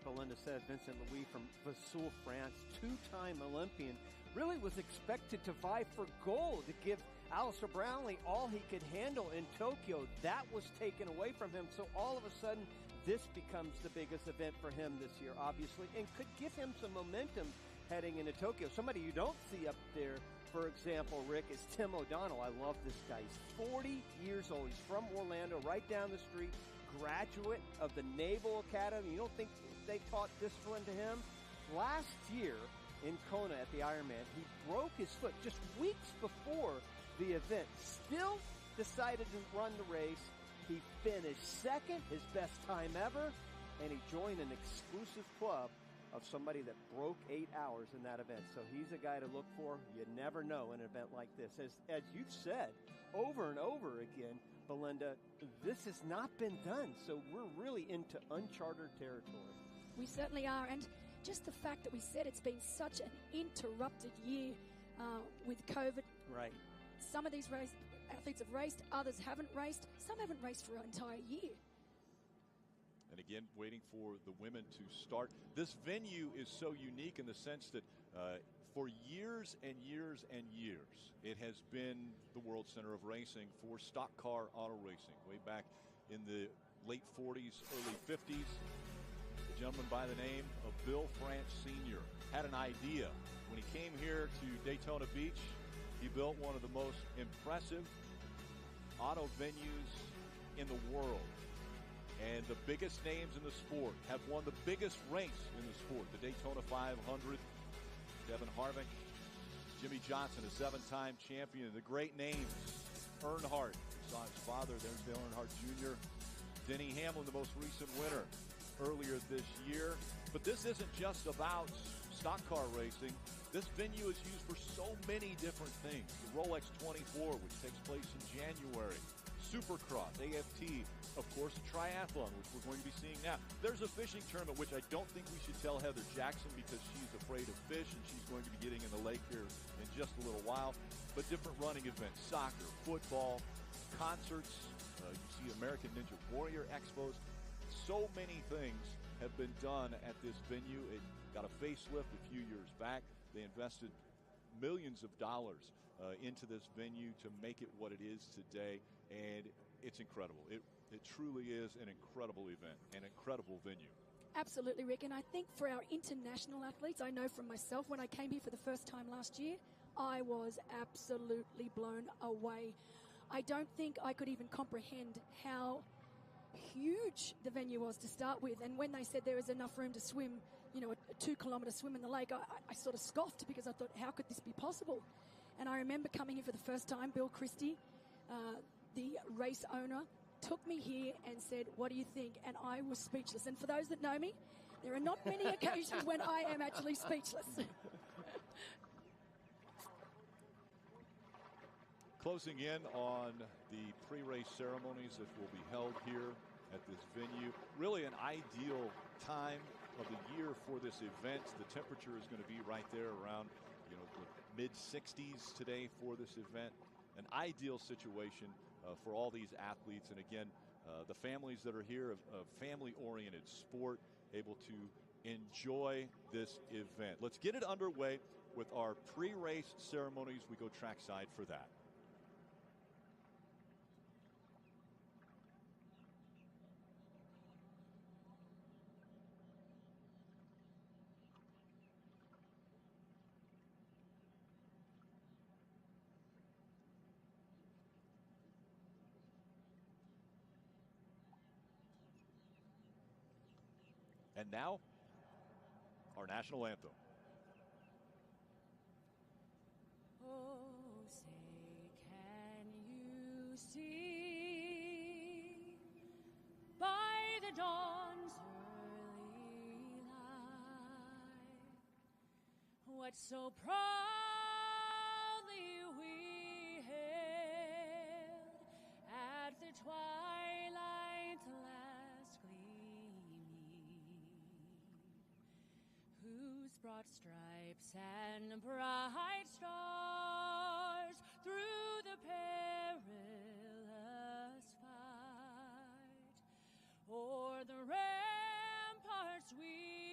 Belinda said, Vincent Louis from Vesoul, France, two-time Olympian, really was expected to vie for gold to give Alistair Brownlee all he could handle in Tokyo. That was taken away from him. So all of a sudden, this becomes the biggest event for him this year, obviously, and could give him some momentum heading into Tokyo. Somebody you don't see up there, for example, Rick, is Tim O'Donnell. I love this guy. He's 40 years old. He's from Orlando, right down the street, graduate of the Naval Academy. You don't think they taught discipline to him? Last year in Kona at the Ironman, he broke his foot just weeks before the event. Still decided to run the race. He finished second, his best time ever, and he joined an exclusive club of somebody that broke 8 hours in that event. So he's a guy to look for. You never know in an event like this. As you've said over and over again, Belinda, this has not been done. So we're really into uncharted territory. We certainly are. And just the fact that we said it's been such an interrupted year with COVID. Right. Some of these athletes have raced, others haven't raced. Some haven't raced for an entire year. And again, waiting for the women to start. This venue is so unique in the sense that for years and years and years, it has been the World Center of Racing for stock car auto racing. Way back in the late 40s, early 50s, a gentleman by the name of Bill France Sr. had an idea. When he came here to Daytona Beach, he built one of the most impressive auto venues in the world. And the biggest names in the sport have won the biggest race in the sport, the Daytona 500. Kevin Harvick, Jimmy Johnson, a 7-time champion. The great names, Earnhardt, we saw his father, there's Dale Earnhardt Jr. Denny Hamlin, the most recent winner earlier this year. But this isn't just about stock car racing. This venue is used for so many different things. The Rolex 24, which takes place in January. Supercross, AFT, of course, a triathlon, which we're going to be seeing now. There's a fishing tournament, which I don't think we should tell Heather Jackson because she's afraid of fish, and she's going to be getting in the lake here in just a little while. But different running events, soccer, football, concerts, you see American Ninja Warrior expos. So many things have been done at this venue. It got a facelift a few years back. They invested millions of dollars into this venue to make it what it is today, and it's incredible. It truly is an incredible event, an incredible venue. Absolutely, Rick, and I think for our international athletes, I know from myself when I came here for the first time last year, I was absolutely blown away. I don't think I could even comprehend how huge the venue was to start with, and when they said there was enough room to swim, a 2-kilometre swim in the lake, I sort of scoffed because I thought, how could this be possible? And I remember coming here for the first time. Bill Christie, the race owner, took me here and said, what do you think? And I was speechless. And for those that know me, there are not many occasions when I am actually speechless. Closing in on the pre-race ceremonies that will be held here at this venue. Really an ideal time of the year for this event. The temperature is going to be right there around, the mid-60s today for this event. An ideal situation for all these athletes. And again, the families that are here, a family-oriented sport, able to enjoy this event. Let's get it underway with our pre-race ceremonies. We go trackside for that. And now, our national anthem. Oh, say, can you see by the dawn's early light what so proudly we hailed at the twilight's last gleaming, whose broad stripes and bright stars through the perilous fight o'er the ramparts we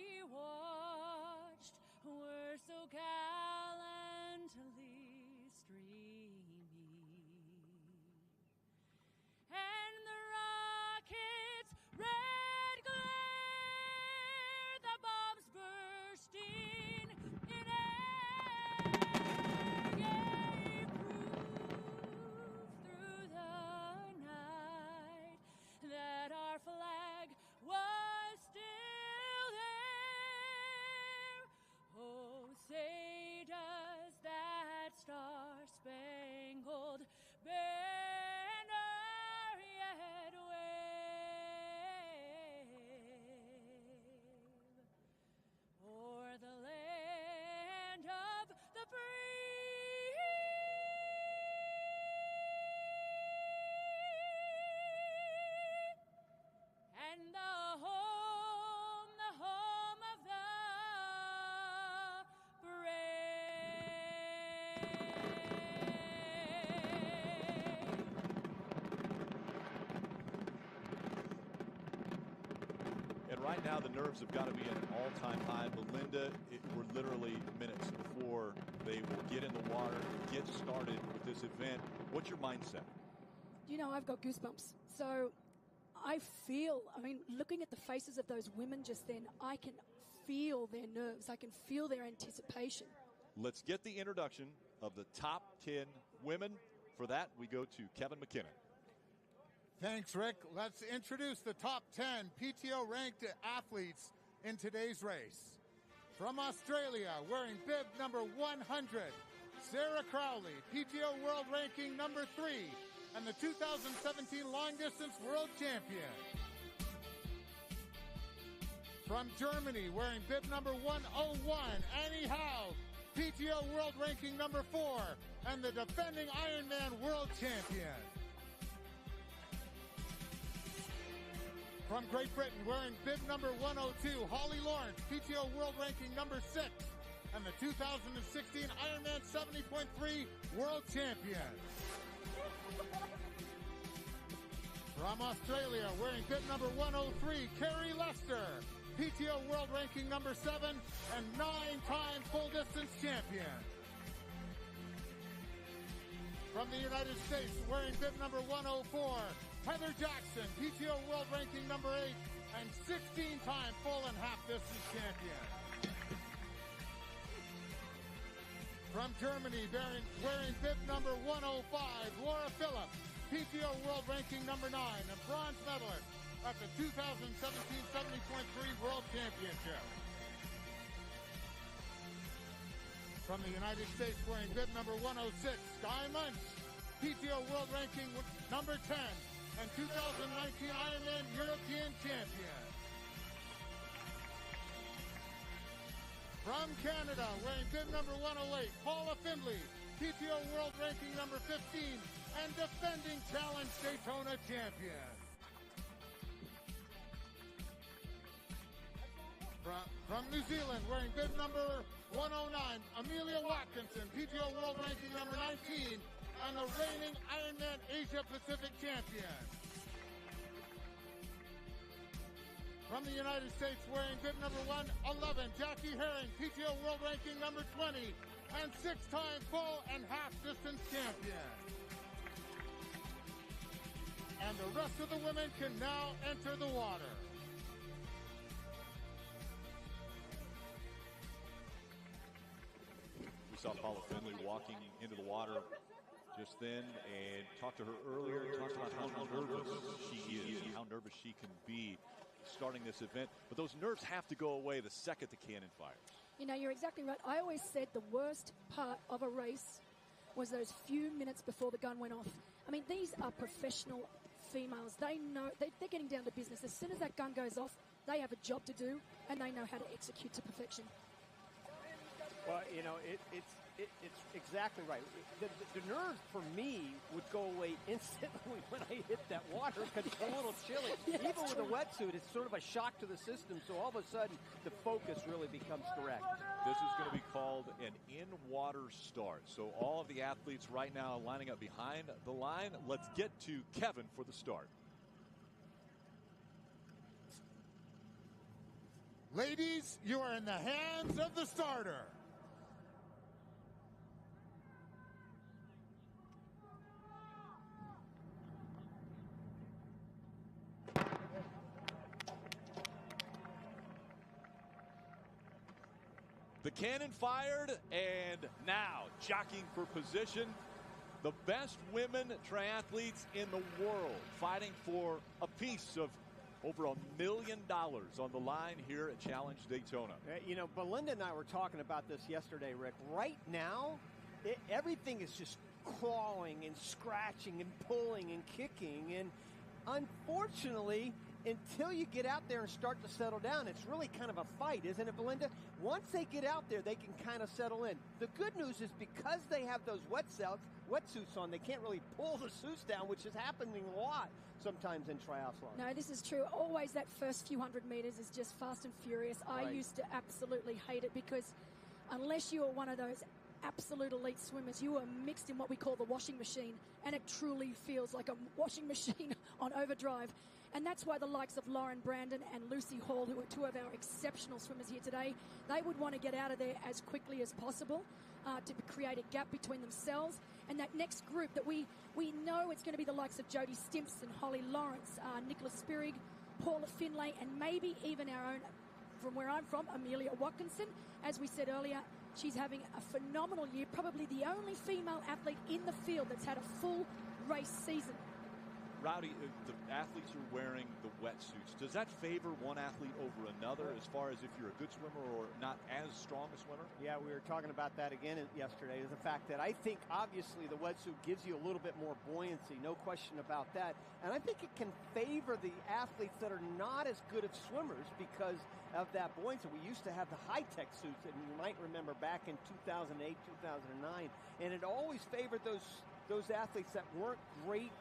right now the nerves have got to be at an all-time high. Belinda, we're literally minutes before they will get in the water, get started with this event. What's your mindset? You know, I've got goosebumps. So I mean, looking at the faces of those women just then, I can feel their nerves. I can feel their anticipation. Let's get the introduction of the top 10 women. For that, we go to Kevin McKinnon. Thanks, Rick. Let's introduce the top 10 PTO-ranked athletes in today's race. From Australia, wearing bib number 100, Sarah Crowley, PTO World Ranking number 3, and the 2017 Long Distance World Champion. From Germany, wearing bib number 101, Annie Howe, PTO World Ranking number 4, and the defending Ironman World Champion. From Great Britain, wearing bib number 102, Holly Lawrence, PTO World Ranking number 6, and the 2016 Ironman 70.3 World Champion. From Australia, wearing bib number 103, Carrie Lester, PTO World Ranking number 7, and 9-time full distance champion. From the United States, wearing bib number 104, Heather Jackson, PTO World Ranking number 8, and 16-time full and half distance champion. From Germany, wearing bib number 105, Laura Phillips, PTO World Ranking number 9, and bronze medalist at the 2017 70.3 World Championship. From the United States, wearing bib number 106, Sky Munch, PTO World Ranking number 10, and 2019 Ironman European Champion. From Canada, wearing bib number 108, Paula Findlay, PTO World Ranking number 15, and defending Challenge Daytona champion. From New Zealand, wearing bib number 109, Amelia Watkinson, PTO World Ranking number 19, and the reigning Ironman Asia Pacific champion. From the United States, wearing bib number 111, Jackie Herring, PTO World Ranking number 20, and 6-time full and half distance champion. And the rest of the women can now enter the water. We saw Paula Findlay walking into the water just then and talked to her earlier, talked about how nervous she is and how nervous she can be starting this event. But those nerves have to go away the second the cannon fires. You know, you're exactly right. I always said the worst part of a race was those few minutes before the gun went off. I mean, these are professional females. They know, they're getting down to business. As soon as that gun goes off, they have a job to do, and they know how to execute to perfection. Well, you know, it's exactly right. The nerves for me would go away instantly when I hit that water because it's a little chilly. Yeah, even with a wetsuit, it's sort of a shock to the system. So all of a sudden, the focus really becomes correct. This is going to be called an in-water start. So all of the athletes right now lining up behind the line. Let's get to Kevin for the start. Ladies, you are in the hands of the starter. The cannon fired, and now jockeying for position. The best women triathletes in the world fighting for a piece of over $1 million on the line here at Challenge Daytona. You know, Belinda and I were talking about this yesterday, Rick. Right now, everything is just clawing and scratching and pulling and kicking. And unfortunately, until you get out there and start to settle down, it's really kind of a fight, isn't it, Belinda? Once they get out there, they can kind of settle in. The good news is because they have those wetsuits on, they can't really pull the suits down, which is happening a lot sometimes in triathlon. No, this is true. Always that first few hundred meters is just fast and furious. Right. I used to absolutely hate it because unless you are one of those absolute elite swimmers, you are mixed in what we call the washing machine, and it truly feels like a washing machine on overdrive. And that's why the likes of Lauren Brandon and Lucy Hall, who are two of our exceptional swimmers here today, they would want to get out of there as quickly as possible to create a gap between themselves and that next group that we know it's going to be the likes of Jodie Stimpson, Holly Lawrence, Nicola Spirig, Paula Finlay, and maybe even our own, from where I'm from, Amelia Watkinson. As we said earlier, she's having a phenomenal year, probably the only female athlete in the field that's had a full race season. Rowdy, the athletes are wearing the wetsuits. Does that favor one athlete over another as far as if you're a good swimmer or not as strong a swimmer? Yeah, we were talking about that again yesterday, is the fact that I think obviously the wetsuit gives you a little bit more buoyancy, no question about that. And I think it can favor the athletes that are not as good of swimmers because of that buoyancy. We used to have the high-tech suits, and you might remember back in 2008, 2009, and it always favored those athletes that weren't great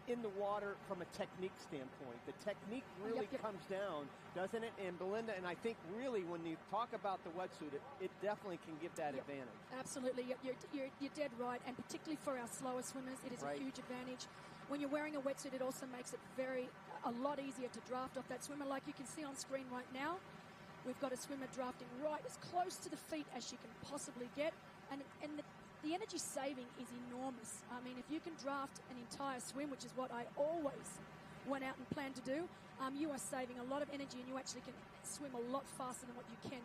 in the water from a technique standpoint. The technique really comes down, doesn't it? And Belinda, and I think really when you talk about the wetsuit, it definitely can give that advantage. Absolutely. You're dead right. And particularly for our slower swimmers, it is a huge advantage. When you're wearing a wetsuit, it also makes it a lot easier to draft off that swimmer. Like you can see on screen right now, we've got a swimmer drafting right as close to the feet as she can possibly get. And the energy saving is enormous. I mean, if you can draft an entire swim, which is what I always went out and planned to do, you are saving a lot of energy and you actually can swim a lot faster than what you can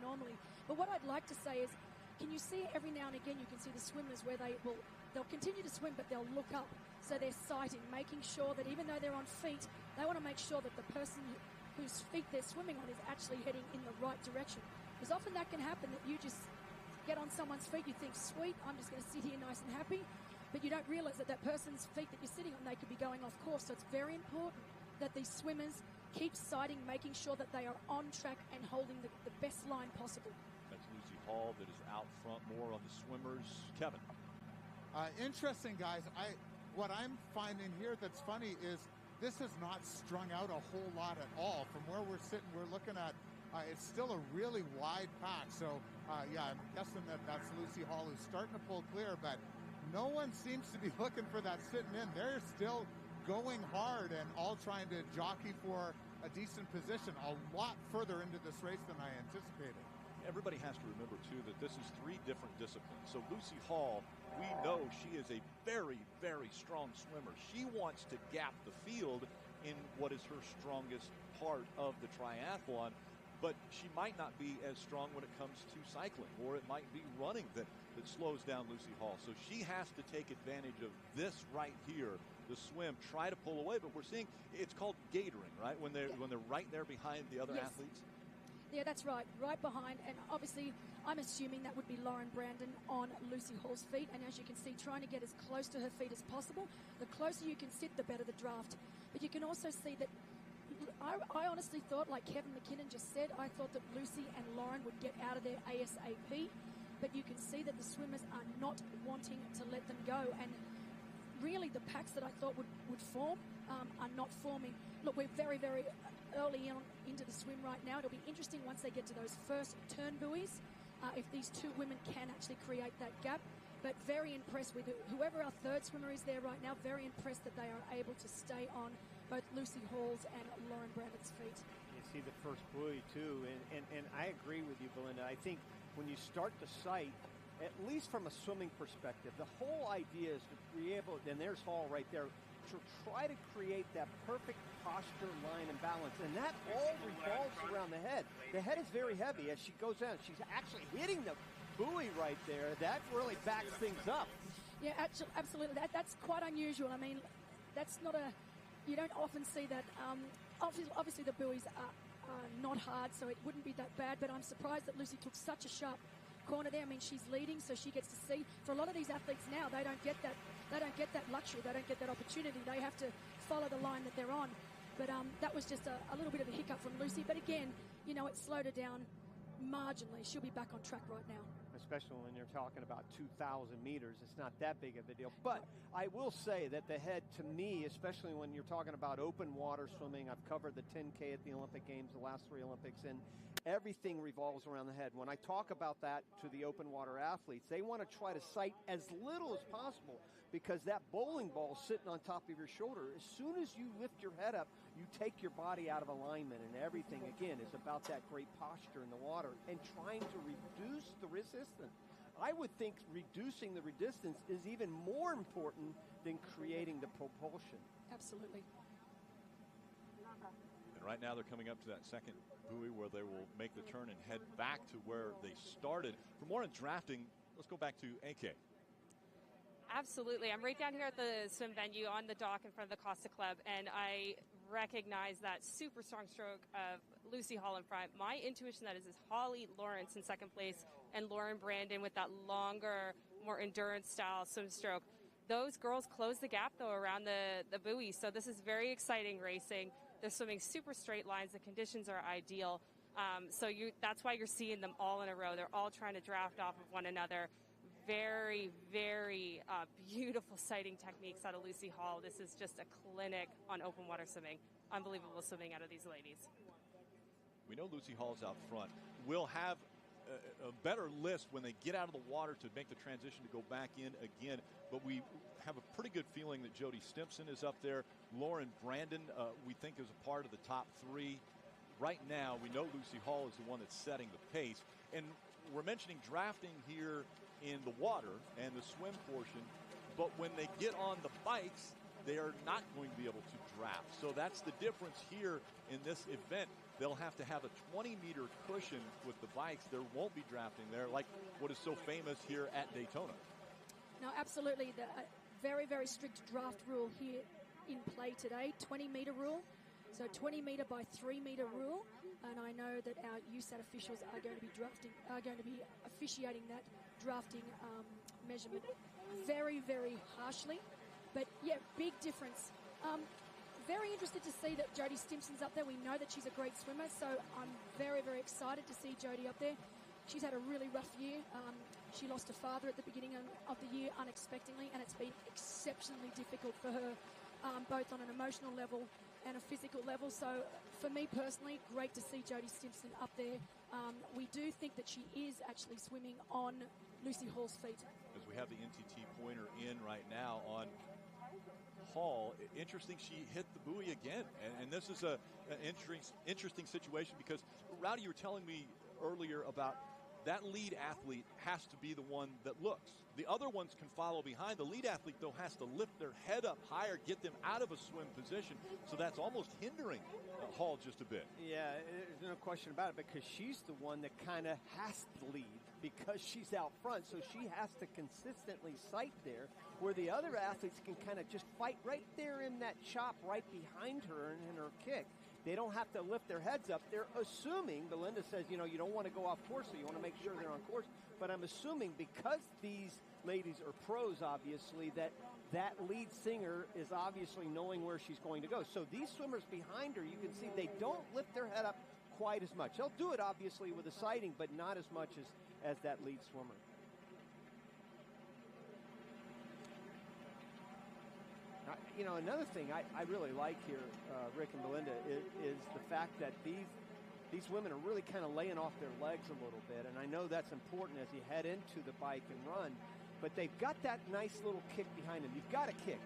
normally. But what I'd like to say is, can you see every now and again you can see the swimmers where they'll continue to swim, but they'll look up. So they're sighting, making sure that even though they're on feet, they want to make sure that the person whose feet they're swimming on is actually heading in the right direction. Because often that can happen, that you just get on someone's feet, you think, sweet, I'm just going to sit here nice and happy, but you don't realize that person's feet that you're sitting on, they could be going off course. So it's very important that these swimmers keep sighting, making sure that they are on track and holding the best line possible. That's Lucy Hall that is out front. More on the swimmers. Kevin. Interesting, guys. What I'm finding here that's funny is this is not strung out a whole lot at all. From where we're sitting, we're looking at it's still a really wide pack. So, yeah, I'm guessing that's Lucy Hall who's starting to pull clear, but no one seems to be looking for that sitting in. They're still going hard and all trying to jockey for a decent position a lot further into this race than I anticipated. Everybody has to remember, too, that this is 3 different disciplines. So Lucy Hall, we know she is a very, very strong swimmer. She wants to gap the field in what is her strongest part of the triathlon. But she might not be as strong when it comes to cycling, or it might be running that slows down Lucy Hall. So she has to take advantage of this right here, the swim, try to pull away. But we're seeing it's called gatoring, right? When they're right there behind the other athletes. Yeah, that's right, right behind. And obviously, I'm assuming that would be Lauren Brandon on Lucy Hall's feet. And as you can see, trying to get as close to her feet as possible. The closer you can sit, the better the draft. But you can also see that I honestly thought, like Kevin McKinnon just said, I thought that Lucy and Lauren would get out of there ASAP, but you can see that the swimmers are not wanting to let them go, and really the packs that I thought would form are not forming. Look, we're very, very early on into the swim right now. It'll be interesting once they get to those first turn buoys, if these two women can actually create that gap. But very impressed with whoever our third swimmer is there right now, very impressed that they are able to stay on both Lucy Hall's and Lauren Brandon's feet. You see the first buoy, too, and I agree with you, Belinda. I think when you start the sight, at least from a swimming perspective, the whole idea is to be able, and there's Hall right there, to try to create that perfect posture, line, and balance. And that all revolves around the head. The head is very heavy as she goes down. She's actually hitting the buoy right there. That really backs things up. Yeah, absolutely. That's quite unusual. I mean, that's not you don't often see that. Obviously the buoys are not hard, so it wouldn't be that bad, but I'm surprised that Lucy took such a sharp corner there. I mean, she's leading, so she gets to see. For a lot of these athletes now, they don't get that luxury. They don't get that opportunity. They have to follow the line that they're on. But that was just a little bit of a hiccup from Lucy. But again, it slowed her down marginally. She'll be back on track right now. especially when you're talking about 2,000 meters. It's not that big of a deal. But I will say that the head, to me, especially when you're talking about open water swimming, I've covered the 10K at the Olympic Games, the last 3 Olympics, and everything revolves around the head. When I talk about that to the open water athletes, they want to try to sight as little as possible, because that bowling ball is sitting on top of your shoulder. As soon as you lift your head up, you take your body out of alignment, and everything, again, is about that great posture in the water and trying to reduce the resistance. I would think reducing the resistance is even more important than creating the propulsion. Absolutely. And right now they're coming up to that second buoy where they will make the turn and head back to where they started. For more on drafting, let's go back to AK. Absolutely. I'm right down here at the swim venue on the dock in front of the Costa Club, and I recognize that super strong stroke of Lucy Hall in front. My intuition that is Holly Lawrence in second place and Lauren Brandon with that longer, more endurance style swim stroke. Those girls close the gap, though, around the buoy, so this is very exciting racing. They're swimming super straight lines. The conditions are ideal. That's why you're seeing them all in a row. They're all trying to draft off of one another. Very, very beautiful sighting techniques out of Lucy Hall. This is just a clinic on open water swimming. Unbelievable swimming out of these ladies. We know Lucy Hall's out front. We'll have a better list when they get out of the water to make the transition to go back in again. But we have a pretty good feeling that Jody Stimpson is up there. Lauren Brandon, we think, is a part of the top 3. Right now, we know Lucy Hall is the one that's setting the pace. And we're mentioning drafting here in the water and the swim portion, but when they get on the bikes, they are not going to be able to draft. So that's the difference here in this event. They'll have to have a 20-meter cushion with the bikes. There won't be drafting there like what is so famous here at Daytona. No, absolutely. The very, very strict draft rule here in play today, 20-meter rule. So 20-meter by 3-meter rule. And I know that our USAT officials are going to be officiating that drafting measurement very, very harshly. But yeah, big difference. Very interested to see that Jody Stimpson's up there. We know that she's a great swimmer, so I'm very, very excited to see Jody up there. She's had a really rough year. She lost her father at the beginning of the year unexpectedly, and it's been exceptionally difficult for her, both on an emotional level and a physical level. So for me personally, great to see Jody Stimpson up there. We do think that she is actually swimming on Lucy Hall's feet. As we have the NTT pointer in right now on Hall, interesting, she hit the buoy again. And this is an interesting situation because, Rowdy, you were telling me earlier about that lead athlete has to be the one that looks. The other ones can follow behind. The lead athlete, though, has to lift their head up higher, get them out of a swim position. So that's almost hindering Hall just a bit. Yeah, there's no question about it, because she's the one that kind of has to lead because she's out front. So she has to consistently sight there, where the other athletes can kind of just fight right there in that chop right behind her and in her kick. They don't have to lift their heads up. They're assuming, Belinda says, you don't want to go off course, so you want to make sure they're on course. But I'm assuming because these ladies are pros, obviously, that lead singer is obviously knowing where she's going to go. So these swimmers behind her, you can see they don't lift their head up quite as much. They'll do it, obviously, with a sighting, but not as much as that lead swimmer. Another thing I really like here, Rick and Belinda, is the fact that these women are really kind of laying off their legs a little bit, and I know that's important as you head into the bike and run, but they've got that nice little kick behind them. You've got to kick.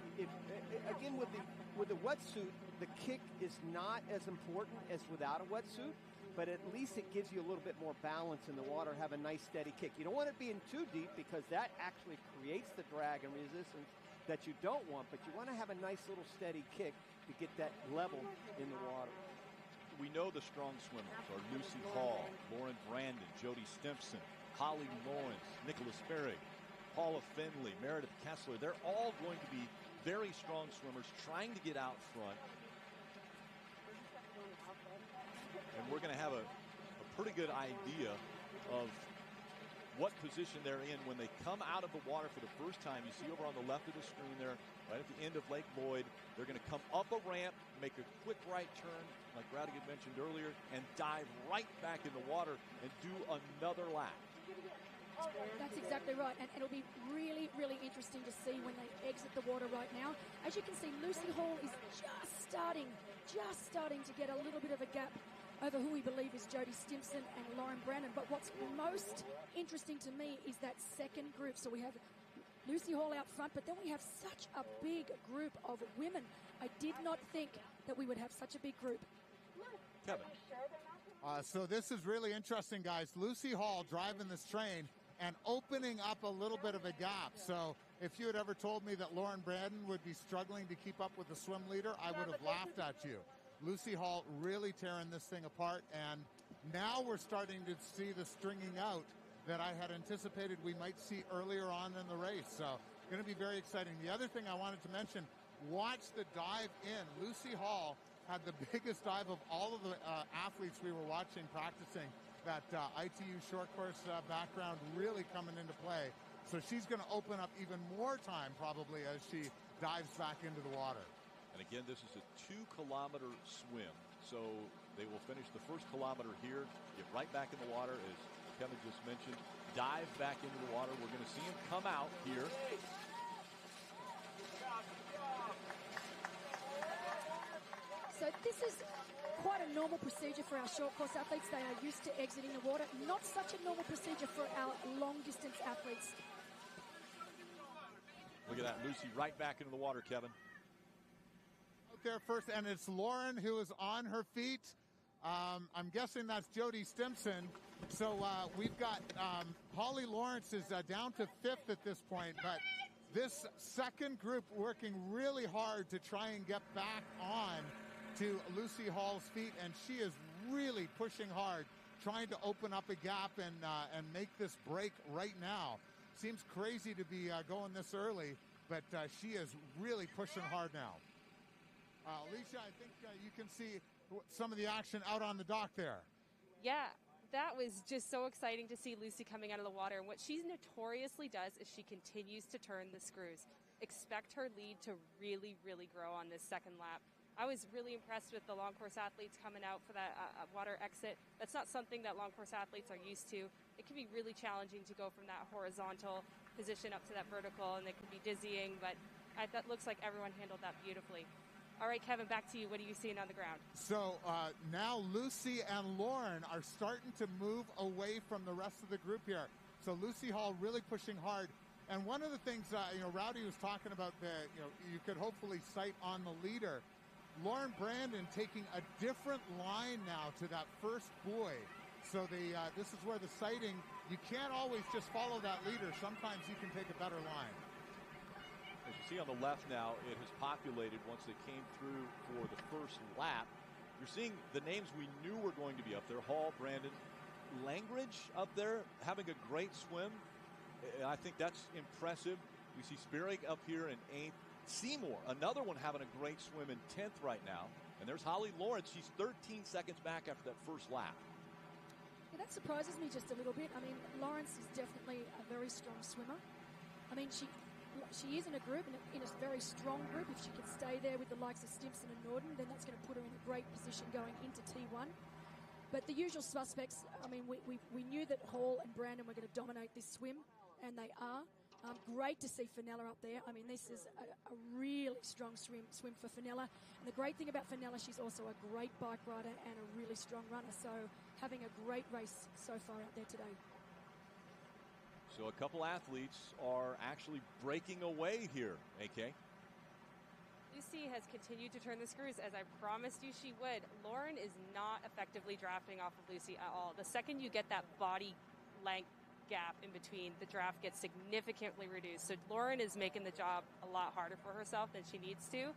Again, with the wetsuit, the kick is not as important as without a wetsuit, but at least it gives you a little bit more balance in the water, have a nice steady kick. You don't want it being too deep because that actually creates the drag and resistance that you don't want, but you want to have a nice little steady kick to get that level in the water. We know the strong swimmers are Lucy Hall, Lauren Brandon, Jody Stimpson, Holly Lawrence, Nicholas Ferrig, Paula Finley, Meredith Kessler. They're all going to be very strong swimmers trying to get out front. And we're going to have a pretty good idea of what position they're in when they come out of the water for the first time. You see over on the left of the screen there, right at the end of Lake Lloyd, they're going to come up a ramp, make a quick right turn, like Rowdy had mentioned earlier, and dive right back in the water and do another lap. That's exactly right, and it'll be really, really interesting to see when they exit the water right now. As you can see, Lucy Hall is just starting to get a little bit of a gap over who we believe is Jodie Stimpson and Lauren Brandon. But what's most interesting to me is that second group. So we have Lucy Hall out front, but then we have such a big group of women. I did not think that we would have such a big group. Kevin. So this is really interesting, guys. Lucy Hall driving this train and opening up a little bit of a gap. So if you had ever told me that Lauren Brandon would be struggling to keep up with the swim leader, I would have laughed at you. Lucy Hall really tearing this thing apart, and now we're starting to see the stringing out that I had anticipated we might see earlier on in the race. So going to be very exciting. The other thing I wanted to mention, watch the dive in. Lucy Hall had the biggest dive of all of the athletes we were watching practicing. That ITU short course background really coming into play. So she's going to open up even more time probably as she dives back into the water. And again, this is a 2-kilometer swim. So they will finish the first kilometer here, get right back in the water, as Kevin just mentioned, dive back into the water. We're going to see him come out here. So this is quite a normal procedure for our short course athletes. They are used to exiting the water. Not such a normal procedure for our long distance athletes. Look at that, Lucy right back into the water, Kevin. Out there first, and it's Lauren who is on her feet. I'm guessing that's Jodie Stimpson. So we've got Holly Lawrence is down to 5th at this point, but this second group working really hard to try and get back on to Lucy Hall's feet, and she is really pushing hard, trying to open up a gap and make this break right now. Seems crazy to be going this early, but she is really pushing hard now. Alicia, I think you can see some of the action out on the dock there. Yeah, that was just so exciting to see Lucy coming out of the water. And what she notoriously does is she continues to turn the screws. Expect her lead to really, really grow on this second lap. I was really impressed with the long course athletes coming out for that water exit. That's not something that long course athletes are used to. It can be really challenging to go from that horizontal position up to that vertical, and it can be dizzying, but that looks like everyone handled that beautifully. All right, Kevin, back to you. What are you seeing on the ground? So now Lucy and Lauren are starting to move away from the rest of the group here. So Lucy Hall really pushing hard. And one of the things, Rowdy was talking about you could hopefully cite on the leader. Lauren Brandon taking a different line now to that first buoy. So this is where the sighting, you can't always just follow that leader. Sometimes you can take a better line. As you see on the left now, it has populated once they came through for the first lap. You're seeing the names we knew were going to be up there. Hall, Brandon, Langridge up there having a great swim. I think that's impressive. We see Spearing up here in 8th. Seymour, another one having a great swim in 10th right now. And there's Holly Lawrence. She's 13 seconds back after that first lap. Yeah, that surprises me just a little bit. I mean, Lawrence is definitely a very strong swimmer. I mean, she is in a group, in a very strong group. If she can stay there with the likes of Stimpson and Norden, then that's going to put her in a great position going into T1. But the usual suspects, I mean, we knew that Hall and Brandon were going to dominate this swim, and they are. Great to see Fenella up there. I mean, this is a really strong swim for Fenella. And the great thing about Fenella, she's also a great bike rider and a really strong runner. So having a great race so far out there today. So a couple athletes are actually breaking away here, AK. Lucy has continued to turn the screws, as I promised you she would. Lauren is not effectively drafting off of Lucy at all. The second you get that body length gap in between, the draft gets significantly reduced. So Lauren is making the job a lot harder for herself than she needs to.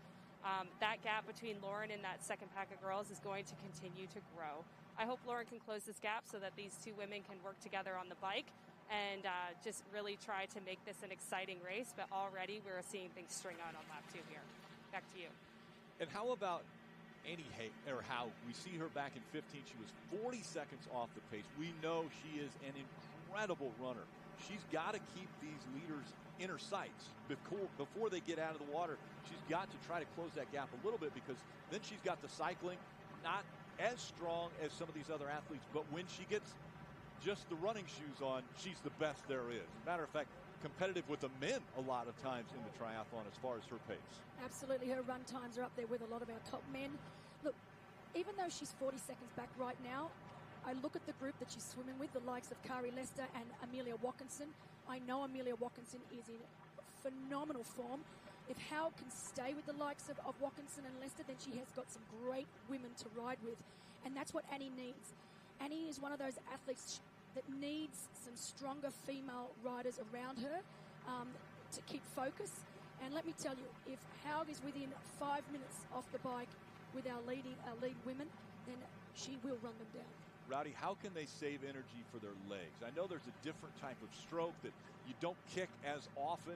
That gap between Lauren and that second pack of girls is going to continue to grow. I hope Lauren can close this gap so that these two women can work together on the bike and just really try to make this an exciting race. But already we're seeing things string out on lap 2 here. Back to you. And how about Howe? We see her back in 15. She was 40 seconds off the pace. We know she is an incredible runner. She's got to keep these leaders in her sights before they get out of the water. She's got to try to close that gap a little bit, because then she's got the cycling, not as strong as some of these other athletes, but when she just the running shoes on, she's the best there is. Matter of fact, competitive with the men a lot of times in the triathlon as far as her pace. Absolutely, her run times are up there with a lot of our top men. Look, even though she's 40 seconds back right now, I look at the group that she's swimming with, the likes of Kari Lester and Amelia Watkinson. I know Amelia Watkinson is in phenomenal form. If Howe can stay with the likes of Watkinson and Lester, then she has got some great women to ride with. And that's what Annie needs. Annie is one of those athletes that needs some stronger female riders around her to keep focus. And let me tell you, if Howe is within 5 minutes off the bike with our lead women, then she will run them down. Rowdy, how can they save energy for their legs? I know there's a different type of stroke that you don't kick as often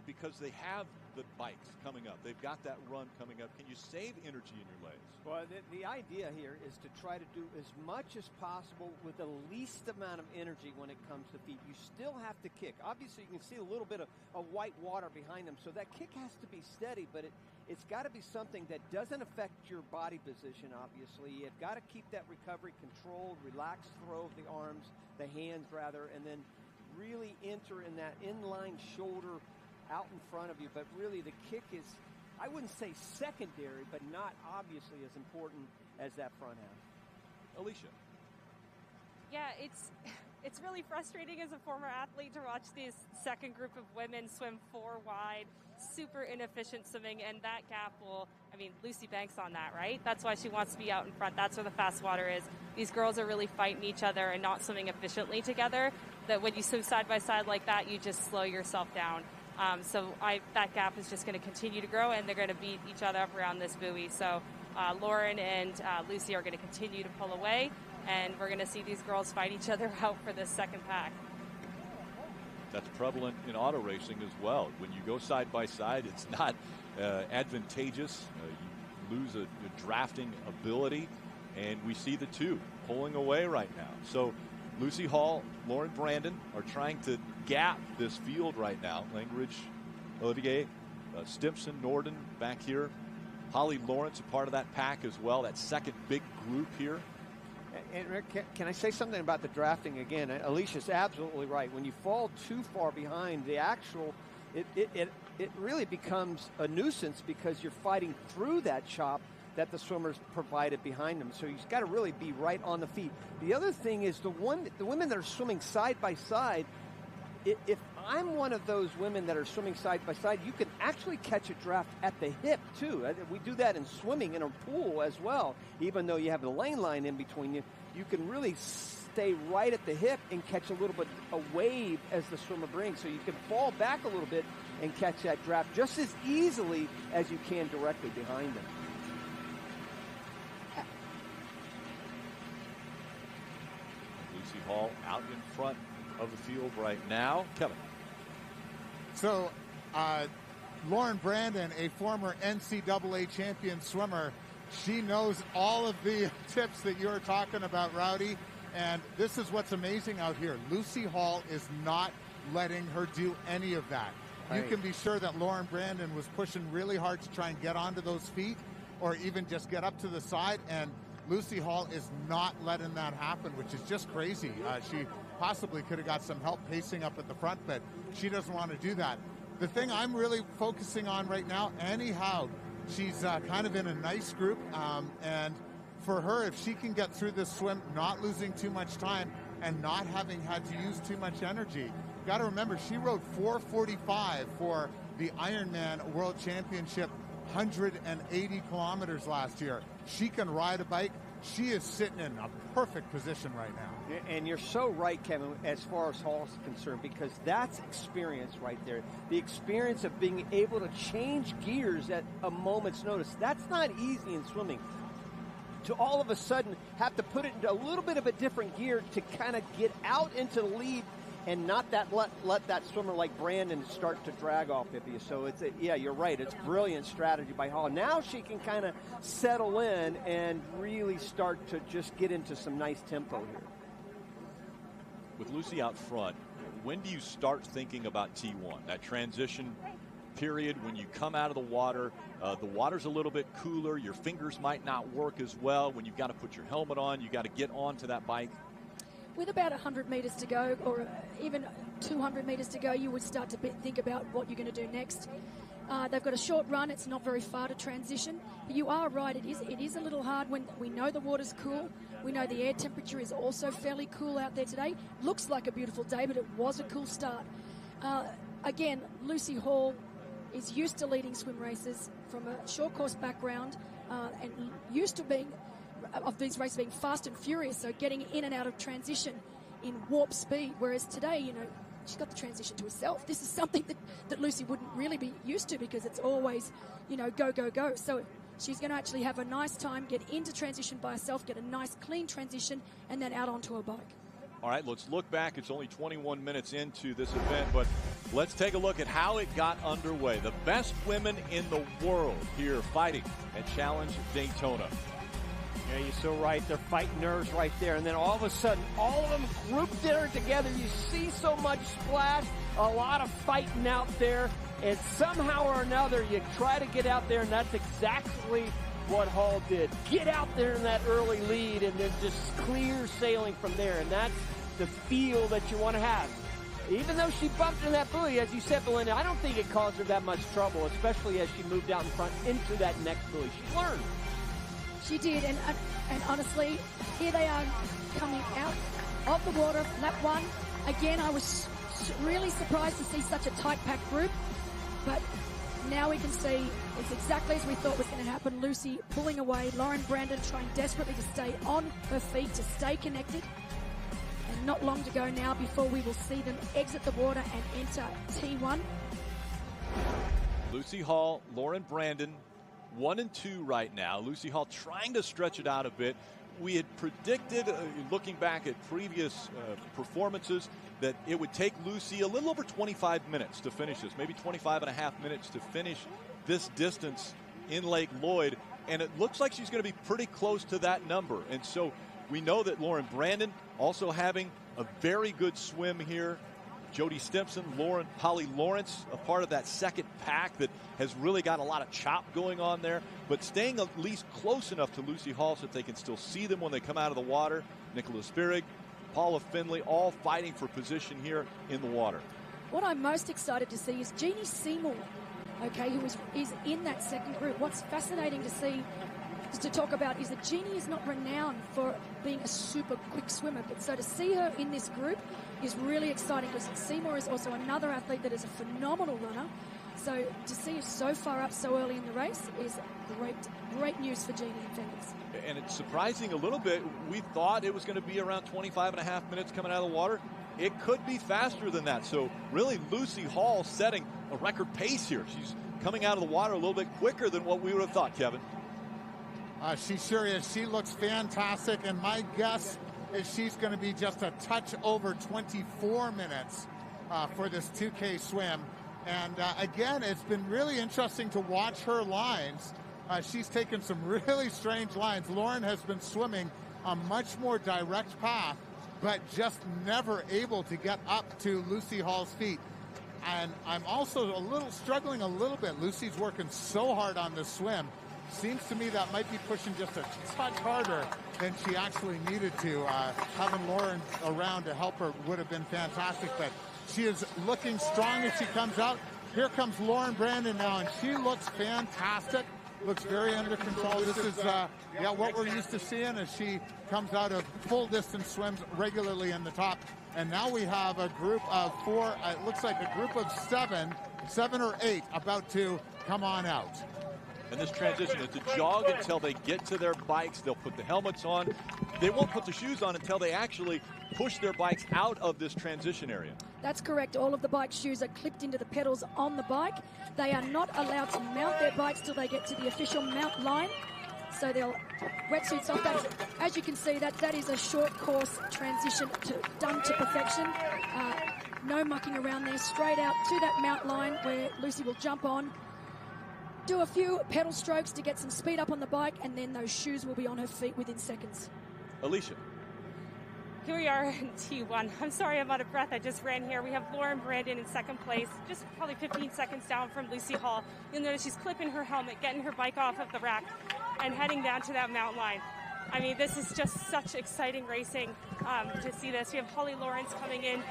because they have the bikes coming up. They've got that run coming up. Can you save energy in your legs? Well, the idea here is to try to do as much as possible with the least amount of energy when it comes to feet. You still have to kick. Obviously, you can see a little bit of white water behind them, so that kick has to be steady, but it's got to be something that doesn't affect your body position, obviously. You've got to keep that recovery controlled, relaxed throw of the arms, the hands rather, and then really enter in that inline shoulder out in front of you. But really the kick is, I wouldn't say secondary, but not obviously as important as that front half. Alicia. Yeah, it's really frustrating as a former athlete to watch this second group of women swim 4 wide, super inefficient swimming, and that gap Lucy banks on that, right? That's why she wants to be out in front. That's where the fast water is. These girls are really fighting each other and not swimming efficiently together. That when you swim side by side like that, you just slow yourself down. That gap is just going to continue to grow, and they're going to beat each other up around this buoy. So Lauren and Lucy are going to continue to pull away, and we're going to see these girls fight each other out for this second pack. That's prevalent in auto racing as well. When you go side by side, it's not advantageous. You lose a drafting ability, and we see the two pulling away right now. So Lucy Hall, Lauren Brandon are trying to gap this field right now. Langridge, Olivier, Stimpson, Norden back here. Holly Lawrence, a part of that pack as well, that second big group here. And Rick, can I say something about the drafting again? Alicia's absolutely right. When you fall too far behind, it really becomes a nuisance because you're fighting through that chop that the swimmers provided behind them. So you've got to really be right on the feet. The other thing is the women that are swimming side by side, if I'm one of those women that are swimming side by side, you can actually catch a draft at the hip too. We do that in swimming in a pool as well. Even though you have the lane line in between you, you can really stay right at the hip and catch a little bit a wave as the swimmer brings. So you can fall back a little bit and catch that draft just as easily as you can directly behind them. Lucy Hall out in front of the field right now. Kevin. So, Lauren Brandon, a former NCAA champion swimmer, she knows all of the tips that you're talking about, Rowdy. And this is what's amazing out here. Lucy Hall is not letting her do any of that. Right. You can be sure that Lauren Brandon was pushing really hard to try and get onto those feet or even just get up to the side. And Lucy Hall is not letting that happen, which is just crazy. She possibly could have got some help pacing up at the front, but she doesn't want to do that. The thing I'm really focusing on right now, Annie Howe, she's kind of in a nice group, and for her, if she can get through this swim, not losing too much time and not having had to use too much energy. You got to remember, she rode 4:45 for the Ironman World Championship, 180 kilometers last year. She can ride a bike. She is sitting in a perfect position right now. And you're so right, Kevin, as far as Hall is concerned, because that's experience right there. The experience of being able to change gears at a moment's notice. That's not easy in swimming. To all of a sudden have to put it into a little bit of a different gear to kind of get out into the lead and not let that swimmer like Brandon start to drag off of you. So yeah, you're right. It's brilliant strategy by Hall. Now she can kind of settle in and really start to just get into some nice tempo here. With Lucy out front, when do you start thinking about T1? That transition period when you come out of the water's a little bit cooler. Your fingers might not work as well when you've got to put your helmet on. You got to get onto that bike. with about 100 metres to go, or even 200 metres to go, you would start to think about what you're going to do next. They've got a short run. It's not very far to transition. But you are right. It is a little hard when we know the water's cool. We know the air temperature is also fairly cool out there today. Looks like a beautiful day, but it was a cool start. Again, Lucy Hall is used to leading swim races from a short course background and used to being of these races being fast and furious, so getting in and out of transition in warp speed, whereas today, you know, she's got the transition to herself. This is something that Lucy wouldn't really be used to because it's always, you know, go, go, go. So she's going to actually have a nice time, get into transition by herself, get a nice clean transition, and then out onto her bike. All right, let's look back. It's only 21 minutes into this event, but let's take a look at how it got underway. The best women in the world here fighting at Challenge Daytona. Yeah, you're so right. They're fighting nerves right there. And then all of a sudden, all of them grouped there together. You see so much splash, a lot of fighting out there. And somehow or another, you try to get out there, and that's exactly what Hall did. Get out there in that early lead and then just clear sailing from there. And that's the feel that you want to have. Even though she bumped in that buoy, as you said, Belinda, I don't think it caused her that much trouble, especially as she moved out in front into that next buoy. She learned. She did, and honestly, here they are coming out of the water, lap one. Again, I was really surprised to see such a tight-packed group, but now we can see it's exactly as we thought was going to happen. Lucy pulling away, Lauren Brandon trying desperately to stay on her feet, to stay connected. And not long to go now before we will see them exit the water and enter T1. Lucy Hall, Lauren Brandon, 1 and 2 right now. Lucy Hall trying to stretch it out a bit. We had predicted, looking back at previous performances, that it would take Lucy a little over 25 minutes to finish this, maybe 25 and a half minutes to finish this distance in Lake Lloyd, and it looks like she's going to be pretty close to that number. And so we know that Lauren Brandon also having a very good swim here. Jody Stimpson, Holly Lawrence, a part of that second pack that has really got a lot of chop going on there, but staying at least close enough to Lucy Hall so that they can still see them when they come out of the water. Nicola Spirig, Paula Finley, all fighting for position here in the water. What I'm most excited to see is Jeannie Seymour, okay, who is in that second group. What's fascinating to see, to talk about, is that Jeannie is not renowned for being a super quick swimmer, but so to see her in this group is really exciting because Seymour is also another athlete that is a phenomenal runner. So to see her so far up so early in the race is great news for Jeannie and Phoenix. And it's surprising a little bit. We thought it was going to be around 25 and a half minutes coming out of the water. It could be faster than that. So really Lucy Hall setting a record pace here. She's coming out of the water a little bit quicker than what we would have thought, Kevin. She sure is. She looks fantastic, and my guess is she's going to be just a touch over 24 minutes for this 2K swim. And again, it's been really interesting to watch her lines. She's taken some really strange lines. Lauren has been swimming a much more direct path, but just never able to get up to Lucy Hall's feet. And I'm also struggling a little bit. Lucy's working so hard on this swim. Seems to me that might be pushing just a touch harder than she actually needed to. Having Lauren around to help her would have been fantastic, but she is looking strong as she comes out. Here comes Lauren Brandon now, and she looks fantastic. Looks very under control. This is what we're used to seeing as she comes out of full distance swims regularly in the top. And now we have a group of 4, it looks like a group of 7 or 8 about to come on out. And this transition is to jog until they get to their bikes. They'll put the helmets on. They won't put the shoes on until they actually push their bikes out of this transition area. That's correct. All of the bike shoes are clipped into the pedals on the bike. They are not allowed to mount their bikes till they get to the official mount line. So they'll wetsuits off. That, as you can see, that is a short course transition done to perfection. No mucking around there. Straight out to that mount line where Lucy will jump on, do a few pedal strokes to get some speed up on the bike, and then those shoes will be on her feet within seconds. Alicia. Here we are in T1. I'm sorry I'm out of breath. I just ran here. We have Lauren Brandon in second place, just probably 15 seconds down from Lucy Hall. You'll notice she's clipping her helmet, getting her bike off of the rack, and heading down to that mountain line. I mean, this is just such exciting racing to see this. We have Holly Lawrence coming in,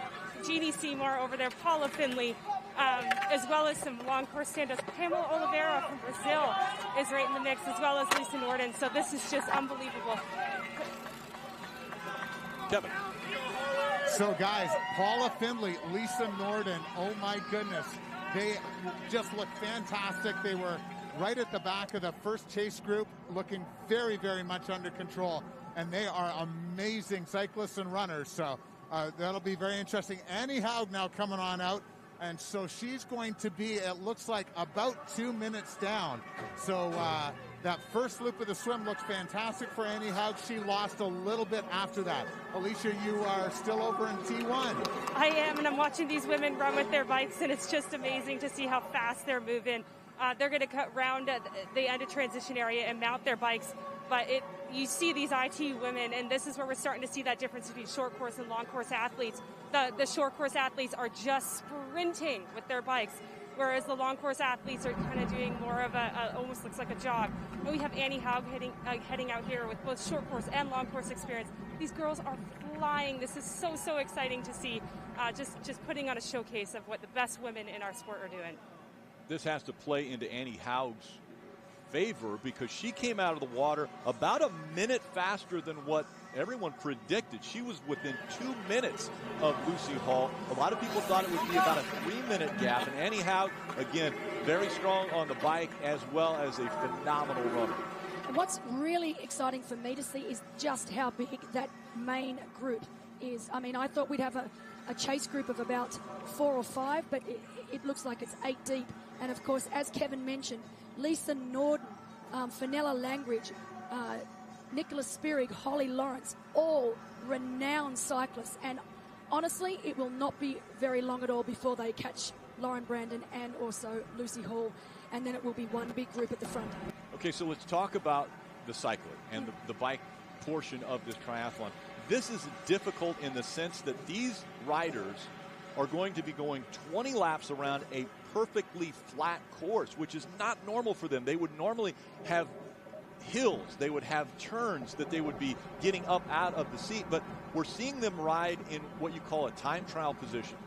Jeannie Seymour over there, Paula Finley, as well as some long course standouts. Pamela Oliveira from Brazil is right in the mix, as well as Lisa Norden. So this is just unbelievable. Kevin. So guys, Paula Finley, Lisa Norden, oh my goodness. They just look fantastic. They were right at the back of the first chase group, looking very, very much under control. And they are amazing cyclists and runners. So that'll be very interesting. Annie Haug now coming on out. And so she's going to be, it looks like, about 2 minutes down. So that first loop of the swim looked fantastic for Annie Haug. She lost a little bit after that. Alicia, you are still over in T1. I am, and I'm watching these women run with their bikes, and it's just amazing to see how fast they're moving. They're going to cut round at the end of transition area and mount their bikes. But you see these IT women, and this is where we're starting to see that difference between short course and long course athletes. The short course athletes are just sprinting with their bikes, whereas the long course athletes are kind of doing more of almost looks like a jog. And we have Annie Haug heading out here with both short course and long course experience. These girls are flying. This is so exciting to see, just putting on a showcase of what the best women in our sport are doing. This has to play into Annie Haug's favor because she came out of the water about a minute faster than what everyone predicted. She was within 2 minutes of Lucy Hall. A lot of people thought it would be about a 3-minute gap, and Annie Haug, again, very strong on the bike as well as a phenomenal runner. What's really exciting for me to see is just how big that main group is. I mean, I thought we'd have a chase group of about 4 or 5, but it looks like it's 8 deep. And of course, as Kevin mentioned, Lisa Norden, Fenella Langridge, Nicholas Spirig, Holly Lawrence, all renowned cyclists. And honestly, it will not be very long at all before they catch Lauren Brandon and also Lucy Hall. And then it will be one big group at the front. Okay, so let's talk about the cycling and the bike portion of this triathlon. This is difficult in the sense that these riders are going to be going 20 laps around a perfectly flat course, which is not normal for them. They would normally have hills, they would have turns that they would be getting up out of the seat, but we're seeing them ride in what you call a time trial position.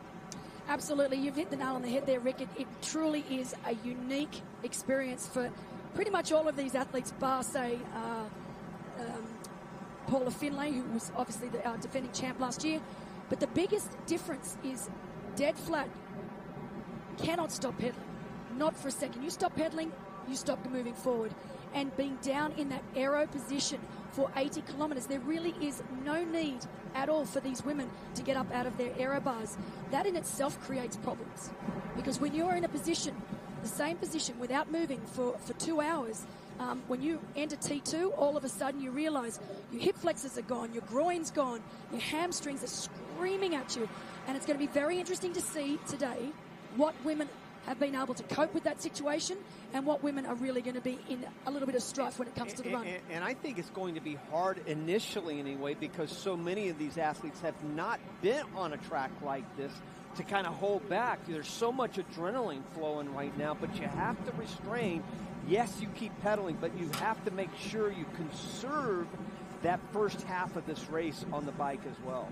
Absolutely, you've hit the nail on the head there, Rick. It truly is a unique experience for pretty much all of these athletes, bar, say, Paula Finlay, who was obviously our defending champ last year. But the biggest difference is dead flat. Cannot stop pedaling. Not for a second. You stop pedaling, you stop moving forward. And being down in that aero position for 80 kilometers, there really is no need at all for these women to get up out of their aero bars. That in itself creates problems. Because when you're in a position, the same position, without moving for 2 hours, when you enter T2, all of a sudden you realize your hip flexors are gone, your groin's gone, your hamstrings are screaming at you. And it's going to be very interesting to see today what women have been able to cope with that situation and what women are really going to be in a little bit of strife when it comes to the run. And I think it's going to be hard initially anyway, because so many of these athletes have not been on a track like this to kind of hold back. There's so much adrenaline flowing right now, but you have to restrain. Yes, you keep pedaling, but you have to make sure you conserve that first half of this race on the bike as well.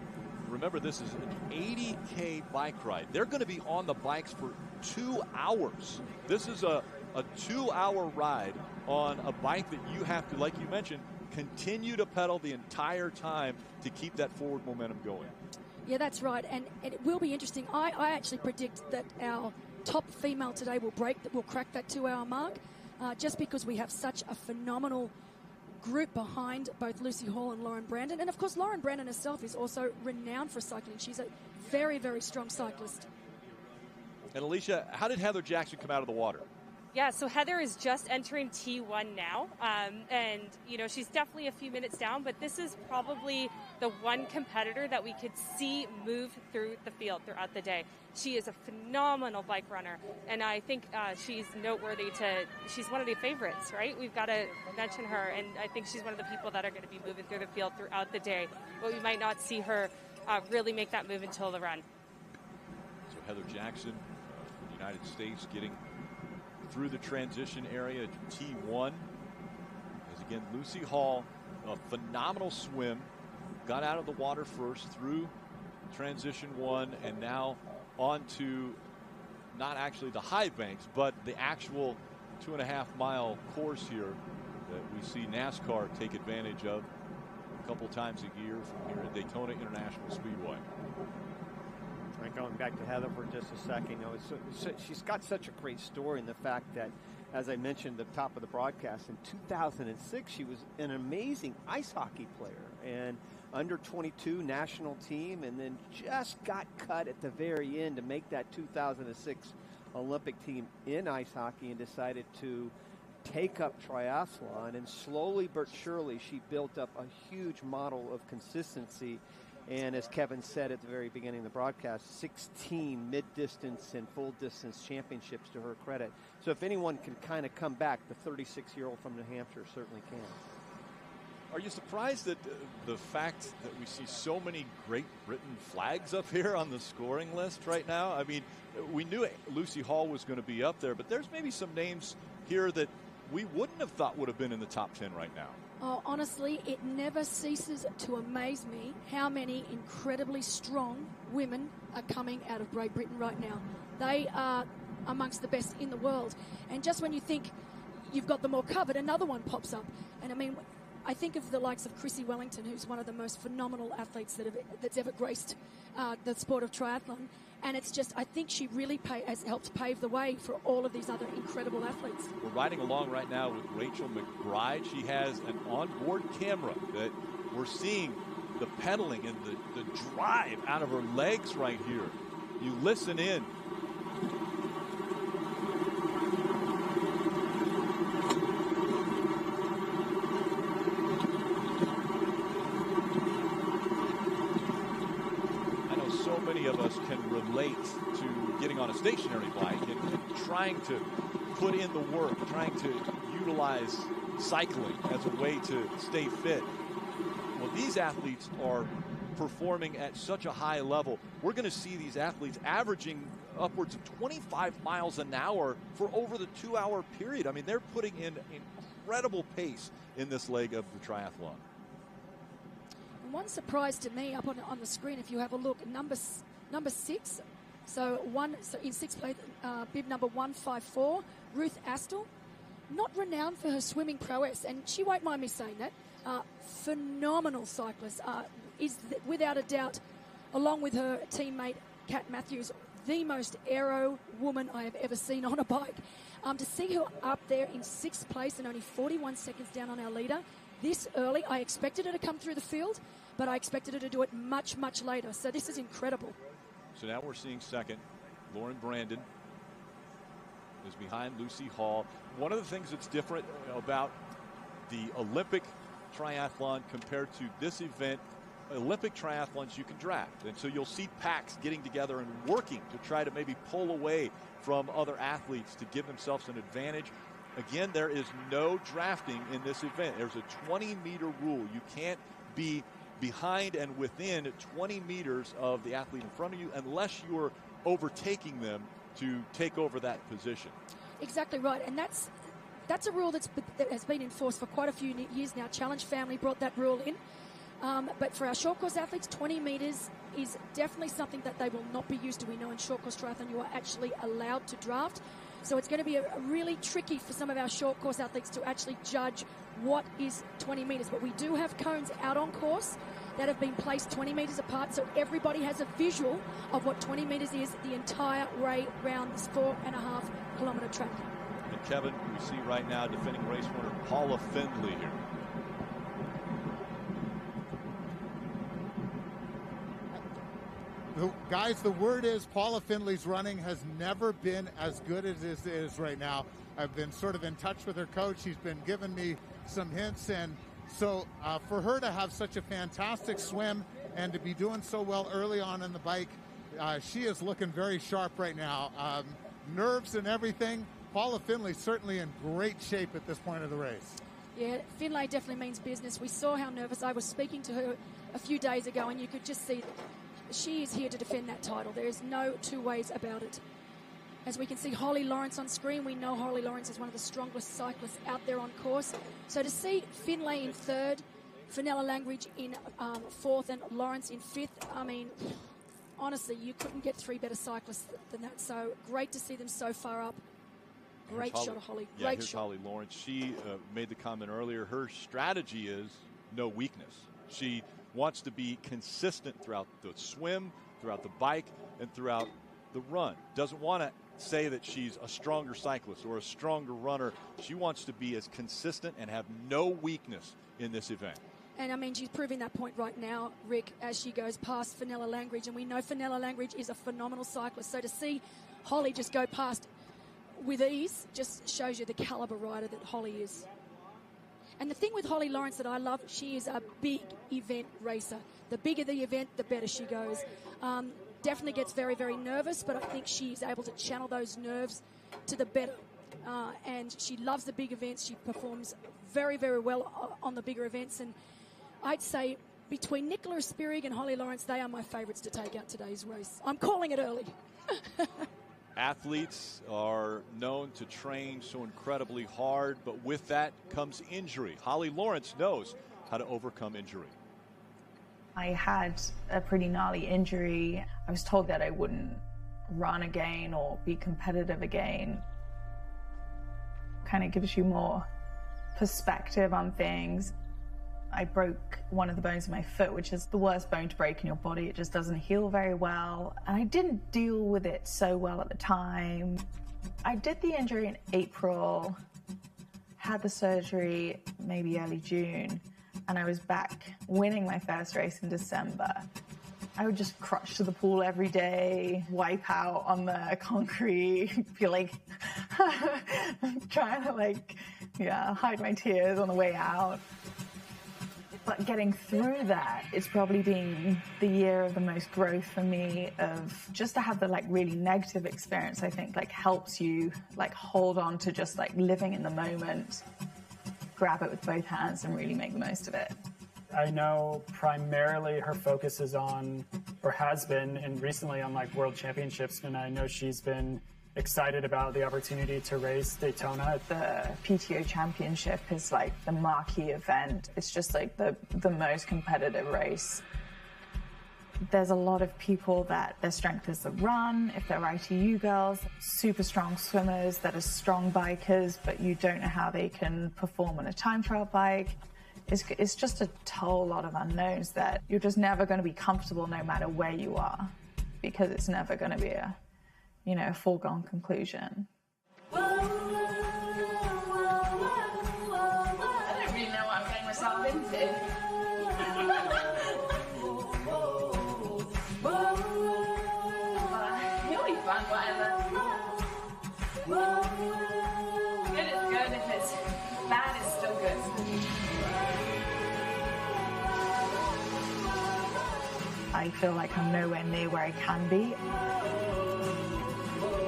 Remember, this is an 80K bike ride. They're going to be on the bikes for 2 hours. This is a 2-hour ride on a bike that you have to, like you mentioned, continue to pedal the entire time to keep that forward momentum going. Yeah, that's right, and it will be interesting. I actually predict that our top female today will crack that 2-hour mark, just because we have such a phenomenal group behind both Lucy Hall and Lauren Brandon. And of course, Lauren Brandon herself is also renowned for cycling. She's a very, very strong cyclist. And Alicia, how did Heather Jackson come out of the water? Yeah, so Heather is just entering T1 now, and, you know, she's definitely a few minutes down, but this is probably the one competitor that we could see move through the field throughout the day. She is a phenomenal bike runner, and I think she's noteworthy she's one of the favorites, right? We've got to mention her, and I think she's one of the people that are going to be moving through the field throughout the day, but we might not see her really make that move until the run. So Heather Jackson from the United States getting through the transition area to T1. As again, Lucy Hall a phenomenal swim. Got out of the water first, through transition one, and now on to not actually the high banks, but the actual 2.5-mile course here that we see NASCAR take advantage of a couple times a year from here at Daytona International Speedway. Going back to Heather for just a second, she's got such a great story in the fact that, as I mentioned at the top of the broadcast, in 2006 she was an amazing ice hockey player and under 22 national team, and then just got cut at the very end to make that 2006 Olympic team in ice hockey, and decided to take up triathlon, and slowly but surely she built up a huge model of consistency. And as Kevin said at the very beginning of the broadcast, 16 mid-distance and full-distance championships to her credit. So if anyone can kind of come back, the 36-year-old from New Hampshire certainly can. Are you surprised at the fact that we see so many Great Britain flags up here on the scoring list right now? I mean, we knew Lucy Hall was going to be up there, but there's maybe some names here that we wouldn't have thought would have been in the top 10 right now. Oh, honestly, it never ceases to amaze me how many incredibly strong women are coming out of Great Britain right now. They are amongst the best in the world. And just when you think you've got them all covered, another one pops up. And I mean, I think of the likes of Chrissy Wellington, who's one of the most phenomenal athletes that's ever graced the sport of triathlon. And it's just, I think she really has helped pave the way for all of these other incredible athletes. We're riding along right now with Rachel McBride. She has an onboard camera that we're seeing the pedaling and the drive out of her legs right here. You listen in. Of us can relate to getting on a stationary bike and trying to put in the work, trying to utilize cycling as a way to stay fit. Well, these athletes are performing at such a high level. We're going to see these athletes averaging upwards of 25 miles an hour for over the 2-hour period. I mean, they're putting in incredible pace in this leg of the triathlon. One surprise to me up on the screen, if you have a look, number 6. So in sixth place, bib number 154, Ruth Astle, not renowned for her swimming prowess, and she won't mind me saying that. Phenomenal cyclist, is without a doubt, along with her teammate Kat Matthews, the most aero woman I have ever seen on a bike. To see her up there in 6th place and only 41 seconds down on our leader this early, I expected her to come through the field, but I expected her to do it much, much later. So this is incredible. So now we're seeing second. Lauren Brandon is behind Lucy Hall. One of the things that's different about the Olympic triathlon compared to this event, Olympic triathlons you can draft. And so you'll see packs getting together and working to try to maybe pull away from other athletes to give themselves an advantage. Again, there is no drafting in this event. There's a 20-meter rule. You can't be behind and within 20 meters of the athlete in front of you unless you're overtaking them to take over that position. Exactly right, and that's a rule that has been enforced for quite a few years now. Challenge Family brought that rule in. But for our short course athletes, 20 meters is definitely something that they will not be used to. We know in short course triathlon you are actually allowed to draft. So it's going to be a really tricky for some of our short course athletes to actually judge what is 20 meters. But we do have cones out on course that have been placed 20 meters apart, so everybody has a visual of what 20 meters is the entire way around this 4.5-kilometer track. And Kevin, we see right now defending race winner Paula Findlay here. Guys, the word is Paula Findlay's running has never been as good as it is right now. I've been sort of in touch with her coach. She's been giving me some hints, and so for her to have such a fantastic swim and to be doing so well early on in the bike, she is looking very sharp right now. Nerves and everything. Paula Findlay certainly in great shape at this point of the race. Yeah, Findlay definitely means business. We saw how nervous. I was speaking to her a few days ago, and you could just see she is here to defend that title. There is no two ways about it. As we can see Holly Lawrence on screen, we know Holly Lawrence is one of the strongest cyclists out there on course. So to see Findlay in third, Fenella Langridge in fourth and Lawrence in fifth. I mean, honestly, you couldn't get three better cyclists than that. So great to see them so far up. Great shot of Holly. Yeah, great here's shot. Holly Lawrence. She made the comment earlier. Her strategy is no weakness. She wants to be consistent throughout the swim, throughout the bike, and throughout the run. Doesn't want to say that she's a stronger cyclist or a stronger runner. She wants to be as consistent and have no weakness in this event. And, I mean, she's proving that point right now, Rick, as she goes past Fenella Langridge. And we know Fenella Langridge is a phenomenal cyclist. So to see Holly just go past with ease just shows you the caliber rider that Holly is. And the thing with Holly Lawrence that I love, she is a big event racer. The bigger the event, the better she goes. Definitely gets very, very nervous, but I think she's able to channel those nerves to the better. And she loves the big events. She performs very, very well on the bigger events. And I'd say between Nicola Spirig and Holly Lawrence, they are my favourites to take out today's race. I'm calling it early. Athletes are known to train so incredibly hard, but with that comes injury. Holly Lawrence knows how to overcome injury. I had a pretty gnarly injury. I was told that I wouldn't run again or be competitive again. Kind of gives you more perspective on things. I broke one of the bones of my foot, which is the worst bone to break in your body. It just doesn't heal very well. And I didn't deal with it so well at the time. I did the injury in April, had the surgery maybe early June, and I was back winning my first race in December. I would just crush to the pool every day, wipe out on the concrete, feel like trying to hide my tears on the way out. But getting through that, it's probably been the year of the most growth for me, of just to have the really negative experience, I think helps you hold on to just living in the moment, grab it with both hands and really make the most of it. I know primarily her focus is on, or has been, and recently on world championships, and I know she's been excited about the opportunity to race Daytona. The PTO championship is the marquee event. It's just the most competitive race. There's a lot of people that their strength is the run, if they're ITU girls, super strong swimmers that are strong bikers, but you don't know how they can perform on a time trial bike. It's just a whole lot of unknowns that you're just never going to be comfortable no matter where you are, because it's never going to be a foregone conclusion. I don't really know what I'm getting myself into. It'll be fun, whatever. Good is good, if it's bad, it's still good. I feel like I'm nowhere near where I can be.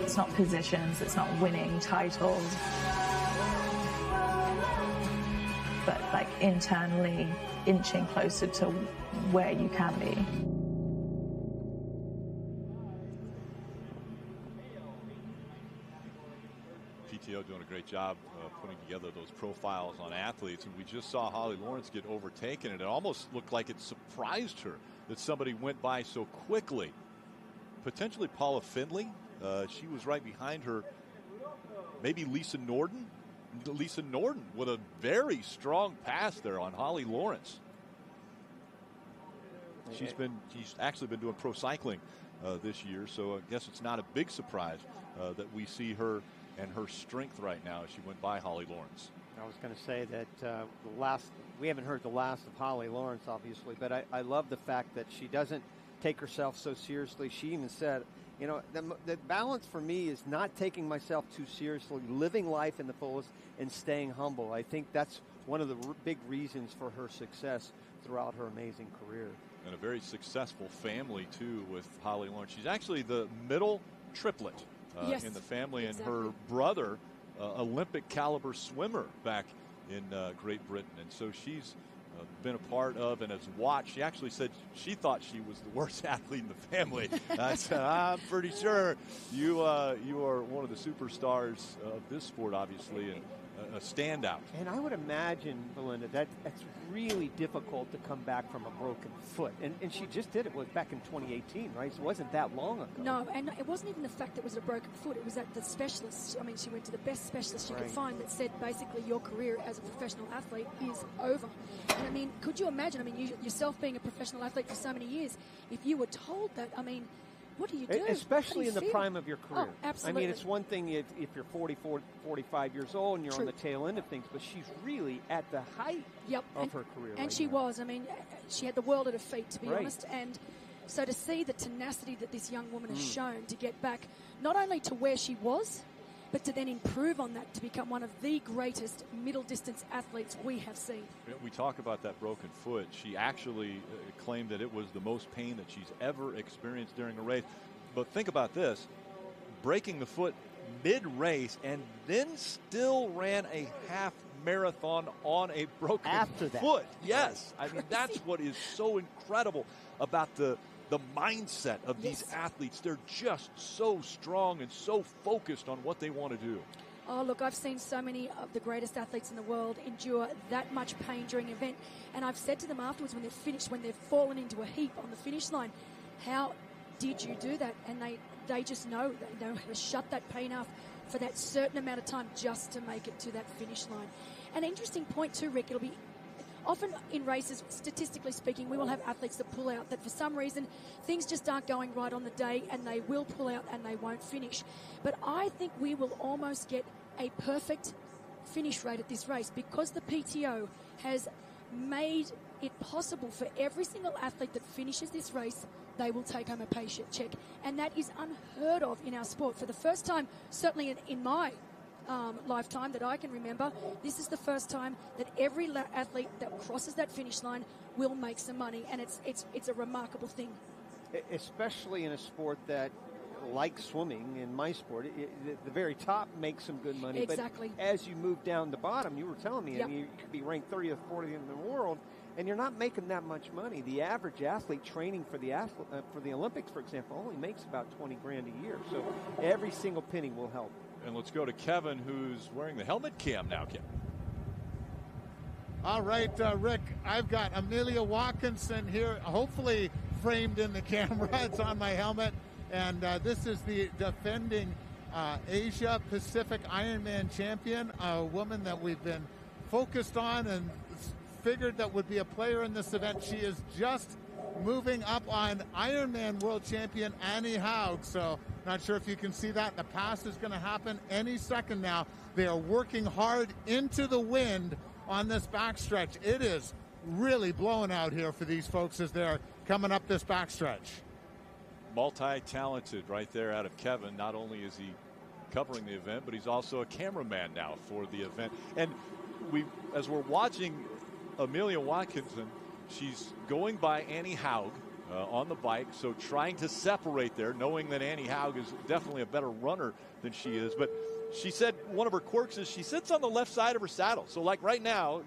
It's not positions, it's not winning titles, but internally inching closer to where you can be. PTO doing a great job putting together those profiles on athletes, and we just saw Holly Lawrence get overtaken, and it almost looked like it surprised her that somebody went by so quickly. Potentially Paula Findlay. She was right behind her. Maybe Lisa Norden. Lisa Norden with a very strong pass there on Holly Lawrence. She's actually been doing pro cycling this year, so I guess it's not a big surprise that we see her and her strength right now as she went by Holly Lawrence. I was going to say that we haven't heard the last of Holly Lawrence, obviously, but I love the fact that she doesn't take herself so seriously. She even said, the balance for me is not taking myself too seriously, living life in the fullest, and staying humble. I think that's one of the big reasons for her success throughout her amazing career. And a very successful family, too, with Holly Lawrence. She's actually the middle triplet in the family, exactly. And her brother, Olympic caliber swimmer back in Great Britain. And so she's been a part of and has watched. She actually said she thought she was the worst athlete in the family. I said, I'm pretty sure you are one of the superstars of this sport, obviously, and a standout. And I would imagine, Belinda, that's really difficult to come back from a broken foot. And she just did it back in 2018, right? So it wasn't that long ago. No, and it wasn't even the fact that it was a broken foot. It was that the specialist, I mean, she went to the best specialist she could find that said basically your career as a professional athlete is over. And I mean, could you imagine, I mean, you yourself being a professional athlete for so many years, if you were told that, I mean, what do you do? Especially in the prime of your career. Oh, absolutely. I mean, it's one thing if you're 44, 45 years old and you're on the tail end of things, but she's really at the height of her career. And she was. I mean, she had the world at her feet, to be honest. And so to see the tenacity that this young woman has shown to get back not only to where she was, but to then improve on that to become one of the greatest middle distance athletes we have seen. We talk about that broken foot. She actually claimed that it was the most pain that she's ever experienced during a race. But think about this, breaking the foot mid-race and then still ran a half marathon on a broken foot. Yes. I mean, that's what is so incredible about the mindset of these athletes. They're just so strong and so focused on what they want to do. Oh, look, I've seen so many of the greatest athletes in the world endure that much pain during an event. And I've said to them afterwards when they've finished, when they've fallen into a heap on the finish line, how did you do that? And they just know they know how to shut that pain off for that certain amount of time just to make it to that finish line. An interesting point too, Rick, it'll be often in races, statistically speaking, we will have athletes that pull out that for some reason things just aren't going right on the day and they will pull out and they won't finish. But I think we will almost get a perfect finish rate at this race because the PTO has made it possible for every single athlete that finishes this race, they will take home a pay check. And that is unheard of in our sport. For the first time, certainly in my lifetime that I can remember, this is the first time that every athlete that crosses that finish line will make some money, and it's a remarkable thing. Especially in a sport that, like swimming, in my sport, the very top makes some good money. Exactly. But as you move down the bottom, you were telling me, I mean, you could be ranked 30th, 40th in the world, and you're not making that much money. The average athlete training for the Olympics, for example, only makes about $20 grand a year. So every single penny will help. And let's go to Kevin, who's wearing the helmet cam now, Kevin. All right, Rick, I've got Amelia Watkinson here, hopefully framed in the camera. It's on my helmet. And this is the defending Asia Pacific Ironman champion, a woman that we've been focused on and figured that would be a player in this event. She is just moving up on Ironman world champion Annie Haug. So not sure if you can see that. The pass is going to happen any second now. They are working hard into the wind on this backstretch. It is really blowing out here for these folks as they're coming up this backstretch. Multi-talented right there out of Kevin. Not only is he covering the event, but he's also a cameraman now for the event. And as we're watching Amelia Watkinson, she's going by Annie Haug on the bike, so trying to separate there, knowing that Annie Haug is definitely a better runner than she is. But she said one of her quirks is she sits on the left side of her saddle. So like right now,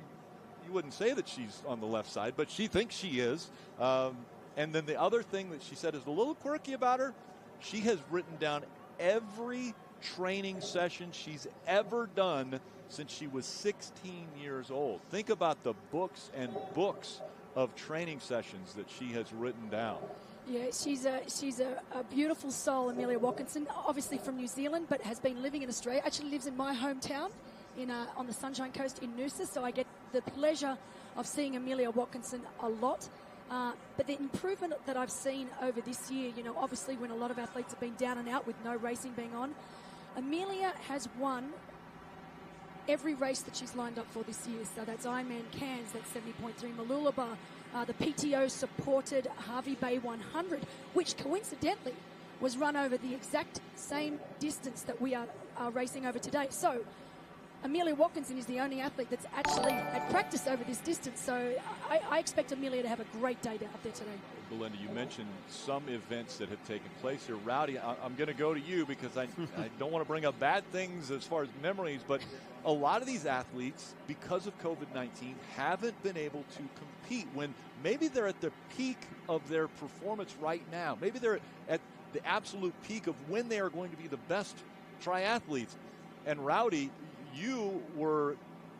you wouldn't say that she's on the left side, but she thinks she is. And then the other thing that she said is a little quirky about her, she has written down every training session she's ever done since she was 16 years old. Think about the books and books of training sessions that she has written down. Yeah, she's a beautiful soul, Amelia Watkinson, obviously from New Zealand, but has been living in Australia. Actually lives in my hometown on the Sunshine Coast in Noosa, so I get the pleasure of seeing Amelia Watkinson a lot. But the improvement that I've seen over this year, obviously when a lot of athletes have been down and out with no racing being on, Amelia has won every race that she's lined up for this year. So that's Ironman Cairns, that's 70.3 Mooloolaba, the PTO-supported Hervey Bay 100, which coincidentally was run over the exact same distance that we are racing over today. So Amelia Watkinson is the only athlete that's actually at practice over this distance. So I expect Amelia to have a great day out there today. Belinda, you mentioned some events that have taken place here. Rowdy, I'm going to go to you because I don't want to bring up bad things as far as memories, but a lot of these athletes, because of COVID-19, haven't been able to compete when maybe they're at the peak of their performance right now. Maybe they're at the absolute peak of when they are going to be the best triathletes. And Rowdy, You were,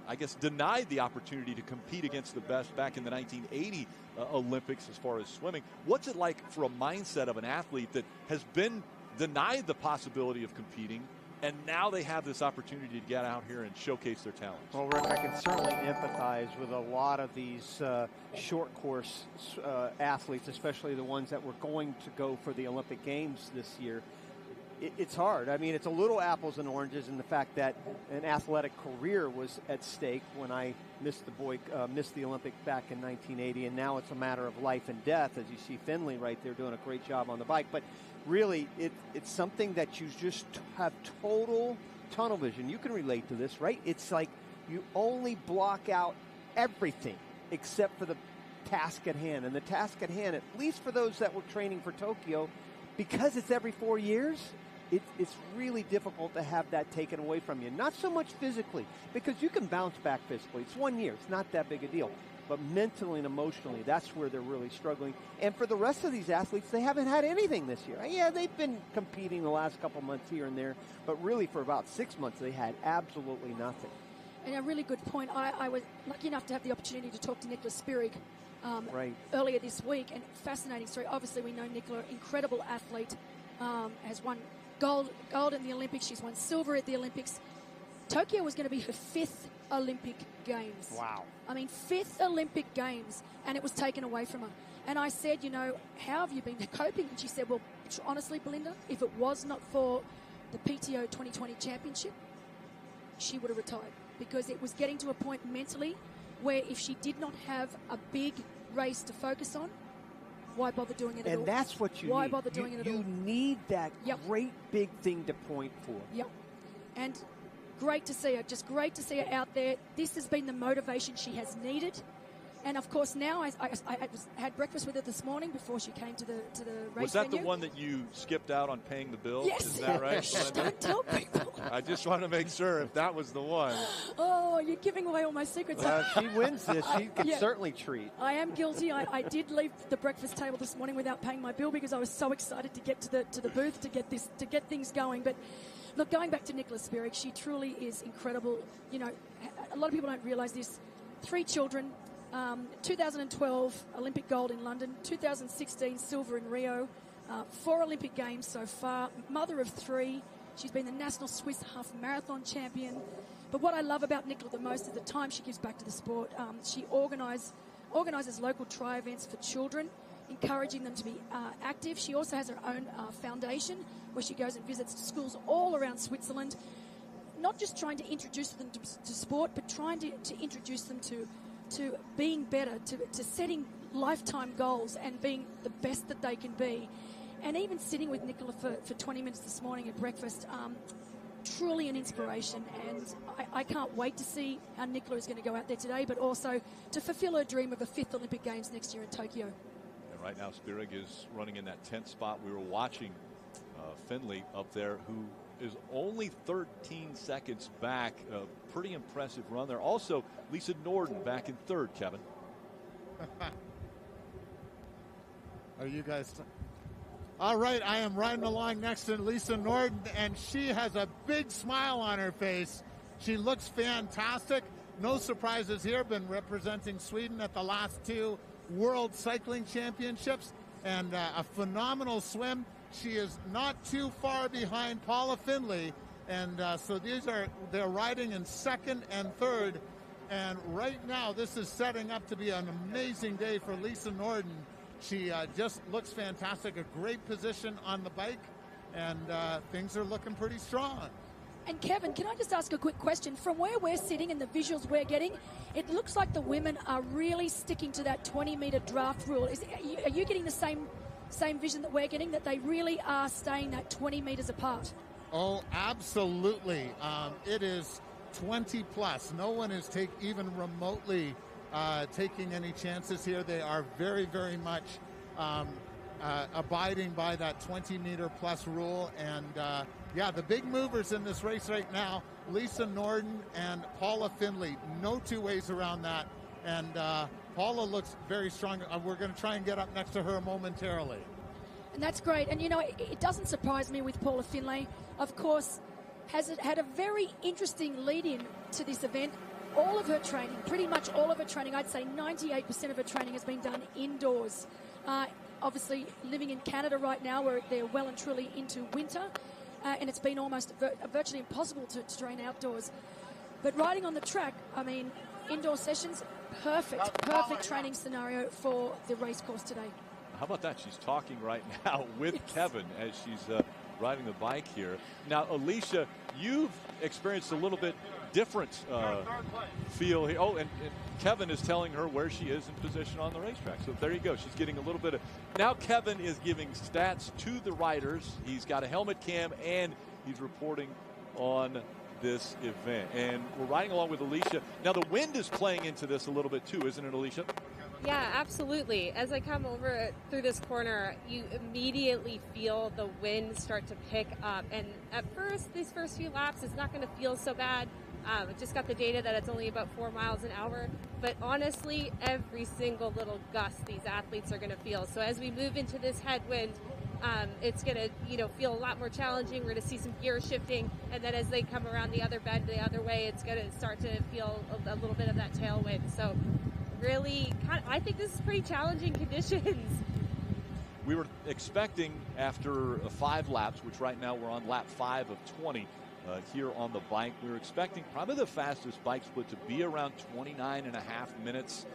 I guess, denied the opportunity to compete against the best back in the 1980 Olympics as far as swimming. What's it like for a mindset of an athlete that has been denied the possibility of competing, and now they have this opportunity to get out here and showcase their talents? Well, Rick, I can certainly empathize with a lot of these short course athletes, especially the ones that were going to go for the Olympic Games this year. It's hard. I mean, it's a little apples and oranges in the fact that an athletic career was at stake when I missed the Olympic back in 1980, and now it's a matter of life and death, as you see Finley right there doing a great job on the bike. But really, it's something that you just have total tunnel vision. You can relate to this, right? It's like you only block out everything except for the task at hand. And the task at hand, at least for those that were training for Tokyo, because it's every 4 years, it's really difficult to have that taken away from you. Not so much physically, because you can bounce back physically. It's 1 year. It's not that big a deal. But mentally and emotionally, that's where they're really struggling. And for the rest of these athletes, they haven't had anything this year. Yeah, they've been competing the last couple months here and there, but really for about 6 months, they had absolutely nothing. And a really good point. I was lucky enough to have the opportunity to talk to Nicholas Spirig earlier this week, and fascinating story. Obviously, we know Nicola, incredible athlete, has won gold in the Olympics. She's won silver at the Olympics. Tokyo was going to be her 5th Olympic Games. Wow. I mean, 5th Olympic Games, and it was taken away from her. And I said, you know, how have you been coping? And she said, well, honestly, Belinda, if it was not for the PTO 2020 championship, she would have retired, because it was getting to a point mentally where if she did not have a big race to focus on, why bother doing it at all? And that's what you need. Why bother doing it at all? You need that great big thing to point for. Yep. And great to see her. Just great to see her out there. This has been the motivation she has needed. And, of course, now I had breakfast with her this morning before she came to the race Was that venue. the one that you skipped out on paying the bill? Yes. Is that right? Don't tell people. I just want to make sure if that was the one. Oh, you're giving away all my secrets. She wins this. She can certainly treat. I am guilty. I did leave the breakfast table this morning without paying my bill because I was so excited to get to the booth to get things going. But look, going back to Nicholas Spirig, she truly is incredible. You know, a lot of people don't realise this. 3 children. 2012 Olympic gold in London, 2016 silver in Rio, 4 Olympic Games so far, mother of 3. She's been the National Swiss Half Marathon champion. But what I love about Nicola the most is the time she gives back to the sport. She organises local tri-events for children, encouraging them to be active. She also has her own foundation where she goes and visits schools all around Switzerland, not just trying to introduce them to sport, but trying to introduce them to being better, to setting lifetime goals and being the best that they can be. And even sitting with Nicola for 20 minutes this morning at breakfast, truly an inspiration. And I can't wait to see how Nicola is going to go out there today, but also to fulfill her dream of a 5th Olympic Games next year in Tokyo. And right now, Spirig is running in that 10th spot. We were watching Finley up there, who is only 13 seconds back. Pretty impressive run there. Also, Lisa Norden back in 3rd, Kevin. Are you guys... All right, I am riding along next to Lisa Norden, and she has a big smile on her face. She looks fantastic. No surprises here. Been representing Sweden at the last 2 World Cycling Championships, and a phenomenal swim. She is not too far behind Paula Finley, and so they're riding in 2nd and 3rd, and right now this is setting up to be an amazing day for Lisa Norden. She just looks fantastic, a great position on the bike, and things are looking pretty strong. And Kevin, can I just ask a quick question? From where we're sitting and the visuals we're getting, it looks like the women are really sticking to that 20-meter draft rule. Are you getting the same vision that we're getting, that they really are staying that 20 meters apart? Oh, absolutely. It is 20 plus. No one is even remotely taking any chances here. They are very, very much abiding by that 20-meter plus rule. And, the big movers in this race right now, Lisa Norden and Paula Finley. No 2 ways around that. And Paula looks very strong. We're going to try and get up next to her momentarily. And that's great. And, you know, it doesn't surprise me with Paula Finlay. Of course, has had a very interesting lead-in to this event. All of her training, pretty much all of her training, I'd say 98% of her training has been done indoors. Obviously, living in Canada right now, where they're well and truly into winter, and it's been almost virtually impossible to train outdoors. But riding on the track, I mean, indoor sessions, perfect training scenario for the race course today. How about that? She's talking right now with Kevin as she's riding the bike here. Now, Alicia, you've experienced a little bit different feel here. Oh, and Kevin is telling her where she is in position on the racetrack. So there you go. She's getting a little bit of... Now Kevin is giving stats to the riders. He's got a helmet cam, and he's reporting on this event. And we're riding along with Alicia. Now the wind is playing into this a little bit too, isn't it, Alicia? Yeah, absolutely. As I come over through this corner, you immediately feel the wind start to pick up. And at first, these first few laps, it's not going to feel so bad. I just got the data that it's only about 4 miles an hour. But honestly, every single little gust these athletes are going to feel. So as we move into this headwind, it's going to, feel a lot more challenging. We're going to see some gear shifting. And then as they come around the other bend the other way, it's going to start to feel a little bit of that tailwind. So really, I think this is pretty challenging conditions. We were expecting after 5 laps, which right now we're on lap 5 of 20 here on the bike, we were expecting probably the fastest bike split to be around 29.5 minutes.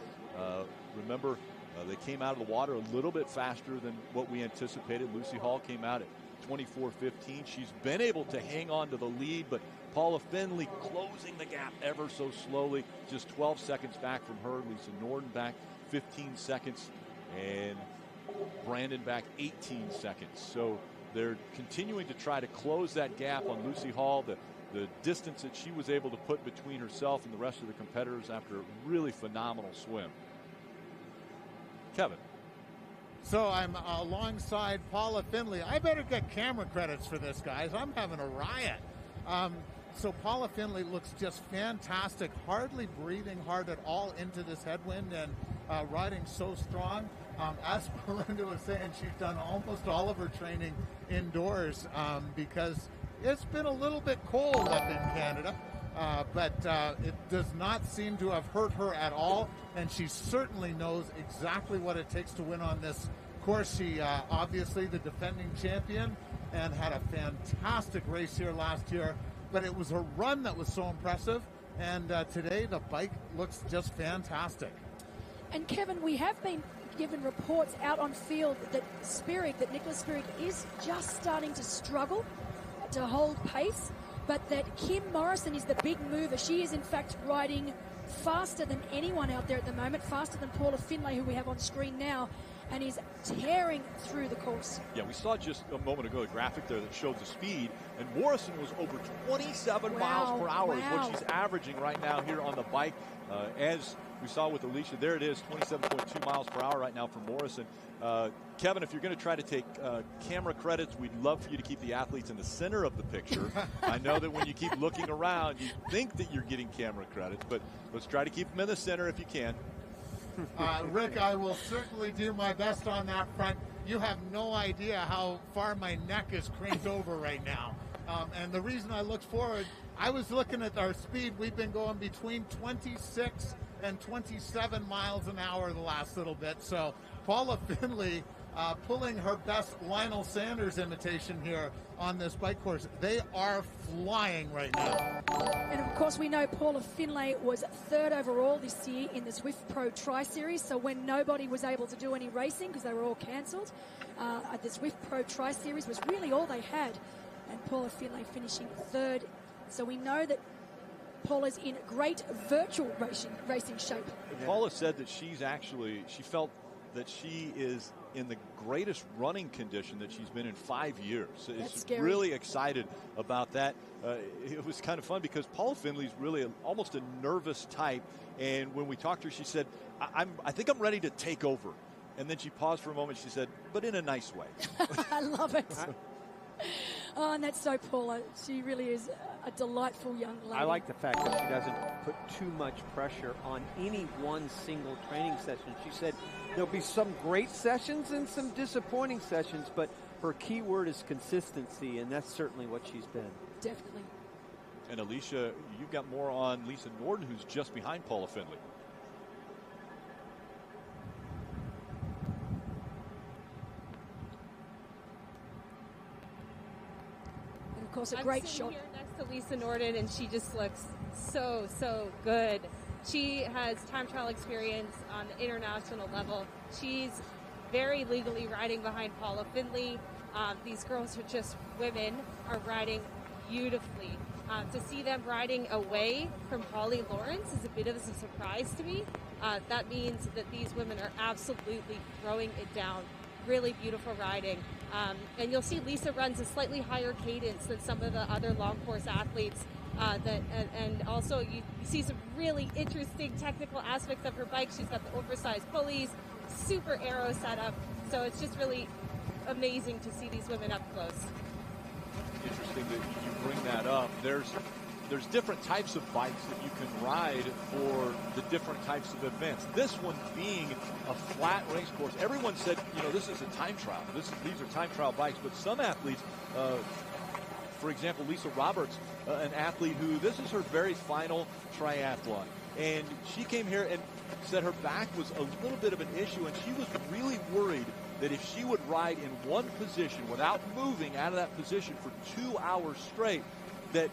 Remember, they came out of the water a little bit faster than what we anticipated. Lucy Hall came out at 24:15. She's been able to hang on to the lead, but Paula Findlay closing the gap ever so slowly, just 12 seconds back from her. Lisa Norden back 15 seconds, and Brandon back 18 seconds. So they're continuing to try to close that gap on Lucy Hall, the distance that she was able to put between herself and the rest of the competitors after a really phenomenal swim. Kevin. So I'm alongside Paula Findlay. I better get camera credits for this, guys. I'm having a riot. So Paula Findlay looks just fantastic, hardly breathing hard at all into this headwind and riding so strong. As Belinda was saying, she's done almost all of her training indoors because it's been a little bit cold up in Canada. But it does not seem to have hurt her at all, and she certainly knows exactly what it takes to win on this course. She obviously the defending champion and had a fantastic race here last year, but it was her run that was so impressive, and today the bike looks just fantastic. And Kevin, we have been given reports out on field that Nicholas Spirig is just starting to struggle to hold pace, but that Kim Morrison is the big mover. She is in fact riding faster than anyone out there at the moment, faster than Paula Findlay, who we have on screen now, and is tearing through the course. Yeah, we saw just a moment ago a graphic there that showed the speed, and Morrison was over 27 miles per hour is what she's averaging right now here on the bike. As we saw with Alicia, there it is, 27.2 miles per hour right now for Morrison. Kevin, if you're going to try to take camera credits, we'd love for you to keep the athletes in the center of the picture. I know that when you keep looking around, you think that you're getting camera credits, but let's try to keep them in the center if you can. Rick, I will certainly do my best on that front. You have no idea how far my neck is cranked over right now. And the reason I looked forward, I was looking at our speed. We've been going between 26 and 27 miles an hour the last little bit. So Paula Findlay pulling her best Lionel Sanders imitation here on this bike course. They are flying right now. And of course we know Paula Findlay was 3rd overall this year in the Zwift Pro Tri-Series, so when nobody was able to do any racing because they were all cancelled, the Zwift Pro Tri-Series was really all they had, and Paula Findlay finishing 3rd. So we know that Paula's in great virtual racing shape. Paula said that she felt that she is in the greatest running condition that she's been in 5 years. She's really excited about that. It was kind of fun because Paula Findlay's really almost a nervous type, and when we talked to her, she said, I think I'm ready to take over. And then she paused for a moment. She said, but in a nice way. I love it. Oh, and that's so Paula. She really is a delightful young lady. I like the fact that she doesn't put too much pressure on any one single training session. She said there'll be some great sessions and some disappointing sessions, but her key word is consistency, and that's certainly what she's been. Definitely. And Alicia, you've got more on Lisa Norden, who's just behind Paula Findlay. And of course, a great shot. Here next to Lisa Norden, and she just looks so good. She has time trial experience on the international level. She's very legally riding behind Paula Findlay. These girls are just women, are riding beautifully. To see them riding away from Holly Lawrence is a bit of a surprise to me. That means that these women are absolutely throwing it down. Really beautiful riding. And you'll see Lisa runs a slightly higher cadence than some of the other long course athletes. And also you see some really interesting technical aspects of her bike. She's got the oversized pulleys, super aero setup. So it's just really amazing to see these women up close. Interesting that you bring that up. There's different types of bikes that you can ride for the different types of events. This one being a flat race course. Everyone said, this is a time trial. These are time trial bikes, but some athletes, for example, Lisa Roberts, an athlete who this is her very final triathlon. And she came here and said her back was a little bit of an issue, and she was really worried that if she would ride in one position without moving out of that position for 2 hours straight, that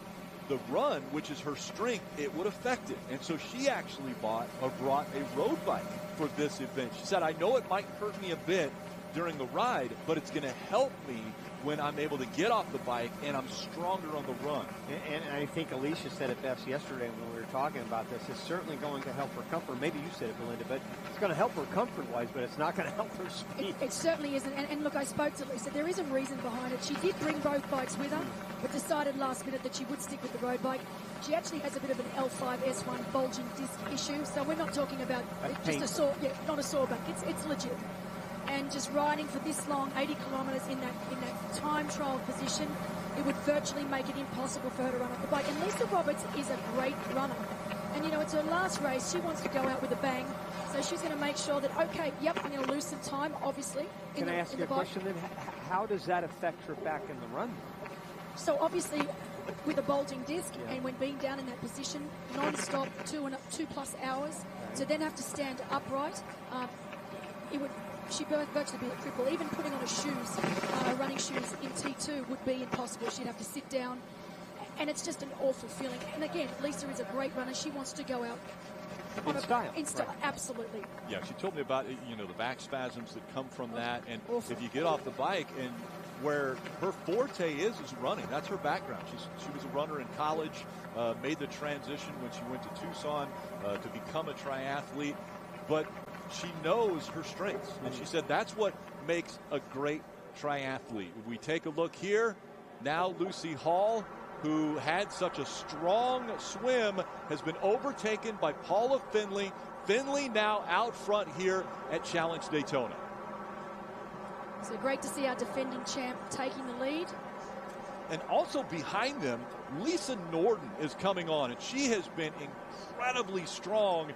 the run, which is her strength, it would affect it. And so she actually brought a road bike for this event. She said, I know it might hurt me a bit during the ride, but it's going to help me when I'm able to get off the bike and I'm stronger on the run. And I think Alicia said it best yesterday when we were talking about this. It's certainly going to help her comfort. Maybe you said it, Belinda, but it's going to help her comfort-wise, but it's not going to help her speed. It certainly isn't. And look, I spoke to Lisa. There is a reason behind it. She did bring both bikes with her, but decided last minute that she would stick with the road bike. She actually has a bit of an L5 S1 bulging disc issue, so we're not talking about just a sore, not a sore back. It's legit. And just riding for this long, 80 kilometres in that time trial position, it would virtually make it impossible for her to run off the bike. And Lisa Roberts is a great runner. And, it's her last race. She wants to go out with a bang. So she's going to make sure that, okay, yep, I'm going to lose some time, obviously. Can I ask you a question then? How does that affect her back in the run? So obviously, with a bulging disc, and when being down in that position, non-stop, 2+ hours, to then have to stand upright, she'd virtually be a cripple. Even putting on her running shoes in T2 would be impossible. She'd have to sit down, and it's just an awful feeling. And again, Lisa is a great runner. She wants to go out in style. Right. Absolutely. Yeah, she told me about the back spasms that come from that, and if you get off the bike, and where her forte is running. That's her background. She was a runner in college, made the transition when she went to Tucson to become a triathlete, but she knows her strengths, and she said that's what makes a great triathlete. We take a look here. Now Lucy Hall, who had such a strong swim, has been overtaken by Paula Findlay. Findlay now out front here at Challenge Daytona. So great to see our defending champ taking the lead. And also behind them, Lisa Norden is coming on, and she has been incredibly strong.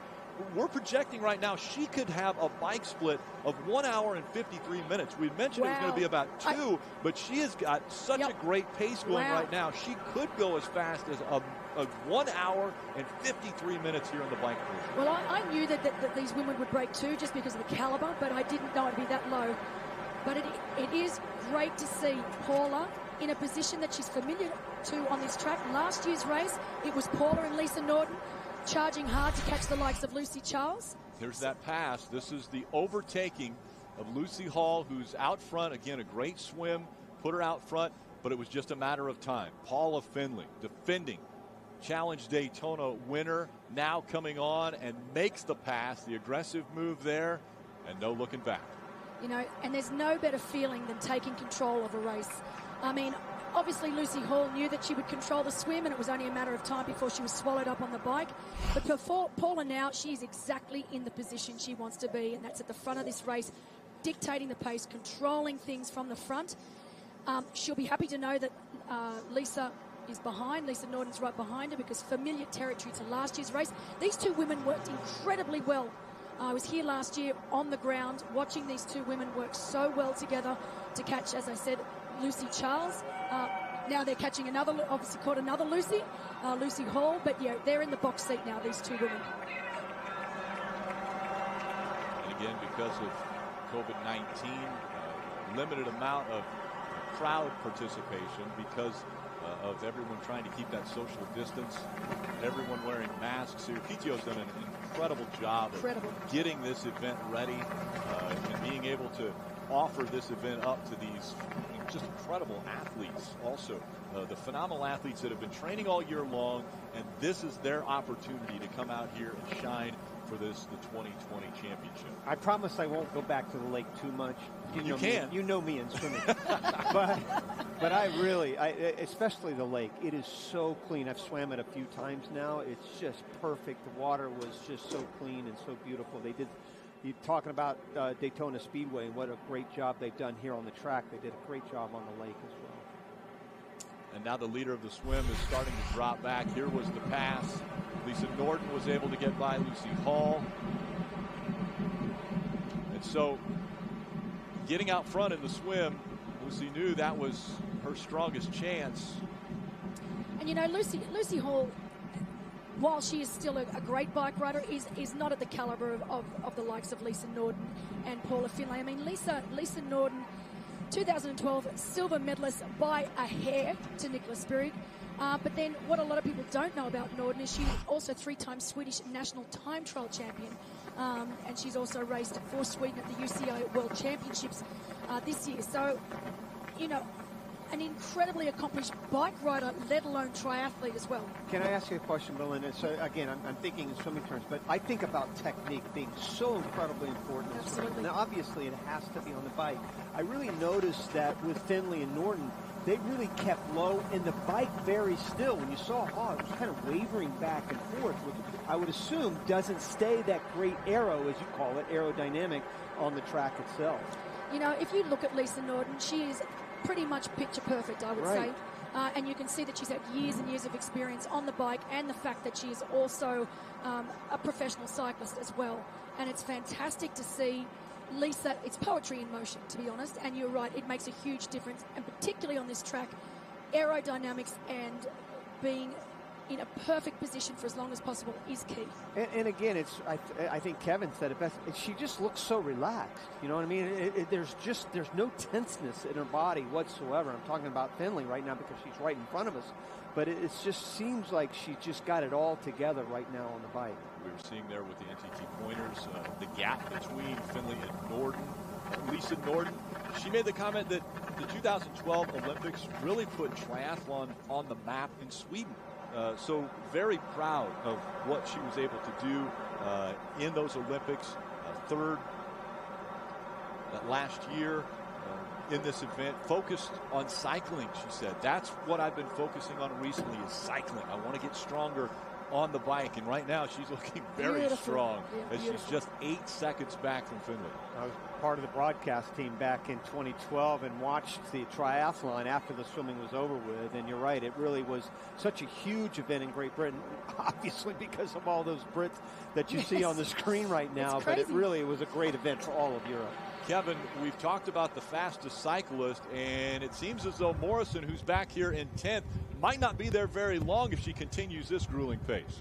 We're projecting right now she could have a bike split of 1 hour and 53 minutes. We mentioned it was going to be about 2, but she has got such a great pace going right now. She could go as fast as a 1 hour and 53 minutes here in the bike course. Well, I knew that these women would break 2 just because of the caliber, but I didn't know it'd be that low. But it is great to see Paula in a position that she's familiar to on this track. Last year's race, it was Paula and Lisa Norden charging hard to catch the likes of Lucy Charles. Here's that pass. This is the overtaking of Lucy Hall, who's out front. Again, a great swim, put her out front, but it was just a matter of time. Paula Findlay, defending Challenge Daytona winner, now coming on and makes the pass. The aggressive move there, and no looking back. And there's no better feeling than taking control of a race. I mean, obviously Lucy Hall knew that she would control the swim, and it was only a matter of time before she was swallowed up on the bike. But for Paula now, she's exactly in the position she wants to be, and that's at the front of this race, dictating the pace, controlling things from the front. She'll be happy to know that Lisa is behind. Lisa Norden's right behind her, because familiar territory to last year's race. These two women worked incredibly well. I was here last year on the ground watching these two women work so well together to catch, as I said, Lucy Charles. Now they're catching another, obviously caught another Lucy Hall, but yeah, they're in the box seat now, these two women. And again, because of COVID-19, limited amount of crowd participation because of everyone trying to keep that social distance, everyone wearing masks here. PTO's done an incredible job of getting this event ready and being able to offer this event up to these just incredible athletes also. The phenomenal athletes that have been training all year long, and this is their opportunity to come out here and shine for the 2020 championship. I promise I won't go back to the lake too much. You can. You know me in swimming. but I really, especially the lake, it is so clean. I've swam it a few times now. It's just perfect. The water was just so clean and so beautiful. You're talking about Daytona Speedway and what a great job they've done here on the track. They did a great job on the lake as well. And now the leader of the swim is starting to drop back. Here was the pass. Lisa Norton was able to get by Lucy Hall. And so getting out front in the swim, Lucy knew that was her strongest chance. And you know, Lucy Hall, while she is still a great bike rider, is not at the caliber of the likes of Lisa Norton and Paula Finlay. I mean, Lisa Norton, 2012 silver medalist by a hair to Nicola Spirig. But then what a lot of people don't know about Norton is she's also 3-time Swedish national time trial champion. And she's also raced for Sweden at the UCI World Championships this year. So, you know, an incredibly accomplished bike rider, let alone triathlete as well. Can I ask you a question, Belinda? So again, I'm thinking in swimming terms, but I think about technique being so incredibly important. Absolutely. Now, obviously, it has to be on the bike. I really noticed that with Finlay and Norton, they really kept low, and the bike very still. When you saw Hall, it was kind of wavering back and forth, which I would assume doesn't stay that great aero, as you call it, aerodynamic, on the track itself. You know, if you look at Lisa Norton, she is pretty much picture perfect, I would say. And you can see that she's had years and years of experience on the bike, and the fact that she is also a professional cyclist as well. And it's fantastic to see Lisa. It's poetry in motion, to be honest. And you're right, it makes a huge difference. And particularly on this track, aerodynamics and being in a perfect position for as long as possible is key. And again, I think Kevin said it best. She just looks so relaxed. You know what I mean? There's no tenseness in her body whatsoever. I'm talking about Finlay right now because she's right in front of us. But it just seems like she just got it all together right now on the bike. We were seeing there with the NTT pointers, the gap between Finlay and Norton. Lisa Norton, she made the comment that the 2012 Olympics really put triathlon on the map in Sweden. So very proud of what she was able to do in those Olympics. Third last year in this event, focused on cycling, she said. That's what I've been focusing on recently is cycling. I want to get stronger on the bike, and right now she's looking very strong as she's just 8 seconds back from Finlay. I was part of the broadcast team back in 2012 and watched the triathlon after the swimming was over with, and you're right, it really was such a huge event in Great Britain, obviously because of all those Brits that you see on the screen right now, but it really was a great event for all of Europe. Kevin, we've talked about the fastest cyclist, and it seems as though Morrison, who's back here in 10th, might not be there very long if she continues this grueling pace.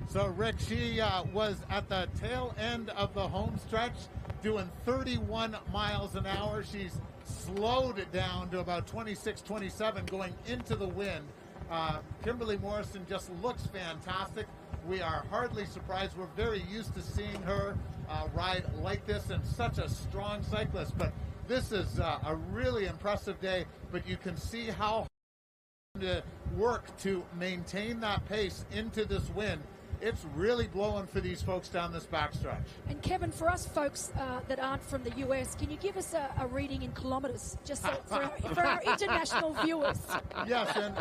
So, Rick, she was at the tail end of the home stretch doing 31 miles an hour. She's slowed it down to about 26, 27 going into the wind. Kimberly Morrison just looks fantastic. We are hardly surprised. We're very used to seeing her ride like this, and such a strong cyclist. But this is a really impressive day, but you can see how hard to work to maintain that pace into this wind. It's really blowing for these folks down this backstretch. And Kevin, for us folks that aren't from the US, can you give us a reading in kilometers, just so for our international viewers? Yes, and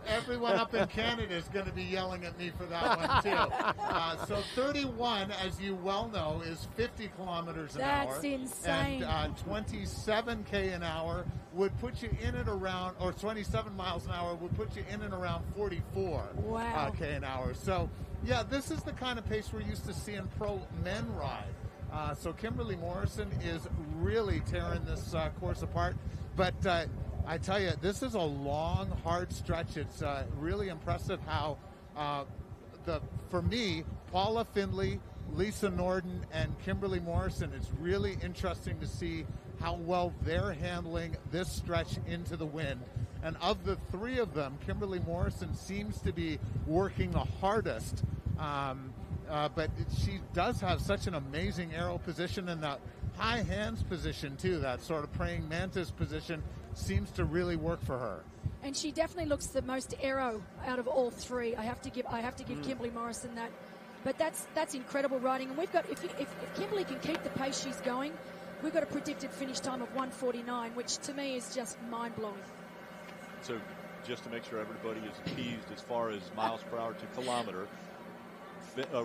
everyone up in Canada is going to be yelling at me for that one too. So 31, as you well know, is 50 kilometers an hour. That's insane. And 27k an hour would put you in and around, or 27 miles an hour would put you in and around 44 k an hour. So yeah, this is the kind of pace we're used to seeing pro men ride. So Kimberly Morrison is really tearing this course apart. But I tell you, this is a long, hard stretch. It's really impressive how, for me, Paula Findlay, Lisa Norden, and Kimberly Morrison, it's really interesting to see how well they're handling this stretch into the wind. And of the three of them, Kimberly Morrison seems to be working the hardest. But she does have such an amazing aero position, and that high hands position too, that sort of praying mantis position, seems to really work for her. And she definitely looks the most aero out of all three. I have to give Kimberly Morrison that. But that's incredible riding. And we've got if Kimberly can keep the pace she's going, we've got a predicted finish time of 1:49, which to me is just mind blowing. So just to make sure everybody is teased as far as miles per hour to kilometer,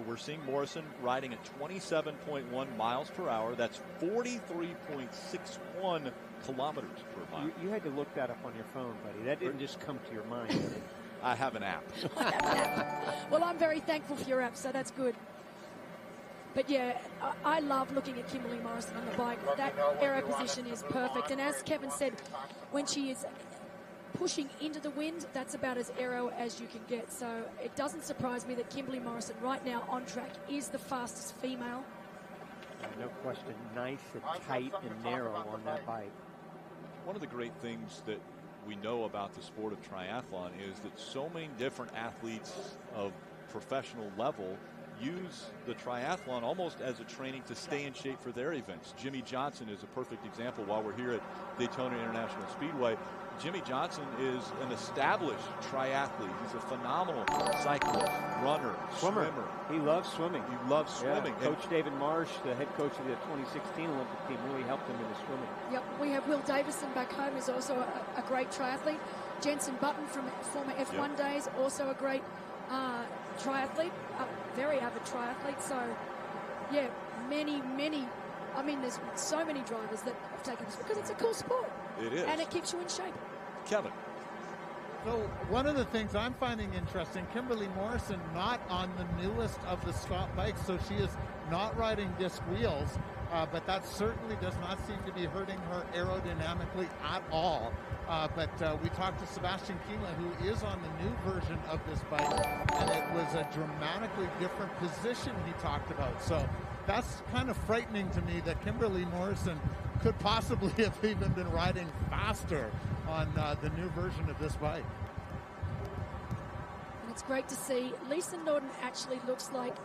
we're seeing Morrison riding at 27.1 miles per hour. That's 43.61 kilometers per mile. You had to look that up on your phone, buddy. That didn't just come to your mind. I have an app. Well, I'm very thankful for your app, so that's good. But yeah, I love looking at Kimberly Morrison on the bike. That aero position is perfect. And as Kevin said, when she is pushing into the wind, that's about as aero as you can get. So it doesn't surprise me that Kimberly Morrison right now on track is the fastest female. No question, nice and tight and narrow on that bike. One of the great things that we know about the sport of triathlon is that so many different athletes of professional level use the triathlon almost as a training to stay in shape for their events. Jimmy Johnson is a perfect example. While we're here at Daytona International Speedway, Jimmy Johnson is an established triathlete. He's a phenomenal cyclist, runner, swimmer. He loves swimming. He loves swimming. Yeah. Coach David Marsh, the head coach of the 2016 Olympic team, really helped him in the swimming. Yep, we have Will Davison back home, who's also a great triathlete. Jensen Button from former F1 days, also a great triathlete, a very avid triathlete. So, yeah, many, I mean, there's so many drivers that have taken this because it's a cool sport. It is. And it keeps you in shape. Kevin. So one of the things I'm finding interesting, Kimberly Morrison not on the newest of the Scott bikes, so she is not riding disc wheels, but that certainly does not seem to be hurting her aerodynamically at all. But we talked to Sebastian Kienle, who is on the new version of this bike, and it was a dramatically different position he talked about. So that's kind of frightening to me that Kimberly Morrison could possibly have even been riding faster on the new version of this bike. And it's great to see. Lisa Norden actually looks like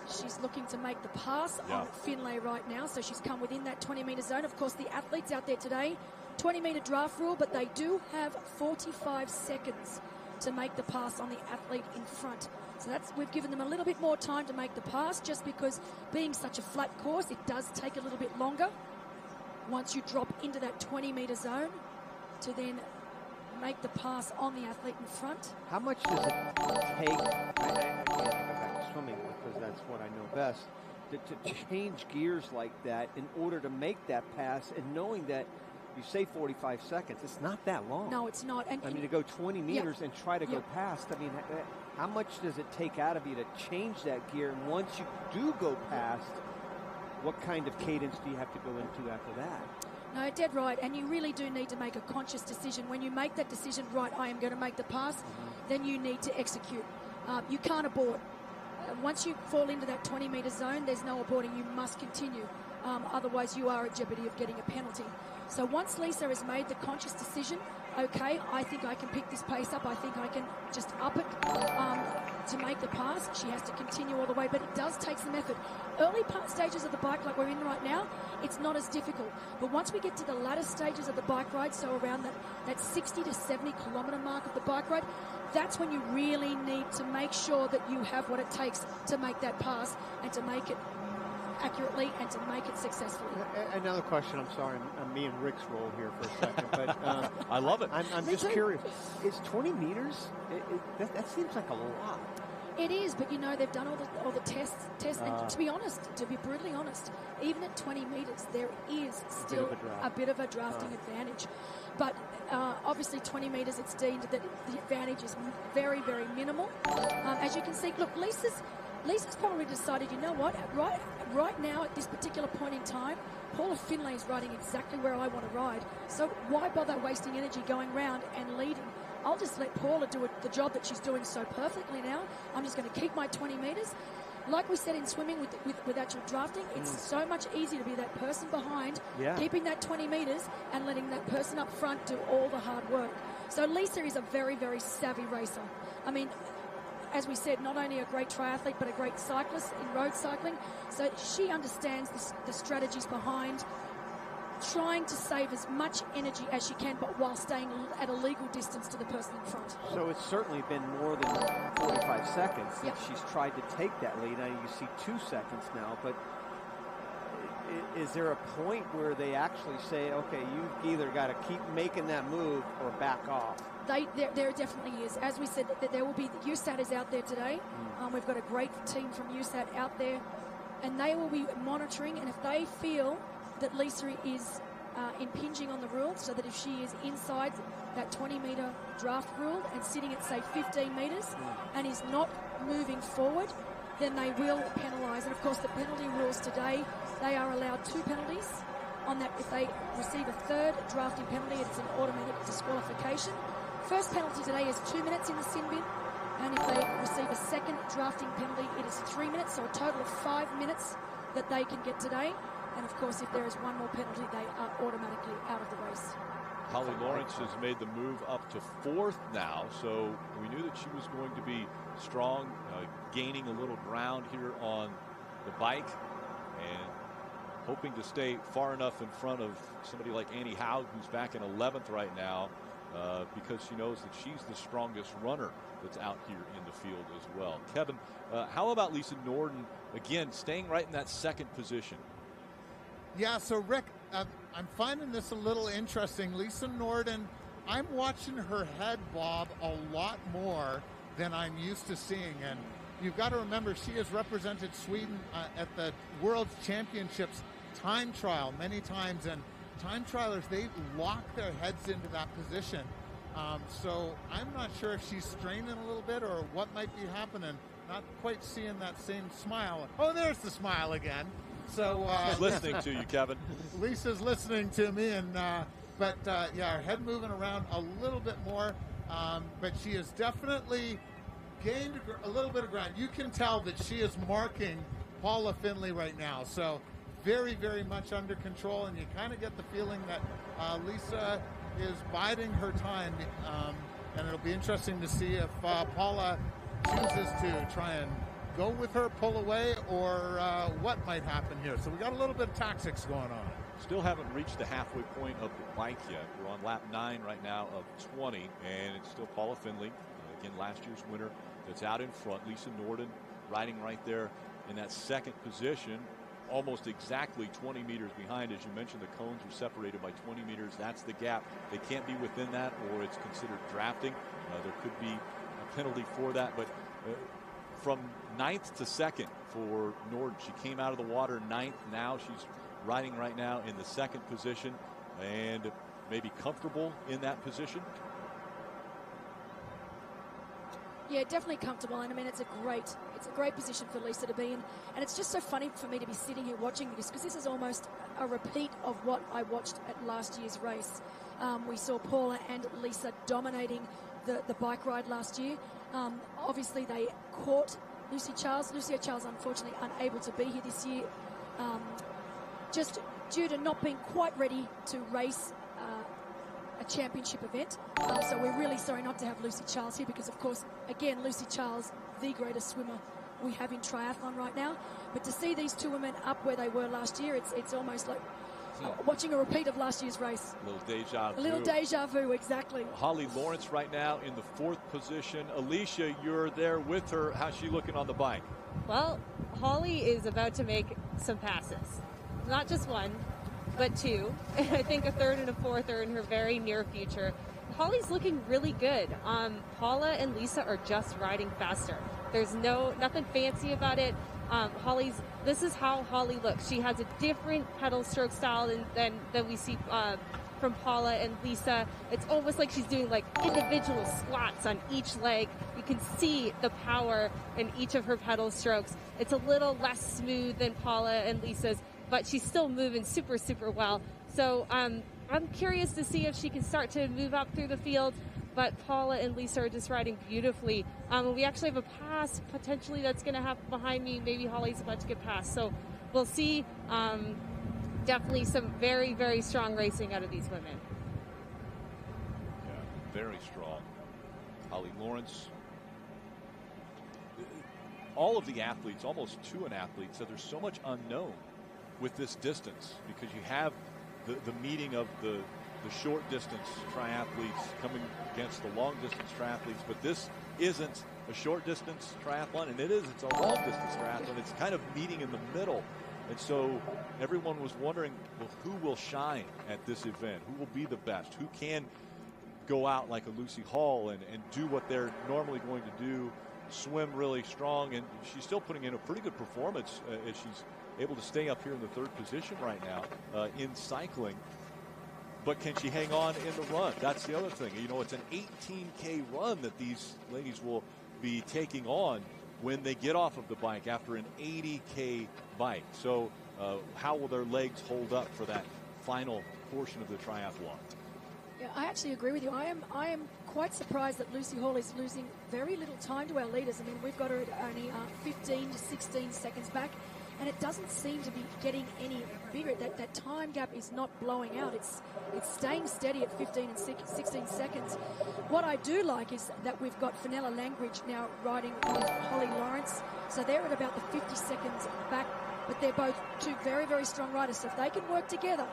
she's looking to make the pass on Finlay right now, so she's come within that 20-meter zone. Of course, the athletes out there today, 20-meter draft rule, but they do have 45 seconds to make the pass on the athlete in front. So we've given them a little bit more time to make the pass, just because being such a flat course, it does take a little bit longer once you drop into that 20-meter zone to then make the pass on the athlete in front. How much does it take, I can't go back to swimming because that's what I know best, to change gears like that in order to make that pass, and knowing that you say 45 seconds, it's not that long. No, it's not. And I mean, to go 20 meters and try to go past, I mean, how much does it take out of you to change that gear? And once you do go past, what kind of cadence do you have to go into after that? No, dead right. And you really do need to make a conscious decision. When you make that decision, right, I am going to make the pass, then you need to execute. You can't abort. Once you fall into that 20-meter zone, there's no aborting. You must continue. Otherwise, you are at jeopardy of getting a penalty. So once Lisa has made the conscious decision, okay, I think I can pick this pace up. I think I can just up it to make the pass. She has to continue all the way, but it does take some effort. Early part stages of the bike, like we're in right now, it's not as difficult. But once we get to the latter stages of the bike ride, so around that 60 to 70 kilometer mark of the bike ride, that's when you really need to make sure that you have what it takes to make that pass and to make it accurately and to make it successfully. Another question, I'm sorry, I'm me and Rick's role here for a second, but I love it. I'm just curious. Is 20 meters, that seems like a lot. It is, but you know, they've done all the tests, and to be honest, to be brutally honest, even at 20 meters, there is still a bit of a drafting advantage. But obviously 20 meters, it's deemed that the advantage is very, very minimal. As you can see, look, Lisa's probably decided, you know what, right now at this particular point in time, Paula Findlay is riding exactly where I want to ride. So why bother wasting energy going round and leading? I'll just let Paula do the job that she's doing so perfectly now. I'm just going to keep my 20 metres. Like we said in swimming with actual drafting, it's so much easier to be that person behind, keeping that 20 metres and letting that person up front do all the hard work. So Lisa is a very, very savvy racer. I mean, as we said, not only a great triathlete, but a great cyclist in road cycling. So she understands the strategies behind trying to save as much energy as she can, but while staying at a legal distance to the person in front. So it's certainly been more than 45 seconds since she's tried to take that lead. Now you see 2 seconds now, but is there a point where they actually say, okay, you've either got to keep making that move or back off? There definitely is. As we said, there will be, USAT is out there today. We've got a great team from USAT out there, and they will be monitoring, and if they feel that Lisa is impinging on the rule, so that if she is inside that 20-metre draft rule and sitting at, say, 15 metres and is not moving forward, then they will penalise. And, of course, the penalty rules today, they are allowed 2 penalties on that. If they receive a 3rd drafting penalty, it's an automatic disqualification. First penalty today is 2 minutes in the sin bin, and if they receive a 2nd drafting penalty, it is 3 minutes, so a total of 5 minutes that they can get today. And, of course, if there is one more penalty, they are automatically out of the race. Holly Lawrence has made the move up to 4th now, so we knew that she was going to be strong, gaining a little ground here on the bike, and hoping to stay far enough in front of somebody like Annie Haug, who's back in 11th right now, because she knows that she's the strongest runner that's out here in the field as well. Kevin, how about Lisa Norden, again, staying right in that 2nd position? Yeah, so Rick, I'm finding this a little interesting. Lisa Norden, I'm watching her head bob a lot more than I'm used to seeing. And you've got to remember, she has represented Sweden at the World Championships time trial many times. And time trialers, they lock their heads into that position. So I'm not sure if she's straining a little bit or what might be happening. Not quite seeing that same smile. Oh, there's the smile again. So she's listening to you, Kevin. Lisa's listening to me, and but her head moving around a little bit more. But she has definitely gained a little bit of ground. You can tell that she is marking Paula Findlay right now. So very, very much under control, and you kind of get the feeling that Lisa is biding her time. And it'll be interesting to see if Paula chooses to try and go with her, pull away, or what might happen here. So we got a little bit of tactics going on. Still haven't reached the halfway point of the bike yet. We're on lap 9 right now of 20, and it's still Paula Findlay, again, last year's winner, that's out in front. Lisa Norden riding right there in that 2nd position, almost exactly 20 meters behind. As you mentioned, the cones are separated by 20 meters. That's the gap. They can't be within that, or it's considered drafting. There could be a penalty for that, but from 9th to 2nd for Norden. She came out of the water 9th. Now she's riding right now in the 2nd position, and maybe comfortable in that position. Yeah, definitely comfortable, and I mean it's a great position for Lisa to be in, and it's just so funny for me to be sitting here watching this, because this is almost a repeat of what I watched at last year's race. We saw Paula and Lisa dominating the bike ride last year. Obviously they caught Lucy Charles, unfortunately unable to be here this year, just due to not being quite ready to race a championship event. So we're really sorry not to have Lucy Charles here, because of course, again, Lucy Charles, the greatest swimmer we have in triathlon right now. But to see these 2 women up where they were last year, it's almost like watching a repeat of last year's race. A little deja vu. A little deja vu, exactly. Holly Lawrence right now in the 4th position. Alicia, you're there with her. How's she looking on the bike? Well, Holly is about to make some passes. Not just 1, but 2. I think a 3rd and a 4th are in her very near future. Holly's looking really good. Paula and Lisa are just riding faster. There's nothing fancy about it. This is how Holly looks. She has a different pedal stroke style than we see from Paula and Lisa. It's almost like she's doing like individual squats on each leg. You can see the power in each of her pedal strokes. It's a little less smooth than Paula and Lisa's, but she's still moving super, super well. So I'm curious to see if she can start to move up through the field, but Paula and Lisa are just riding beautifully. We actually have a pass potentially that's going to happen behind me. Maybe Holly's about to get past. So we'll see. Definitely some very, very strong racing out of these women. Yeah, very strong. Holly Lawrence. All of the athletes, almost to an athlete, said there's so much unknown with this distance because you have the meeting of the short distance triathletes coming against the long distance triathletes, but this isn't a short distance triathlon, and it's a long distance triathlon. It's kind of meeting in the middle. And so everyone was wondering, well, who will shine at this event? Who will be the best? Who can go out like a Lucy Hall and do what they're normally going to do, swim really strong? And she's still putting in a pretty good performance as she's able to stay up here in the third position right now in cycling. But can she hang on in the run? That's the other thing. You know, it's an 18K run that these ladies will be taking on when they get off of the bike after an 80K bike. So how will their legs hold up for that final portion of the triathlon? Yeah, I actually agree with you. I am quite surprised that Lucy Hall is losing very little time to our leaders. I mean, we've got her at only 15 to 16 seconds back, and it doesn't seem to be getting any bigger. That time gap is not blowing out. It's staying steady at 15 and 16 seconds. What I do like is that we've got Fenella Langridge now riding with Holly Lawrence. So they're at about the 50 seconds back, but they're both two very, very strong riders. So if they can work together,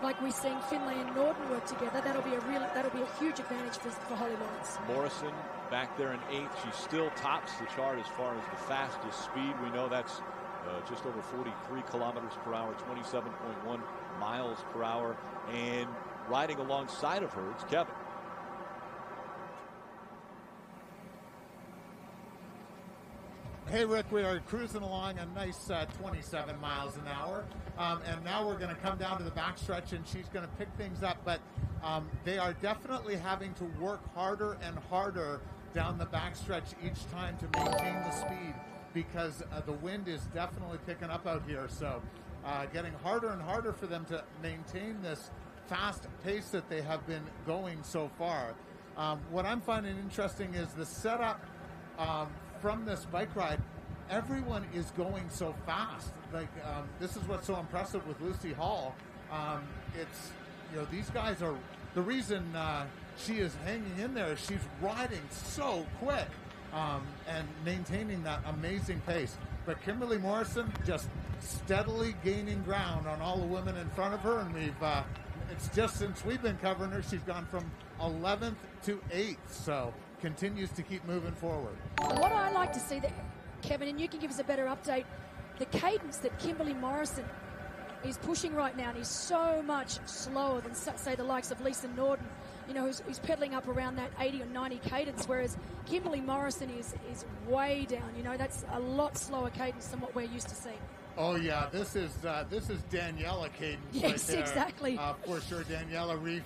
like we're seeing Finlay and Norden work together, that'll be a huge advantage for Holly Lawrence. Morrison back there in 8th. She still tops the chart as far as the fastest speed. We know that's just over 43 kilometers per hour, 27.1 miles per hour. And riding alongside of her, it's Kevin. Hey, Rick, we are cruising along a nice 27 miles an hour. And now we're going to come down to the backstretch, and she's going to pick things up. But they are definitely having to work harder and harder down the backstretch each time to maintain the speed, because the wind is definitely picking up out here. So getting harder and harder for them to maintain this fast pace that they have been going so far. What I'm finding interesting is the setup from this bike ride. Everyone is going so fast. Like this is what's so impressive with Lucy Hall. It's, you know, these guys are, the reason she is hanging in there is she's riding so quick and maintaining that amazing pace. But Kimberly Morrison just steadily gaining ground on all the women in front of her, and it's just since we've been covering her, she's gone from 11th to 8th, so continues to keep moving forward. What I like to see, that Kevin, and you can give us a better update, the cadence that Kimberly Morrison is pushing right now is so much slower than, say, the likes of Lisa Norden, you know, who's pedaling up around that 80 or 90 cadence, whereas Kimberly Morrison is way down. You know, that's a lot slower cadence than what we're used to seeing. Oh yeah, this is Daniela cadence. Yes, right there. Exactly. For sure, Daniela Reef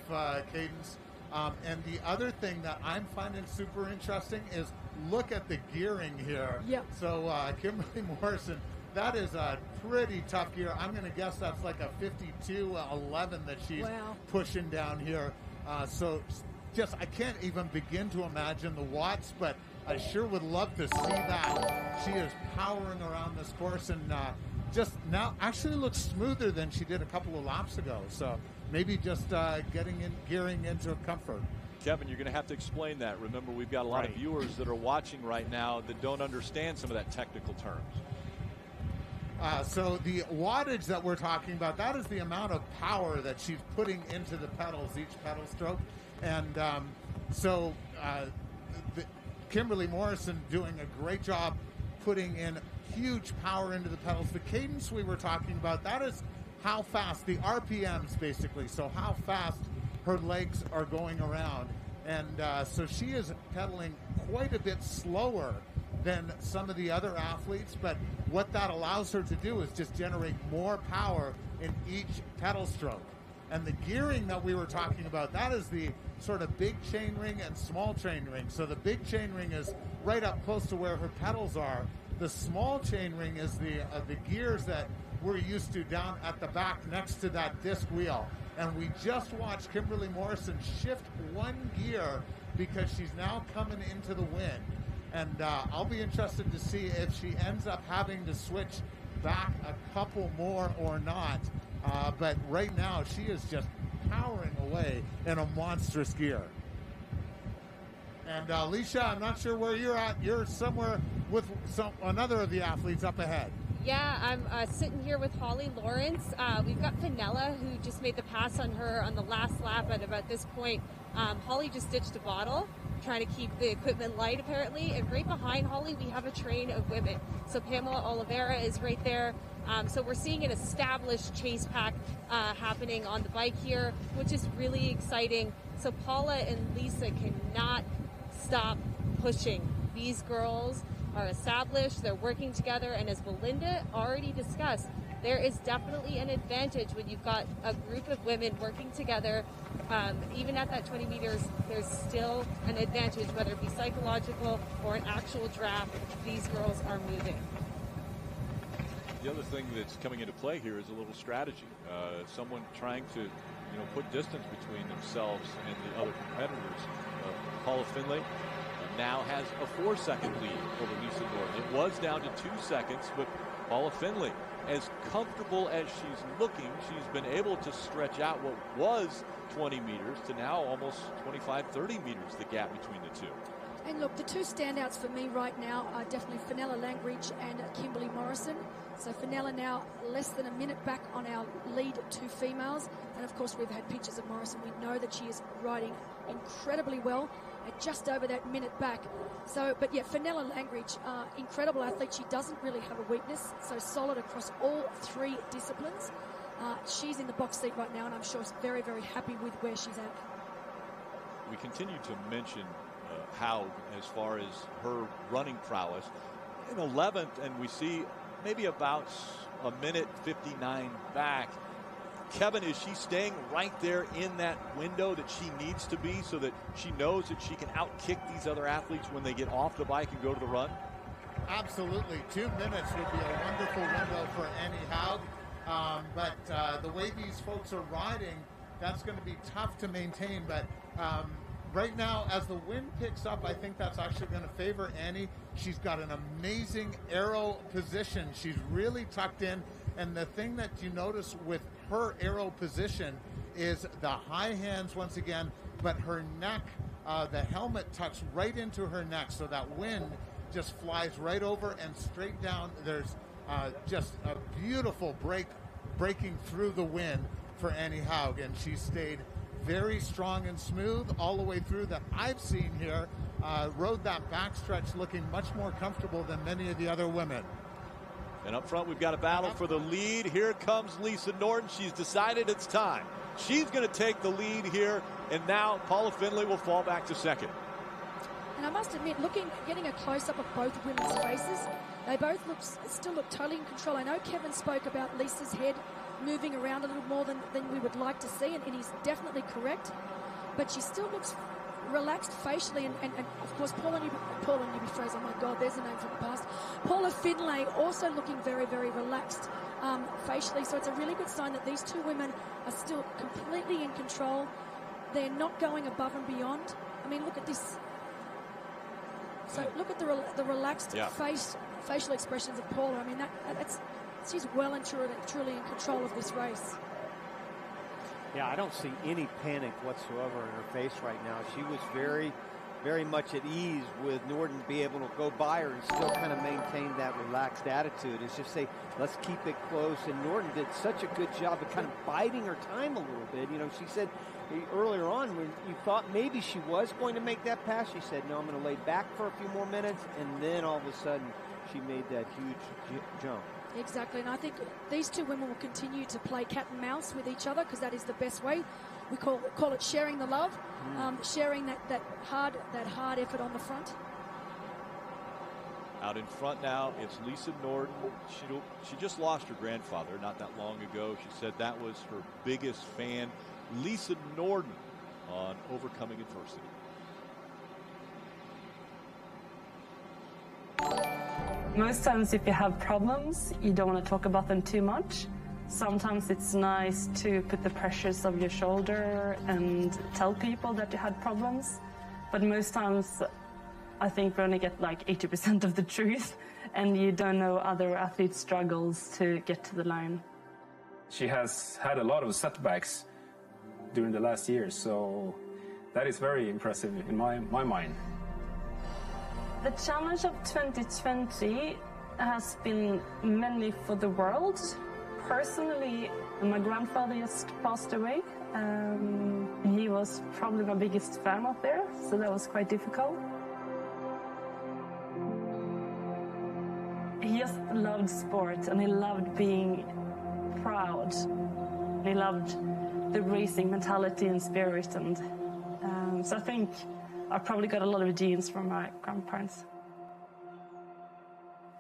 cadence. And the other thing that I'm finding super interesting is look at the gearing here. Yep. So Kimberly Morrison, that is a pretty tough gear. I'm going to guess that's like a 52.11 that she's pushing down here. So just, I can't even begin to imagine the watts, but I sure would love to see that. She is powering around this course, and just now actually looks smoother than she did a couple of laps ago. So maybe just gearing into comfort. Kevin, you're going to have to explain that. Remember, we've got a lot of viewers that are watching right now that don't understand some of that technical terms. So the wattage that we're talking about, that is the amount of power that she's putting into the pedals, each pedal stroke. And Kimberly Morrison doing a great job putting in huge power into the pedals. The cadence we were talking about, that is how fast, the RPMs basically, so how fast her legs are going around. And so she is pedaling quite a bit slower than some of the other athletes, but what that allows her to do is just generate more power in each pedal stroke. And the gearing that we were talking about, that is the sort of big chain ring and small chain ring. So the big chain ring is right up close to where her pedals are. The small chain ring is the gears that we're used to down at the back next to that disc wheel. And we just watched Kimberly Morrison shift one gear because she's now coming into the wind. And I'll be interested to see if she ends up having to switch back a couple more or not. But right now, she is just powering away in a monstrous gear. And Alicia, I'm not sure where you're at. You're somewhere with another of the athletes up ahead. Yeah, I'm sitting here with Holly Lawrence. We've got Fenella, who just made the pass on her on the last lap at about this point. Holly just ditched a bottle, trying to keep the equipment light, apparently. And right behind Holly, we have a train of women. So Pamela Oliveira is right there. So we're seeing an established chase pack happening on the bike here, which is really exciting. So Paula and Lisa cannot stop pushing. These girls are established, they're working together, and as Belinda already discussed, there is definitely an advantage when you've got a group of women working together. Even at that 20 meters, there's still an advantage, whether it be psychological or an actual draft. These girls are moving. The other thing that's coming into play here is a little strategy. Someone trying to, put distance between themselves and the other competitors. Paula Findlay now has a 4-second lead over Lisa Norton. It was down to 2 seconds, but Paula Findlay, as comfortable as she's looking, she's been able to stretch out what was 20 meters to now almost 25, 30 meters, the gap between the two. And look, the two standouts for me right now are definitely Fenella Langridge and Kimberly Morrison. So Fenella now less than a minute back on our lead two females. And of course, we've had pictures of Morrison. We know that she is riding incredibly well at just over that minute back. So, but yeah, Fenella Langridge, incredible athlete. She doesn't really have a weakness. So solid across all three disciplines. She's in the box seat right now, and I'm sure she's very, very happy with where she's at. We continue to mention Haug as far as her running prowess. In 11th, and we see maybe about a minute 59 back. Kevin, is she staying right there in that window that she needs to be so that she knows that she can outkick these other athletes when they get off the bike and go to the run? Absolutely. 2 minutes would be a wonderful window for Annie Haug. But the way these folks are riding, that's going to be tough to maintain. But right now, as the wind picks up, I think that's actually going to favor Annie. She's got an amazing aero position. She's really tucked in. And the thing that you notice with her aero position is the high hands once again, but her neck, the helmet tucks right into her neck. So that wind just flies right over and straight down. There's just a beautiful breaking through the wind for Annie Haug. And she stayed very strong and smooth all the way through that I've seen here. Rode that backstretch looking much more comfortable than many of the other women. And up front, we've got a battle for the lead. Here comes Lisa Norton. She's decided it's time. She's going to take the lead here, and now Paula Findlay will fall back to second. And I must admit, getting a close-up of both women's faces, they both still look totally in control. I know Kevin spoke about Lisa's head moving around a little more than we would like to see, and he's definitely correct. But she still looks relaxed facially, and of course Paula Newby-Fraser, oh my God, there's a name from the past. Paula Findlay also looking very, very relaxed facially, so it's a really good sign that these two women are still completely in control. They're not going above and beyond. I mean, look at this. So look at the relaxed facial expressions of Paula. I mean, she's well and truly in control of this race. Yeah, I don't see any panic whatsoever in her face right now. She was very, very much at ease with Norton to be able to go by her and still kind of maintain that relaxed attitude. It's just say, let's keep it close. And Norton did such a good job of kind of biding her time a little bit. She said earlier on when you thought maybe she was going to make that pass, she said, no, I'm going to lay back for a few more minutes. And then all of a sudden, she made that huge jump. Exactly, and I think these two women will continue to play cat and mouse with each other because that is the best way. We call it sharing the love, sharing that hard effort on the front. Out in front now, it's Lisa Norden. She just lost her grandfather not that long ago. She said that was her biggest fan. Lisa Norden on overcoming adversity. Most times if you have problems, you don't want to talk about them too much. Sometimes it's nice to put the pressures of your shoulder and tell people that you had problems. But most times, I think we only get like 80% of the truth, and you don't know other athletes' struggles to get to the line. She has had a lot of setbacks during the last years, so that is very impressive in my mind. The challenge of 2020 has been mainly for the world. Personally, my grandfather just passed away. He was probably my biggest fan out there, so that was quite difficult. He just loved sport, and he loved being proud. He loved the racing mentality and spirit, and so I think I probably got a lot of genes from my grandparents.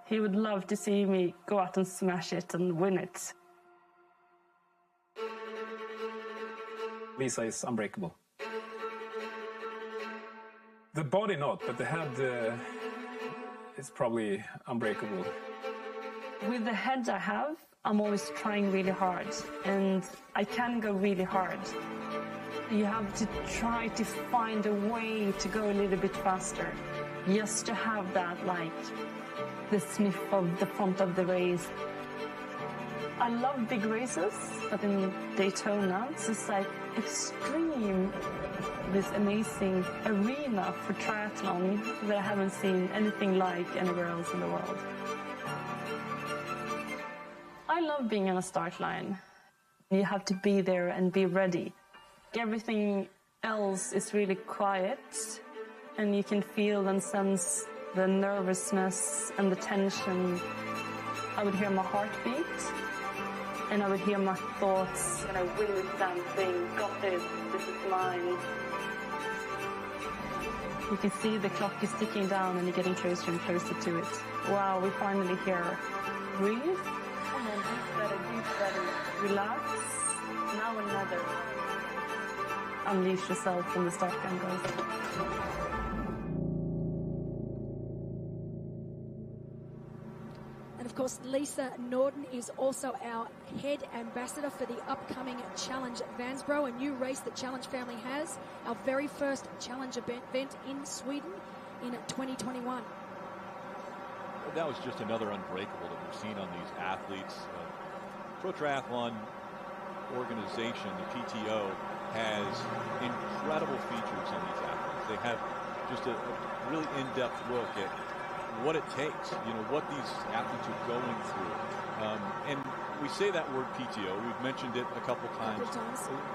He would love to see me go out and smash it and win it. Lisa is unbreakable. The body not, but the head is probably unbreakable. With the head I have, I'm always trying really hard, and I can go really hard. You have to try to find a way to go a little bit faster, just to have that, like, the sniff of the front of the race. I love big races, but in Daytona, it's just like extreme, this amazing arena for triathlon that I haven't seen anything like anywhere else in the world. I love being on a start line. You have to be there and be ready. Everything else is really quiet, and you can feel and sense the nervousness and the tension. I would hear my heartbeat, and I would hear my thoughts, and I really something, got this is mine. You can see the clock is ticking down, and you're getting closer and closer to it. Wow, we finally hear, breathe, come on, deep better, relax, now another. Unleash yourself when the start gun goes. And of course, Lisa Norden is also our head ambassador for the upcoming Challenge Vansbro, a new race that Challenge family has, our very first Challenge event in Sweden in 2021. That was just another unbreakable that we've seen on these athletes. Pro Triathlon organization, the PTO, has incredible features on these athletes. They have just a really in-depth look at what it takes, what these athletes are going through. And we say that word PTO, we've mentioned it a couple times.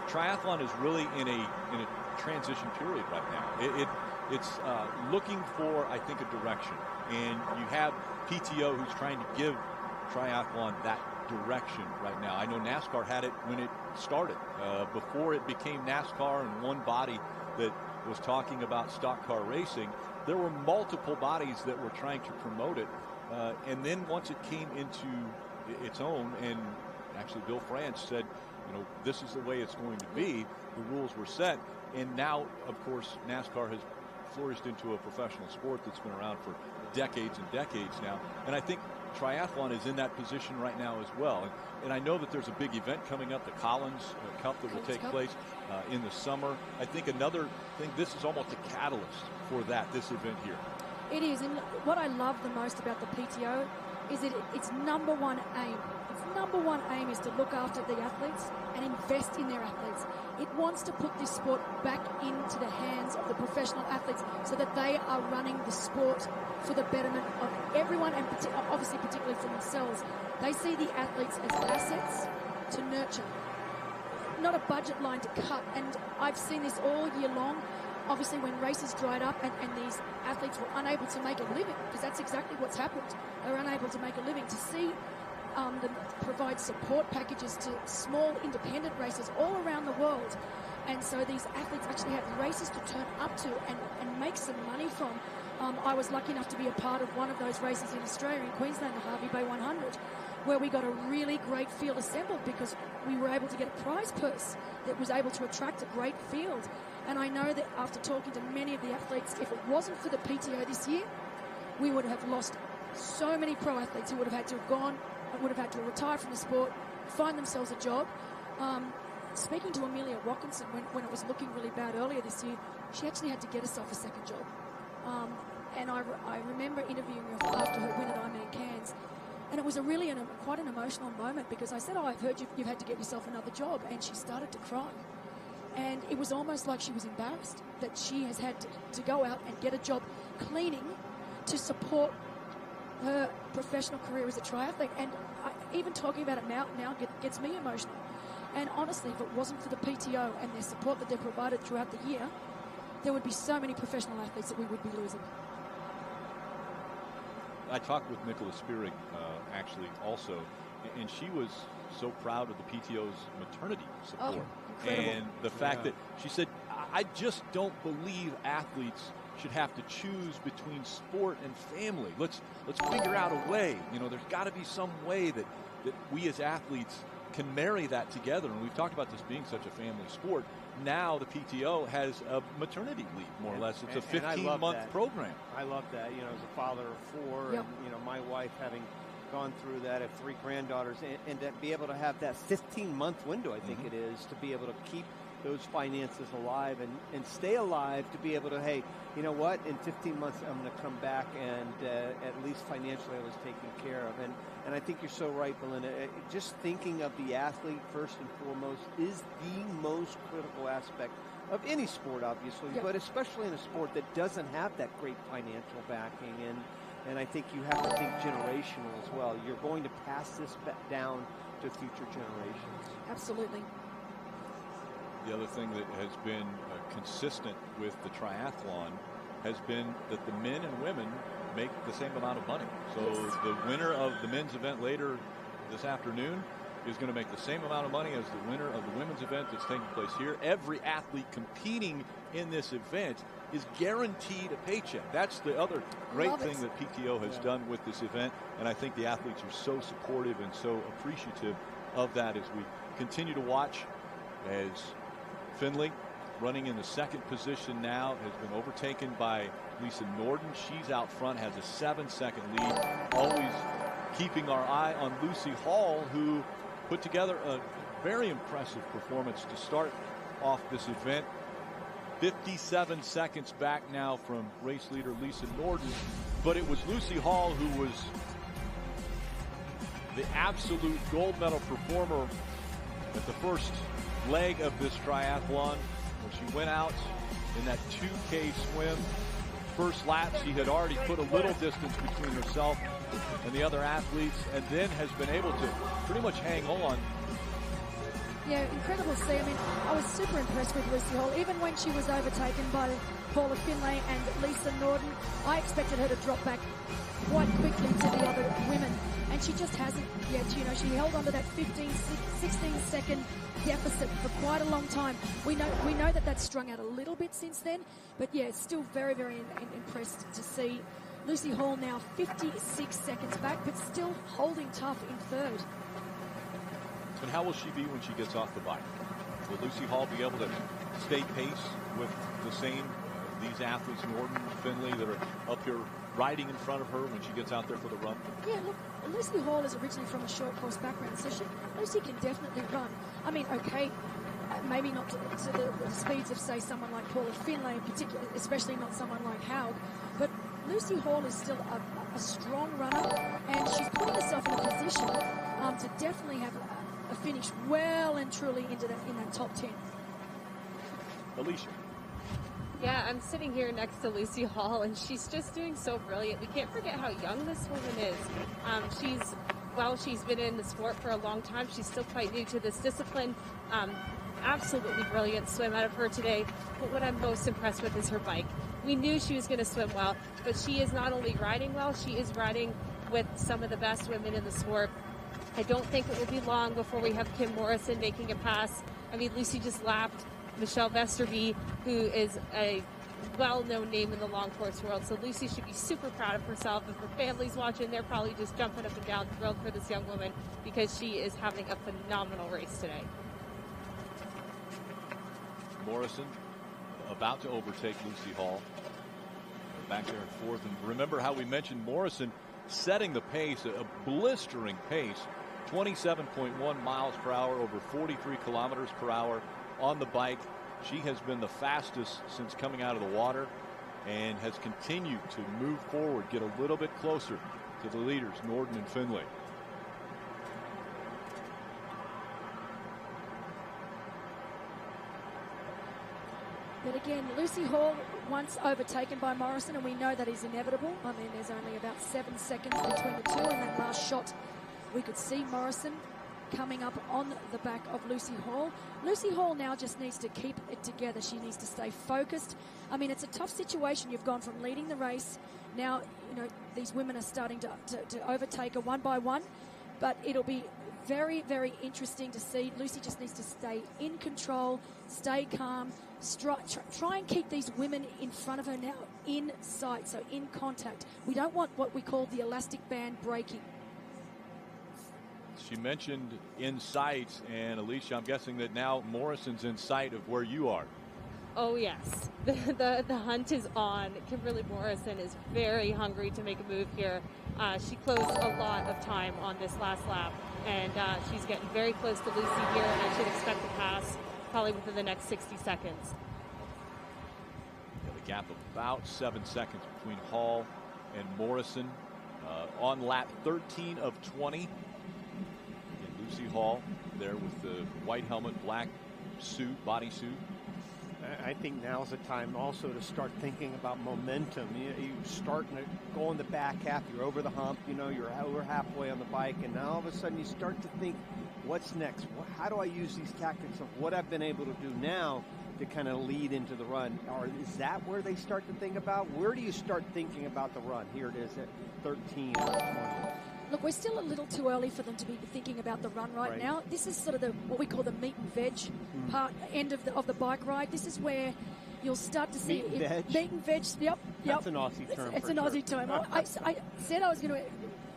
Triathlon is really in a transition period right now. It's looking for, I think, a direction. And you have PTO who's trying to give triathlon that direction right now. I know NASCAR had it when it started. Before it became NASCAR and one body that was talking about stock car racing, there were multiple bodies that were trying to promote it. And then once it came into its own, and actually Bill France said, this is the way it's going to be, the rules were set. And now, of course, NASCAR has flourished into a professional sport that's been around for decades and decades now. And I think triathlon is in that position right now as well. And I know that there's a big event coming up, the Collins Cup, that will take place in the summer. I think another thing, this is almost a catalyst for this event here. It is, and what I love the most about the PTO is that its number one aim. Its number one aim is to look after the athletes and invest in their athletes. It wants to put this sport back into the hands of the professional athletes so that they are running the sport for the betterment of everyone, and obviously particularly for themselves. They see the athletes as assets to nurture, not a budget line to cut. And I've seen this all year long. Obviously, when races dried up and these athletes were unable to make a living, because that's exactly what's happened. They're unable to make a living. To see them provide support packages to small independent races all around the world. And so these athletes actually have races to turn up to and make some money from. I was lucky enough to be a part of one of those races in Australia, in Queensland, the Harvey Bay 100, where we got a really great field assembled because we were able to get a prize purse that was able to attract a great field. And I know that after talking to many of the athletes, if it wasn't for the PTO this year, we would have lost so many pro athletes who would have had to have gone, would have had to retire from the sport, find themselves a job. Speaking to Amelia Watkinson when it was looking really bad earlier this year, she actually had to get herself a second job. And I remember interviewing her after her win at Ironman Cairns, and it was quite an emotional moment because I said, oh, I've heard you've had to get yourself another job, and she started to cry. And it was almost like she was embarrassed that she has had to go out and get a job cleaning to support her professional career as a triathlete. And even talking about it now gets me emotional. And honestly, if it wasn't for the PTO and their support that they provided throughout the year, there would be so many professional athletes that we would be losing. I talked with Nicola Spirig actually also, and she was so proud of the PTO's maternity support. Oh, and the fact that she said, I just don't believe athletes should have to choose between sport and family. Let's figure out a way. You know, there's got to be some way that we as athletes can marry that together. And we've talked about this being such a family sport. Now the PTO has a maternity leave, more or less. It's a 15-month program. I love that. You know, as a father of 4, yep. and, you know, my wife having gone through that, of 3 granddaughters, and to be able to have that 15-month window, I think it is, to be able to keep those finances alive and stay alive, to be able to, hey, you know what, in 15 months I'm going to come back and at least financially I was taken care of. And I think you're so right, Belinda. Just thinking of the athlete first and foremost is the most critical aspect of any sport, obviously, but especially in a sport that doesn't have that great financial backing. And I think you have to think generational as well. You're going to pass this down to future generations. Absolutely. The other thing that has been consistent with the triathlon has been that the men and women make the same amount of money. So the winner of the men's event later this afternoon is going to make the same amount of money as the winner of the women's event that's taking place here. Every athlete competing in this event is guaranteed a paycheck. That's the other great thing that PTO has done with this event, and I think the athletes are so supportive and so appreciative of that as we continue to watch as Finley, running in the second position now, has been overtaken by Lisa Norden. She's out front, has a 7-second lead. Always keeping our eye on Lucy Hall, who put together a very impressive performance to start off this event. 57 seconds back now from race leader Lisa Norden, but it was Lucy Hall who was the absolute gold medal performer at the first leg of this triathlon, when she went out in that 2K swim. First lap, she had already put a little distance between herself and the other athletes, and then has been able to pretty much hang on. Yeah, incredible to see. I mean, I was super impressed with Lucy Hall. Even when she was overtaken by Paula Finlay and Lisa Norden, I expected her to drop back quite quickly to the other women, and she just hasn't yet. You know, she held on to that 16-second deficit for quite a long time. We know that that's strung out a little bit since then, but yeah, still very, very impressed to see Lucy Hall now 56 seconds back, but still holding tough in third. And how will she be when she gets off the bike? Will Lucy Hall be able to stay pace with the same, these athletes, Norden, Finley, that are up here riding in front of her when she gets out there for the run? Yeah, look, Lucy Hall is originally from a short course background, so Lucy can definitely run. I mean, okay, maybe not to the speeds of, say, someone like Paula Finlay in particular, especially not someone like Haug, but Lucy Hall is still a strong runner, and she's putting herself in a position to definitely have a finish well and truly in that top 10. Alicia. Yeah, I'm sitting here next to Lucy Hall, and she's just doing so brilliant. We can't forget how young this woman is. She's been in the sport for a long time. She's still quite new to this discipline. Absolutely brilliant swim out of her today. But what I'm most impressed with is her bike. We knew she was going to swim well, but she is not only riding well, she is riding with some of the best women in the sport. I don't think it will be long before we have Kim Morrison making a pass. I mean, Lucy just lapped Michelle Vesterby, who is a well-known name in the long course world. So Lucy should be super proud of herself. If her family's watching, they're probably just jumping up and down, thrilled for this young woman because she is having a phenomenal race today. Morrison about to overtake Lucy Hall. Back there in fourth. And remember how we mentioned Morrison setting the pace, a blistering pace, 27.1 miles per hour, over 43 kilometers per hour on the bike. She has been the fastest since coming out of the water and has continued to move forward, get a little bit closer to the leaders, Norden and Finlay. But again, Lucy Hall once overtaken by Morrison, and we know that is inevitable. I mean, there's only about 7 seconds between the two, and that last shot, we could see Morrison coming up on the back of Lucy Hall. Lucy Hall now just needs to keep it together. She needs to stay focused. I mean, it's a tough situation. You've gone from leading the race. Now, you know, these women are starting to overtake her one by one, but it'll be very, very interesting to see. Lucy just needs to stay in control, stay calm, try and keep these women in front of her now in sight, so in contact. We don't want what we call the elastic band breaking. She mentioned in sight, and Alicia, I'm guessing that now Morrison's in sight of where you are. Oh yes, the hunt is on. Kimberly Morrison is very hungry to make a move here. She closed a lot of time on this last lap, and she's getting very close to Lucy here, and I should expect to pass probably within the next 60 seconds. Yeah, the gap of about 7 seconds between Hall and Morrison on lap 13 of 20. And Lucy Hall there with the white helmet, black suit, bodysuit. I think now's the time also to start thinking about momentum. You starting to go in the back half, you're over the hump, you know, you're over halfway on the bike, and now all of a sudden you start to think, what's next? How do I use these tactics of what I've been able to do now to kind of lead into the run? Or is that where they start to think about? Where do you start thinking about the run? Here it is at 13 or 20. Look, we're still a little too early for them to be thinking about the run right now. This is sort of what we call the meat and veg part, end of the bike ride. This is where you'll start to see meat and veg. Meat and veg. Yep. That's an Aussie term. It's an Aussie term. I said I was going to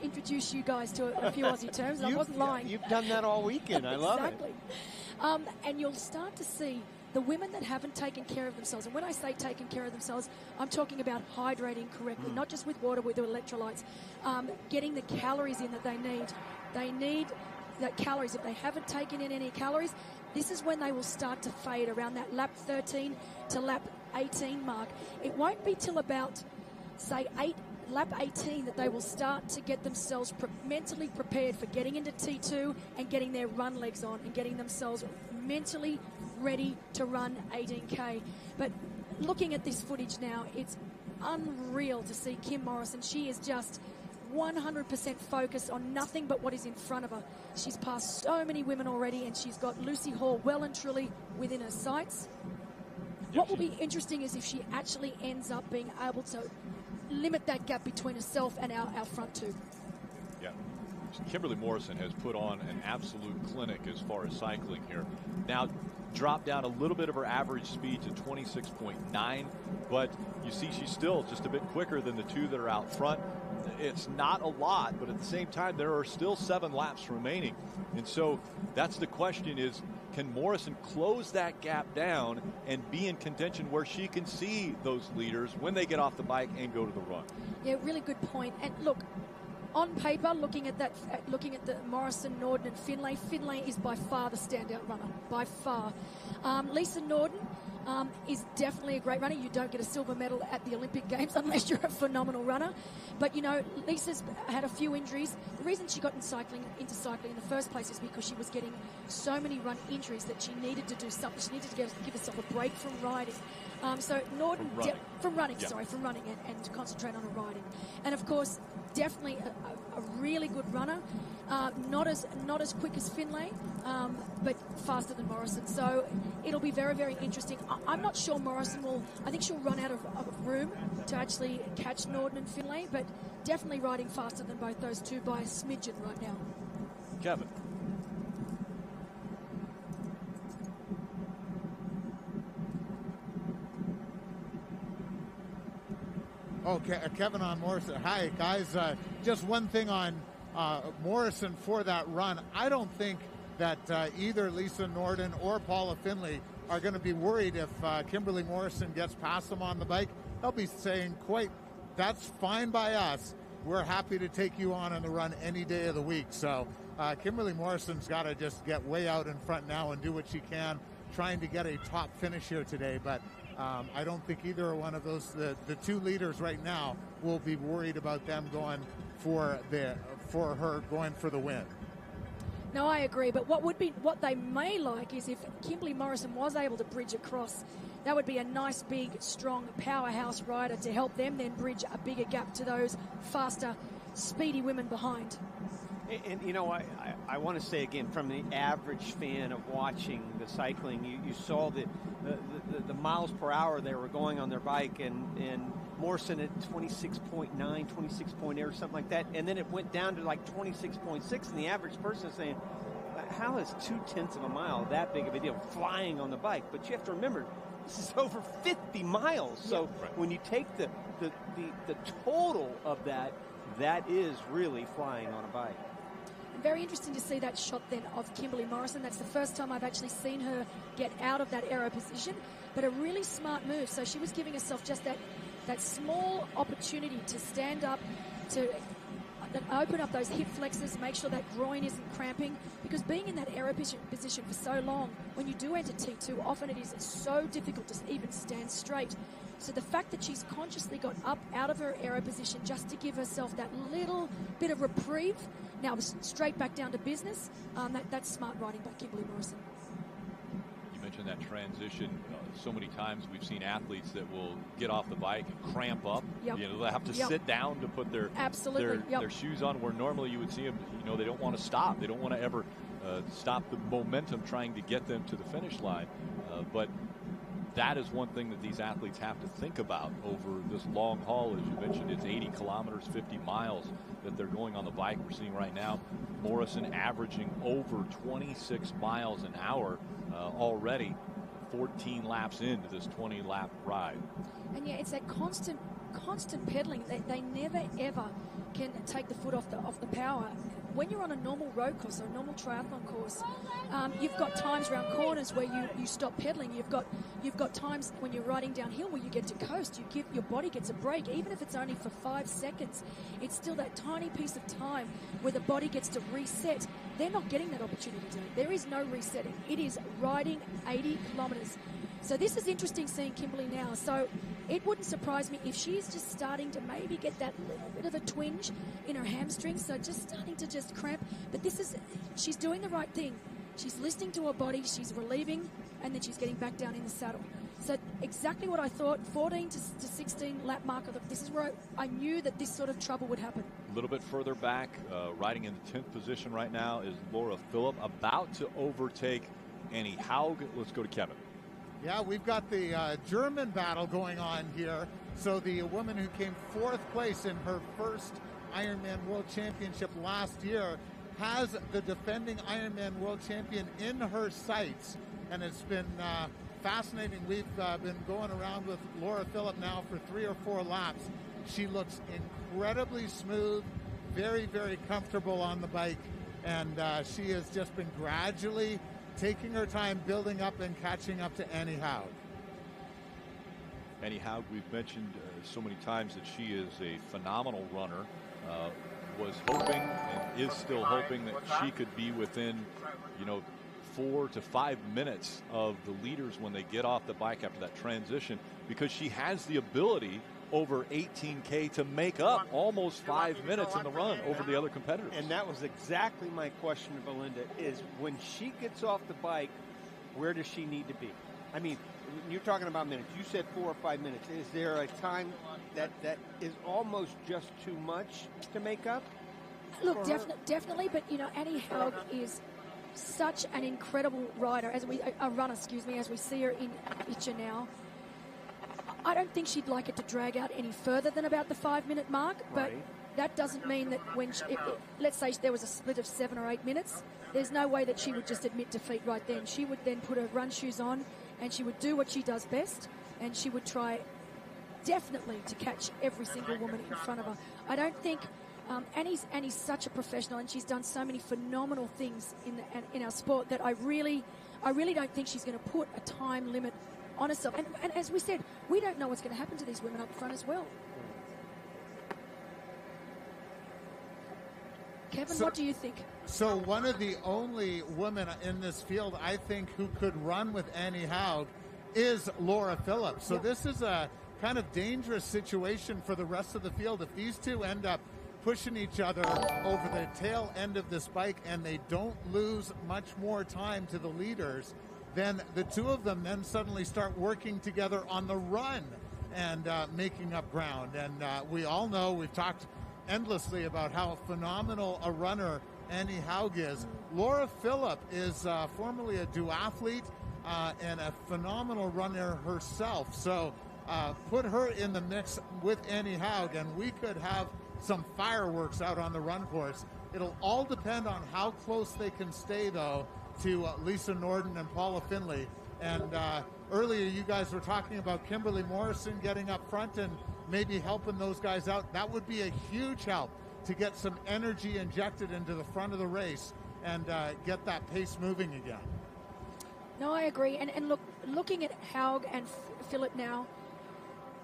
introduce you guys to a few Aussie terms, and I wasn't lying. You've done that all weekend. I love it. Exactly. And you'll start to see the women that haven't taken care of themselves, and when I say taken care of themselves, I'm talking about hydrating correctly, not just with water, with electrolytes, getting the calories in that they need. They need the calories. If they haven't taken in any calories, this is when they will start to fade around that lap 13 to lap 18 mark. It won't be till about, say, lap 18 that they will start to get themselves mentally prepared for getting into T2 and getting their run legs on and getting themselves mentally ready to run 18K. But looking at this footage now, it's unreal to see Kim Morrison. She is just 100% focused on nothing but what is in front of her. She's passed so many women already, and she's got Lucy Hall well and truly within her sights. What will be interesting is if she actually ends up being able to limit that gap between herself and our front two. Yeah. Kimberly Morrison has put on an absolute clinic as far as cycling here. Now, dropped down a little bit of her average speed to 26.9, but you see she's still just a bit quicker than the two that are out front. It's not a lot, but at the same time, there are still 7 laps remaining. And so that's the question is, can Morrison close that gap down and be in contention where she can see those leaders when they get off the bike and go to the run? Yeah, really good point. And look, on paper, looking at the Morrison, Norden, and Finlay is by far the standout runner, by far. Lisa Norden is definitely a great runner. You don't get a silver medal at the Olympic Games unless you're a phenomenal runner. But, you know, Lisa's had a few injuries. The reason she got into cycling in the first place is because she was getting so many run injuries that she needed to do something. She needed to give herself a break from riding. So Norden, from running and concentrate on her riding. And, of course, definitely a really good runner. Not as quick as Finlay, but faster than Morrison. So it'll be very, very interesting. I'm not sure Morrison will. I think she'll run out of room to actually catch Norden and Finlay, but definitely riding faster than both those two by a smidgen right now. Kevin. Okay, Kevin on Morrison. Hi, guys. Just one thing on Morrison for that run. I don't think that either Lisa Norden or Paula Finley are going to be worried if Kimberly Morrison gets past them on the bike. They'll be saying, that's fine by us. We're happy to take you on the run any day of the week. So Kimberly Morrison's got to just get way out in front now and do what she can, trying to get a top finish here today. But I don't think either one of those, the two leaders right now, will be worried about them going for her going for the win. No, I agree. But what they may like is if Kimberly Morrison was able to bridge across, that would be a nice, big, strong powerhouse rider to help them then bridge a bigger gap to those faster, speedy women behind. And you know, I want to say again, from the average fan of watching the cycling, you saw the miles per hour they were going on their bike, and Morrison at 26.9, 26.8 or something like that, and then it went down to like 26.6, and the average person is saying, how is 0.2 of a mile that big of a deal flying on the bike? But you have to remember, this is over 50 miles. So when you take the total of that is really flying on a bike. Very interesting to see that shot then of Kimberly Morrison. That's the first time I've actually seen her get out of that aero position, but a really smart move. So she was giving herself just that small opportunity to stand up, to open up those hip flexors, make sure that groin isn't cramping, because being in that aero position for so long, when you do enter T2, often it is so difficult to even stand straight. So the fact that she's consciously got up out of her aero position just to give herself that little bit of reprieve, now straight back down to business, that's smart riding by Kimberly Morrison. You mentioned that transition. So many times we've seen athletes that will get off the bike and cramp up. Yep. You know, they have to sit down to put their shoes on, where normally you would see them, you know, they don't want to stop. They don't want to ever stop the momentum trying to get them to the finish line. But that is one thing that these athletes have to think about over this long haul. As you mentioned, it's 80 kilometers, 50 miles that they're going on the bike. We're seeing right now Morrison averaging over 26 miles an hour already, 14 laps into this 20-lap ride. And yeah, it's that constant pedaling. They never ever can take the foot off the power. When you're on a normal road course or a normal triathlon course, you've got times around corners where you stop pedaling. You've got times when you're riding downhill where you get to coast. Your body gets a break, even if it's only for 5 seconds. It's still that tiny piece of time where the body gets to reset. They're not getting that opportunity today. There is no resetting. It is riding 80 kilometers. So this is interesting seeing Kimberly now. So it wouldn't surprise me if she's just starting to maybe get that little bit of a twinge in her hamstrings, so just starting to just cramp. But she's doing the right thing. She's listening to her body, she's relieving, and then she's getting back down in the saddle. So exactly what I thought, 14 to 16 lap marker. This is where I knew that this sort of trouble would happen. A little bit further back, riding in the 10th position right now is Laura Philipp, about to overtake Annie Haug. Let's go to Kevin. Yeah, we've got the German battle going on here. So the woman who came 4th place in her first Ironman World Championship last year has the defending Ironman World Champion in her sights. And it's been fascinating. We've been going around with Laura Philipp now for 3 or 4 laps. She looks incredibly smooth, very, very comfortable on the bike. And she has just been gradually taking her time, building up and catching up to Annie Haug. Annie Haug, we've mentioned so many times that she is a phenomenal runner. Was hoping and is still hoping that she could be within, 4 to 5 minutes of the leaders when they get off the bike after that transition, because she has the ability over 18K to make up almost 5 minutes in the run over the other competitors. And that was exactly my question to Belinda, is when she gets off the bike, where does she need to be? I mean, you're talking about minutes. You said 4 or 5 minutes. Is there a time that is almost just too much to make up? Look, definitely, but Annie Haug is such an incredible rider, as we see her in Itcha now. I don't think she'd like it to drag out any further than about the 5-minute mark, but that doesn't mean that when let's say there was a split of 7 or 8 minutes, there's no way that she would just admit defeat right then. She would then put her run shoes on and she would do what she does best, and she would try definitely to catch every single woman in front of her. I don't think Annie's such a professional, and she's done so many phenomenal things in our sport that I really don't think she's going to put a time limit on herself. And as we said, we don't know what's going to happen to these women up front as well. Kevin, what do you think? So one of the only women in this field, I think, who could run with Annie Haug is Laura Phillips. So this is a kind of dangerous situation for the rest of the field. If these two end up pushing each other over the tail end of this bike and they don't lose much more time to the leaders, then the two of them then suddenly start working together on the run and making up ground. And we all know, we've talked endlessly about how phenomenal a runner Annie Haug is. Laura Phillip is formerly a duathlete and a phenomenal runner herself. So put her in the mix with Annie Haug, and we could have some fireworks out on the run course. It'll all depend on how close they can stay, though, to Lisa Norden and Paula Findlay. And earlier you guys were talking about Kimberly Morrison getting up front and maybe helping those guys out. That would be a huge help to get some energy injected into the front of the race and get that pace moving again. No, I agree. And looking at Haug and Phillip now,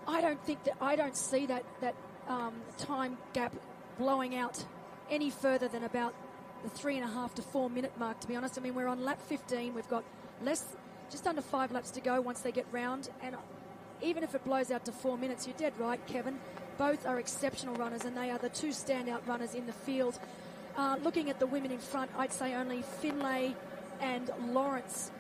I don't see that time gap blowing out any further than about the 3.5 to 4 minute mark, to be honest. I mean, we're on lap 15. We've got just under 5 laps to go once they get round. And even if it blows out to 4 minutes, you're dead right, Kevin. Both are exceptional runners, and they are the two standout runners in the field. Looking at the women in front, I'd say only Findlay and Lawrence.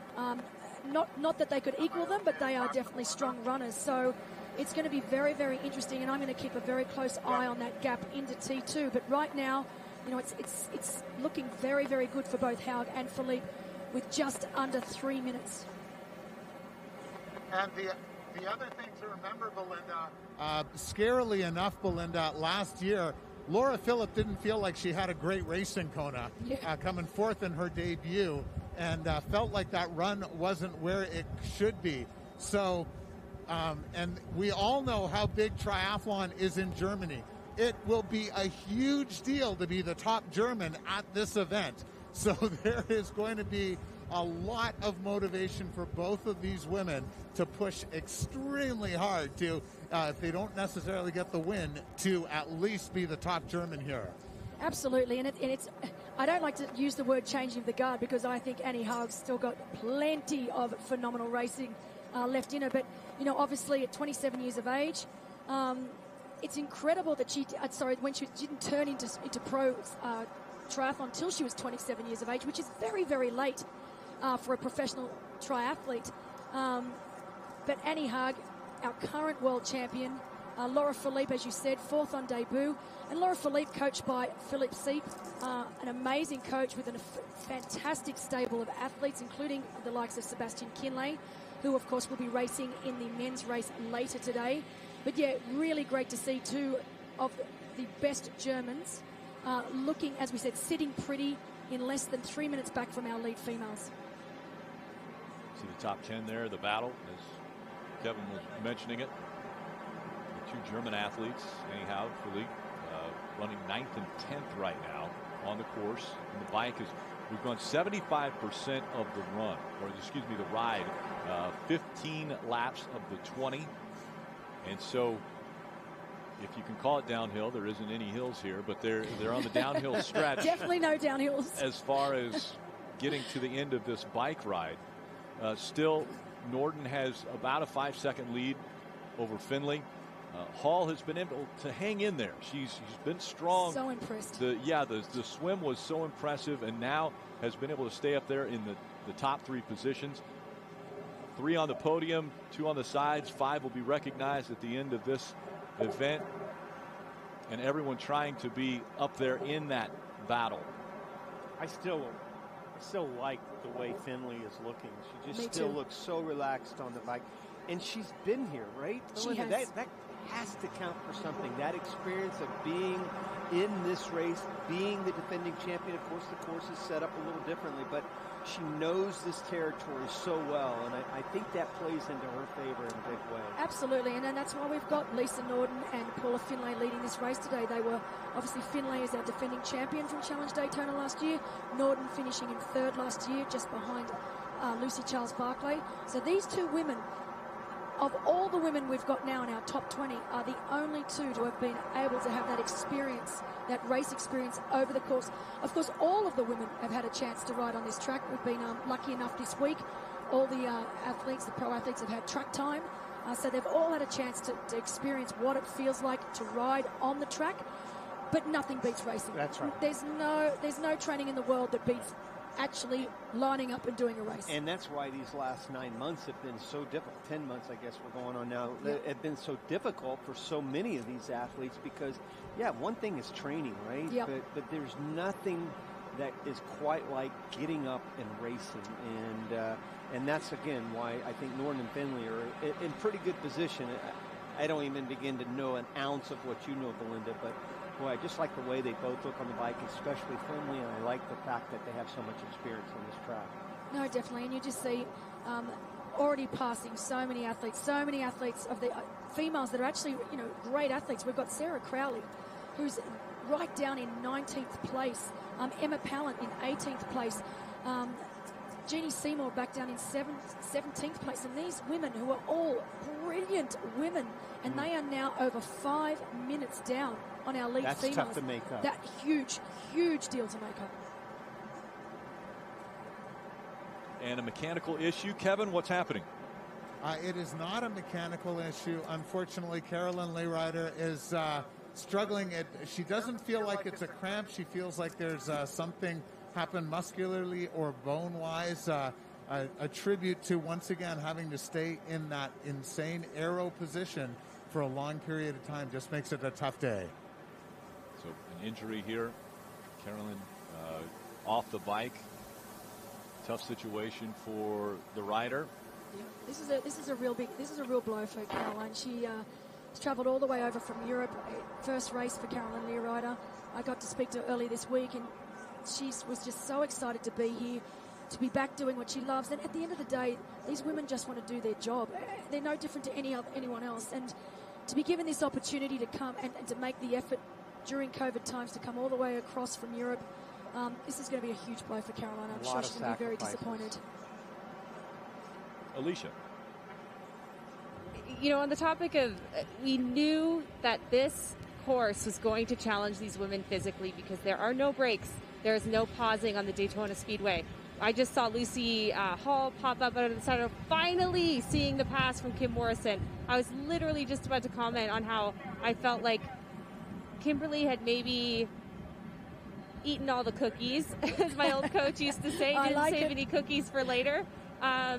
Not that they could equal them, but they are definitely strong runners. So it's going to be very, very interesting, and I'm going to keep a very close eye on that gap into T2. But right now, you know, it's looking very, very good for both Haug and Philippe with just under 3 minutes. And the other thing to remember, Belinda, scarily enough, Belinda, last year, Laura Phillip didn't feel like she had a great race in Kona, coming fourth in her debut, and felt like that run wasn't where it should be. So, and we all know how big triathlon is in Germany. It will be a huge deal to be the top German at this event. So there is going to be a lot of motivation for both of these women to push extremely hard to, if they don't necessarily get the win, to at least be the top German here. Absolutely, and it's. I don't like to use the word changing the guard because I think Annie Haug's still got plenty of phenomenal racing left in her. But, you know, obviously at 27 years of age, it's incredible that when she didn't turn into pro triathlon until she was 27 years of age, which is very, very late for a professional triathlete. But Annie Haug, our current world champion, Laura Philippe, as you said, fourth on debut, and Laura Philippe coached by Philippe Seep, an amazing coach with a fantastic stable of athletes, including the likes of Sebastian Kinley, who of course will be racing in the men's race later today. But yeah, really great to see two of the best Germans looking, as we said, sitting pretty in less than 3 minutes back from our lead females. See the top 10 there, the battle, as Kevin was mentioning it. The two German athletes, Annie Haug, Philippe, running 9th and 10th right now on the course. And the bike is, we've gone 75% of the run, or excuse me, the ride, 15 laps of the 20. And so, if you can call it downhill, there isn't any hills here, but they're on the downhill stretch. Definitely no downhills. As far as getting to the end of this bike ride. Still, Norden has about a 5-second lead over Findlay. Hall has been able to hang in there. She's been strong. So impressed. The swim was so impressive, and now has been able to stay up there in the top 3 positions. 3 on the podium, 2 on the sides, 5 will be recognized at the end of this event, and everyone trying to be up there in that battle. I still like the way Findlay is looking. She just still looks so relaxed on the bike, and she's been here, right? She has. has to count for something. That experience of being in this race, being the defending champion. Of course, the course is set up a little differently, but she knows this territory so well, and I think that plays into her favor in a big way. Absolutely, and that's why we've got Lisa Norden and Paula Finlay leading this race today. They were, obviously, Finlay is our defending champion from Challenge Daytona last year, Norden finishing in third last year, just behind Lucy Charles-Barclay. So these two women, of all the women we've got now in our top 20, are the only two to have been able to have that experience, that race experience over the course. Of course, all of the women have had a chance to ride on this track. We've been lucky enough this week. All the athletes, the pro athletes, have had track time. So they've all had a chance to experience what it feels like to ride on the track. But nothing beats racing. That's right. There's no training in the world that beats actually lining up and doing a race. And that's why these last 9 months have been so difficult. 10 months, I guess we're going on now. Yep. Have been so difficult for so many of these athletes because, yeah, one thing is training, right? Yep. But there's nothing that is quite like getting up and racing. And that's, again, why I think Norden and Finlay are in pretty good position. I don't even begin to know an ounce of what you know, Belinda, but boy, I just like the way they both look on the bike, especially Finlay, and I like the fact that they have so much experience on this track. No, definitely, and you just see already passing so many athletes of the females that are actually, great athletes. We've got Sarah Crowley, who's right down in 19th place, Emma Pallant in 18th place, Jeannie Seymour back down in 17th place, and these women who are all brilliant women, and they are now over 5 minutes down on our lead females. That's tough to make up. That huge deal to make up. And a mechanical issue. Kevin, what's happening? It is not a mechanical issue. Unfortunately, Carolyn Leyrider is struggling. She doesn't feel like it's a cramp. She feels like there's something happened muscularly or bone-wise. A tribute to, once again, having to stay in that insane aero position for a long period of time just makes it a tough day. So an injury here. Carolyn off the bike. Tough situation for the rider. Yeah, this is a real blow for Caroline. She's travelled all the way over from Europe. First race for Carolyn Leyrider. I got to speak to her early this week, and she was just so excited to be here, to be back doing what she loves. And at the end of the day, these women just want to do their job. They're no different to anyone else. And to be given this opportunity to come and to make the effort during COVID times to come all the way across from Europe, this is going to be a huge blow for Caroline. I'm sure she's going to be very disappointed. Alicia. On the topic of, we knew that this course was going to challenge these women physically because there are no breaks. There's no pausing on the Daytona Speedway. I just saw Lucy Hall pop up out of the side of finally seeing the pass from Kim Morrison. I was literally just about to comment on how I felt like Kimberly had maybe eaten all the cookies, as my old coach used to say. Didn't save any cookies for later. Now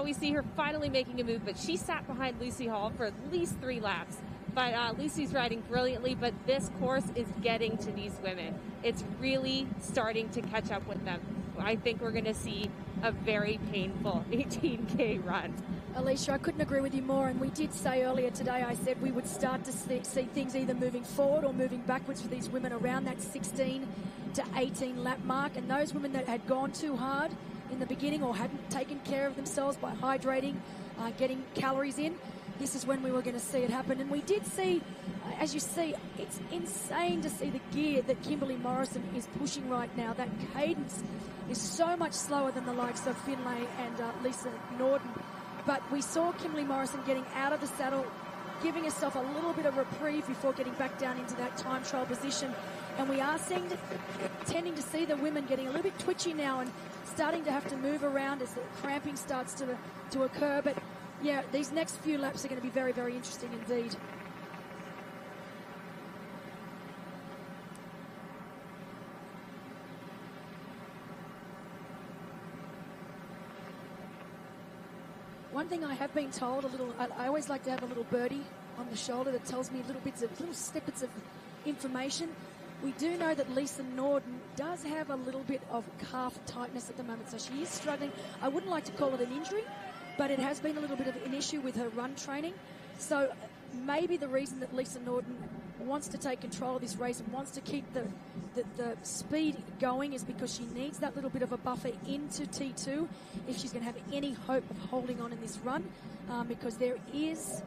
we see her finally making a move, but she sat behind Lucy Hall for at least 3 laps. But Lucy's riding brilliantly, but this course is getting to these women. It's really starting to catch up with them. I think we're going to see a very painful 18K run. Alicia, I couldn't agree with you more, and we did say earlier today, I said we would start to see things either moving forward or moving backwards for these women around that 16 to 18 lap mark, and those women that had gone too hard in the beginning or hadn't taken care of themselves by hydrating, getting calories in, this is when we were going to see it happen. And we did see, as you see, it's insane to see the gear that Kimberly Morrison is pushing right now. That cadence is so much slower than the likes of Finlay and Lisa Norden. But we saw Kimberly Morrison getting out of the saddle, giving herself a little bit of reprieve before getting back down into that time trial position. And we are tending to see the women getting a little bit twitchy now and starting to have to move around as the cramping starts to occur. But yeah, these next few laps are going to be very, very interesting indeed. One thing I have been told, I always like to have a little birdie on the shoulder that tells me little snippets of information. We do know that Lisa Norden does have a little bit of calf tightness at the moment, so she is struggling. I wouldn't like to call it an injury, but it has been a little bit of an issue with her run training. So maybe the reason that Lisa Norden wants to take control of this race and wants to keep the speed going is because she needs that little bit of a buffer into T2 if she's going to have any hope of holding on in this run, because there is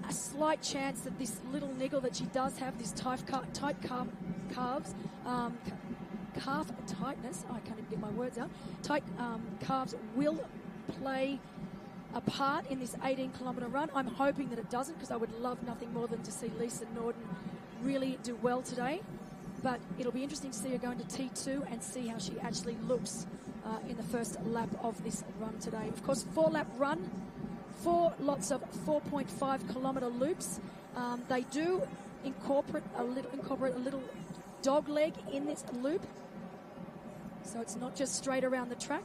a slight chance that this little niggle that she does have, this tight calf tightness, I can't even get my words out, tight calves will play a part in this 18-kilometre run. I'm hoping that it doesn't, because I would love nothing more than to see Lisa Norden really do well today. But it'll be interesting to see her go into T2 and see how she actually looks in the first lap of this run today. Of course, 4-lap run, 4 lots of 4.5-kilometre loops. They do incorporate a little dog leg in this loop, so it's not just straight around the track.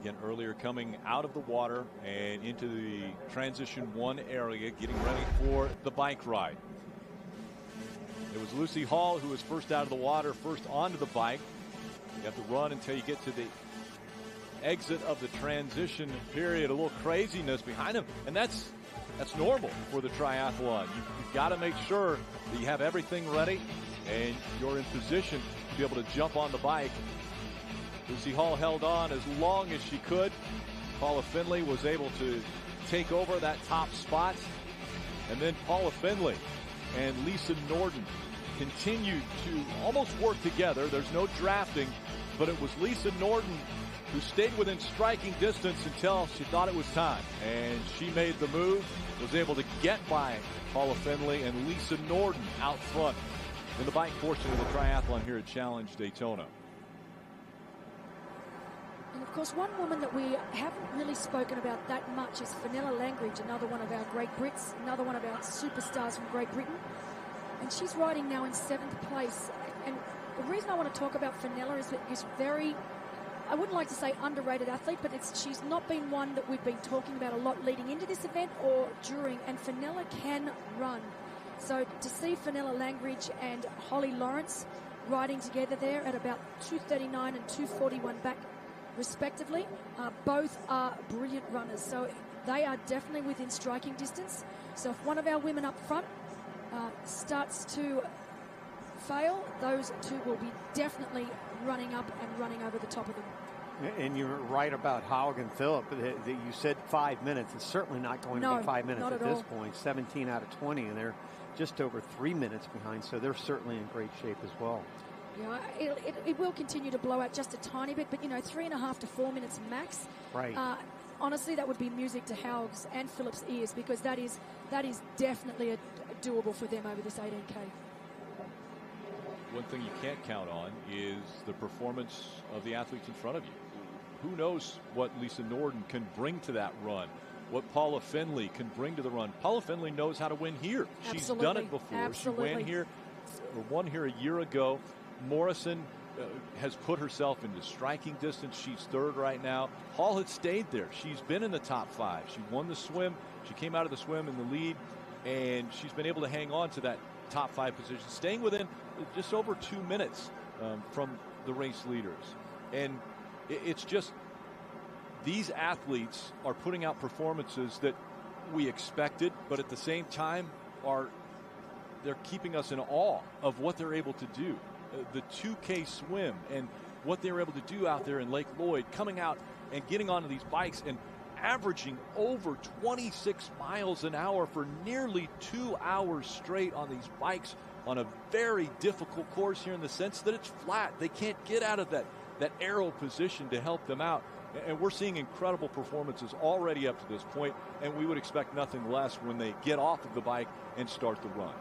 Again, earlier coming out of the water and into the transition 1 area, getting ready for the bike ride. It was Lucy Hall who was first out of the water, first onto the bike. You have to run until you get to the exit of the transition period. A little craziness behind him, and that's normal for the triathlon. You've got to make sure that you have everything ready and you're in position to be able to jump on the bike. Lucy Hall held on as long as she could. Paula Findlay was able to take over that top spot. And then Paula Findlay and Lisa Norden continued to almost work together. There's no drafting, but it was Lisa Norden who stayed within striking distance until she thought it was time. And she made the move, was able to get by Paula Findlay and Lisa Norden out front in the bike portion of the triathlon here at Challenge Daytona. And of course, one woman that we haven't really spoken about that much is Fenella Langridge, another one of our great Brits, another one of our superstars from Great Britain. And she's riding now in 7th place. And the reason I want to talk about Fenella is that she's very, I wouldn't like to say underrated athlete, but she's not been one that we've been talking about a lot leading into this event or during. And Fenella can run. So to see Fenella Langridge and Holly Lawrence riding together there at about 2:39 and 2:41 back respectively, both are brilliant runners. So they are definitely within striking distance. So if one of our women up front starts to fail, those two will be definitely running up and running over the top of them. And you're right about Haug and Phillip. You said 5 minutes. It's certainly not going to be 5 minutes at this point. 17 out of 20, and they're just over 3 minutes behind. So they're certainly in great shape as well. Yeah, it will continue to blow out just a tiny bit, but 3.5 to 4 minutes max. Right. Honestly, that would be music to Haug's and Phillip's ears, because that is definitely doable for them over this 18K. One thing you can't count on is the performance of the athletes in front of you. Who knows what Lisa Norden can bring to that run, what Paula Findlay can bring to the run. Paula Findlay knows how to win here. Absolutely. She's done it before. Absolutely. She won here a year ago. Morrison has put herself into striking distance. She's 3rd right now. Hall had stayed there. She's been in the top 5. She won the swim. She came out of the swim in the lead, and she's been able to hang on to that top 5 position, staying within just over 2 minutes from the race leaders. And it's just, these athletes are putting out performances that we expected, but at the same time they're keeping us in awe of what they're able to do. The 2K swim and what they were able to do out there in Lake Lloyd, coming out and getting onto these bikes and averaging over 26 miles an hour for nearly 2 hours straight on these bikes on a very difficult course here, in the sense that it's flat. They can't get out of that aero position to help them out. And we're seeing incredible performances already up to this point, and we would expect nothing less when they get off of the bike and start the run.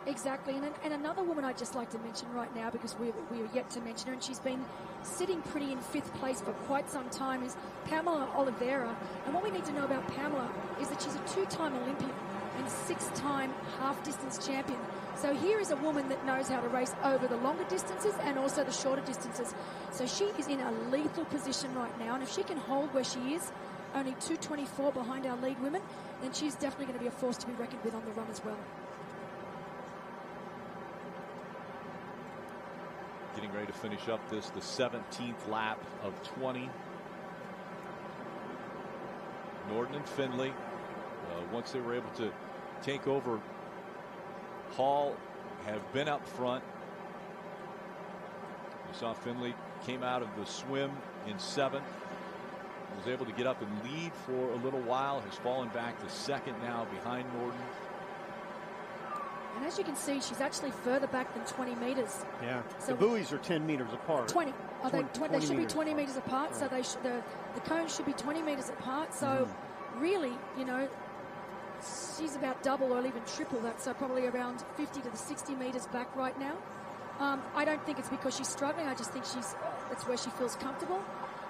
Exactly, and another woman I'd just like to mention right now, because we are yet to mention her, and she's been sitting pretty in 5th place for quite some time, is Pamela Oliveira. And what we need to know about Pamela is that she's a 2-time Olympian and 6-time half-distance champion. So here is a woman that knows how to race over the longer distances and also the shorter distances. So she is in a lethal position right now, and if she can hold where she is, only 2:24 behind our lead women, then she's definitely going to be a force to be reckoned with on the run as well. Getting ready to finish up the 17th lap of 20. Norden and Finley, once they were able to take over Hall, have been up front. You saw Finley came out of the swim in 7th, was able to get up and lead for a little while, has fallen back to second now behind Norden. And as you can see, she's actually further back than 20 meters. Yeah, so the buoys are 10 meters apart. 20. They should be 20 meters apart, right. So the cones should be 20 meters apart. So really, you know, she's about double or even triple that, so probably around 50 to the 60 meters back right now. I don't think it's because she's struggling. I just think that's where she feels comfortable.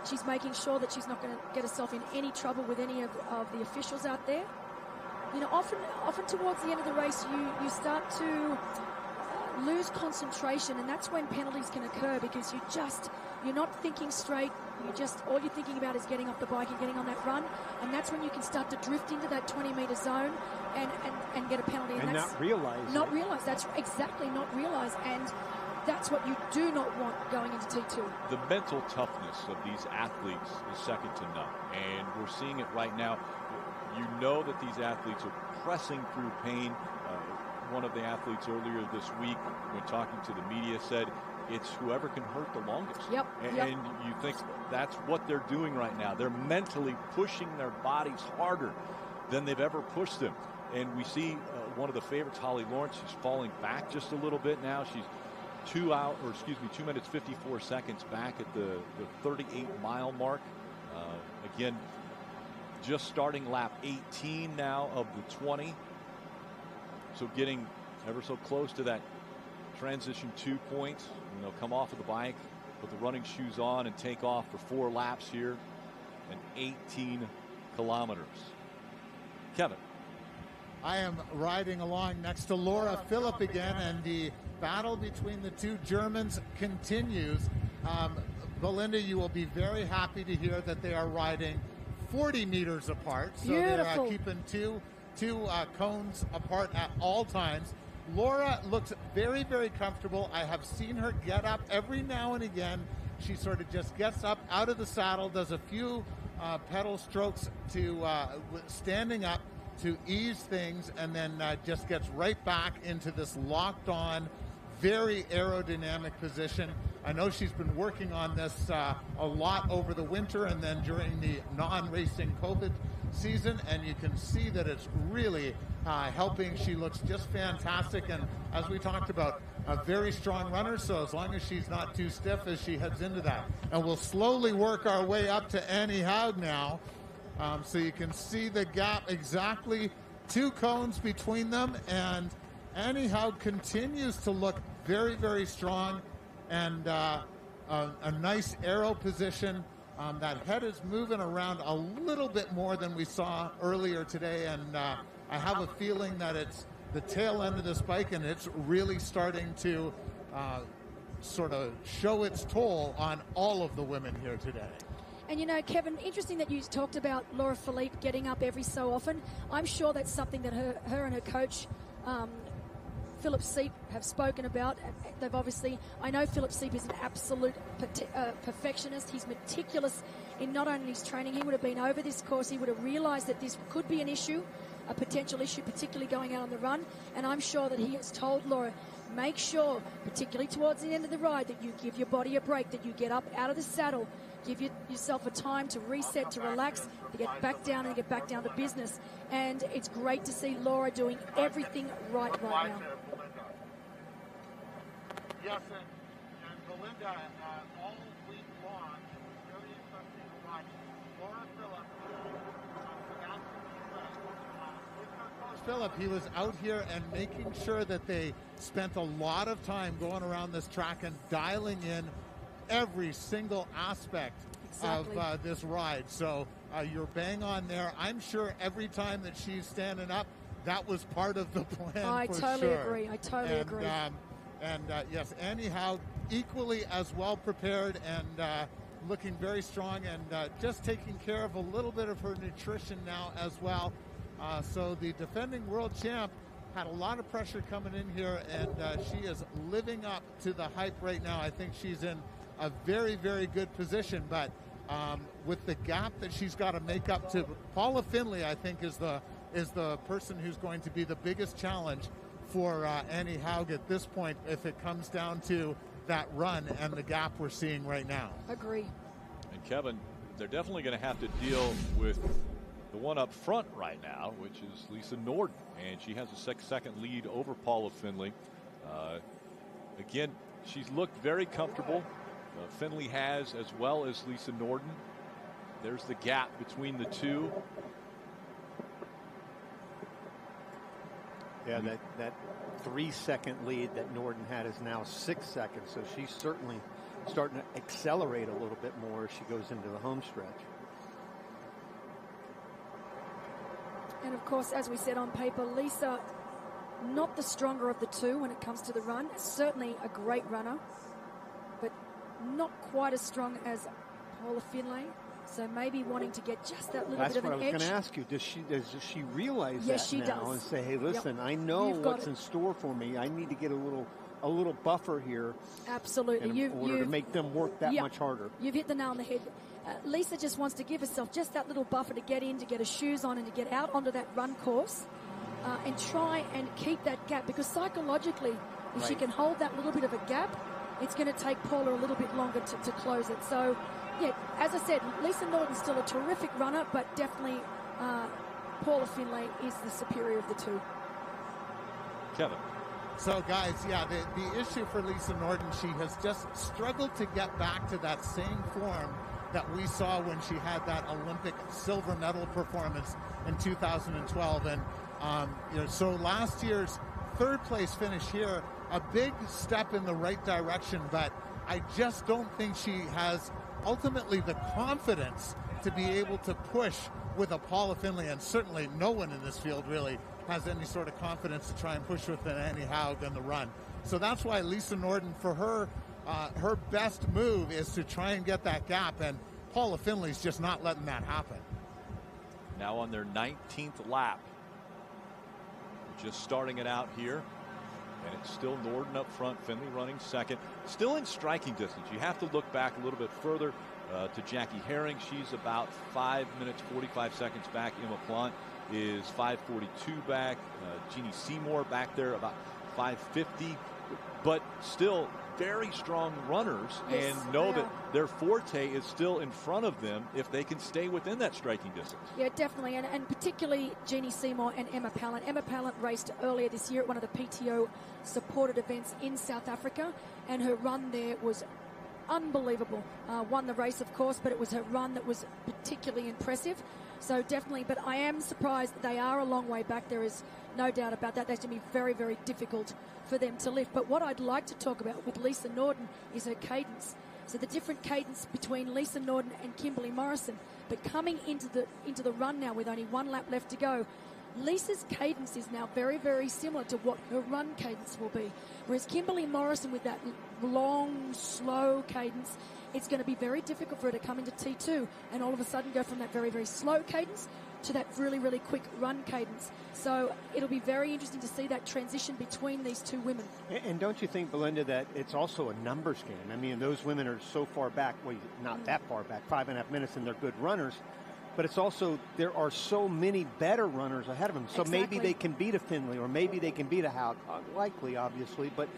She's making sure that she's not going to get herself in any trouble with any of the officials out there. You know, often towards the end of the race, you start to lose concentration, and that's when penalties can occur because you're not thinking straight. All you're thinking about is getting off the bike and getting on that run, and that's when you can start to drift into that 20-meter zone and get a penalty. And that's not realize. Not realize. That's exactly not realize, and that's what you do not want going into T2. The mental toughness of these athletes is second to none, and we're seeing it right now. You know that these athletes are pressing through pain. One of the athletes earlier this week, when talking to the media, said it's whoever can hurt the longest. Yep. And you think that's what they're doing right now. They're mentally pushing their bodies harder than they've ever pushed them. And we see one of the favorites, Holly Lawrence, she's falling back just a little bit now. She's 2 minutes 54 seconds back at the 38-mile mark. Again, just starting lap 18 now of the 20. So getting ever so close to that transition 2 point. And they'll come off of the bike, put the running shoes on, and take off for 4 laps here and 18 kilometers. Kevin. I am riding along next to Laura Philipp again, and the battle between the two Germans continues. Belinda, you will be very happy to hear that they are riding 40 meters apart. So Beautiful. they're keeping two cones apart at all times. Laura looks very, very comfortable. I have seen her get up every now and again. She sort of just gets up out of the saddle, does a few pedal strokes to standing up to ease things, and then just gets right back into this locked on, very aerodynamic position. I know she's been working on this a lot over the winter and then during the non-racing COVID season, and you can see that it's really helping. She looks just fantastic, and as we talked about, a very strong runner, so as long as she's not too stiff as she heads into that. And we'll slowly work our way up to Annie Haug now, so you can see the gap, exactly 2 cones between them, and Annie Haug continues to look very, very strong, and a nice aero position. That head is moving around a little bit more than we saw earlier today, and I have a feeling that it's the tail end of this bike, and it's really starting to sort of show its toll on all of the women here today. And you know, Kevin, interesting that you talked about Laura Philipp getting up every so often. I'm sure that's something that her and her coach, Philip Seep, have spoken about. They've obviously, I know Philip Seep is an absolute perfectionist. He's meticulous in not only his training. He would have been over this course. He would have realized that this could be an issue, a potential issue, particularly going out on the run. And I'm sure that he has told Laura, make sure, particularly towards the end of the ride, that you give your body a break, that you get up out of the saddle, give yourself a time to reset, to relax, to get back down and get back down to business. And it's great to see Laura doing everything right now. Yes, and Belinda, all week long, very interesting to watch Laura Philipp. Philip, he was out here and making sure that they spent a lot of time going around this track and dialing in every single aspect of this ride. So you're bang on there. I'm sure every time that she's standing up, that was part of the plan. I totally agree. I totally agree. And yes, Annie Haug equally as well prepared and looking very strong, and just taking care of a little bit of her nutrition now as well. So the defending world champ had a lot of pressure coming in here, and she is living up to the hype right now. I think she's in a very, very good position, but with the gap that she's got to make up to Paula Findlay, I think is the person who's going to be the biggest challenge for Annie Haug at this point if it comes down to that run and the gap we're seeing right now. Agree. And Kevin, they're definitely going to have to deal with the one up front right now, which is Lisa Norden, and she has a second lead over Paula Findlay. Again, she's looked very comfortable. Findlay has, as well as Lisa Norden. There's the gap between the two. Yeah, that 3-second lead that Norden had is now 6 seconds, so she's certainly starting to accelerate a little bit more as she goes into the home stretch. And of course, as we said on paper, Lisa, not the stronger of the two when it comes to the run. Certainly a great runner, but not quite as strong as Paula Findlay. So maybe wanting to get just that little bit of an edge. That's what I was going to ask you. Does she realize yes, that she now does. and say, hey, listen, I know what's in store for me. I need to get a little buffer here. Absolutely. In order to make them work that much harder. You've hit the nail on the head. Lisa just wants to give herself just that little buffer to get in, to get her shoes on, and to get out onto that run course and try and keep that gap. Because psychologically, if she can hold that little bit of a gap, it's going to take Paula a little bit longer to close it. So, yeah, as I said, Lisa Norden's still a terrific runner, but definitely Paula Findlay is the superior of the two. Kevin. So, guys, yeah, the issue for Lisa Norden, she has just struggled to get back to that same form that we saw when she had that Olympic silver medal performance in 2012. And, so last year's third place finish here, a big step in the right direction, but I just don't think she has ultimately the confidence to be able to push with a Paula Findlay, and certainly no one in this field really has any sort of confidence to try and push with an Annie Haug on the run. So that's why Lisa Norden, for her, her best move is to try and get that gap, and Paula Findlay's just not letting that happen. Now on their 19th lap. Just starting it out here. And it's still Norden up front, Findlay running second. Still in striking distance. You have to look back a little bit further to Jackie Herring. She's about 5 minutes, 45 seconds back. Emma Plant is 5:42 back. Jeannie Seymour back there about 5:50. But still very strong runners, yes, and know that their forte is still in front of them if they can stay within that striking distance. Yeah, definitely, and particularly Jeannie Seymour and Emma Pallant. Emma Pallant raced earlier this year at one of the PTO-supported events in South Africa, and her run there was unbelievable. Won the race, of course, but it was her run that was particularly impressive. So definitely, but I am surprised that they are a long way back. There is no doubt about that. That's going to be very, very difficult for them to lift. But what I'd like to talk about with Lisa Norden is her cadence. So the different cadence between Lisa Norden and Kimberly Morrison. But coming into the run now with only one lap left to go, Lisa's cadence is now very, very similar to what her run cadence will be. Whereas Kimberly Morrison with that long, slow cadence, it's going to be very difficult for her to come into T2 and all of a sudden go from that very, very slow cadence to that really, really quick run cadence. So it'll be very interesting to see that transition between these two women. And don't you think, Belinda, that it's also a numbers game? I mean, those women are so far back, well, not that far back, 5.5 minutes, and they're good runners. But it's also, there are so many better runners ahead of them. So maybe they can beat a Findlay, or maybe they can beat a Haug. Unlikely, obviously, but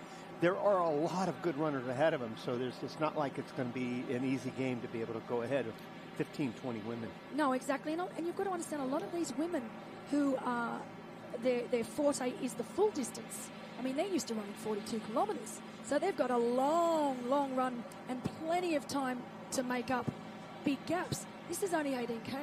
there are a lot of good runners ahead of them. So it's not like it's going to be an easy game to be able to go ahead of 15, 20 women. No, exactly. And you've got to understand, a lot of these women who are, their forte is the full distance. I mean, they're used to running 42 kilometres. So they've got a long, long run and plenty of time to make up big gaps. This is only 18K.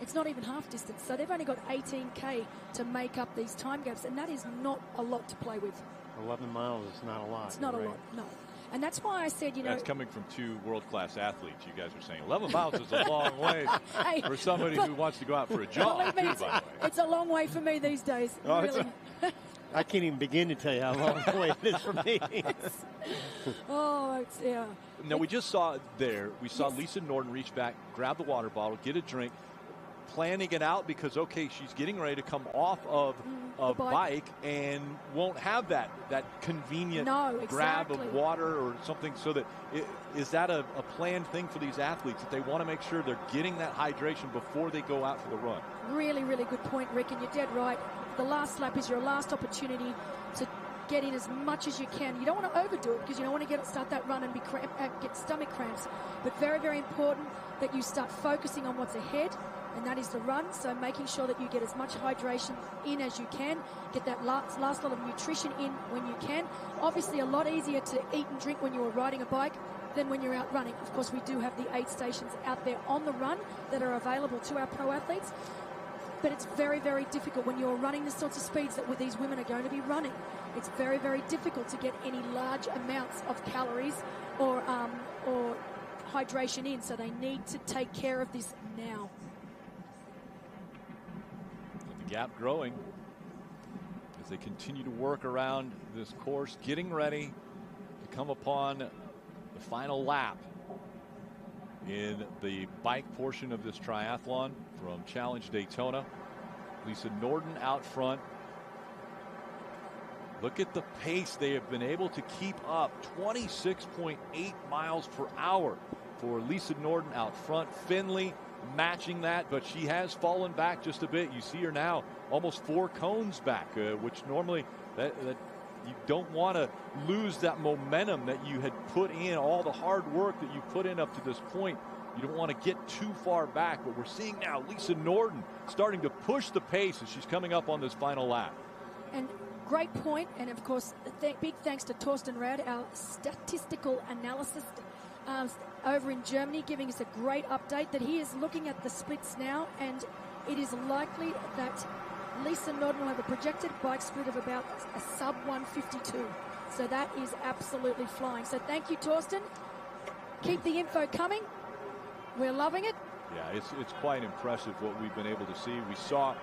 It's not even half distance. So they've only got 18K to make up these time gaps, and that is not a lot to play with. 11 miles is not a lot. It's not a lot, no. And that's why I said, That's coming from two world-class athletes. You guys are saying 11 miles is a long way for somebody who wants to go out for a jog, too, by the way. It's a long way for me these days. Really. I can't even begin to tell you how long the way it is for me. Yeah. Now, we just saw there, we saw Lisa Norden reach back, grab the water bottle, get a drink. planning it out because, okay, she's getting ready to come off of a bike and won't have that convenient grab of water or something, so that is that a planned thing for these athletes, that they want to make sure they're getting that hydration before they go out for the run? Really, really good point, Rick, and you're dead right. The last lap is your last opportunity to get in as much as you can. You don't want to overdo it because you don't want to start that run and get stomach cramps. But very, very important that you start focusing on what's ahead, and that is the run. So making sure that you get as much hydration in as you can, get that last lot of nutrition in when you can. Obviously, a lot easier to eat and drink when you're riding a bike than when you're out running. Of course, we do have the aid stations out there on the run that are available to our pro athletes. But it's very, very difficult when you're running the sorts of speeds that these women are going to be running. It's very, very difficult to get any large amounts of calories or hydration in. So they need to take care of this now. And the gap growing as they continue to work around this course, getting ready to come upon the final lap in the bike portion of this triathlon from Challenge Daytona. Lisa Norden out front. Look at the pace they have been able to keep up. 26.8 miles per hour for Lisa Norden out front. Finley matching that, but she has fallen back just a bit. You see her now almost 4 cones back, which normally that you don't want to lose that momentum that you had put in, all the hard work that you put in up to this point. You don't want to get too far back, but we're seeing now Lisa Norden starting to push the pace as she's coming up on this final lap. And great point, and of course, big thanks to Torsten Rad, our statistical analyst over in Germany, giving us a great update that he is looking at the splits now, and it is likely that Lisa Norden will have a projected bike split of about a sub 152. So that is absolutely flying. So thank you, Torsten. Keep the info coming. We're loving it. Yeah, it's quite impressive what we've been able to see. We saw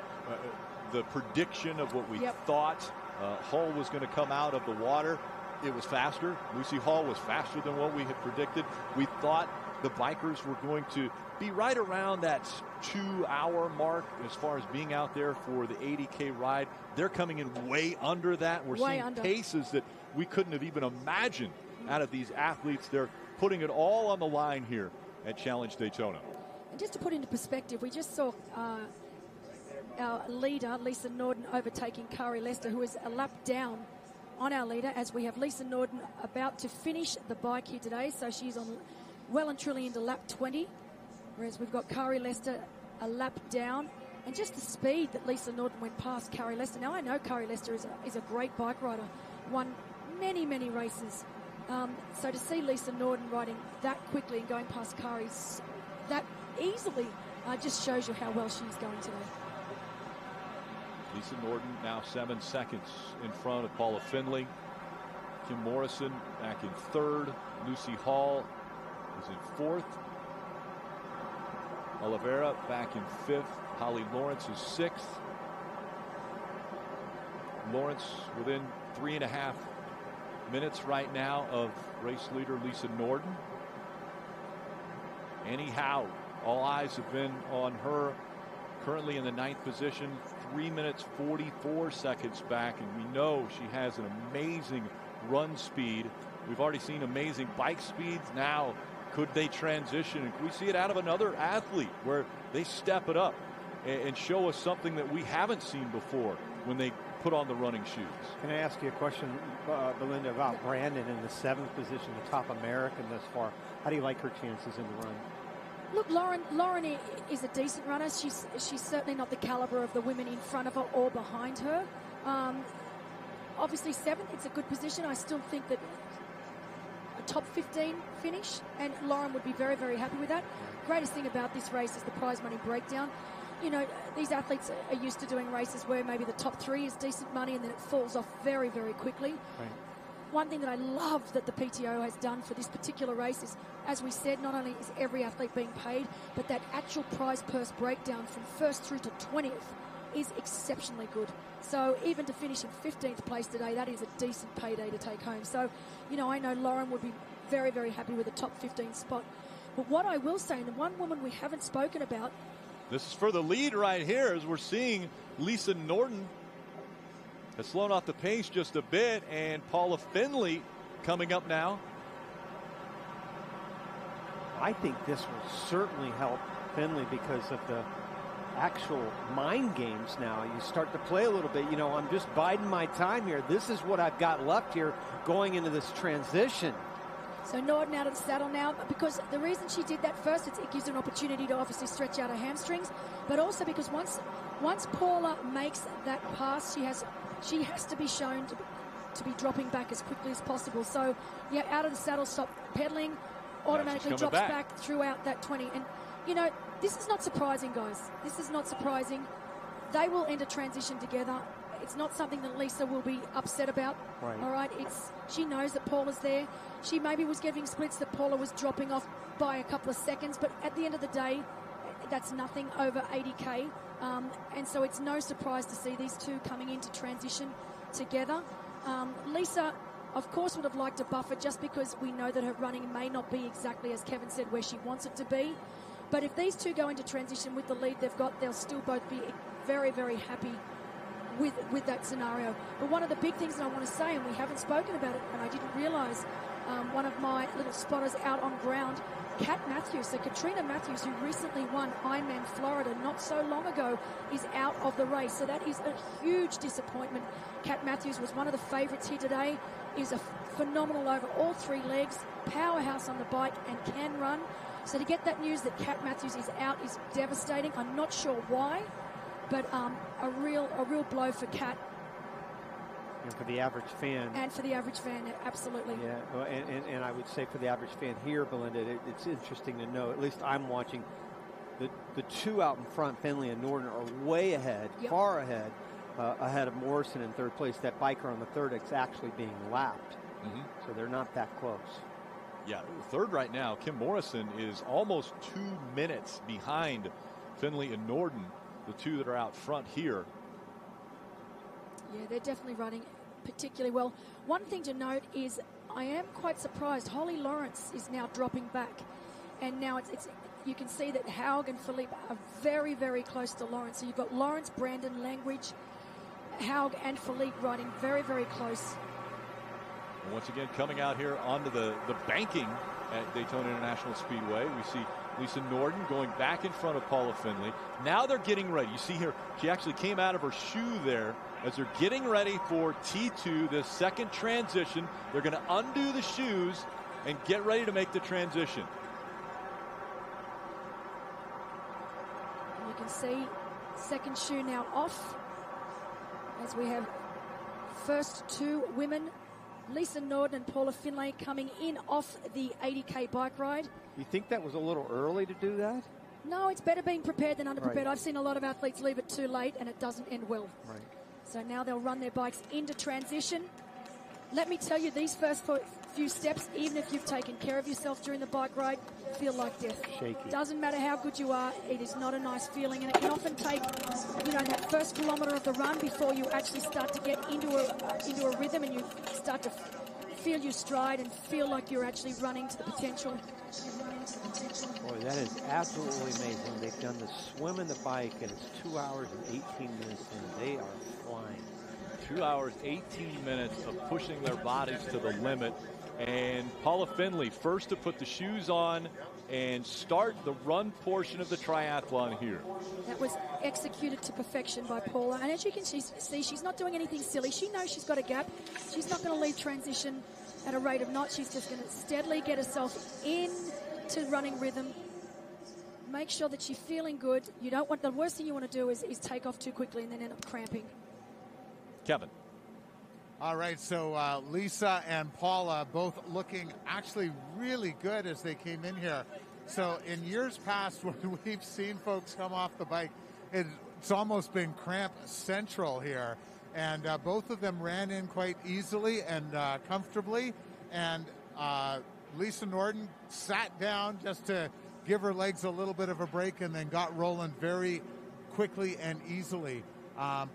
the prediction of what we thought Hull was going to come out of the water. It was faster. Lucy Hall was faster than what we had predicted. We thought the bikers were going to be right around that 2-hour mark as far as being out there for the 80K ride. They're coming in way under that. We're seeing paces that we couldn't have even imagined out of these athletes. They're putting it all on the line here at Challenge Daytona. And just to put into perspective, we just saw our leader, Lisa Norden, overtaking Kari Lester, who is a lap down on our leader, as we have Lisa Norden about to finish the bike here today. So she's on well and truly into lap 20, whereas we've got Kari Lester a lap down. And just the speed that Lisa Norden went past Kari Lester. Now, I know Kari Lester is a great bike rider, won many, many races. So to see Lisa Norden riding that quickly and going past Kari that easily just shows you how well she's going today. Lisa Norden now 7 seconds in front of Paula Findlay. Kim Morrison back in 3rd. Lucy Hall is in 4th. Oliveira back in 5th. Holly Lawrence is 6th. Lawrence within 3.5 minutes right now of race leader Lisa Norden. Annie Howe, all eyes have been on her, currently in the 9th position, 3 minutes 44 seconds back, and we know she has an amazing run speed. We've already seen amazing bike speeds. Now, could they transition? And we see it out of another athlete where they step it up and show us something that we haven't seen before when they put on the running shoes. Can I ask you a question, Belinda, about Brandon in the 7th position, the top American thus far? How do you like her chances in the run? Look, Lauren is a decent runner. She's certainly not the caliber of the women in front of her or behind her. Obviously, 7th, it's a good position. I still think that a top 15 finish, and Lauren would be very, very happy with that. Greatest thing about this race is the prize money breakdown. You know, these athletes are used to doing races where maybe the top 3 is decent money and then it falls off very, very quickly. Right. One thing that I love that the PTO has done for this particular race is, as we said, not only is every athlete being paid, but that actual prize purse breakdown from 1st through to 20th is exceptionally good. So even to finish in 15th place today, that is a decent payday to take home. So, you know, I know Lauren would be very, very happy with a top 15 spot. But what I will say, and the one woman we haven't spoken about, This is for the lead right here, as we're seeing Lisa Norton has slowed off the pace just a bit, and Paula Findlay coming up now. I think this will certainly help Findlay because of the actual mind games now. You start to play a little bit. You know, I'm just biding my time here. This is what I've got left here going into this transition. So Norton out of the saddle now, because the reason she did that first, it gives her an opportunity to obviously stretch out her hamstrings, but also because once Paula makes that pass, she has to be shown to be dropping back as quickly as possible. So, yeah, out of the saddle, stop pedaling, automatically drops back throughout that 20. And, you know, this is not surprising, guys. This is not surprising. They will enter transition together. It's not something that Lisa will be upset about. Right. All right. She knows that Paula's there. She maybe was giving splits that Paula was dropping off by a couple of seconds, but at the end of the day, that's nothing over 80K. And so it's no surprise to see these two coming into transition together. Lisa, of course, would have liked a buffer just because we know that her running may not be exactly, as Kevin said, where she wants it to be. But if these two go into transition with the lead they've got, they'll still both be very, very happy with that scenario. But one of the big things that I want to say, and we haven't spoken about it, and I didn't realise, one of my little spotters out on ground, Kat Matthews, so Katrina Matthews, who recently won Ironman Florida not so long ago, is out of the race. So that is a huge disappointment. Kat Matthews was one of the favourites here today, is a phenomenal over all three legs, powerhouse on the bike, and can run. So to get that news that Kat Matthews is out is devastating. I'm not sure why, but a real blow for Kat. And for the average fan. And for the average fan, absolutely. Yeah, well, and I would say for the average fan here, Belinda, it's interesting to know, at least I'm watching, the two out in front, Findlay and Norton, are way ahead, far ahead, ahead of Morrison in third place. That biker on the third is actually being lapped. Mm-hmm. So they're not that close. Yeah, third right now, Kim Morrison is almost 2 minutes behind Findlay and Norton, the two that are out front here. Yeah, they're definitely running particularly well. One thing to note is I am quite surprised. Holly Lawrence is now dropping back. And now it's you can see that Haug and Philippe are very, very close to Lawrence. So you've got Lawrence, Brandon, Langridge, Haug and Philippe riding very, very close. And once again, coming out here onto the banking at Daytona International Speedway, we see Lisa Norton going back in front of Paula Findlay. Now they're getting ready. You see here, she actually came out of her shoe there as they're getting ready for T2, the second transition. They're going to undo the shoes and get ready to make the transition. And you can see second shoe now off as we have first two women, Lisa Norton and Paula Findlay, coming in off the 80K bike ride. You think that was a little early to do that? No, it's better being prepared than underprepared. Right. I've seen a lot of athletes leave it too late and it doesn't end well. Right. So now they'll run their bikes into transition. Let me tell you, these first few steps, even if you've taken care of yourself during the bike ride, feel like death. Shaky. Doesn't matter how good you are, it is not a nice feeling, and it can often take, that first kilometre of the run before you actually start to get into a rhythm and you start to feel your stride and feel like you're actually running to the potential. Boy, that is absolutely amazing. They've done the swim and the bike, and it's 2 hours and 18 minutes, and they are flying. 2 hours, 18 minutes of pushing their bodies to the limit. And Paula Findlay, first to put the shoes on and start the run portion of the triathlon here. That was executed to perfection by Paula. And as you can see, she's not doing anything silly. She knows she's got a gap. She's not going to leave transition at a rate of knots. She's just going to steadily get herself into running rhythm. Make sure that she's feeling good. You don't want, the worst thing you want to do is take off too quickly and then end up cramping. Kevin. All right, so Lisa and Paula both looking actually really good as they came in here. So in years past, when we've seen folks come off the bike, it's almost been cramp central here. And both of them ran in quite easily and comfortably. And Lisa Norton sat down just to give her legs a little bit of a break and then got rolling very quickly and easily.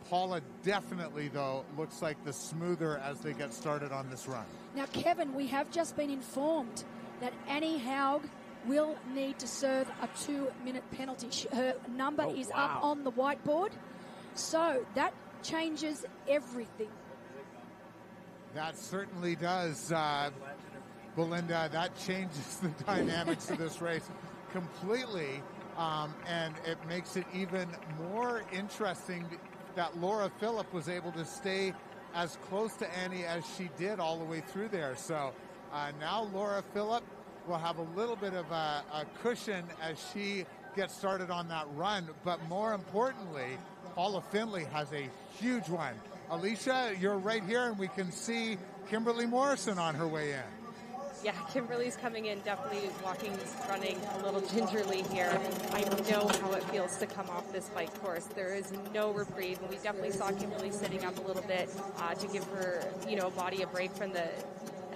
Paula definitely, though, looks like the smoother as they get started on this run. Now, Kevin, we have just been informed that Annie Haug will need to serve a 2-minute penalty. Her number is up on the whiteboard, so that changes everything. That certainly does, Belinda. That changes the dynamics of this race completely, and it makes it even more interesting that Laura Philipp was able to stay as close to Annie as she did all the way through there. So now Laura Philipp will have a little bit of a cushion as she gets started on that run. But more importantly, Paula Findlay has a huge one. Alicia, you're right here, and we can see Kimberly Morrison on her way in. Yeah, Kimberly's coming in, definitely running a little gingerly here. I know how it feels to come off this bike course. There is no reprieve, and we definitely saw Kimberly sitting up a little bit to give her, body a break from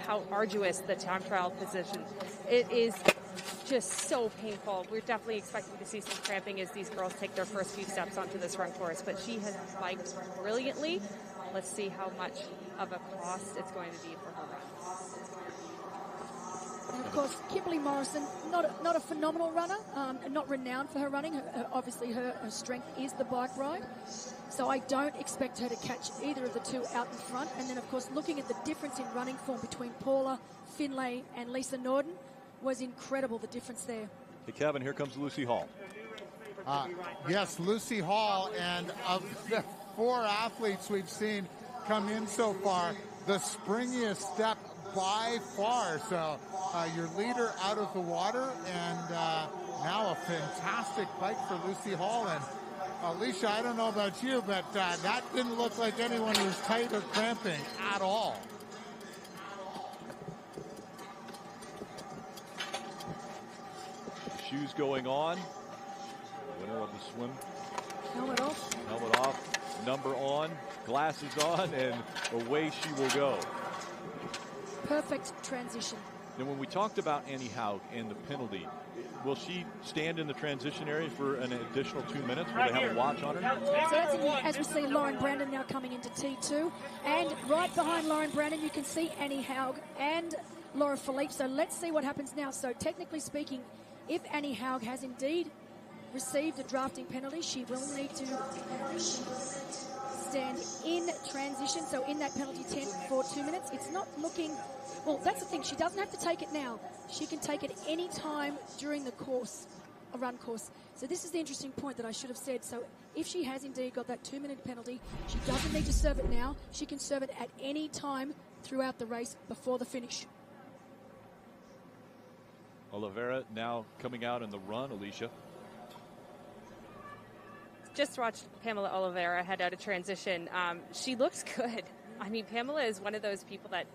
how arduous the time trial position. It is just so painful. We're definitely expecting to see some cramping as these girls take their first few steps onto this run course, but she has biked brilliantly. Let's see how much of a cost it's going to be for her run. And of course, Kimberly Morrison, not a phenomenal runner, not renowned for her running. Obviously, her strength is the bike ride. So I don't expect her to catch either of the two out in front. And then, of course, looking at the difference in running form between Paula Findlay and Lisa Norden was incredible, the difference there. Hey, Kevin, here comes Lucy Hall. Yes, Lucy Hall, and of the 4 athletes we've seen come in so far, the springiest step by far. So your leader out of the water, and now a fantastic bike for Lucy Hall. And Alicia, I don't know about you, but that didn't look like anyone who was tight or cramping at all. Shoes going on. Winner of the swim. Helmet off. Helmet off. Number on. Glasses on, and away she will go. Perfect transition. Now, when we talked about Annie Haug and the penalty, will she stand in the transition area for an additional 2 minutes? Will they have a watch on her? So that's, as we see Lauren Brandon now coming into T2. And right behind Lauren Brandon, you can see Annie Haug and Laura Philippe. So let's see what happens now. So technically speaking, if Annie Haug has indeed received a drafting penalty, she will need to stand in transition, so in that penalty tent for 2 minutes. It's not looking, well, that's the thing, she doesn't have to take it now. She can take it any time during the course, a run course. So this is the interesting point that I should have said. So if she has indeed got that 2-minute penalty, she doesn't need to serve it now. She can serve it at any time throughout the race before the finish. Oliveira now coming out in the run, Alicia. Just watched Pamela Oliveira head out of transition. She looks good. I mean, Pamela is one of those people that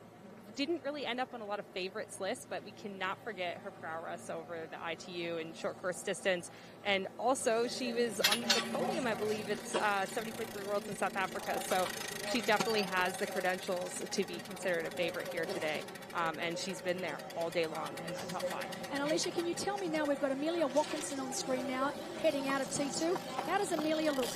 didn't really end up on a lot of favorites lists, but we cannot forget her prowess over the ITU and short course distance. And also, she was on the podium, I believe it's 70.3 Worlds in South Africa. So she definitely has the credentials to be considered a favorite here today. And she's been there all day long in the top 5. And Alicia, can you tell me now, we've got Amelia Watkinson on screen now, heading out of T2. How does Amelia look?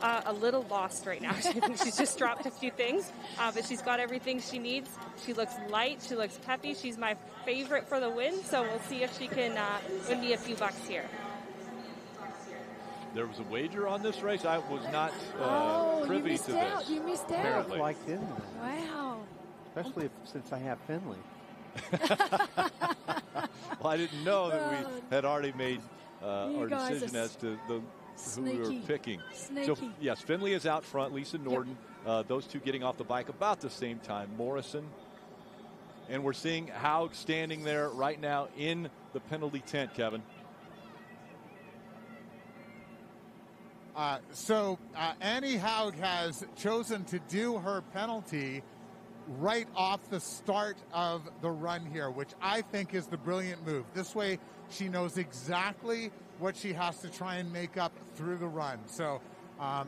A little lost right now. I think she's just dropped a few things, but she's got everything she needs. She looks light. She looks peppy. She's my favorite for the win, so we'll see if she can win me a few bucks here. There was a wager on this race. I was not privy to this. You missed out. Apparently. Like Finley. Wow. Especially since I have Finley. Well, I didn't know that we had already made our decision as to who we were picking. Sneaky. So, yes, Finley is out front. Lisa Norden, those two getting off the bike about the same time. Morrison. And we're seeing Haug standing there right now in the penalty tent, Kevin. Annie Haug has chosen to do her penalty right off the start of the run here, which I think is the brilliant move. This way, she knows exactly what she has to try and make up through the run. So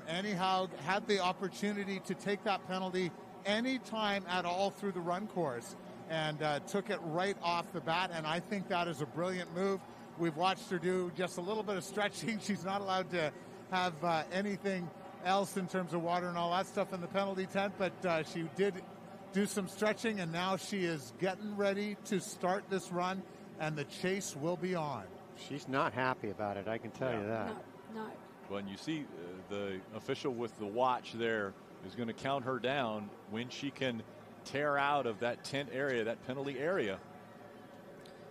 Annie Haug had the opportunity to take that penalty any time at all through the run course and took it right off the bat, and I think that is a brilliant move. We've watched her do just a little bit of stretching. She's not allowed to have anything else in terms of water and all that stuff in the penalty tent, but she did do some stretching, and now she is getting ready to start this run. and the chase will be on. She's not happy about it, I can tell you that. No. Well, and you see the official with the watch there is going to count her down when she can tear out of that tent area, that penalty area.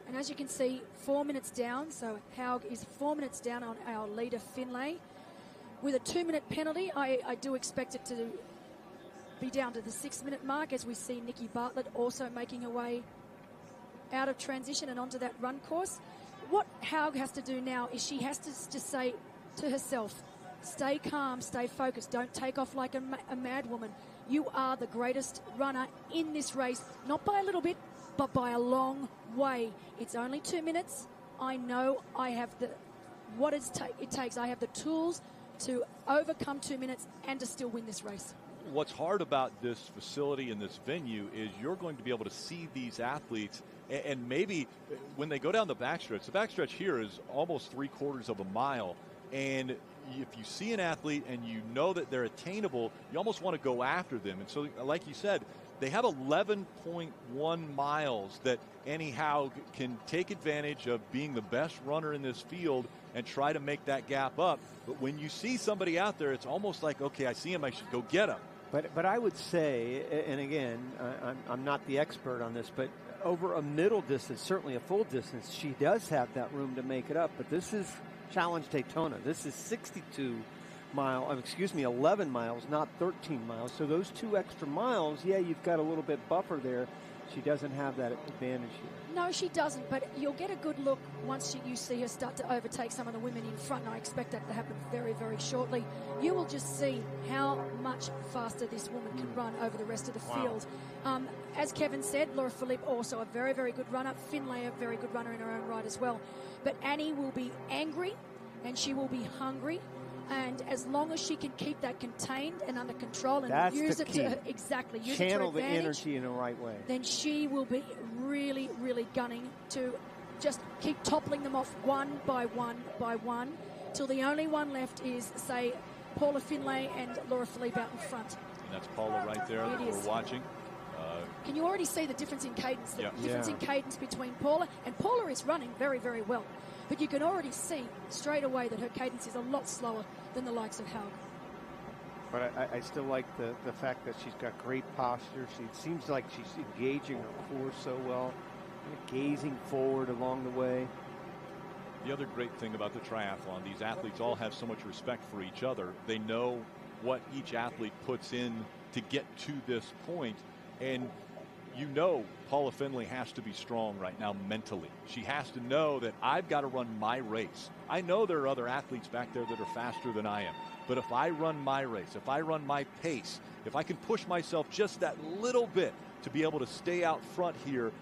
And as you can see, 4 minutes down. So Haug is 4 minutes down on our leader, Finlay. With a 2-minute penalty, I do expect it to be down to the 6-minute mark, as we see Nikki Bartlett also making her way out of transition and onto that run course. What Haug has to do now is she has to just say to herself, stay calm, stay focused, don't take off like a mad woman. You are the greatest runner in this race, not by a little bit, but by a long way. It's only 2 minutes. I know I have what it takes. I have the tools to overcome 2 minutes and to still win this race. What's hard about this facility and this venue is you're going to be able to see these athletes, and maybe when they go down the backstretch here is almost 3/4 of a mile, and if you see an athlete and you know that they're attainable, you almost want to go after them. And so, like you said, they have 11.1 miles that Annie Haug can take advantage of being the best runner in this field and try to make that gap up. But when you see somebody out there, it's almost like, okay, I see him, I should go get him. But I would say, and again, I'm not the expert on this, but over a middle distance, certainly a full distance, she does have that room to make it up. But this is Challenge Daytona. This is 11 miles, not 13 miles. So those 2 extra miles, yeah, you've got a little bit buffer there. She doesn't have that advantage here. No, she doesn't, but you'll get a good look once you see her start to overtake some of the women in front, and I expect that to happen very, very shortly. You will just see how much faster this woman can run over the rest of the field. As Kevin said, Laura Philippe also a very, very good runner. Finlay a very good runner in her own right as well. But Annie will be angry, and she will be hungry. And as long as she can keep that contained and under control and use it to channel the energy in the right way, then she will be really, really gunning to just keep toppling them off one by one by one till the only one left is, say, Paula Finlay and Laura Philippe out in front. And that's Paula right there that we're watching. Can you already see the difference in cadence? The difference in cadence between Paula, and Paula is running very, very well. But you can already see straight away that her cadence is a lot slower than the likes of Haug. But I still like the fact that she's got great posture. She seems like she's engaging her core so well, gazing forward along the way. The other great thing about the triathlon, these athletes all have so much respect for each other. They know what each athlete puts in to get to this point. And you know Paula Finlay has to be strong right now mentally. She has to know that I've got to run my race. I know there are other athletes back there that are faster than I am. But if I run my race, if I run my pace, if I can push myself just that little bit to be able to stay out front here,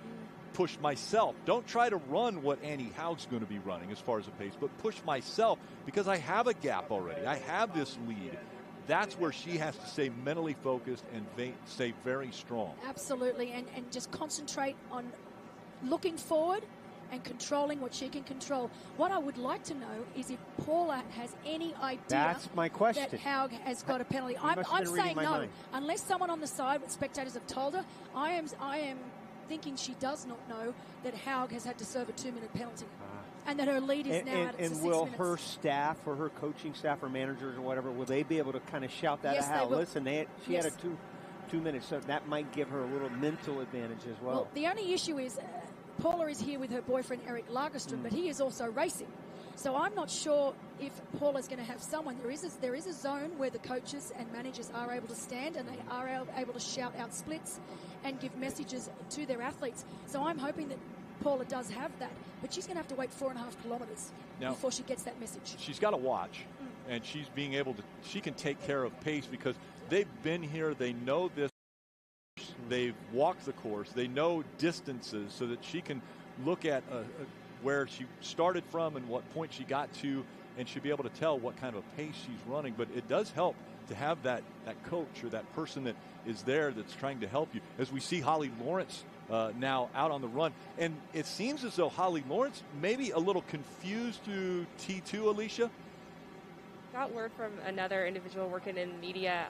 push myself. Don't try to run what Annie Haug's going to be running as far as a pace, but push myself because I have a gap already. I have this lead. That's where she has to stay mentally focused and stay very strong. Absolutely, and just concentrate on looking forward and controlling what she can control. What I would like to know is if Paula has any idea That's my question. that Haug has got a penalty. I'm saying no. Mind. Unless someone on the side with spectators have told her, I am thinking she does not know that Haug has had to serve a 2-minute penalty. And that her lead is now at 6 minutes. And will her staff or her coaching staff or managers or whatever, will they be able to kind of shout that out? Listen, she had a two minutes, so that might give her a little mental advantage as well. Well, the only issue is Paula is here with her boyfriend Eric Lagerström, but he is also racing. So I'm not sure if Paula's going to have someone. There is a zone where the coaches and managers are able to stand and they are able to shout out splits and give messages to their athletes. So I'm hoping that Paula does have that, but she's going to have to wait 4.5 kilometers before she gets that message. She's got to watch, and she's being able to, she can take care of pace because they've been here, they know this, they've walked the course, they know distances so that she can look at where she started from and what point she got to, and she'll be able to tell what kind of pace she's running. But it does help to have that coach or that person that is there that's trying to help you. As we see Holly Lawrence now out on the run. And it seems as though Holly Lawrence may be a little confused through T2, Alicia. Got word from another individual working in media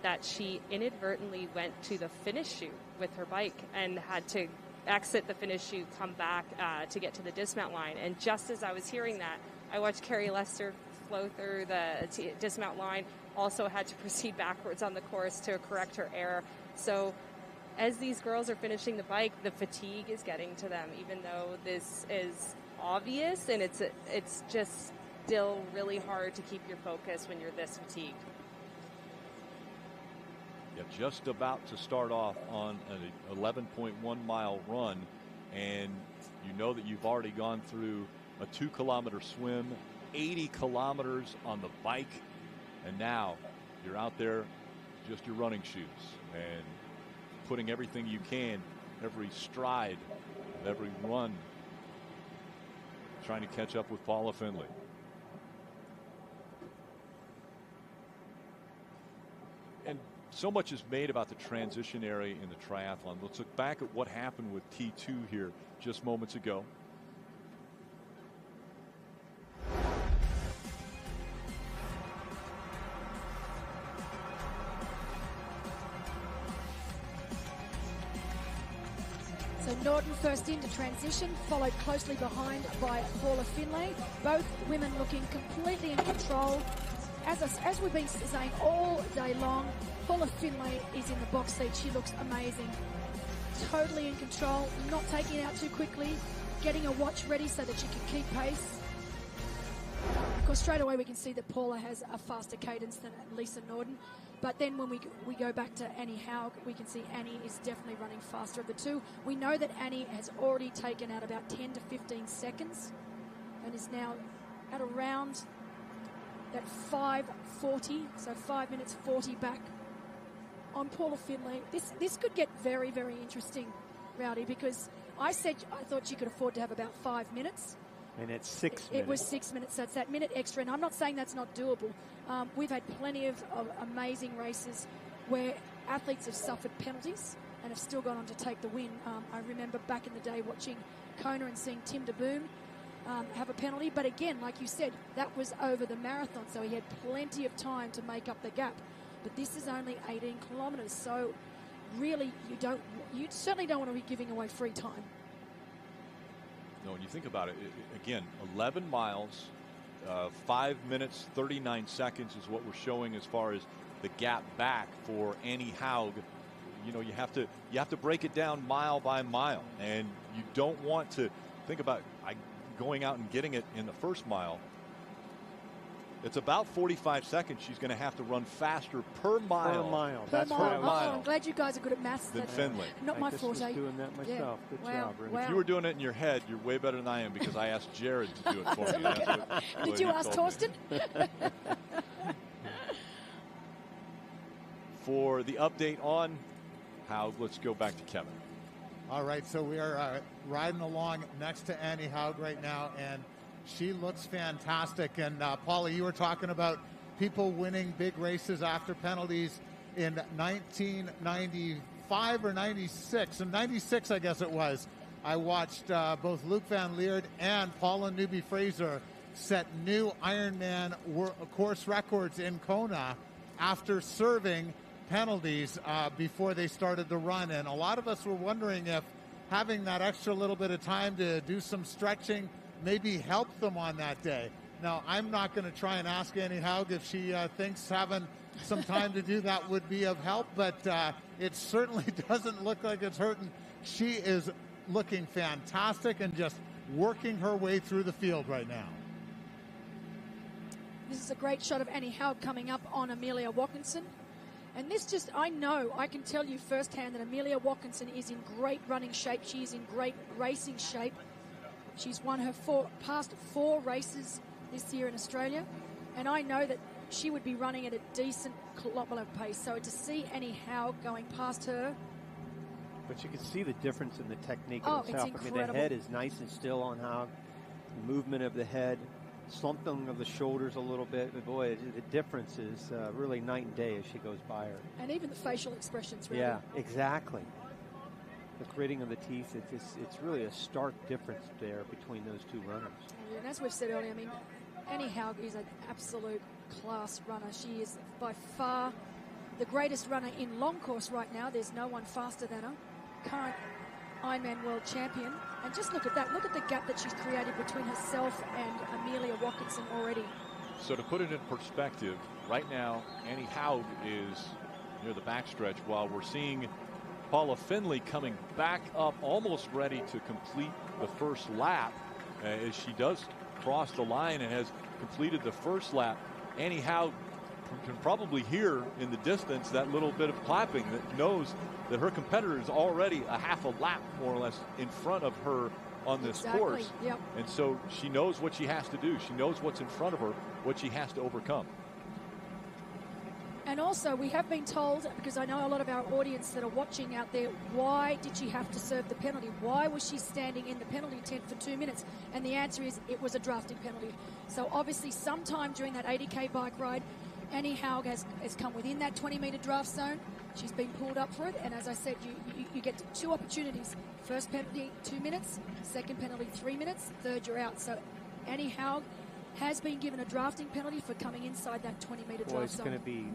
that she inadvertently went to the finish chute with her bike and had to exit the finish chute, come back to get to the dismount line. And just as I was hearing that, I watched Carrie Lester flow through the dismount line, also had to proceed backwards on the course to correct her error. So as these girls are finishing the bike, the fatigue is getting to them, even though this is obvious, and it's just still really hard to keep your focus when you're this fatigued. Yeah, just about to start off on an 11.1 mile run, and you know that you've already gone through a 2-kilometer swim, 80 kilometers on the bike, and now you're out there just your running shoes and putting everything you can, every stride of every run, trying to catch up with Paula Findlay. And so much is made about the transition area in the triathlon. Let's look back at what happened with T2 here just moments ago. So Norton first into transition, followed closely behind by Paula Findlay. Both women looking completely in control. As we've been saying all day long, Paula Findlay is in the box seat. She looks amazing. Totally in control, not taking it out too quickly, getting a watch ready so that she can keep pace. Of course, straight away we can see that Paula has a faster cadence than Lisa Norton. But then when we go back to Annie Haug, we can see Annie is definitely running faster of the two. We know that Annie has already taken out about 10 to 15 seconds and is now at around that 5:40, so 5 minutes 40 back on Paula Findlay. This could get very, very interesting, Rowdy, because I thought she could afford to have about 5 minutes. And it's 6 minutes. It was 6 minutes, so it's that minute extra. And I'm not saying that's not doable. We've had plenty of amazing races where athletes have suffered penalties and have still gone on to take the win. I remember back in the day watching Kona and seeing Tim de Boom have a penalty. But again, like you said, that was over the marathon, so he had plenty of time to make up the gap. But this is only 18 kilometres, so really you certainly don't want to be giving away free time. No, when you think about it, again, 11 miles, 5 minutes, 39 seconds is what we're showing as far as the gap back for Annie Haug. You know, you have to break it down mile by mile, and you don't want to think about going out and getting it in the first mile. It's about 45 seconds she's going to have to run faster per mile. Per mile. That's per mile. I'm glad you guys are good at maths. Than Findlay. Not my forte. I was doing that myself. Yeah. Good wow. job, Rick. Wow. If you were doing it in your head, you're way better than I am because I asked Jared to do it for me. That's what Did you ask Torsten? For the update on Haug, let's go back to Kevin. All right, so we are riding along next to Annie Haug right now, and she looks fantastic. And Paula, you were talking about people winning big races after penalties in 1995 or 96. In 96, I guess it was. I watched both Luke Van Leerd and Paula Newby-Fraser set new Ironman course records in Kona after serving penalties before they started the run. And a lot of us were wondering if having that extra little bit of time to do some stretching maybe help them on that day. Now, I'm not going to try and ask Annie Haug if she thinks having some time to do that would be of help, but it certainly doesn't look like it's hurting. She is looking fantastic and just working her way through the field right now. This is a great shot of Annie Haug coming up on Amelia Watkinson. And this just, I can tell you firsthand that Amelia Watkinson is in great running shape. She is in great racing shape. She's won her past 4 races this year in Australia. And I know that she would be running at a decent kilometre pace. So to see Annie Haug going past her. But you can see the difference in the technique Oh, of herself. it's I mean, incredible. the head is nice and still on Haug. The movement of the head, slumping of the shoulders a little bit. But boy, the difference is really night and day as she goes by her. And even the facial expressions, really. Yeah, exactly. The gritting of the teeth, it's really a stark difference there between those two runners. And as we've said earlier, I mean, Annie Haug is an absolute class runner. She is by far the greatest runner in long course right now. There's no one faster than her. Current Ironman world champion. And just look at that. Look at the gap that she's created between herself and Amelia Watkinson already. So to put it in perspective, right now, Annie Haug is near the backstretch while we're seeing Paula Findlay coming back up, almost ready to complete the first lap. As she does cross the line and has completed the first lap, Annie Haug can probably hear in the distance that little bit of clapping that knows that her competitor is already a half a lap, more or less, in front of her on this course. Yep. And so she knows what she has to do. She knows what's in front of her, what she has to overcome. And also, we have been told, because I know a lot of our audience that are watching out there, why did she have to serve the penalty? Why was she standing in the penalty tent for 2 minutes? And the answer is it was a drafting penalty. So obviously, sometime during that 80K bike ride, Annie Haug has come within that 20-meter draft zone. She's been pulled up for it. And as I said, you get 2 opportunities. First penalty, 2 minutes. Second penalty, 3 minutes. Third, you're out. So Annie Haug has been given a drafting penalty for coming inside that 20-meter draft zone. It's going to be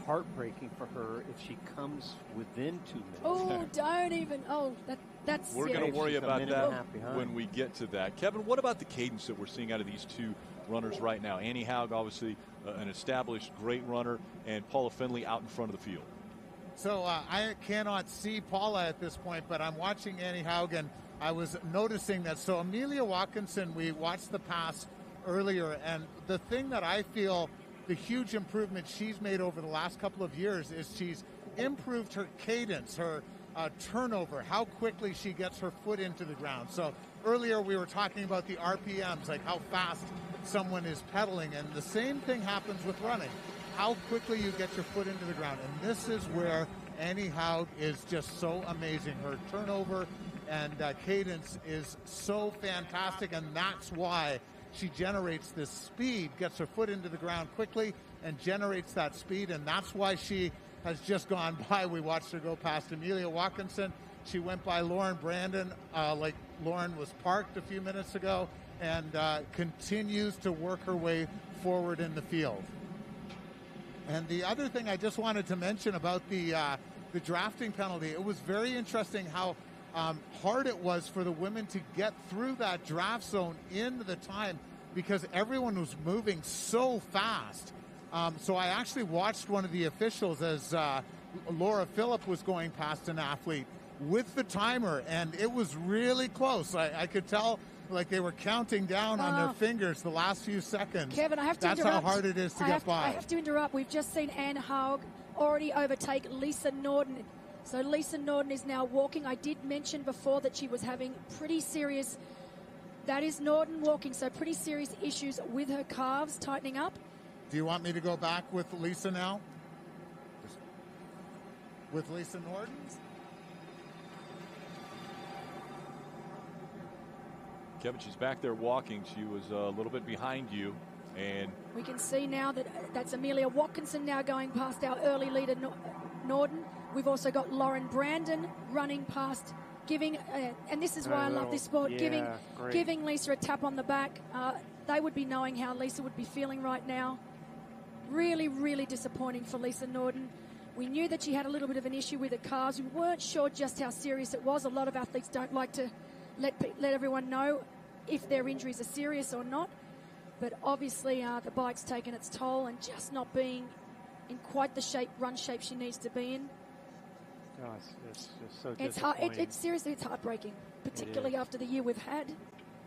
heartbreaking for her if she comes within 2 minutes. Oh, don't even. Oh, that's We're going to worry about that when we get to that. Kevin, what about the cadence that we're seeing out of these two runners right now? Annie Haug, obviously an established great runner, and Paula Findlay out in front of the field. So I cannot see Paula at this point, but I'm watching Annie Haug, and I was noticing that. So Amelia Watkinson, we watched the pass earlier, and the thing that I feel the huge improvement she's made over the last couple of years is she's improved her cadence, her turnover, how quickly she gets her foot into the ground. So earlier we were talking about the RPMs, like how fast someone is pedaling, and the same thing happens with running, how quickly you get your foot into the ground. And this is where Annie Haug is just so amazing. Her turnover and cadence is so fantastic, and that's why she generates this speed, gets her foot into the ground quickly and generates that speed, and that's why she has just gone by. We watched her go past Amelia Watkinson. She went by Lauren Brandon, like Lauren was parked a few minutes ago, and continues to work her way forward in the field. And the other thing I just wanted to mention about the drafting penalty, it was very interesting how hard it was for the women to get through that draft zone in the time, because everyone was moving so fast. So I actually watched one of the officials as Laura Phillip was going past an athlete with the timer, and it was really close. I could tell like they were counting down on their fingers the last few seconds. Kevin, I have to interrupt. That's how hard it is to get by. I have to interrupt. We've just seen Anne Haug already overtake Lisa Norden. So Lisa Norden is now walking. I did mention before that she was having pretty serious, that is Norden walking, so pretty serious issues with her calves tightening up. Do you want me to go back with Lisa now? With Lisa Norden? Kevin, she's back there walking. She was a little bit behind you. And we can see now that that's Amelia Watkinson now going past our early leader, Norden. We've also got Lauren Brandon running past, giving, and this is why I love this sport, giving Lisa a tap on the back. They would be knowing how Lisa would be feeling right now. Really, really disappointing for Lisa Norden. We knew that she had a little bit of an issue with her calves. We weren't sure just how serious it was. A lot of athletes don't like to let everyone know if their injuries are serious or not. But obviously the bike's taken its toll and just not being in quite the run shape she needs to be in. Oh, it's just so disappointing. Seriously, it's heartbreaking, particularly after the year we've had.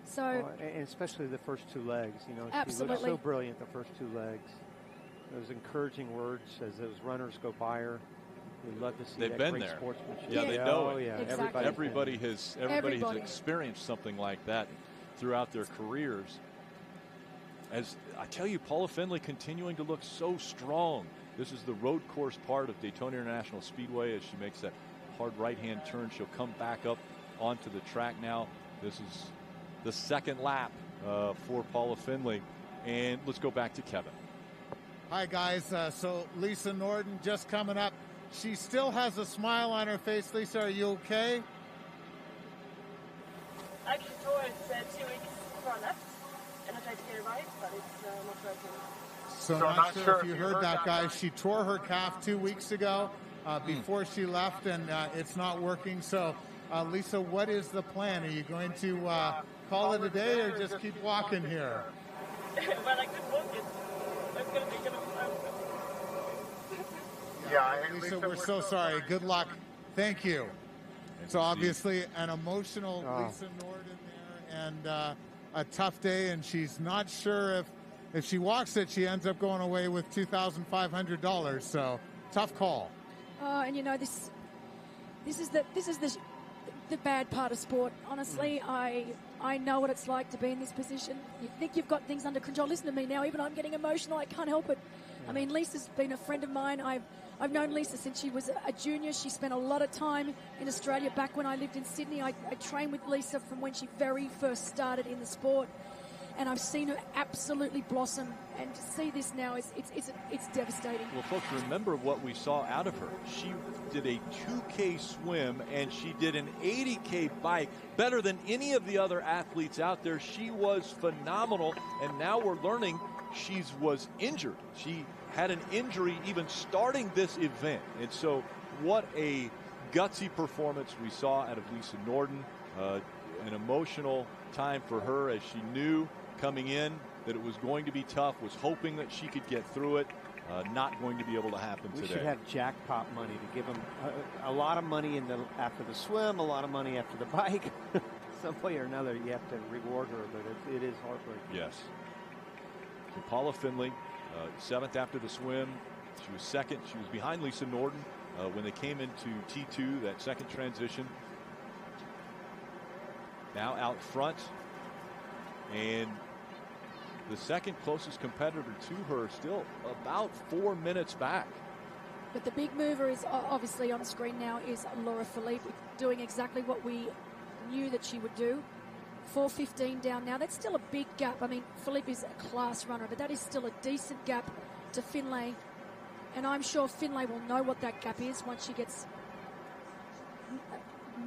So, and especially the first two legs. You know, absolutely. She looked so brilliant the first two legs. Those encouraging words as those runners go by her. We love to see They've that been great there. sportsmanship. Yeah, they know it. Yeah, exactly. Everybody has experienced something like that throughout their careers. As I tell you, Paula Findlay continuing to look so strong. This is the road course part of Daytona International Speedway. As she makes that hard right-hand turn, she'll come back up onto the track now. This is the second lap for Paula Findlay. And let's go back to Kevin. Hi, guys. So Lisa Norden just coming up. She still has a smile on her face. Lisa, are you okay? I actually tore it 2 weeks before I left, and I tried to get it right, but it's not working. So not sure if you heard that, guys. She tore her calf 2 weeks ago before she left, and it's not working. So Lisa, what is the plan? Are you going to call it a day or just keep walking here? Well, I could walk it. I'm going to make it. Yeah, Lisa, we're so sorry. Good luck. Thank you. So obviously an emotional Lisa Norden there, and a tough day, and she's not sure if she walks it, she ends up going away with $2,500. So tough call. Oh, and you know this is the bad part of sport. Honestly, I know what it's like to be in this position. You think you've got things under control. Listen to me now. Even I'm getting emotional. I can't help it. I mean, Lisa's been a friend of mine. I've known Lisa since she was a junior. She spent a lot of time in Australia back when I lived in Sydney. I trained with Lisa from when she very first started in the sport, and I've seen her absolutely blossom. And to see this now it's devastating. Well, folks, remember what we saw out of her. She did a 2K swim and she did an 80K bike, better than any of the other athletes out there. She was phenomenal, and now we're learning she was injured. She had an injury even starting this event. And so what a gutsy performance we saw out of Lisa Norden. An emotional time for her, as she knew coming in that it was going to be tough, was hoping that she could get through it. Not going to be able to happen today. We should have jackpot money to give them a lot of money after the swim, a lot of money after the bike. Some way or another, you have to reward her, but it is heartbreaking. Yes. So Paula Findlay, 7th after the swim. She was 2nd. She was behind Lisa Norden when they came into T2, that second transition. Now out front, and the second closest competitor to her still about 4 minutes back. But the big mover is obviously on screen now is Laura Philippe, doing exactly what we knew that she would do. 4:15 down now. That's still a big gap. I mean, Philippe is a class runner, but that is still a decent gap to Findlay. And I'm sure Findlay will know what that gap is once she gets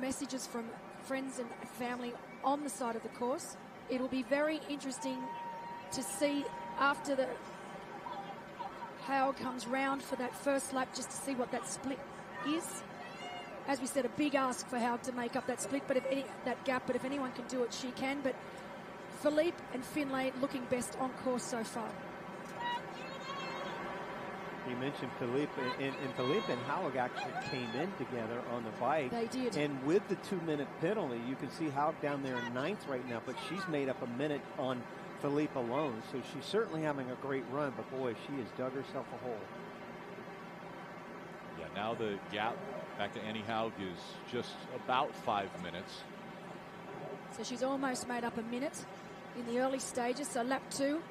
messages from friends and family on the side of the course. It'll be very interesting to see after the Haug comes round for that first lap, just to see what that split is. As we said, a big ask for Haug to make up that split, but that gap. But if anyone can do it, she can. But Philippe and Findlay looking best on course so far. You mentioned Philippe, and Philippe and Haug actually came in together on the bike. They did. And with the 2-minute penalty, you can see Haug down there in 9th right now, but she's made up a minute on Philippe alone. So she's certainly having a great run, but boy, she has dug herself a hole. Yeah, now the gap back to Annie Haug is just about 5 minutes. So she's almost made up a minute in the early stages, so lap 2.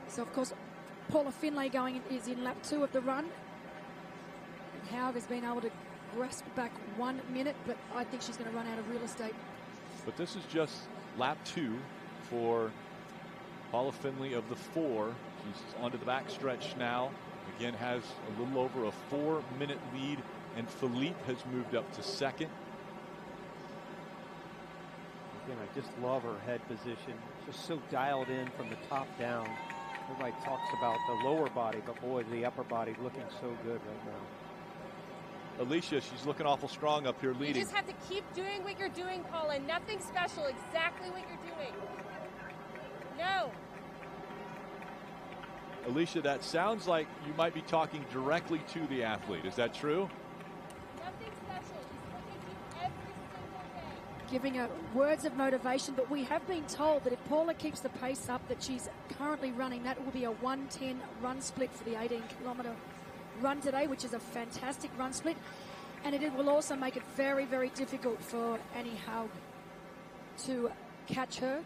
So, of course, Paula Findlay is in lap 2 of the run. And Haug has been able to grasp back 1 minute, but I think she's going to run out of real estate. But this is just lap 2 for Paula Findlay of the 4. She's onto the back stretch now. Again, has a little over a 4-minute lead, and Philippe has moved up to 2nd. Again, I just love her head position. Just so dialed in from the top down. Everybody talks about the lower body, but boy, the upper body looking so good right now. Alicia, she's looking awful strong up here leading. You just have to keep doing what you're doing, Paula. Nothing special, exactly what you're doing. No. Alicia, that sounds like you might be talking directly to the athlete. Is that true? Nothing special, just what they do every single day. Giving her words of motivation, but we have been told that if Paula keeps the pace up that she's currently running, that will be a 1:10 run split for the 18-kilometre run today, which is a fantastic run split. And it will also make it very, very difficult for Annie Haug to catch her.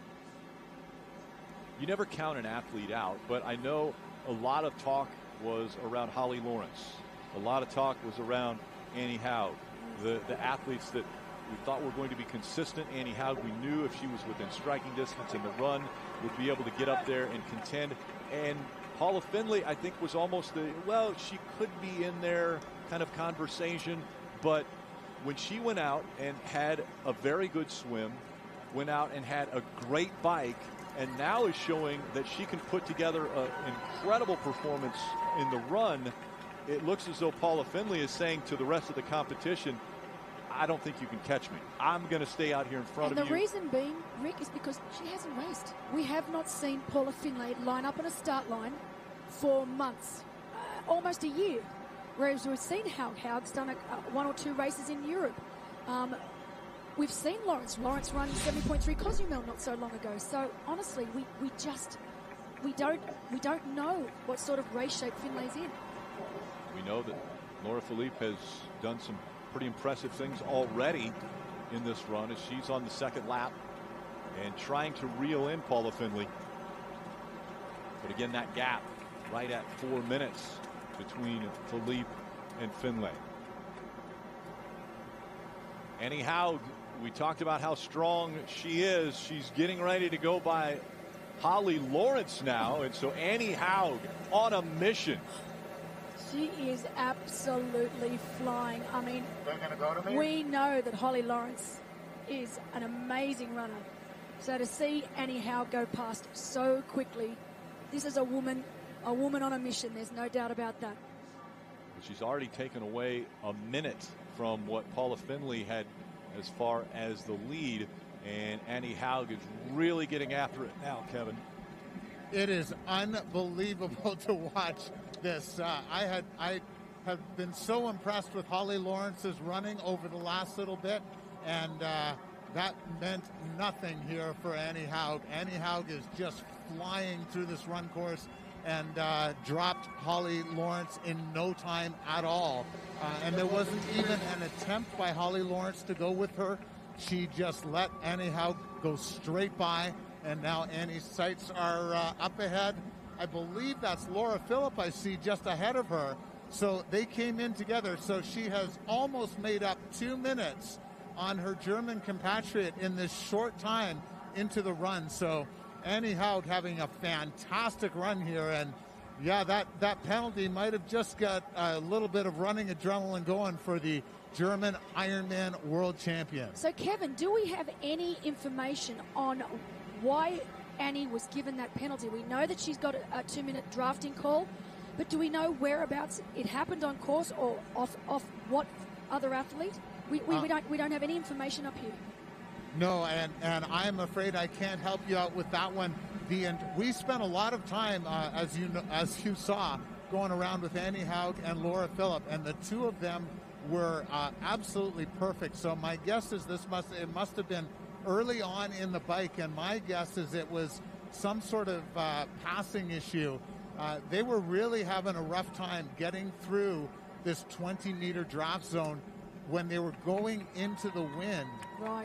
You never count an athlete out, but I know a lot of talk was around Holly Lawrence. A lot of talk was around Annie Haug, the athletes that we thought were going to be consistent. Annie Haug, we knew if she was within striking distance in the run, would be able to get up there and contend. And Paula Findlay, I think, was almost she could be in there kind of conversation. But when she went out and had a very good swim, went out and had a great bike, and now is showing that she can put together an incredible performance in the run, it looks as though Paula Findlay is saying to the rest of the competition, I don't think you can catch me. I'm going to stay out here in front And of the you. reason being, Rick, is because she hasn't raced. We have not seen Paula Finlay line up on a start line for months, almost a year. Whereas we've seen Haug's done one or two races in Europe. We've seen Lawrence run 70.3 Cozumel not so long ago. So honestly, we don't know what sort of race shape Finlay's in. We know that Laura Philippe has done some pretty impressive things already in this run as she's on the second lap and trying to reel in Paula Finlay. But again, that gap right at 4 minutes between Philippe and Finlay. Annie Haug, we talked about how strong she is. She's getting ready to go by Holly Lawrence now, and so Annie Haug on a mission. She is absolutely flying. I mean, They're gonna go to me? We know that Holly Lawrence is an amazing runner. So to see Annie Haug go past so quickly, this is a woman on a mission. There's no doubt about that. She's already taken away a minute from what Paula Finlay had as far as the lead, and Annie Haug is really getting after it now, Kevin. It is unbelievable to watch this. I have been so impressed with Holly Lawrence's running over the last little bit, and that meant nothing here for Annie Haug. Annie Haug is just flying through this run course and dropped Holly Lawrence in no time at all. And there wasn't even an attempt by Holly Lawrence to go with her. She just let Annie Haug go straight by, and now Annie's sights are up ahead. I believe that's Laura Philippe I see just ahead of her. So they came in together. So she has almost made up 2 minutes on her German compatriot in this short time into the run. So Annie Haug having a fantastic run here, and yeah, that penalty might have just got a little bit of running adrenaline going for the German Ironman world champion. So Kevin, do we have any information on why Annie was given that penalty? We know that she's got a 2-minute drafting call, but do we know whereabouts it happened on course or off what other athlete? We don't have any information up here. No, and I'm afraid I can't help you out with that one. We spent a lot of time, as you saw, going around with Annie Haug and Laura Philippe, and the two of them were absolutely perfect. So my guess is it must have been early on in the bike, and my guess is it was some sort of passing issue. They were really having a rough time getting through this 20-meter draft zone when they were going into the wind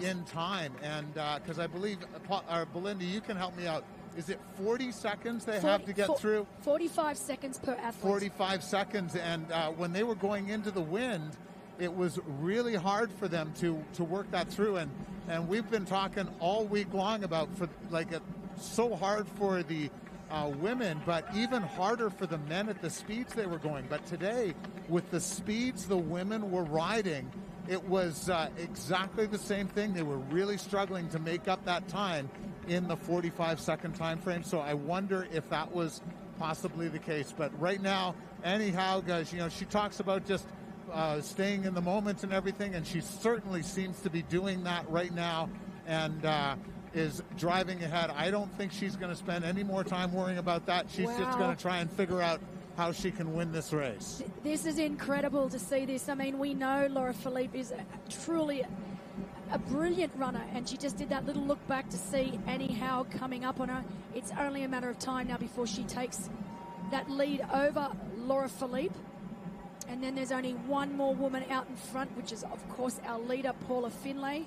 in time. And because I believe, Belinda, you can help me out. Is it 40 seconds they have to get through? 45 seconds per athlete. 45 seconds. And when they were going into the wind, it was really hard for them to work that through. And we've been talking all week long about so hard for the women, but even harder for the men at the speeds they were going. But today, with the speeds the women were riding, it was exactly the same thing. They were really struggling to make up that time in the 45-second time frame. So I wonder if that was possibly the case. But right now, Annie Haug, she talks about just staying in the moment and everything, and she certainly seems to be doing that right now, and is driving ahead. I don't think she's going to spend any more time worrying about that. She's just going to try and figure out how she can win this race. This is incredible to see this. I mean, we know Laura Philippe is truly a brilliant runner, and she just did that little look back to see Annie Haug coming up on her. It's only a matter of time now before she takes that lead over Laura Philippe. And then there's only one more woman out in front, which is, of course, our leader, Paula Finlay.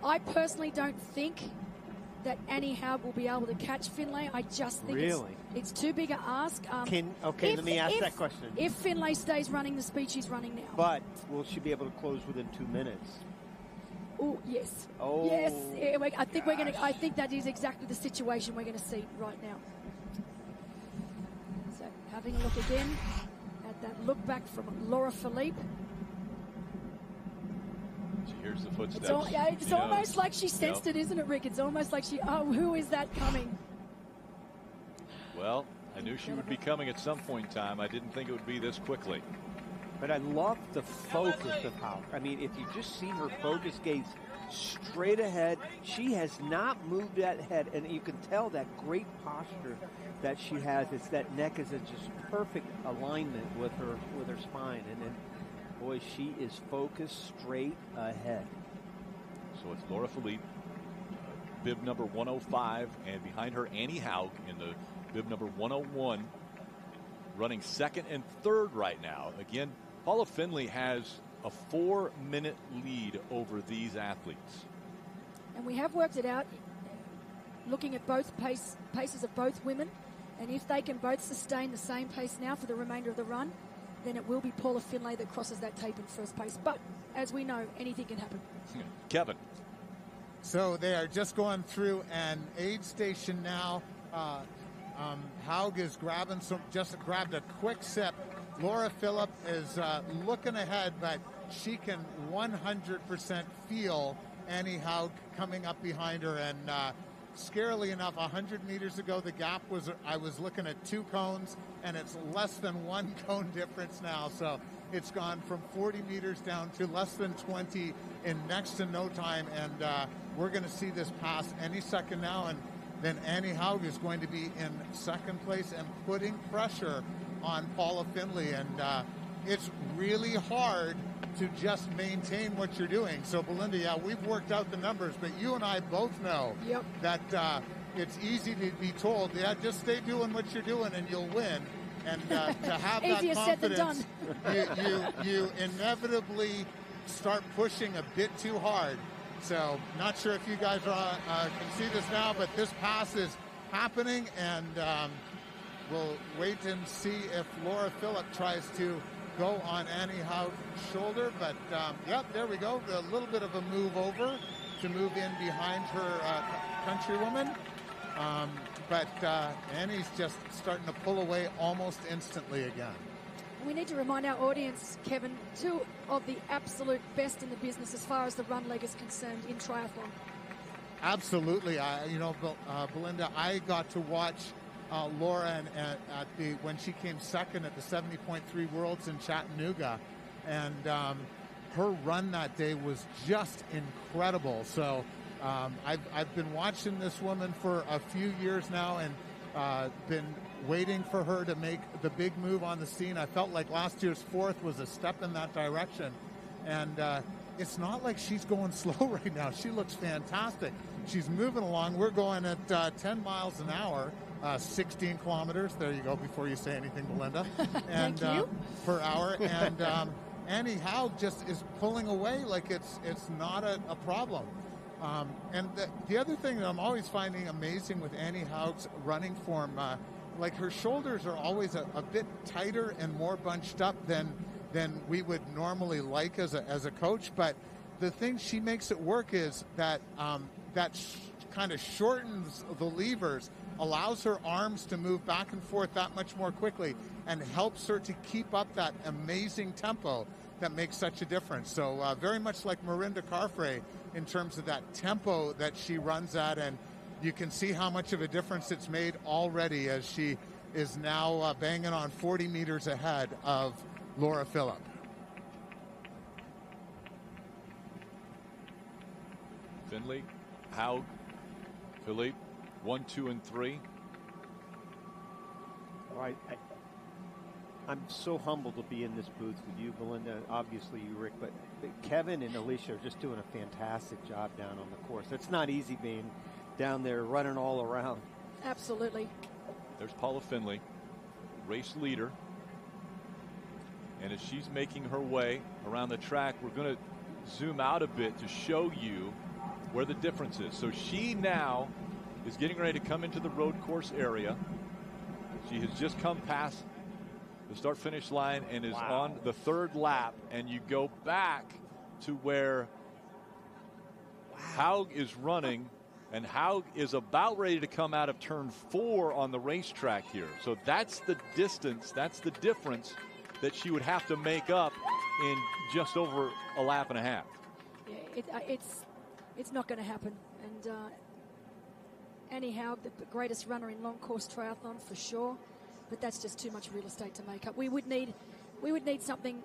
I personally don't think that Annie Haug will be able to catch Finlay. I just think it's too big a ask. Let me ask that question. If Finlay stays running the speed she's running now. But will she be able to close within 2 minutes? Oh, yes. Oh, yes. I think that is exactly the situation we're going to see right now. So having a look again at that look back from Laura Philippe. She hears the footsteps. It's almost like she sensed it, isn't it, Rick? It's almost like who is that coming? Well, I knew she would be coming at some point in time. I didn't think it would be this quickly. But I love the focus of Haug. I mean, if you just see her focus gaze straight ahead, she has not moved that head, and you can tell that great posture that she has. It's that neck is in just perfect alignment with her spine, and then, boy, she is focused straight ahead. So it's Laura Philippe, bib number 105, and behind her Annie Haug in the bib number 101, running second and third right now. Again, Paula Findlay has a 4-minute lead over these athletes. And we have worked it out, looking at both paces of both women, and if they can both sustain the same pace now for the remainder of the run, then it will be Paula Findlay that crosses that tape in first place. But as we know, anything can happen. Kevin. So they are just going through an aid station now. Haug is just grabbed a quick sip. Laura Philippe is looking ahead, but she can 100% feel Annie Haug coming up behind her. And scarily enough, 100 meters ago, the gap was, I was looking at 2 cones, and it's less than 1 cone difference now. So it's gone from 40 meters down to less than 20 in next to no time. And we're going to see this pass any second now. And then Annie Haug is going to be in second place and putting pressure on Paula Findlay. And it's really hard to just maintain what you're doing. So, Belinda, yeah, we've worked out the numbers, but you and I both know that it's easy to be told, yeah, just stay doing what you're doing and you'll win. And to have that confidence, you inevitably start pushing a bit too hard. So, not sure if you guys can see this now, but this pass is happening, and we'll wait and see if Laura Philippe tries to go on Annie Haug's shoulder. But, yep, there we go. A little bit of a move over to move in behind her countrywoman. But Annie's just starting to pull away almost instantly again. We need to remind our audience, Kevin, 2 of the absolute best in the business as far as the run leg is concerned in triathlon. Absolutely. Belinda, I got to watch Laura when she came second at the 70.3 Worlds in Chattanooga. And her run that day was just incredible. So I've been watching this woman for a few years now and been waiting for her to make the big move on the scene. I felt like last year's 4th was a step in that direction. And it's not like she's going slow right now. She looks fantastic. She's moving along. We're going at 10 miles an hour, 16 kilometers. There you go, before you say anything, Belinda. And Thank you. Per hour. And Annie Haug just is pulling away like it's not a problem. And the other thing that I'm always finding amazing with Annie Haug's running form, like her shoulders are always a bit tighter and more bunched up than we would normally like as a coach. But the thing she makes it work is that kind of shortens the levers, allows her arms to move back and forth that much more quickly, and helps her to keep up that amazing tempo that makes such a difference. So very much like Mirinda Carfrae in terms of that tempo that she runs at, and you can see how much of a difference it's made already as she is now banging on 40 meters ahead of Laura Philippe. Findlay, Haug, Philippe, 1, 2, and 3. All right. I'm so humbled to be in this booth with you, Belinda, obviously you, Rick, but Kevin and Alicia are just doing a fantastic job down on the course. It's not easy being down there running all around. Absolutely. There's Paula Findlay, race leader. And as she's making her way around the track, we're going to zoom out a bit to show you where the difference is. So she now is getting ready to come into the road course area. She has just come past the start-finish line and is on the 3rd lap, and you go back to where Haug is running, and Haug is about ready to come out of turn 4 on the racetrack here. So that's the distance, that's the difference that she would have to make up in just over a lap and a half. Yeah, it's not going to happen. And Annie Haug, the greatest runner in long course triathlon for sure, but that's just too much real estate to make up. We would need something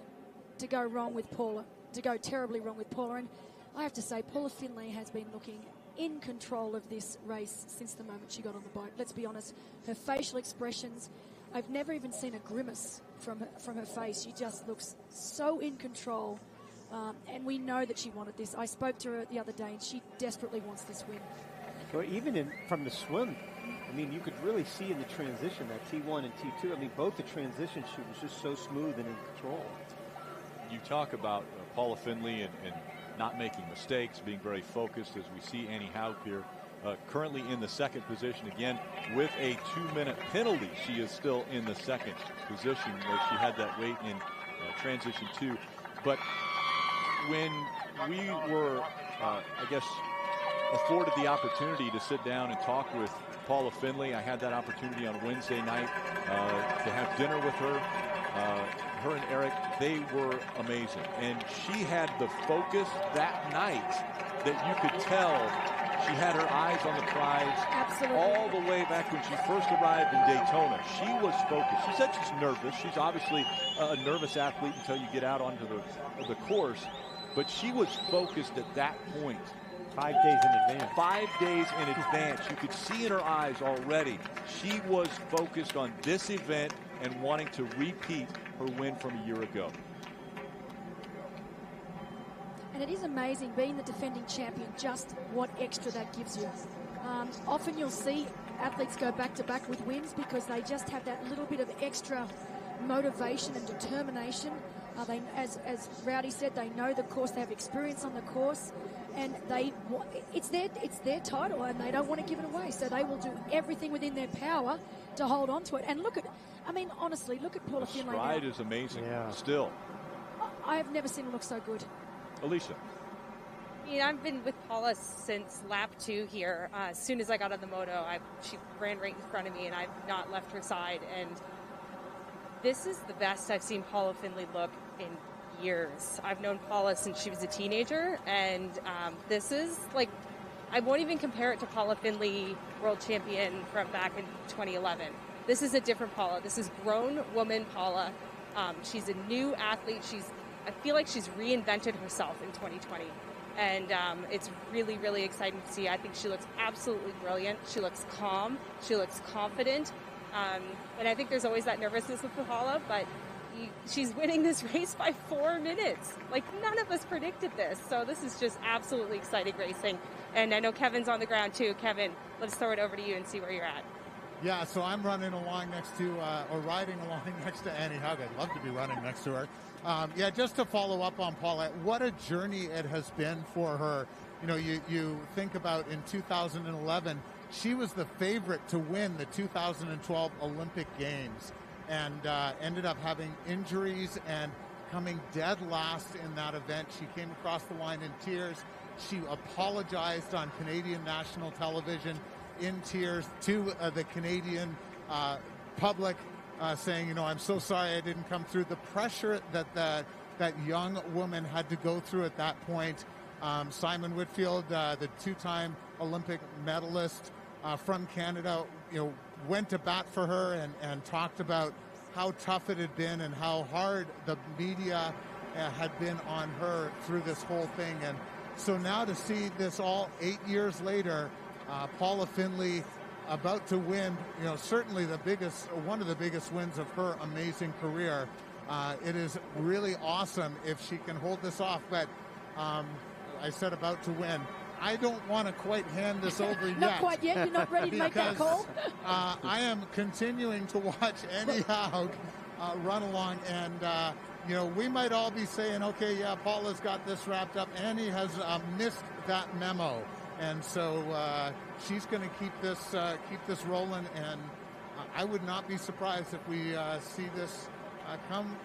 to go wrong with Paula, to go terribly wrong with Paula. And I have to say, Paula Findlay has been looking in control of this race since the moment she got on the bike. Let's be honest, her facial expressions, I've never even seen a grimace from her face. She just looks so in control, and we know that she wanted this. I spoke to her the other day, and she desperately wants this win. So even from the swim, I mean, you could really see in the transition, that T1 and T2, I mean, both the transitions, she was just so smooth and in control. You talk about Paula Findlay and not making mistakes, being very focused, as we see Annie Haug here, currently in the second position again with a 2-minute penalty. She is still in the second position where she had that weight in transition 2. But when we were, I guess, afforded the opportunity to sit down and talk with Paula Findlay, I had that opportunity on Wednesday night to have dinner with her. Her and Eric, they were amazing. And she had the focus that night that you could tell she had her eyes on the prize. Absolutely. All the way back when she first arrived in Daytona. She was focused. She said she's nervous. She's obviously a nervous athlete until you get out onto the course. But she was focused at that point. 5 days in advance. 5 days in advance. You could see in her eyes already. She was focused on this event and wanting to repeat her win from a year ago. And it is amazing, being the defending champion, just what extra that gives you. Often you'll see athletes go back-to-back with wins because they just have that little bit of extra motivation and determination. They, as Rowdy said, they know the course, they have experience on the course, and it's their title, and they don't want to give it away. So they will do everything within their power to hold on to it. And honestly, look at Paula Findlay now. The stride is amazing. Yeah. Still. I have never seen her look so good. Alicia. I mean, I've been with Paula since lap 2 here. As soon as I got on the moto, she ran right in front of me, and I've not left her side. And this is the best I've seen Paula Findlay look in years. I've known Paula since she was a teenager, and this is like, I won't even compare it to Paula Findlay, world champion from back in 2011. This is a different Paula. This is grown woman Paula. She's a new athlete. I feel like she's reinvented herself in 2020. And it's really, really exciting to see. I think she looks absolutely brilliant. She looks calm. She looks confident. And I think there's always that nervousness with Paula, but she's winning this race by 4 minutes. Like, none of us predicted this. So this is just absolutely exciting racing. And I know Kevin's on the ground too. Kevin, let's throw it over to you and see where you're at. Yeah, so I'm running along next to, or riding along next to Annie Haug. I'd love to be running next to her. Just to follow up on Paula, what a journey it has been for her. You know, you think about in 2011, she was the favorite to win the 2012 Olympic Games and ended up having injuries and coming dead last in that event. She came across the line in tears. She apologized on Canadian national television in tears to the Canadian public, saying, I'm so sorry I didn't come through. The pressure that young woman had to go through at that point. Simon Whitfield, the 2-time Olympic medalist from Canada, went to bat for her and talked about how tough it had been and how hard the media had been on her through this whole thing. And so now to see this all 8 years later, Paula Findlay about to win, certainly one of the biggest wins of her amazing career. It is really awesome if she can hold this off. But I said about to win. I don't want to quite hand this over yet. Not quite yet. You're not ready to make that call. I am continuing to watch Annie Haug run along, and we might all be saying, okay, yeah, Paula's got this wrapped up. Annie has missed that memo. And so she's going to keep this rolling, and I would not be surprised if we see this come,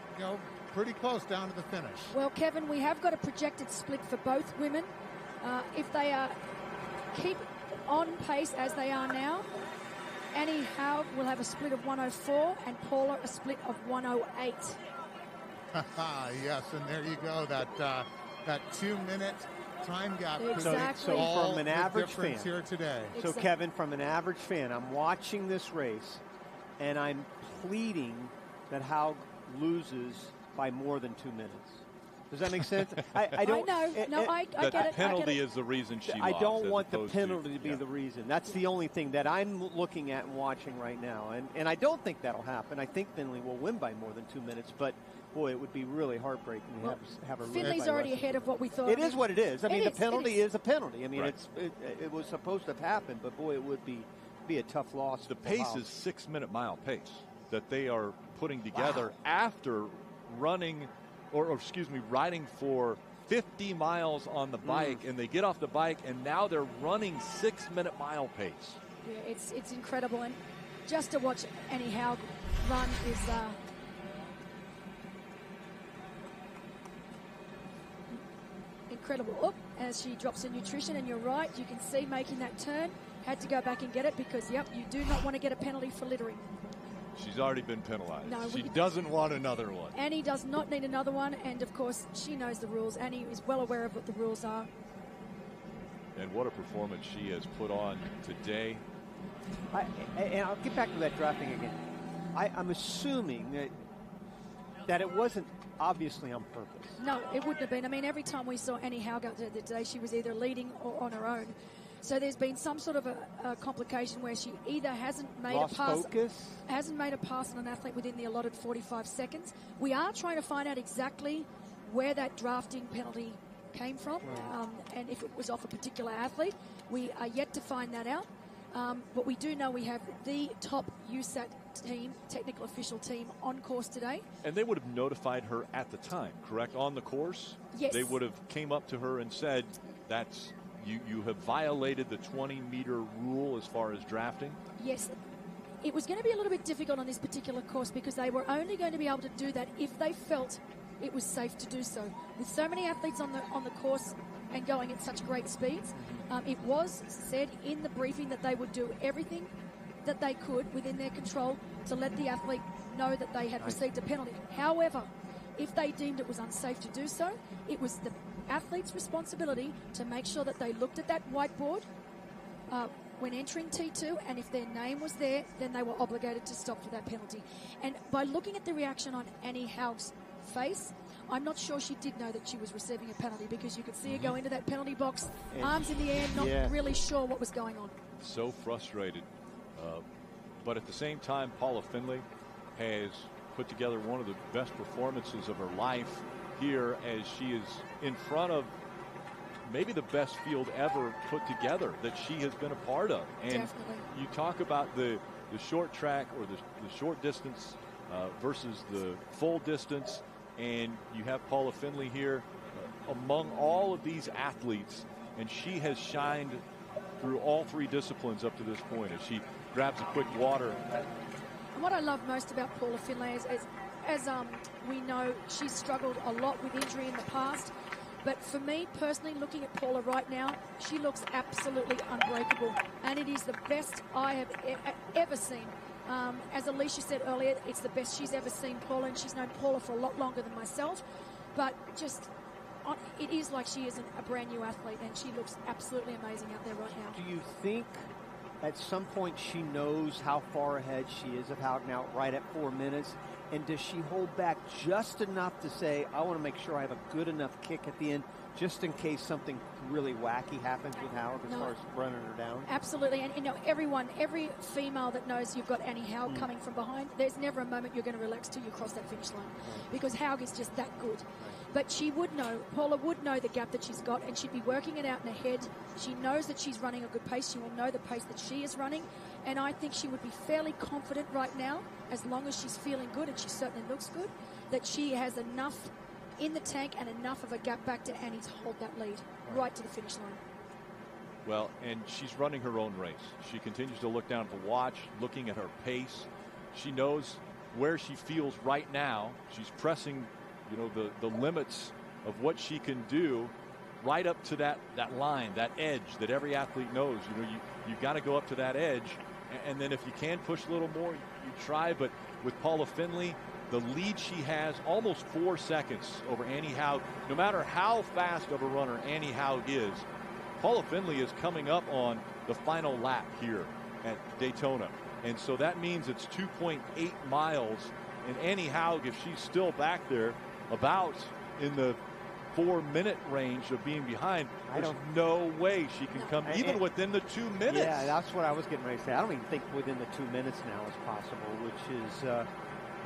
pretty close down to the finish. Well, Kevin, we have got a projected split for both women. If they keep on pace as they are now, Annie Haug will have a split of 104, and Paula a split of 108. Yes, and there you go. That 2-minute time gap. Exactly. So from an average fan here today. So Kevin, from an average fan, I'm watching this race, and I'm pleading that Haug loses by more than 2 minutes. Does that make sense? I don't know. I get the it. penalty is the reason she I lost. don't as want the opposed penalty to be the reason. That's the only thing that I'm looking at and watching right now. And I don't think that'll happen. I think Finley will win by more than 2 minutes, but boy, it would be really heartbreaking to have her lose. Finley's already ahead of what we thought. It is what it is. I mean, the penalty is a penalty. I mean, Right. it was supposed to have happened, but boy, it would be a tough loss. The pace is 6 minute mile pace that they are putting together after running, or riding for 50 miles on the bike, and they get off the bike, and now they're running 6 minute mile pace. Yeah, it's incredible, and just to watch Annie Haug run is incredible. Oh, as she drops her nutrition, and you're right, you can see making that turn. Had to go back and get it because, yep, you do not want to get a penalty for littering. She's already been penalized. No, she doesn't want another one. Annie does not need another one, and of course, she knows the rules. Annie is well aware of what the rules are. And what a performance she has put on today. And I'll get back to that drafting again. I'm assuming that it wasn't obviously on purpose. No, it wouldn't have been. I mean, every time we saw Annie Haug out there today, she was either leading or on her own. So there's been some sort of a complication where she either hasn't made a pass on an athlete within the allotted 45 seconds. We are trying to find out exactly where that drafting penalty came from, and if it was off a particular athlete. We are yet to find that out. But we do know we have the top USAT team, technical official team, on course today. And they would have notified her at the time, correct? On the course? Yes. They would have came up to her and said, that's... You have violated the 20-meter rule as far as drafting? Yes. It was going to be a little bit difficult on this particular course because they were only going to be able to do that if they felt it was safe to do so. With so many athletes on the course and going at such great speeds, it was said in the briefing that they would do everything that they could within their control to let the athlete know that they had received a penalty. However, if they deemed it was unsafe to do so, it was the athlete's responsibility to make sure that they looked at that whiteboard when entering T2, and if their name was there, then they were obligated to stop for that penalty. And by looking at the reaction on Annie Haug's face, I'm not sure she did know that she was receiving a penalty because you could see her go into that penalty box, arms in the air, not really sure what was going on. So frustrated. But at the same time, Paula Findlay has put together one of the best performances of her life here as she is in front of maybe the best field ever put together that she has been a part of. And Definitely. You talk about the short track or the short distance versus the full distance, and you have Paula Findlay here among all of these athletes, and she has shined through all three disciplines up to this point as she grabs a quick water. And what I love most about Paula Findlay is as we know, she's struggled a lot with injury in the past. But for me, personally, looking at Paula right now, she looks absolutely unbreakable. And it is the best I have ever seen. As Alicia said earlier, it's the best she's ever seen Paula, and she's known Paula for a lot longer than myself. But just, it is like she is a brand new athlete, and she looks absolutely amazing out there right now. Do you think at some point she knows how far ahead she is of Haug now, right at 4 minutes? And does she hold back just enough to say, I want to make sure I have a good enough kick at the end, just in case something really wacky happens with Haug as far as running her down? Absolutely. And, every female that knows you've got Annie Haug coming from behind, there's never a moment you're going to relax till you cross that finish line. Because Haug is just that good. But she would know, Paula would know the gap that she's got, and she'd be working it out in her head. She knows that she's running a good pace. She will know the pace that she is running. And I think she would be fairly confident right now, as long as she's feeling good, and she certainly looks good, that she has enough in the tank and enough of a gap back to Annie to hold that lead right to the finish line. Well, and she's running her own race. She continues to look down at the watch, looking at her pace. She knows where she feels right now. She's pressing, the limits of what she can do right up to that line, that edge that every athlete knows. You've got to go up to that edge. And then if you can push a little more, you try. But with Paula Findlay, the lead she has, almost 4 seconds over Annie Haug. No matter how fast of a runner Annie Haug is, Paula Findlay is coming up on the final lap here at Daytona. And so that means it's 2.8 miles And Annie Haug, if she's still back there, about in the 4-minute range of being behind, there's no way she can come even within the 2 minutes. Yeah, that's what I was getting ready to say. I don't even think within the 2 minutes now is possible, which is,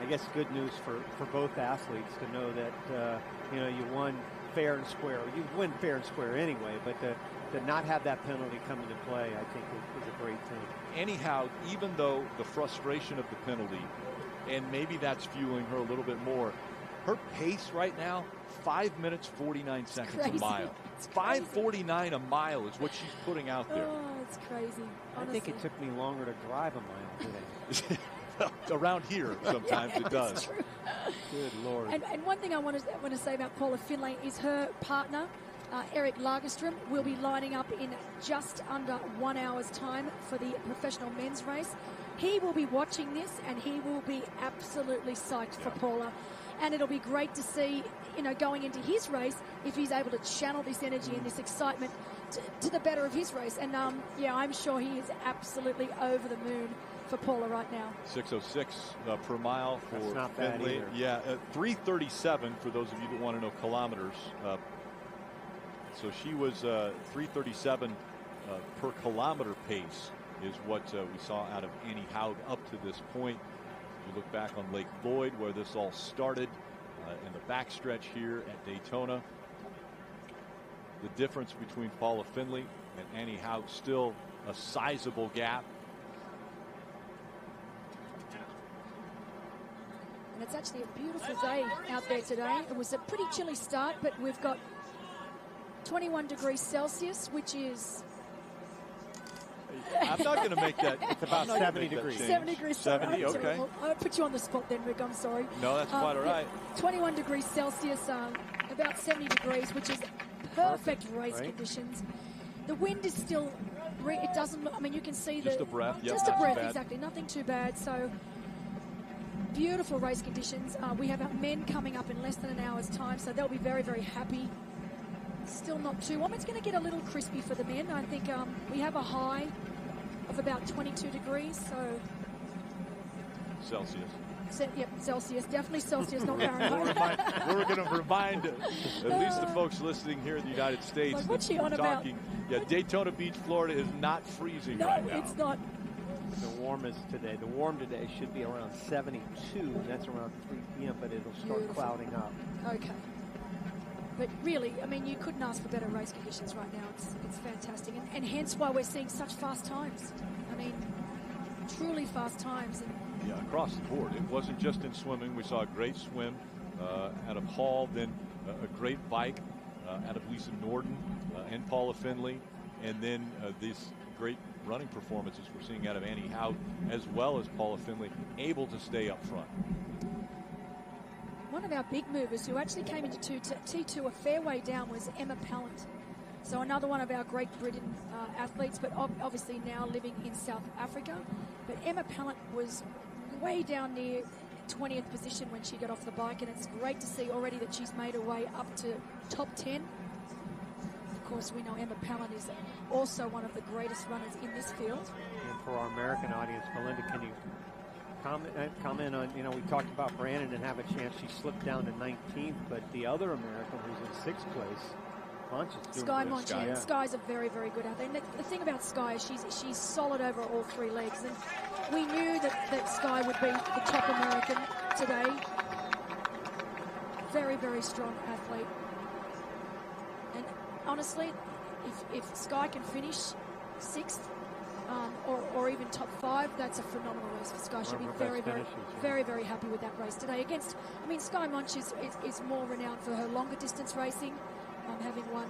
I guess, good news for both athletes to know that, you won fair and square. You win fair and square anyway, but to not have that penalty come into play, I think is a great thing. Anyhow, even though the frustration of the penalty, and maybe that's fueling her a little bit more, her pace right now, 5 minutes, 49 seconds a mile. 5:49 a mile is what she's putting out there. Oh, it's crazy. Honestly. I think it took me longer to drive a mile today. Around here, sometimes it does. True. Good Lord. And one thing I want to say about Paula Findlay is her partner, Eric Lagerstrom, will be lining up in just under 1 hour's time for the professional men's race. He will be watching this, and he will be absolutely psyched for Paula. And it'll be great to see, going into his race, if he's able to channel this energy and this excitement to the better of his race. And, I'm sure he is absolutely over the moon for Paula right now. 6:06 per mile for That's not bad Findlay. either. Yeah, 3:37 for those of you that want to know kilometers. So she was 3:37 per kilometer pace is what we saw out of Annie Haug up to this point. You look back on Lake Lloyd where this all started in the backstretch here at Daytona. The difference between Paula Findlay and Annie Haug still a sizable gap. And it's actually a beautiful day out there today. It was a pretty chilly start, but we've got 21 degrees Celsius, which is... I'm not going to make that. It's about 70 degrees. 70 degrees. 70, okay. I'll put you on the spot then, Rick. I'm sorry. No, that's quite all right. 21 degrees Celsius, about 70 degrees, which is perfect race conditions. The wind is still... It doesn't... I mean, you can see just a breath. Yep, just a breath, exactly. Nothing too bad. So... beautiful race conditions. We have our men coming up in less than an hour's time, so they'll be very, very happy. Still not too warm. It's going to get a little crispy for the men. I think we have a high of about 22 degrees, so... Celsius. Yep, Celsius. Definitely Celsius, not Fahrenheit. We're going to remind at least the folks listening here in the United States. Like, what's she on about? Yeah, Daytona Beach, Florida is not freezing right now. No, it's not. The warmest today. The warm today should be around 72. That's around 3 p.m., but it'll start clouding up. Okay. But really, I mean, you couldn't ask for better race conditions right now. It's fantastic. And hence why we're seeing such fast times. I mean, truly fast times. And yeah, across the board. It wasn't just in swimming. We saw a great swim out of Hall, then a great bike out of Lisa Norden and Paula Findlay, and then these great running performances we're seeing out of Annie Haug as well as Paula Findlay, able to stay up front. One of our big movers who actually came into T2 a fair way down was Emma Pallant. So another one of our Great Britain athletes, but obviously now living in South Africa. But Emma Pallant was way down near 20th position when she got off the bike, and it's great to see already that she's made her way up to top 10. Of course, we know Emma Pallant is also one of the greatest runners in this field. And for our American audience, Melinda, can you comment on, we talked about Brandon and have a chance. She slipped down to 19th, but the other American who's in 6th place, Munch, is doing Sky good. Munch, yeah. Sky's a very, very good athlete. And the thing about Sky is she's solid over all three legs. And we knew that Sky would be the top American today. Very, very strong athlete. And honestly, if Sky can finish 6th or even top 5, that's a phenomenal race for Sky. She'll be very, very happy with that race today. Sky Munch is more renowned for her longer distance racing, having won.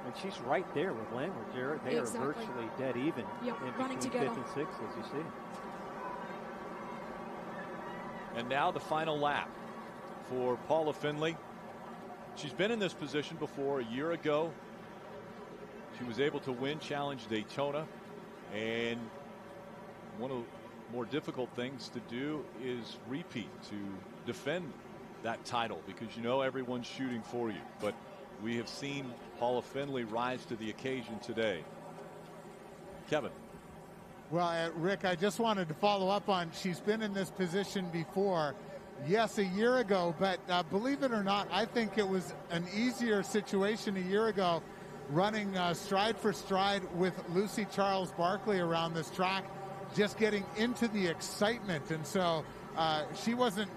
And she's right there with Landwehr. They are virtually dead even. Yep, running together. 5th and 6th, as you see. And now the final lap for Paula Findlay. She's been in this position before. A year ago, she was able to win Challenge Daytona. And one of the more difficult things to do is repeat, to defend that title, because everyone's shooting for you. But we have seen Paula Findlay rise to the occasion today. Kevin. Well, Rick, I just wanted to follow up on, she's been in this position before. Yes, a year ago, but believe it or not, I think it was an easier situation a year ago running stride for stride with Lucy Charles Barkley around this track, just getting into the excitement. And so she wasn't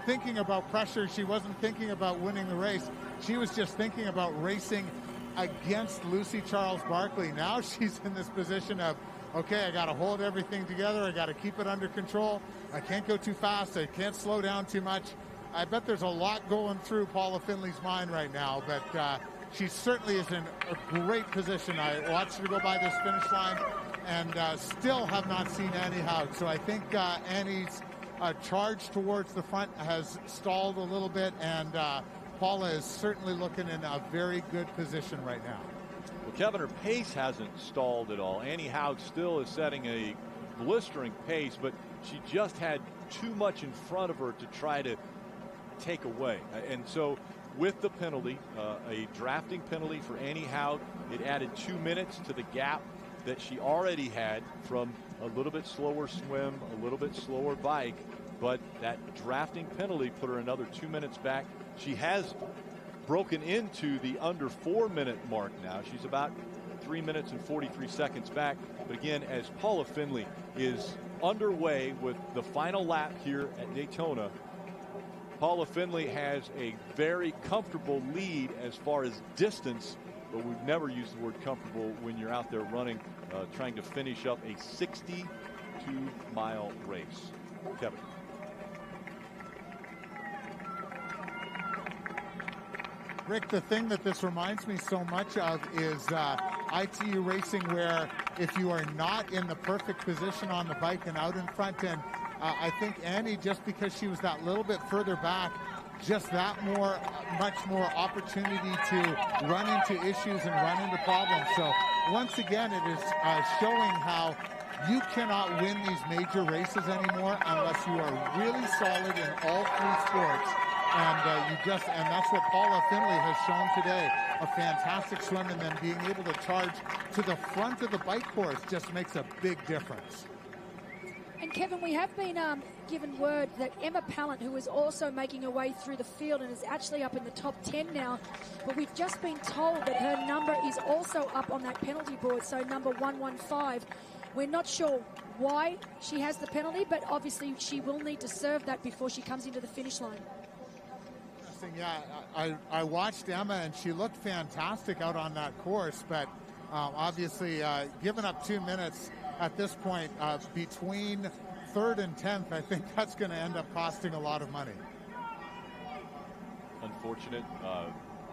thinking about pressure. She wasn't thinking about winning the race. She was just thinking about racing against Lucy Charles Barkley. Now she's in this position of, okay, I got to hold everything together. I got to keep it under control. I can't go too fast. I can't slow down too much. I bet there's a lot going through Paula Findlay's mind right now, but she certainly is in a great position. I watched her go by this finish line and still have not seen Annie Haug. So I think Annie's charge towards the front has stalled a little bit, and Paula is certainly looking in a very good position right now. Well, Kevin, her pace hasn't stalled at all. Annie Haug still is setting a blistering pace, but she just had too much in front of her to try to take away. And so with the penalty, a drafting penalty for Annie Haug, it added 2 minutes to the gap that she already had from a little bit slower swim, a little bit slower bike, but that drafting penalty put her another 2 minutes back. She has broken into the under 4 minute mark now. She's about 3 minutes and 43 seconds back. But again, as Paula Findlay is underway with the final lap here at Daytona, Paula Findlay has a very comfortable lead as far as distance, but we've never used the word comfortable when you're out there running, trying to finish up a 62-mile race. Kevin. Rick, the thing that this reminds me so much of is ITU racing, where if you are not in the perfect position on the bike and out in front, and I think Annie, just because she was that little bit further back, just that much more opportunity to run into issues and run into problems. So once again, it is showing how you cannot win these major races anymore unless you are really solid in all three sports. And and that's what Paula Findlay has shown today. A fantastic swim, and then being able to charge to the front of the bike course just makes a big difference. And Kevin, we have been given word that Emma Pallant, who is also making her way through the field and is actually up in the top 10 now, but we've just been told that her number is also up on that penalty board, so number 115. We're not sure why she has the penalty, but obviously she will need to serve that before she comes into the finish line. Yeah, I watched Emma, and she looked fantastic out on that course, but obviously giving up 2 minutes at this point between 3rd and 10th, I think that's going to end up costing a lot of money. Unfortunate,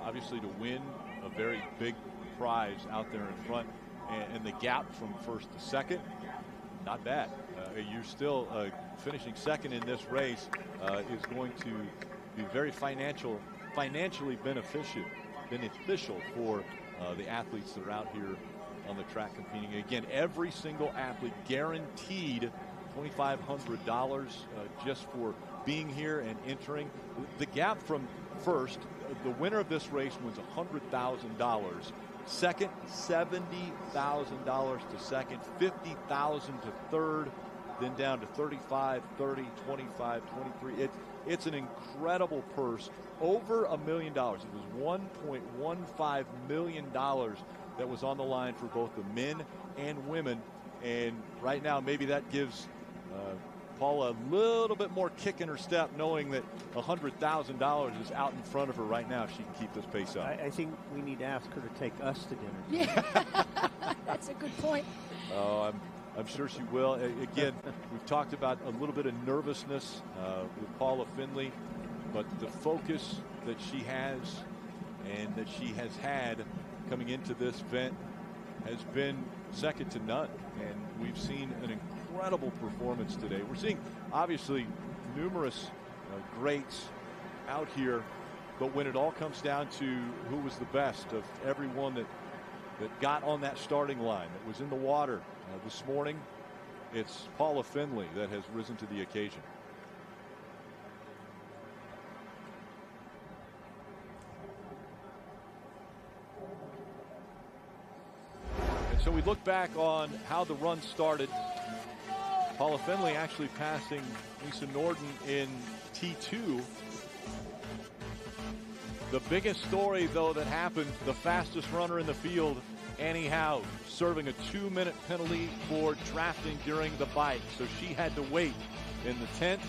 obviously, to win a very big prize out there in front, and the gap from 1st to 2nd, not bad. You're still finishing 2nd in this race is going to be very financially beneficial for the athletes that are out here on the track competing. Again, every single athlete guaranteed $2,500 just for being here and entering. The gap from first, the winner of this race wins $100,000. Second, $70,000 to second, $50,000 to third, then down to 35, 30, 25, 23. It's an incredible purse, over $1 million. It was $1.15 million that was on the line for both the men and women. And right now, maybe that gives Paula a little bit more kick in her step, knowing that $100,000 is out in front of her right now if she can keep this pace up. I think we need to ask her to take us to dinner. Yeah, that's a good point. Oh, I'm sure she will. Again, we've talked about a little bit of nervousness with Paula Findlay, but the focus that she has and that she has had coming into this event has been second to none. And we've seen an incredible performance today. We're seeing, obviously, numerous greats out here, but when it all comes down to who was the best of everyone that got on that starting line, that was in the water this morning, it's Paula Findlay that has risen to the occasion. And so we look back on how the run started. Paula Findlay actually passing Lisa Norden in T2. The biggest story, though, that happened, the fastest runner in the field, Annie Howe, serving a 2-minute penalty for drafting during the bike. So she had to wait in the 10th.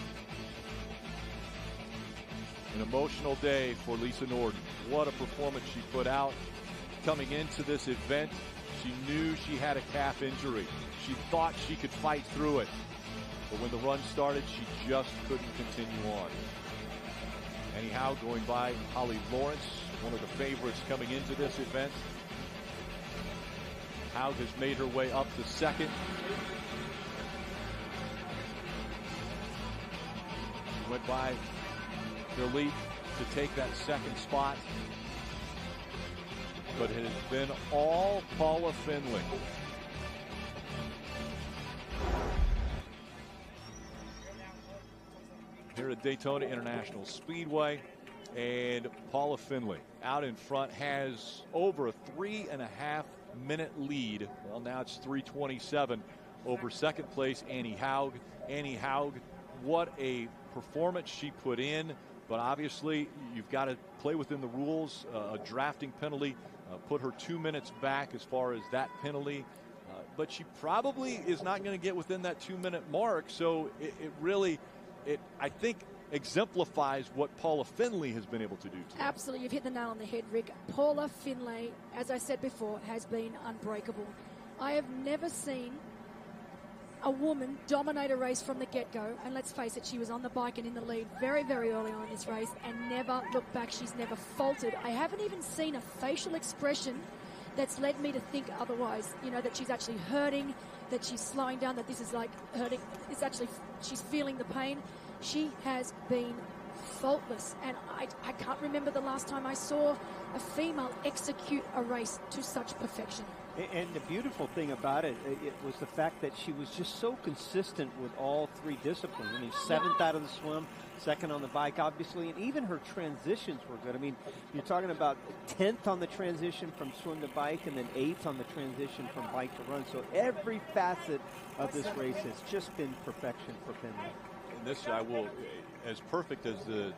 An emotional day for Lisa Norden. What a performance she put out. Coming into this event, she knew she had a calf injury. She thought she could fight through it. But when the run started, she just couldn't continue on. Anyhow, going by Holly Lawrence, one of the favorites coming into this event. Howe has made her way up to second. She went by Elite to take that second spot. But it has been all Paula Findlay. Here at Daytona International Speedway, and Paula Findlay out in front has over a 3.5-minute lead. Well, now it's 3:27 over second place Annie Haug. Annie Haug, what a performance she put in, but obviously you've got to play within the rules. A drafting penalty put her 2 minutes back as far as that penalty, but she probably is not going to get within that 2-minute mark. So it really, I think, exemplifies what Paula Findlay has been able to do today. Absolutely, you've hit the nail on the head, Rick. Paula Findlay, as I said before, has been unbreakable. I have never seen a woman dominate a race from the get-go, and let's face it, she was on the bike and in the lead very, very early on in this race and never looked back. She's never faltered. I haven't even seen a facial expression that's led me to think otherwise, you know, that she's actually hurting, that she's slowing down, that this is like hurting. It's actually, she's feeling the pain. She has been faultless, and I can't remember the last time I saw a female execute a race to such perfection. And the beautiful thing about it was the fact that she was just so consistent with all three disciplines. I mean, 7th out of the swim, 2nd on the bike, obviously, and even her transitions were good. I mean, you're talking about 10th on the transition from swim to bike, and then 8th on the transition from bike to run. So every facet of this race has just been perfection for Findlay. And this, I will, as perfect as the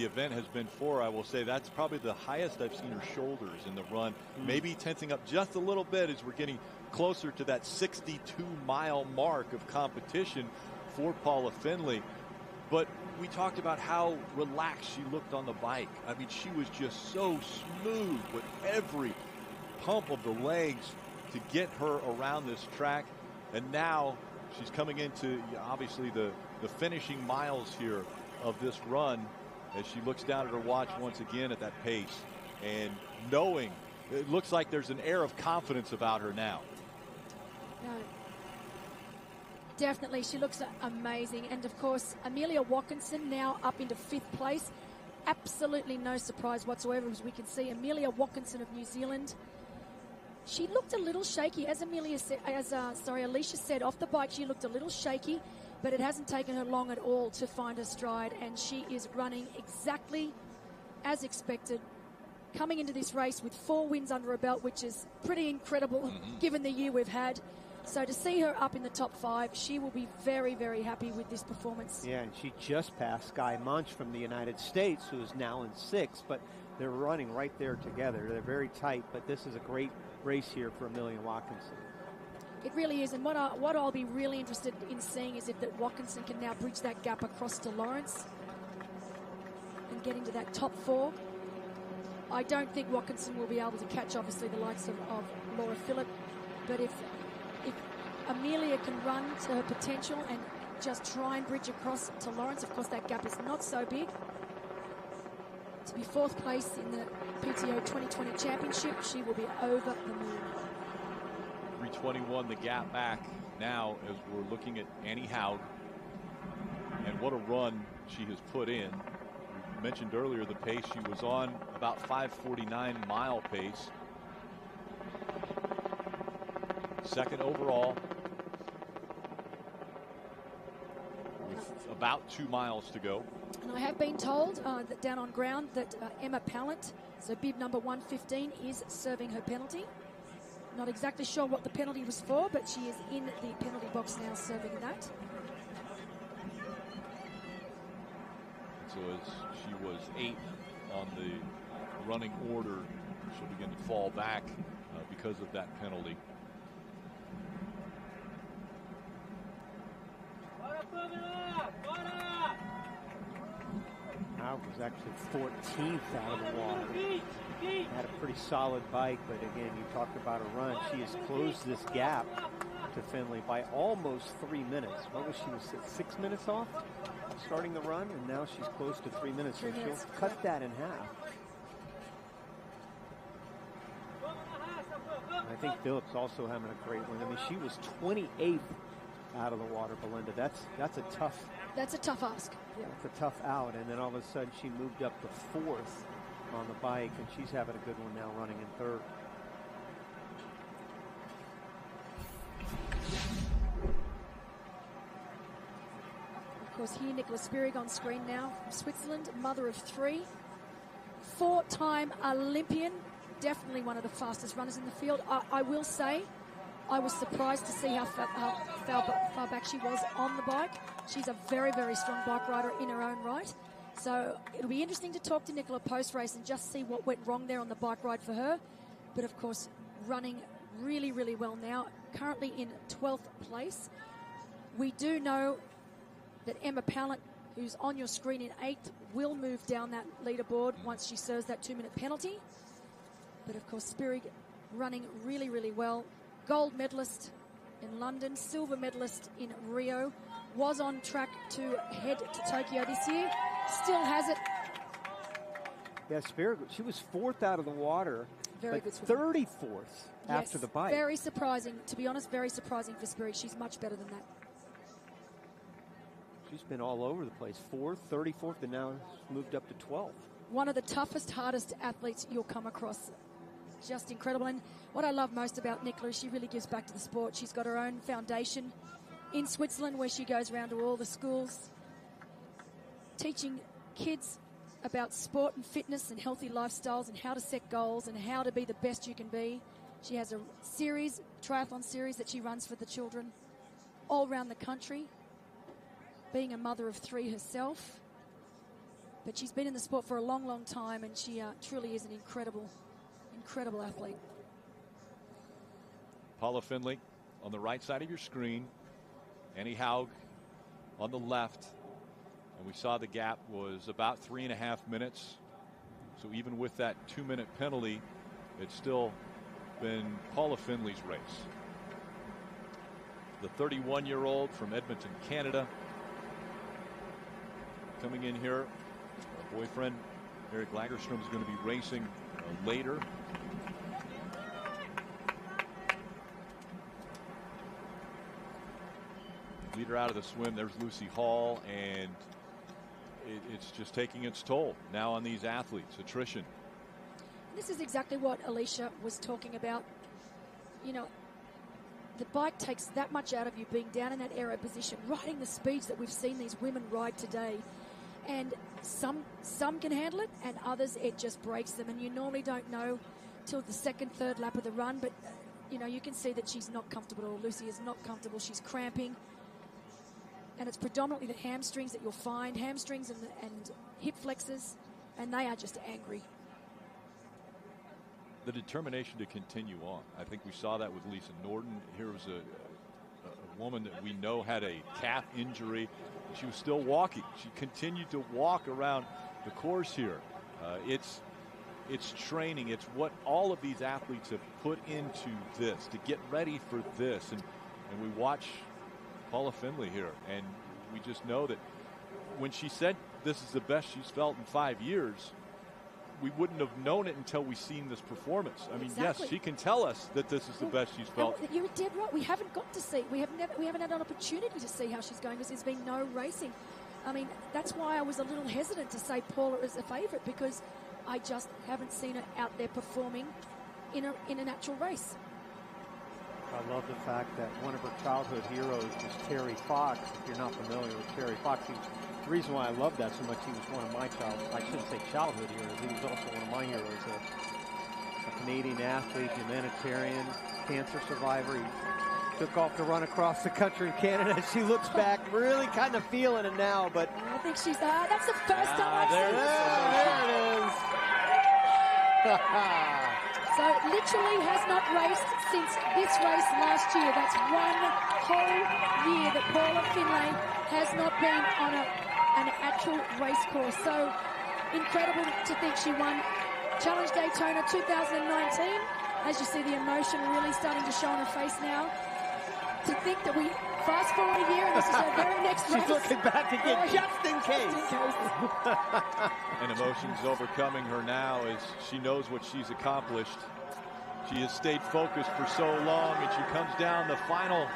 event has been for, I will say that's probably the highest I've seen her shoulders in the run. Maybe tensing up just a little bit as we're getting closer to that 62-mile mark of competition for Paula Findlay. But we talked about how relaxed she looked on the bike. I mean, she was just so smooth with every pump of the legs to get her around this track. And now she's coming into, obviously, the finishing miles here of this run, as she looks down at her watch once again at that pace, and knowing it looks like there's an air of confidence about her now. No, definitely, she looks amazing. And of course, Amelia Watkinson now up into 5th place. Absolutely no surprise whatsoever, as we can see Amelia Watkinson of New Zealand. She looked a little shaky, as Alicia said, off the bike. She looked a little shaky, but it hasn't taken her long at all to find her stride, and she is running exactly as expected. Coming into this race with 4 wins under her belt, which is pretty incredible given the year we've had. So to see her up in the top 5, she will be very, very happy with this performance. Yeah, and she just passed Sky Munch from the United States, who is now in 6th, but they're running right there together. They're very tight, but this is a great race here for Amelia Watkinson. It really is, and what I'll be really interested in seeing is if that Watkinson can now bridge that gap across to Lawrence and get into that top 4. I don't think Watkinson will be able to catch, obviously, the likes of Laura Phillip, but if Amelia can run to her potential and just try and bridge across to Lawrence, of course that gap is not so big. To be 4th place in the PTO 2020 Championship, she will be over the moon. 3:21 the gap back now as we're looking at Annie Haug, and what a run she has put in. We mentioned earlier the pace she was on, about 5:49 mile pace. 2nd overall with about 2 miles to go. And I have been told that down on ground that Emma Pallant, so bib number 115, is serving her penalty. Not exactly sure what the penalty was for, but she is in the penalty box now serving that. So as she was 8th on the running order, she'll begin to fall back because of that penalty. Haug was actually 14th out of the water. Had a pretty solid bike, but again, you talked about a run. She has closed this gap to Finley by almost 3 minutes. What was she, was 6 minutes off starting the run, and now she's close to 3 minutes. So she'll cut that in half. I think Phillips also having a great one. I mean, she was 28th out of the water, Belinda. That's a tough. That's a tough ask. Yeah, it's a tough out, and then all of a sudden she moved up to 4th on the bike, and she's having a good one now, running in 3rd. Of course, here Nicola Spirig on screen now from Switzerland, mother of 3, 4-time Olympian, definitely one of the fastest runners in the field. I will say, I was surprised to see how far back she was on the bike. She's a very, very strong bike rider in her own right. So it'll be interesting to talk to Nicola post-race and just see what went wrong there on the bike ride for her. But of course, running really, really well now, currently in 12th place. We do know that Emma Pallant, who's on your screen in 8th, will move down that leaderboard once she serves that 2-minute penalty. But of course, Spirig running really, really well. Gold medalist in London, silver medalist in Rio, was on track to head to Tokyo this year, still has it. Yeah, Spirig, she was 4th out of the water, very but good 34th after the bike. Very surprising, to be honest, very surprising for Spirig. She's much better than that. She's been all over the place. 4th, 34th, and now moved up to 12th. One of the toughest, hardest athletes you'll come across. Just incredible. And what I love most about Nicola is she really gives back to the sport. She's got her own foundation in Switzerland where she goes around to all the schools teaching kids about sport and fitness and healthy lifestyles and how to set goals and how to be the best you can be. She has a series, triathlon series that she runs for the children all around the country, being a mother of 3 herself. But she's been in the sport for a long, long time, and she truly is an incredible athlete. Paula Findlay on the right side of your screen. Annie Haug on the left. And we saw the gap was about 3.5 minutes. So even with that 2-minute penalty, it's still been Paula Findlay's race. The 31-year-old from Edmonton, Canada, coming in here. Her boyfriend, Eric Lagerstrom, is going to be racing later. Leader out of the swim. There's Lucy Hall, and it's just taking its toll now on these athletes. Attrition. This is exactly what Alicia was talking about. You know, the bike takes that much out of you, being down in that aero position, riding the speeds that we've seen these women ride today. And some can handle it, and others, it just breaks them. And you normally don't know till the 2nd, 3rd lap of the run, but you know, you can see that she's not comfortable at all. Lucy is not comfortable. She's cramping. And it's predominantly the hamstrings that you'll find, hamstrings and hip flexors, and they are just angry. The determination to continue on. I think we saw that with Lisa Norden. Here was a woman that we know had a calf injury. She was still walking. She continued to walk around the course here. It's training. It's what all of these athletes have put into this to get ready for this. And we watch Paula Findlay here, and we just know that when she said this is the best she's felt in 5 years, we wouldn't have known it until we seen this performance. I mean, exactly. Yes, she can tell us that this is the best she's felt. You're dead right. We haven't got to see. We haven't had an opportunity to see how she's going because there's been no racing. I mean, that's why I was a little hesitant to say Paula is a favourite, because I just haven't seen her out there performing in a natural race. I love the fact that one of her childhood heroes was Terry Fox. If you're not familiar with Terry Fox, the reason why I love that so much, he was one of my I shouldn't say childhood heroes, he was also one of my heroes. a Canadian athlete, humanitarian, cancer survivor. He took off to run across the country in Canada. She looks back, really kind of feeling it now, but I think she's that's the first time I've there seen it this. is. There it is. So literally has not raced since this race last year. That's one whole year that Paula Finlay has not been on an actual race course. So incredible to think she won Challenge Daytona 2019. As you see the emotion really starting to show on her face now. To think that we fast forward a year and this is her very next race. She's looking back again just in case. And emotions overcoming her now as she knows what she's accomplished. She has stayed focused for so long, and she comes down the final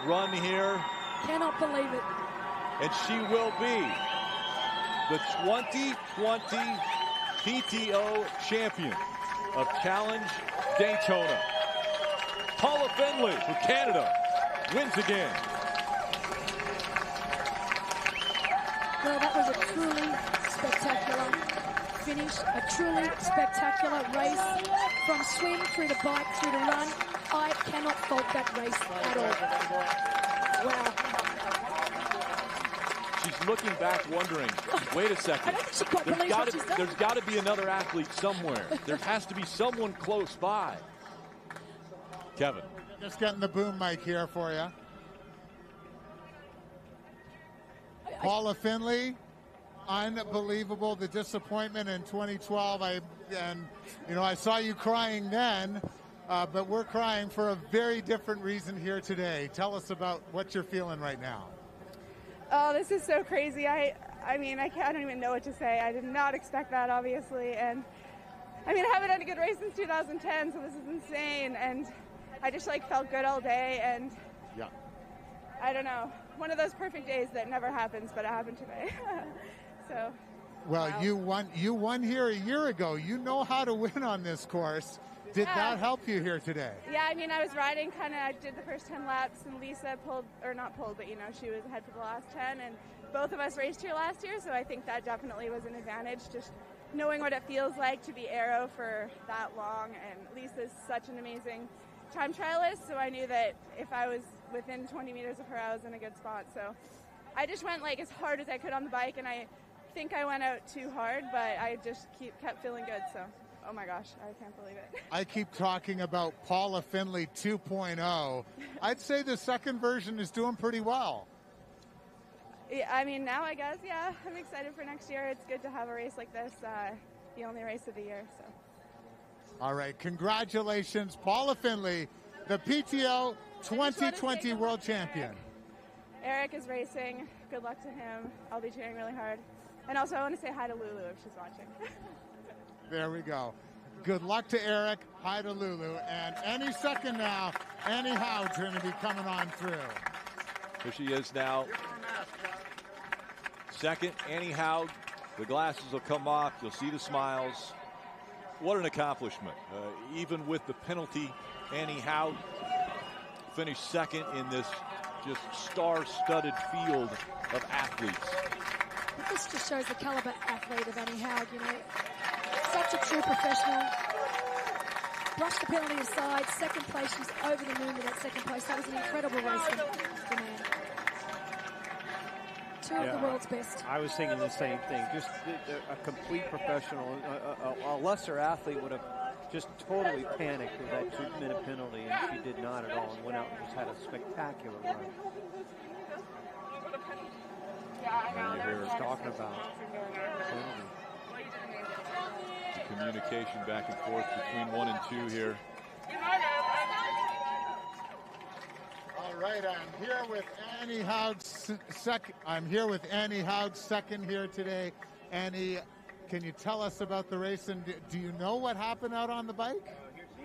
run here. Cannot believe it. And she will be the 2020 PTO champion of Challenge Daytona. Paula Finlay from Canada wins again. Well, that was a truly spectacular finish, a truly spectacular race. From swim through to bike through to run, I cannot fault that race at all. Wow. She's looking back wondering, wait a second. I don't think she quite believes what she's done. There's got to be another athlete somewhere. There has to be someone close by. Kevin. Just getting the boom mic here for you. Paula Finlay, unbelievable, the disappointment in 2012. I saw you crying then, but we're crying for a very different reason here today. Tell us about what you're feeling right now. Oh, this is so crazy. I don't even know what to say. I did not expect that, obviously, and I haven't had a good race since 2010, so this is insane, and I just felt good all day, and yeah, I don't know, one of those perfect days that never happens, but it happened today. So. Well, wow. You won here a year ago. You know how to win on this course. Did that help you here today? Yeah, I was riding I did the first 10 laps, and Lisa not pulled, but she was ahead for the last 10, and both of us raced here last year, so I think that definitely was an advantage, just knowing what it feels like to be aero for that long, and Lisa's such an amazing time trialist, so I knew that if I was within 20 meters of her, I was in a good spot, so I just went as hard as I could on the bike, and I think I went out too hard, but I just kept feeling good, so. Oh my gosh, I can't believe it. I keep talking about Paula Finlay 2.0. I'd say the second version is doing pretty well. Yeah, now I guess, yeah. I'm excited for next year. It's good to have a race like this, the only race of the year. So. All right, congratulations, Paula Finlay, the PTO 2020 World Champion. Eric is racing. Good luck to him. I'll be cheering really hard. And also, I want to say hi to Lulu if she's watching. There we go. Good luck to Eric. Hi to Lulu. And any second now, Annie Howard's going to be coming on through. Here she is now. Second, Annie Howard. The glasses will come off. You'll see the smiles. What an accomplishment. Even with the penalty, Annie Howard finished second in this just star-studded field of athletes. This just shows the caliber athlete of Annie Howard, Such a true professional. Brushed the penalty aside. Second place. She's over the moon with that second place. That was an incredible race for man. Two of the world's best. I was thinking the same thing. Just a complete professional. A lesser athlete would have just totally panicked with that 2-minute penalty, and she did not at all, and went out and just had a spectacular run. And you hear us talking about penalty. Communication back and forth between 1 and 2 here. All right, I'm here with Annie Howard's second here today. Annie, can you tell us about the race, and do you know what happened out on the bike?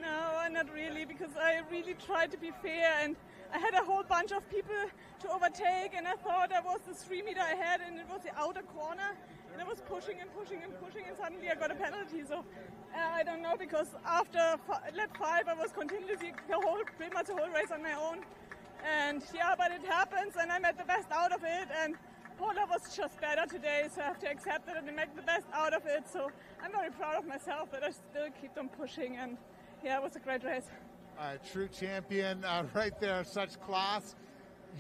No, not really, because I really tried to be fair, and I had a whole bunch of people to overtake, and I thought I was the 3 meter ahead, and it was the outer corner. And I was pushing and pushing and pushing, and suddenly I got a penalty. So I don't know, because after lap 5, I was continuously pretty much the whole race on my own. And yeah, but it happens, and I made the best out of it. And Paula was just better today, so I have to accept it and make the best out of it. So I'm very proud of myself that I still keep on pushing, and yeah, it was a great race. True champion right there, such class.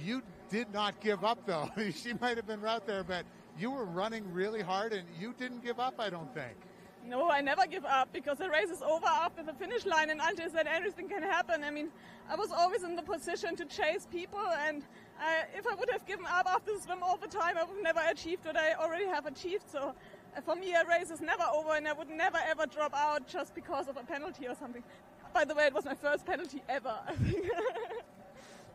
You did not give up, though. She might have been right there, but you were running really hard, and you didn't give up, I don't think. No, I never give up, because the race is over after the finish line, and until then anything can happen. I mean, I was always in the position to chase people, and if I would have given up after the swim all the time, I would never achieved what I already have achieved. So for me, a race is never over, and I would never ever drop out just because of a penalty or something. By the way, it was my first penalty ever, I think.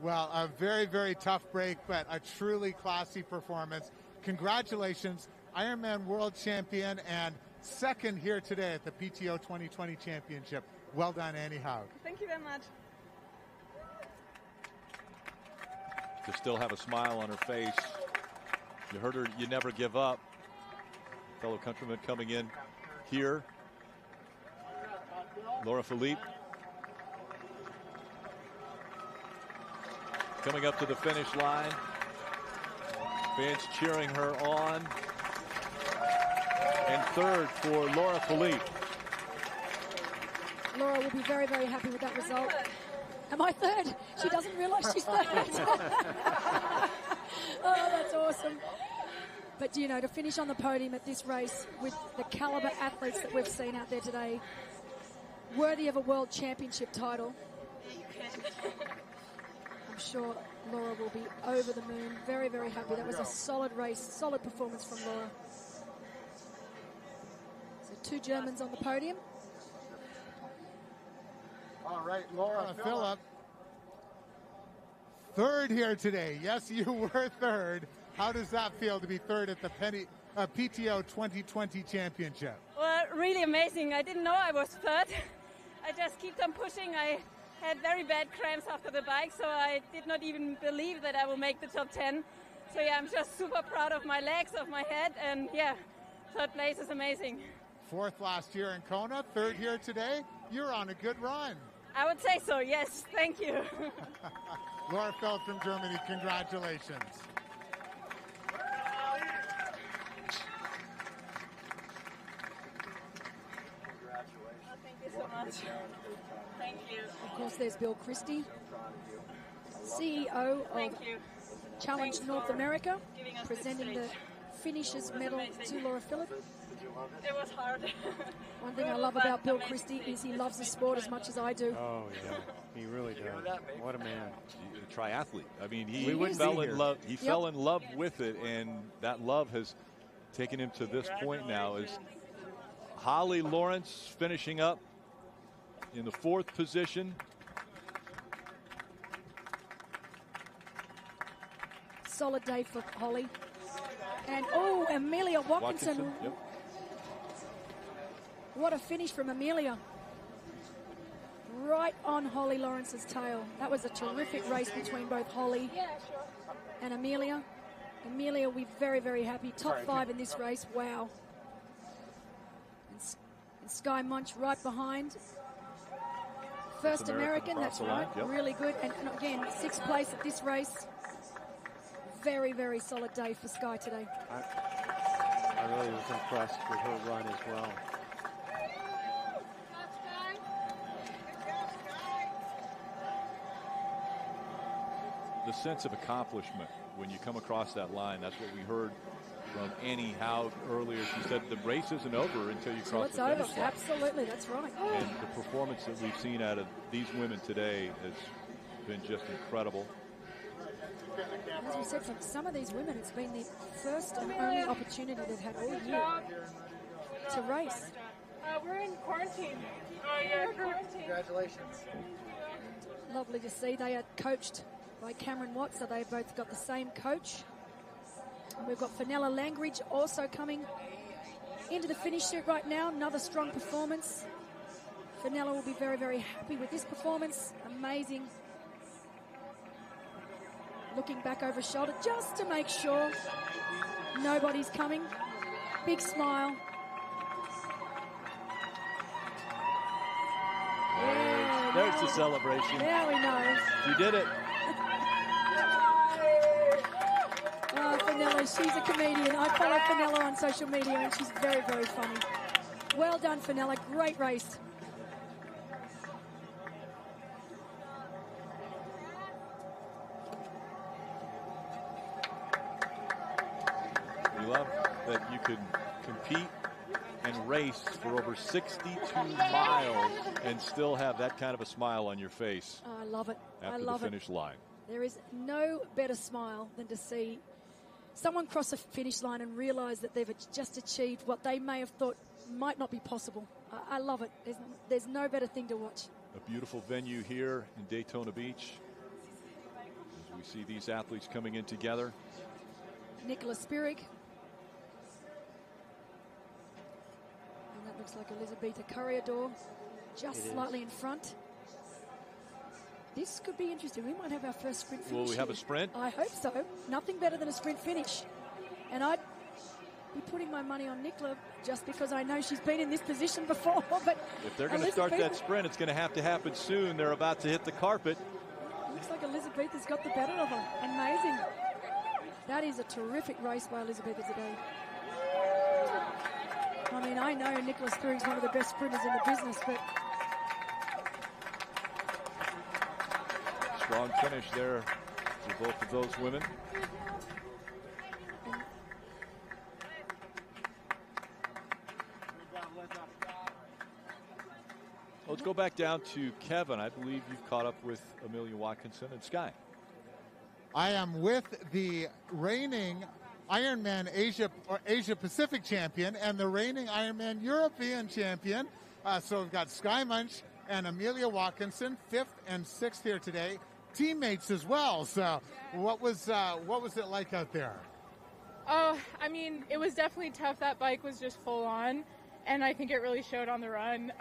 Well, a very, very tough break, but a truly classy performance. Congratulations, Ironman World Champion and second here today at the PTO 2020 Championship. Well done, Annie Haug. Thank you very much. To still have a smile on her face. You heard her, you never give up. Fellow countryman coming in here. Laura Philippe. Coming up to the finish line. Fans cheering her on. And third for Laura Philippe. Laura will be very, very happy with that result. Am I third? She doesn't realize she's third. Oh, that's awesome. But, you know, to finish on the podium at this race with the caliber athletes that we've seen out there today, worthy of a world championship title. I'm sure Laura will be over the moon. Very, very happy. That was a solid race, solid performance from Laura. So 2 Germans on the podium. All right, Laura Philippe. Third here today. Yes, you were third. How does that feel to be third at the PTO 2020 Championship? Well, really amazing. I didn't know I was third. I just kept on pushing. I had very bad cramps after the bike, so I did not even believe that I will make the top 10. So yeah, I'm just super proud of my legs, of my head, and yeah, third place is amazing. Fourth last year in Kona, third here today. You're on a good run. I would say so, yes. Thank you. Laura Philippe from Germany, congratulations. Thank you so much. Thank you. Of course, there's Bill Christie, CEO of Challenge North America, presenting the finishers medal to Laura Philippe. It was hard. One thing I love about Bill Christie is he loves the sport as much as I do. Oh, yeah. He really does. What a man. A triathlete. I mean, he fell in love. He fell in love with it, and that love has taken him to this point now. As Holly Lawrence finishing up in the 4th position. Solid day for Holly. And, oh, Amelia Watkinson. Yep. What a finish from Amelia. Right on Holly Lawrence's tail. That was a terrific race between both Holly and Amelia. Amelia will be very, very happy. Top 5 in this race. Wow. And Sky Munch right behind. First American, that's right. Yep. Really good. And again, 6th place at this race. Very, very solid day for Sky today. I really was impressed with her run as well. The sense of accomplishment when you come across that line. That's what we heard from Annie Haug earlier. She said the race isn't over until you cross the finish line. Absolutely, that's right. And the performance that we've seen out of these women today has been just incredible. As we said, for some of these women, it's been the first and only opportunity they've had all year to race. We're in quarantine. Oh, yeah, quarantine. Congratulations. Lovely to see. They are coached by Cameron Watt, so they've both got the same coach. And we've got Fenella Langridge also coming into the finish chute right now. Another strong performance. Fenella will be very, very happy with this performance. Amazing. Looking back over his shoulder just to make sure nobody's coming. Big smile. Yeah, There's the celebration. There we know. You did it. Fenella. She's a comedian. I follow Fenella on social media, and she's very, very funny. Well done, Fenella. Great race. We love that you can compete and race for over 62 miles and still have that kind of a smile on your face. Oh, I love it. After I love the finish line. There is no better smile than to see someone cross a finish line and realize that they've just achieved what they may have thought might not be possible. I love it. There's no better thing to watch. A beautiful venue here in Daytona Beach. As we see these athletes coming in together. Nicola Spirig. And that looks like Elizabeth Correador just slightly in front. This could be interesting. We might have our first sprint finish. Will we have here. a sprint? I hope so. Nothing better than a sprint finish. And I'd be putting my money on Nicola just because I know she's been in this position before. But if they're going to start that sprint, it's going to have to happen soon. They're about to hit the carpet. Looks like Elizabeth has got the better of her. Amazing. That is a terrific race by Elizabeth today. I mean, I know Nicola Spirig's one of the best sprinters in the business, but strong finish there for both of those women. Let's go back down to Kevin. I believe you've caught up with Amelia Watkinson and Sky. I am with the reigning Ironman Asia Pacific champion and the reigning Ironman European champion. So we've got Sky Munch and Amelia Watkinson, 5th and 6th here today. Teammates as well. So what was it like out there? Oh, I mean, it was definitely tough. That bike was just full on, and I think it really showed on the run.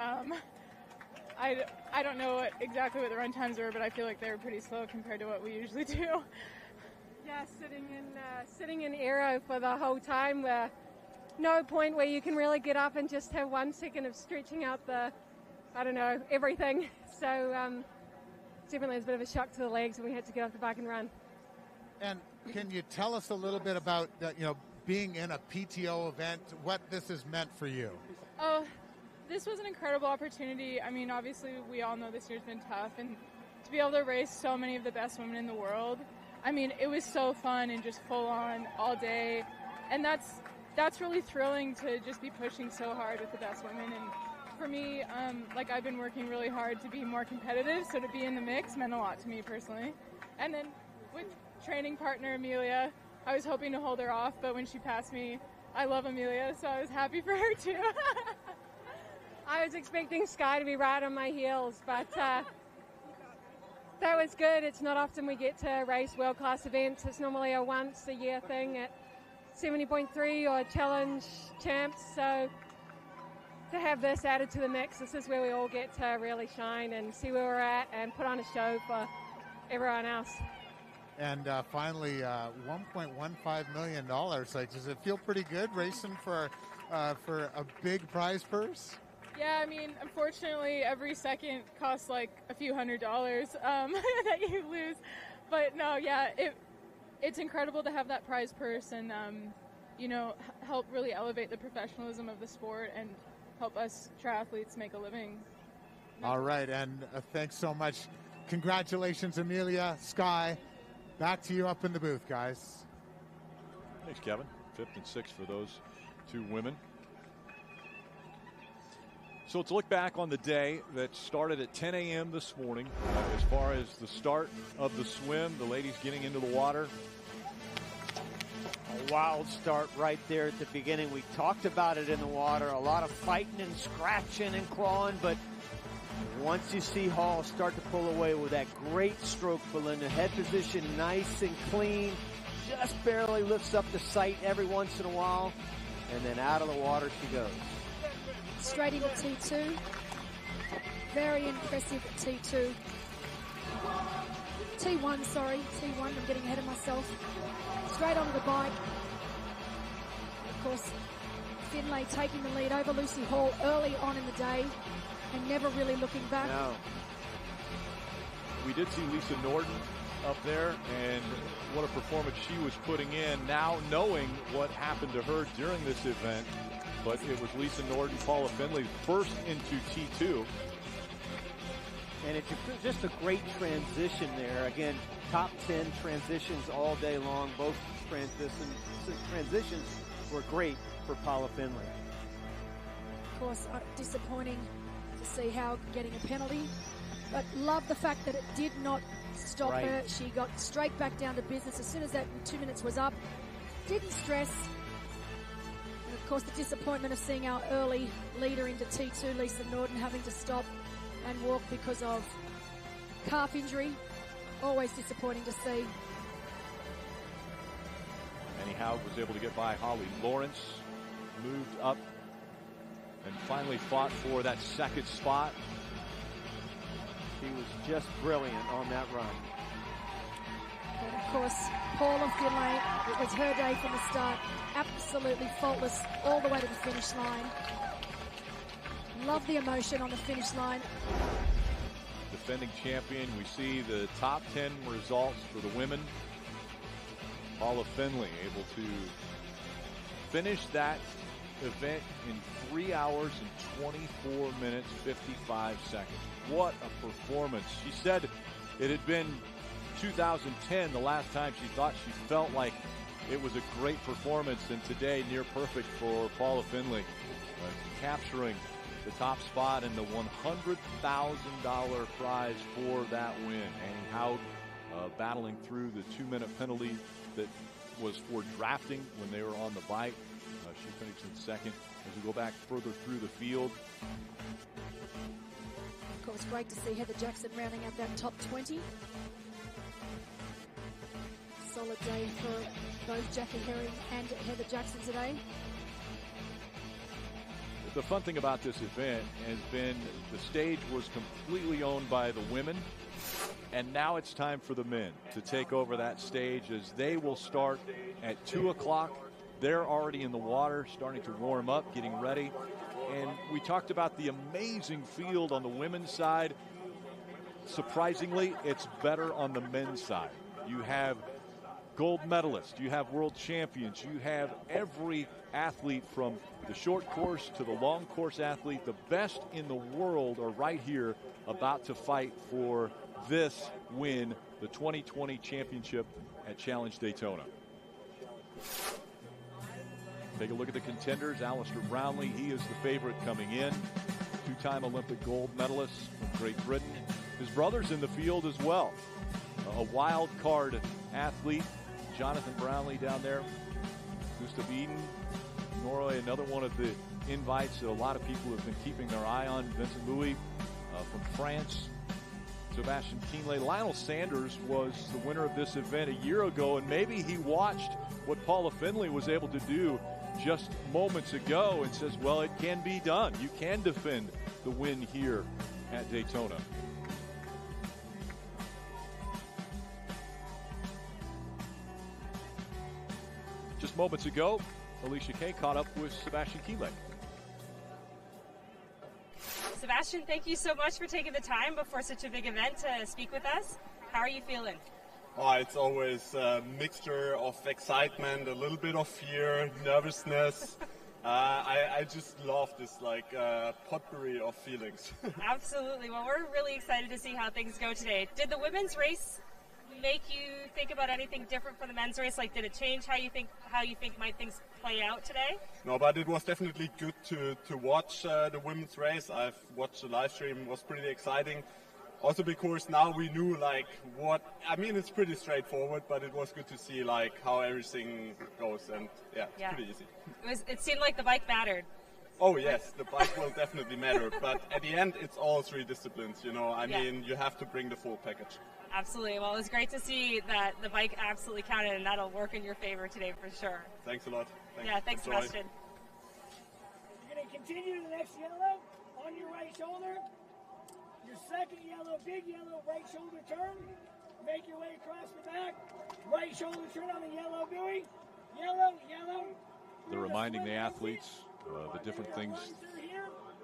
I don't know exactly what the run times were, but I feel like they were pretty slow compared to what we usually do. Yeah, sitting in aero for the whole time, where no point where you can really get up and just have 1 second of stretching out everything. So definitely it was a bit of a shock to the legs when we had to get off the bike and run. And can you tell us a little bit about being in a PTO event, what this has meant for you? Oh, this was an incredible opportunity. I mean, obviously we all know this year's been tough, and to be able to race so many of the best women in the world, I mean, it was so fun and just full on all day, and that's really thrilling to just be pushing so hard with the best women. And for me, I've been working really hard to be more competitive, so to be in the mix meant a lot to me personally. And then with training partner Amelia, I was hoping to hold her off, but when she passed me, I love Amelia, so I was happy for her too. I was expecting Sky to be right on my heels, but that was good. It's not often we get to race world-class events. It's normally a once-a-year thing at 70.3 or challenge champs, so to have this added to the mix, this is where we all get to really shine and see where we're at and put on a show for everyone else. And finally, $1.15 million. Like, does it feel pretty good racing for a big prize purse? Yeah, I mean, unfortunately, every second costs like a few $100s that you lose. But no, yeah, it's incredible to have that prize purse and, help really elevate the professionalism of the sport and help us triathletes make a living. All right, and thanks so much. Congratulations, Amelia, Sky. Back to you up in the booth, guys. Thanks, Kevin. 5th and 6th for those two women. So let's look back on the day that started at 10 a.m. this morning. As far as the start of the swim, the ladies getting into the water. A wild start right there at the beginning. We talked about it in the water. A lot of fighting and scratching and clawing, but once you see Hall start to pull away with that great stroke, Belinda, head position nice and clean, just barely lifts up the sight every once in a while, and then out of the water she goes. Straight into T2. Very impressive at T2. T1, sorry. T1, I'm getting ahead of myself. Straight onto the bike. Of course, Finlay taking the lead over Lucy Hall early on in the day and never really looking back. No. We did see Lisa Norden up there, and what a performance she was putting in, now knowing what happened to her during this event. But it was Lisa Norden, Paula Findlay first into T2. And it's just a great transition there. Again, top 10 transitions all day long. Both transitions were great for Paula Findlay. Of course, disappointing to see how getting a penalty, but love the fact that it did not stop her. She got straight back down to business as soon as that 2 minutes was up. Didn't stress. And of course, the disappointment of seeing our early leader into T2, Lisa Norden, having to stop and walk because of calf injury. Always disappointing to see. Anyhow, was able to get by Holly Lawrence, moved up, and finally fought for that second spot. He was just brilliant on that run. And of course, Paula Findlay, it was her day from the start. Absolutely faultless all the way to the finish line. Love the emotion on the finish line. Defending champion, we see the top 10 results for the women. Paula Findlay able to finish that event in 3 hours and 24 minutes, 55 seconds. What a performance. She said it had been 2010, the last time she thought she felt like it was a great performance, and today near perfect for Paula Findlay, capturing the top spot and the $100,000 prize for that win. Annie Hout battling through the 2-minute penalty that was for drafting when they were on the bike. She finished in second. As we go back further through the field, of course, great to see Heather Jackson rounding out that top 20. Solid day for both Jackie Herring and Heather Jackson today. The fun thing about this event has been the stage was completely owned by the women, and now it's time for the men to take over that stage as they will start at 2 o'clock. They're already in the water, starting to warm up, getting ready. And we talked about the amazing field on the women's side. Surprisingly, it's better on the men's side. You have gold medalists, you have world champions, you have every athlete from the short course to the long course athlete. The best in the world are right here about to fight for this win, the 2020 championship at Challenge Daytona. Take a look at the contenders. Alistair Brownlee, he is the favorite coming in. Two-time Olympic gold medalist from Great Britain. His brother's in the field as well. A wild card athlete, Jonathan Brownlee down there. Gustav Eden, Norway, another one of the invites that a lot of people have been keeping their eye on. Vincent Louis from France. Sebastian Kienle. Lionel Sanders was the winner of this event a year ago, and maybe he watched what Paula Findlay was able to do just moments ago and says, well, it can be done. You can defend the win here at Daytona. Just moments ago, Alicia Kay caught up with Sebastian Kienle. Sebastian, thank you so much for taking the time before such a big event to speak with us. How are you feeling? Oh, it's always a mixture of excitement, a little bit of fear, nervousness. I just love this potpourri of feelings. Absolutely. Well, we're really excited to see how things go today. Did the women's race make you think about anything different from the men's race? Like, did it change how you think might things play out today? No, but it was definitely good to watch the women's race. I've watched the live stream. It was pretty exciting. Also because now we knew it's pretty straightforward, but it was good to see how everything goes, and it's pretty easy. It seemed like the bike mattered. Oh yes, the bike will definitely matter, but at the end it's all three disciplines, I mean, you have to bring the full package. Absolutely. Well, it was great to see that the bike absolutely counted, and that'll work in your favor today for sure. Thanks a lot. Thanks, Sebastian. You're going to continue to the next yellow on your right shoulder. Your second yellow, big yellow, right shoulder turn. Make your way across the back. Right shoulder turn on the yellow buoy. Yellow, yellow. They're reminding the athletes the different things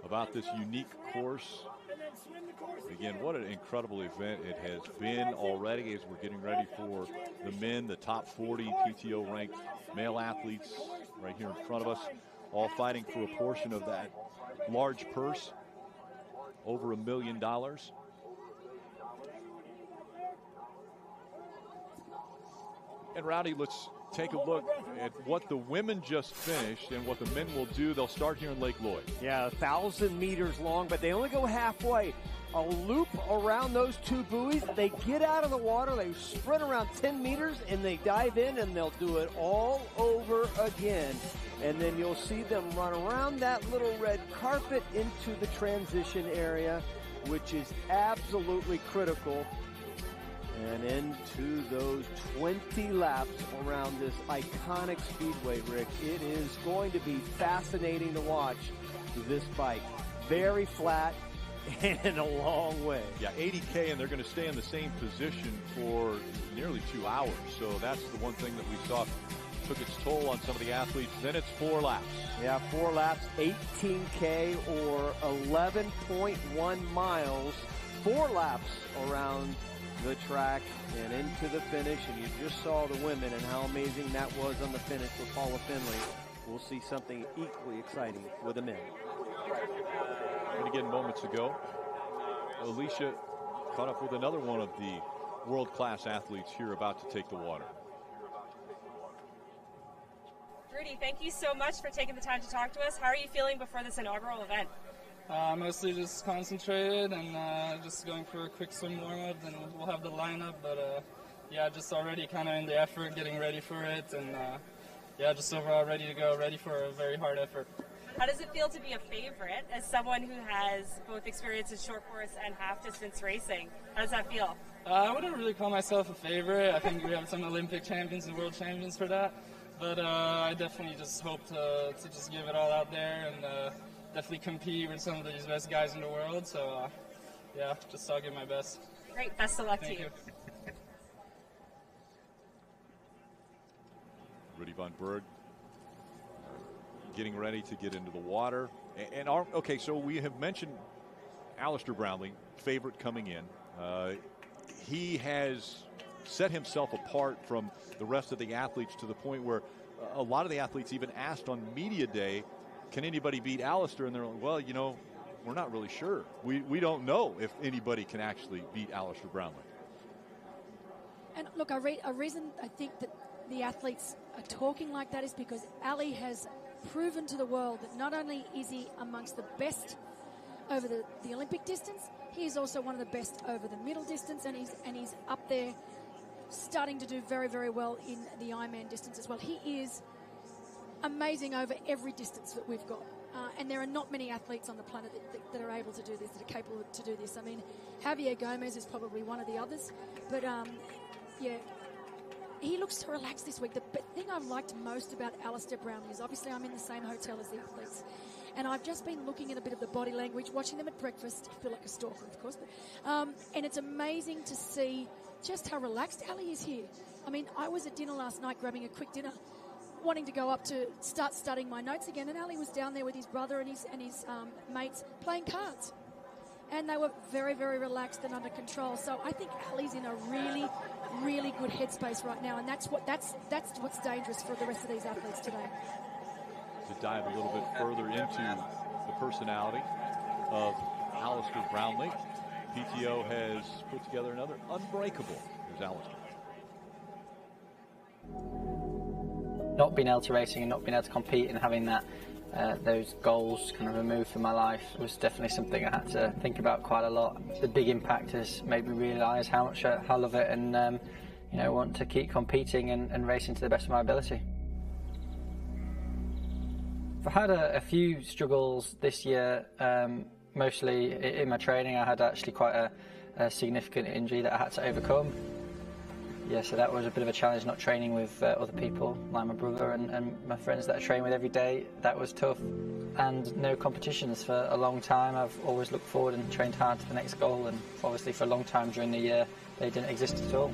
about this unique course. and then swim the course Again, what an incredible event it has been already as we're getting ready for the men, the top 40 PTO-ranked male athletes right here in front of us, all fighting for a portion of that large purse, over $1 million. And Rowdy, let's take a look at what the women just finished and what the men will do. They'll start here in Lake Lloyd. Yeah, 1,000 meters long, but they only go halfway. A loop around those two buoys. They get out of the water, they sprint around 10 meters, and they dive in, and they'll do it all over again. And then you'll see them run around that little red carpet into the transition area, which is absolutely critical. And into those 20 laps around this iconic speedway, Rick. It is going to be fascinating to watch this bike. Very flat and a long way. Yeah, 80K, and they're going to stay in the same position for nearly 2 hours. So that's the one thing that we saw took its toll on some of the athletes. Then it's 4 laps. Yeah, 4 laps, 18K or 11.1 miles. 4 laps around the track and into the finish, and you just saw the women and how amazing that was on the finish with Paula Finley. We'll see something equally exciting with the men. And again, moments ago, Alicia caught up with another one of the world-class athletes here about to take the water. Rudy, thank you so much for taking the time to talk to us. How are you feeling before this inaugural event? Mostly just concentrated and just going for a quick swim warm-up, then we'll have the lineup, but yeah, just already kind of in the effort, getting ready for it, and yeah, just overall ready to go, ready for a very hard effort. How does it feel to be a favorite as someone who has both experience in short course and half distance racing? How does that feel? I wouldn't really call myself a favorite. I think we have some Olympic champions and world champions for that, but I definitely just hope to just give it all out there and definitely compete with some of these best guys in the world. So yeah, just I'll give my best. Great, best of luck to you. Rudy Von Berg getting ready to get into the water. And okay, so we have mentioned Alistair Brownlee, favorite coming in. He has set himself apart from the rest of the athletes to the point where a lot of the athletes even asked on media day, can anybody beat Alistair? And they're like, well, you know, we're not really sure. We don't know if anybody can actually beat Alistair Brownlee. And look, a reason I think that the athletes are talking like that is because Ali has proven to the world that not only is he amongst the best over the Olympic distance, he is also one of the best over the middle distance, and he's up there starting to do very, very well in the Ironman distance as well. He is amazing over every distance that we've got. And there are not many athletes on the planet that are able to do this, that are capable to do this. I mean, Javier Gomez is probably one of the others. But, yeah, he looks so relaxed this week. The thing I've liked most about Alistair Brownlee is obviously I'm in the same hotel as the athletes. And I've just been looking at a bit of the body language, watching them at breakfast. I feel like a stalker, of course. But, and it's amazing to see just how relaxed Ali is here. I mean, I was at dinner last night grabbing a quick dinner, wanting to go up to start studying my notes again, and Ali was down there with his brother and his mates playing cards, and they were very, very relaxed and under control. So I think Ali's in a really, really good headspace right now, and that's what's dangerous for the rest of these athletes today. To dive a little bit further into the personality of Alistair Brownlee, PTO has put together another unbreakable. Here's Alistair. Not being able to racing and not being able to compete and having that those goals kind of removed from my life was definitely something I had to think about quite a lot. The big impact has made me realise how much I love it and want to keep competing and racing to the best of my ability. I've had a few struggles this year, mostly in my training. I had actually quite a significant injury that I had to overcome. Yeah, so that was a bit of a challenge, not training with other people like my brother and my friends that I train with every day. That was tough. And no competitions for a long time. I've always looked forward and trained hard to the next goal, and obviously for a long time during the year they didn't exist at all.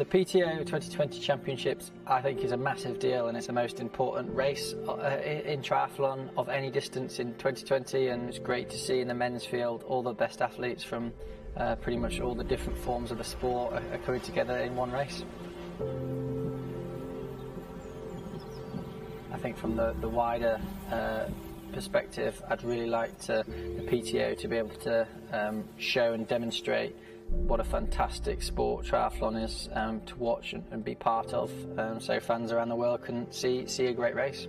The PTO 2020 Championships, I think, is a massive deal, and it's the most important race in triathlon of any distance in 2020, and it's great to see in the men's field all the best athletes from pretty much all the different forms of the sport are coming together in one race. I think from the wider perspective, I'd really like the PTO to be able to show and demonstrate what a fantastic sport triathlon is to watch and be part of, so fans around the world can see a great race.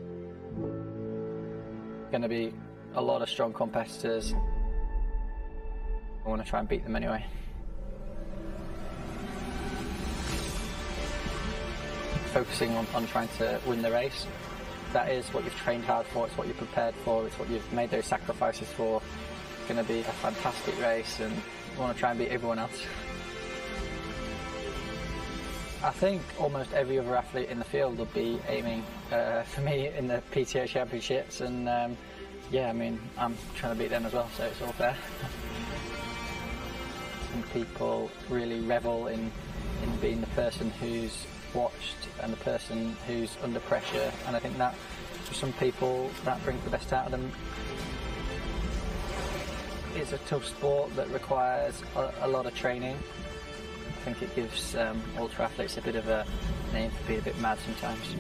Going to be a lot of strong competitors. I want to try and beat them anyway. Focusing on trying to win the race. That is what you've trained hard for, it's what you're prepared for, it's what you've made those sacrifices for. It's going to be a fantastic race, and I want to try and beat everyone else. I think almost every other athlete in the field will be aiming for me in the PTO Championships, and yeah, I mean, I'm trying to beat them as well, so it's all fair. Some people really revel in being the person who's watched and the person who's under pressure, and I think that for some people that brings the best out of them. It's a tough sport that requires a lot of training. I think it gives ultra athletes a bit of a name for being a bit mad sometimes.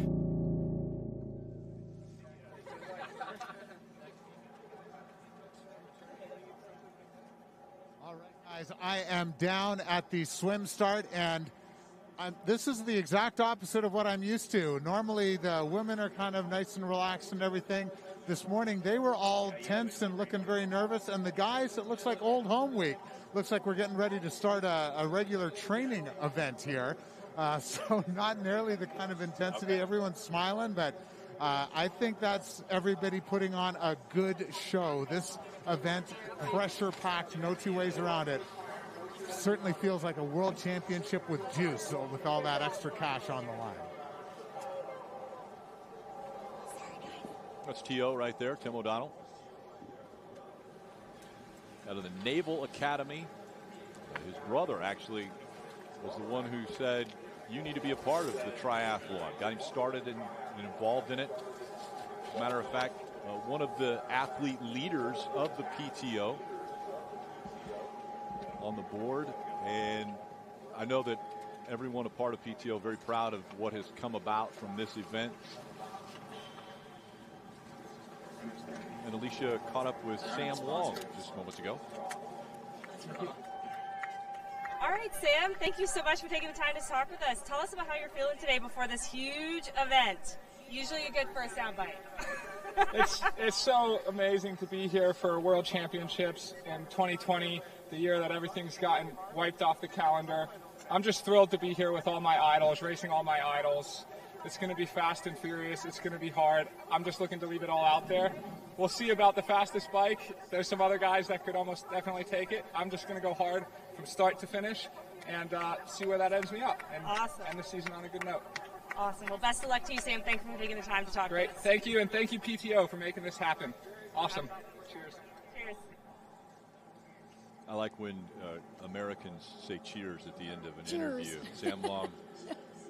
All right, guys, I am down at the swim start, and this is the exact opposite of what I'm used to. Normally the women are kind of nice and relaxed and everything. This morning they were all tense and looking very nervous, and the guys, it looks like old home week. Looks like we're getting ready to start a regular training event here. So not nearly the kind of intensity. Okay. Everyone's smiling, but I think that's everybody putting on a good show. This event, pressure-packed, no two ways around it. Certainly feels like a world championship with juice, so with all that extra cash on the line. That's T.O. right there, Tim O'Donnell. Out of the Naval Academy. His brother actually was the one who said, you need to be a part of the triathlon. Got him started and involved in it. As a matter of fact, one of the athlete leaders of the PTO on the board, and I know that everyone a part of PTO very proud of what has come about from this event. And Alicia caught up with Sam Long just moments ago. All right, Sam, thank you so much for taking the time to talk with us. Tell us about how you're feeling today before this huge event. Usually a good first soundbite. It's so amazing to be here for World Championships in 2020, the year that everything's gotten wiped off the calendar. I'm just thrilled to be here with all my idols, racing all my idols. It's going to be fast and furious. It's going to be hard. I'm just looking to leave it all out there. We'll see about the fastest bike. There's some other guys that could almost definitely take it. I'm just going to go hard from start to finish and see where that ends me up. And awesome. End the season on a good note. Awesome. Well, best of luck to you, Sam. Thank you for taking the time to talk to us. Great. Thank you, and thank you, PTO, for making this happen. Awesome. Cheers. Cheers. I like when Americans say cheers at the end of an Cheers. interview. Sam Long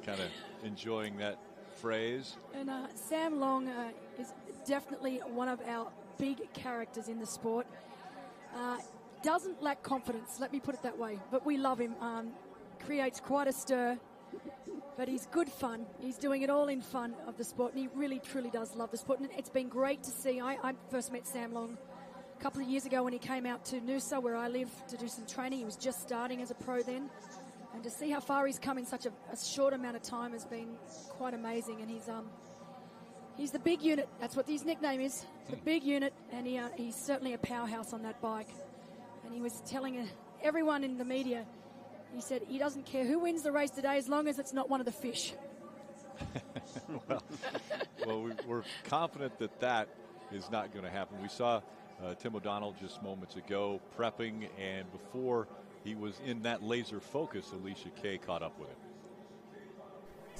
kind of enjoying that phrase. And Sam Long is definitely one of our big characters in the sport. Doesn't lack confidence, let me put it that way, but we love him. Creates quite a stir, but he's good fun. He's doing it all in fun of the sport, and he really, truly does love the sport. And it's been great to see. I first met Sam Long a couple of years ago when he came out to Noosa, where I live, to do some training. He was just starting as a pro then. And to see how far he's come in such a short amount of time has been quite amazing. And he's the big unit. That's what his nickname is, the big unit. And he's certainly a powerhouse on that bike. And he was telling everyone in the media, he said he doesn't care who wins the race today as long as it's not one of the fish. well, we're confident that is not going to happen. We saw Tim O'Donnell just moments ago prepping, and before he was in that laser focus, Alicia Kay caught up with him.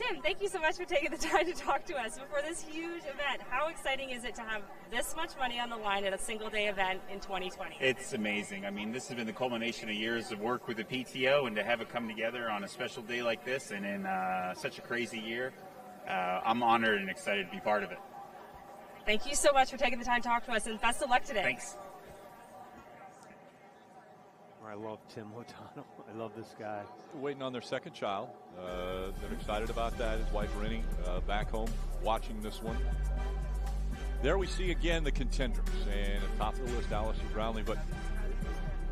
Tim, thank you so much for taking the time to talk to us before this huge event. How exciting is it to have this much money on the line at a single-day event in 2020? It's amazing. I mean, this has been the culmination of years of work with the PTO, and to have it come together on a special day like this and in such a crazy year, I'm honored and excited to be part of it. Thank you so much for taking the time to talk to us, and best of luck today. Thanks. I love Tim Lotano. I love this guy. Waiting on their second child. They're excited about that. His wife Rennie back home watching this one. There we see again the contenders. And at the top of the list, Alistair Brownlee. But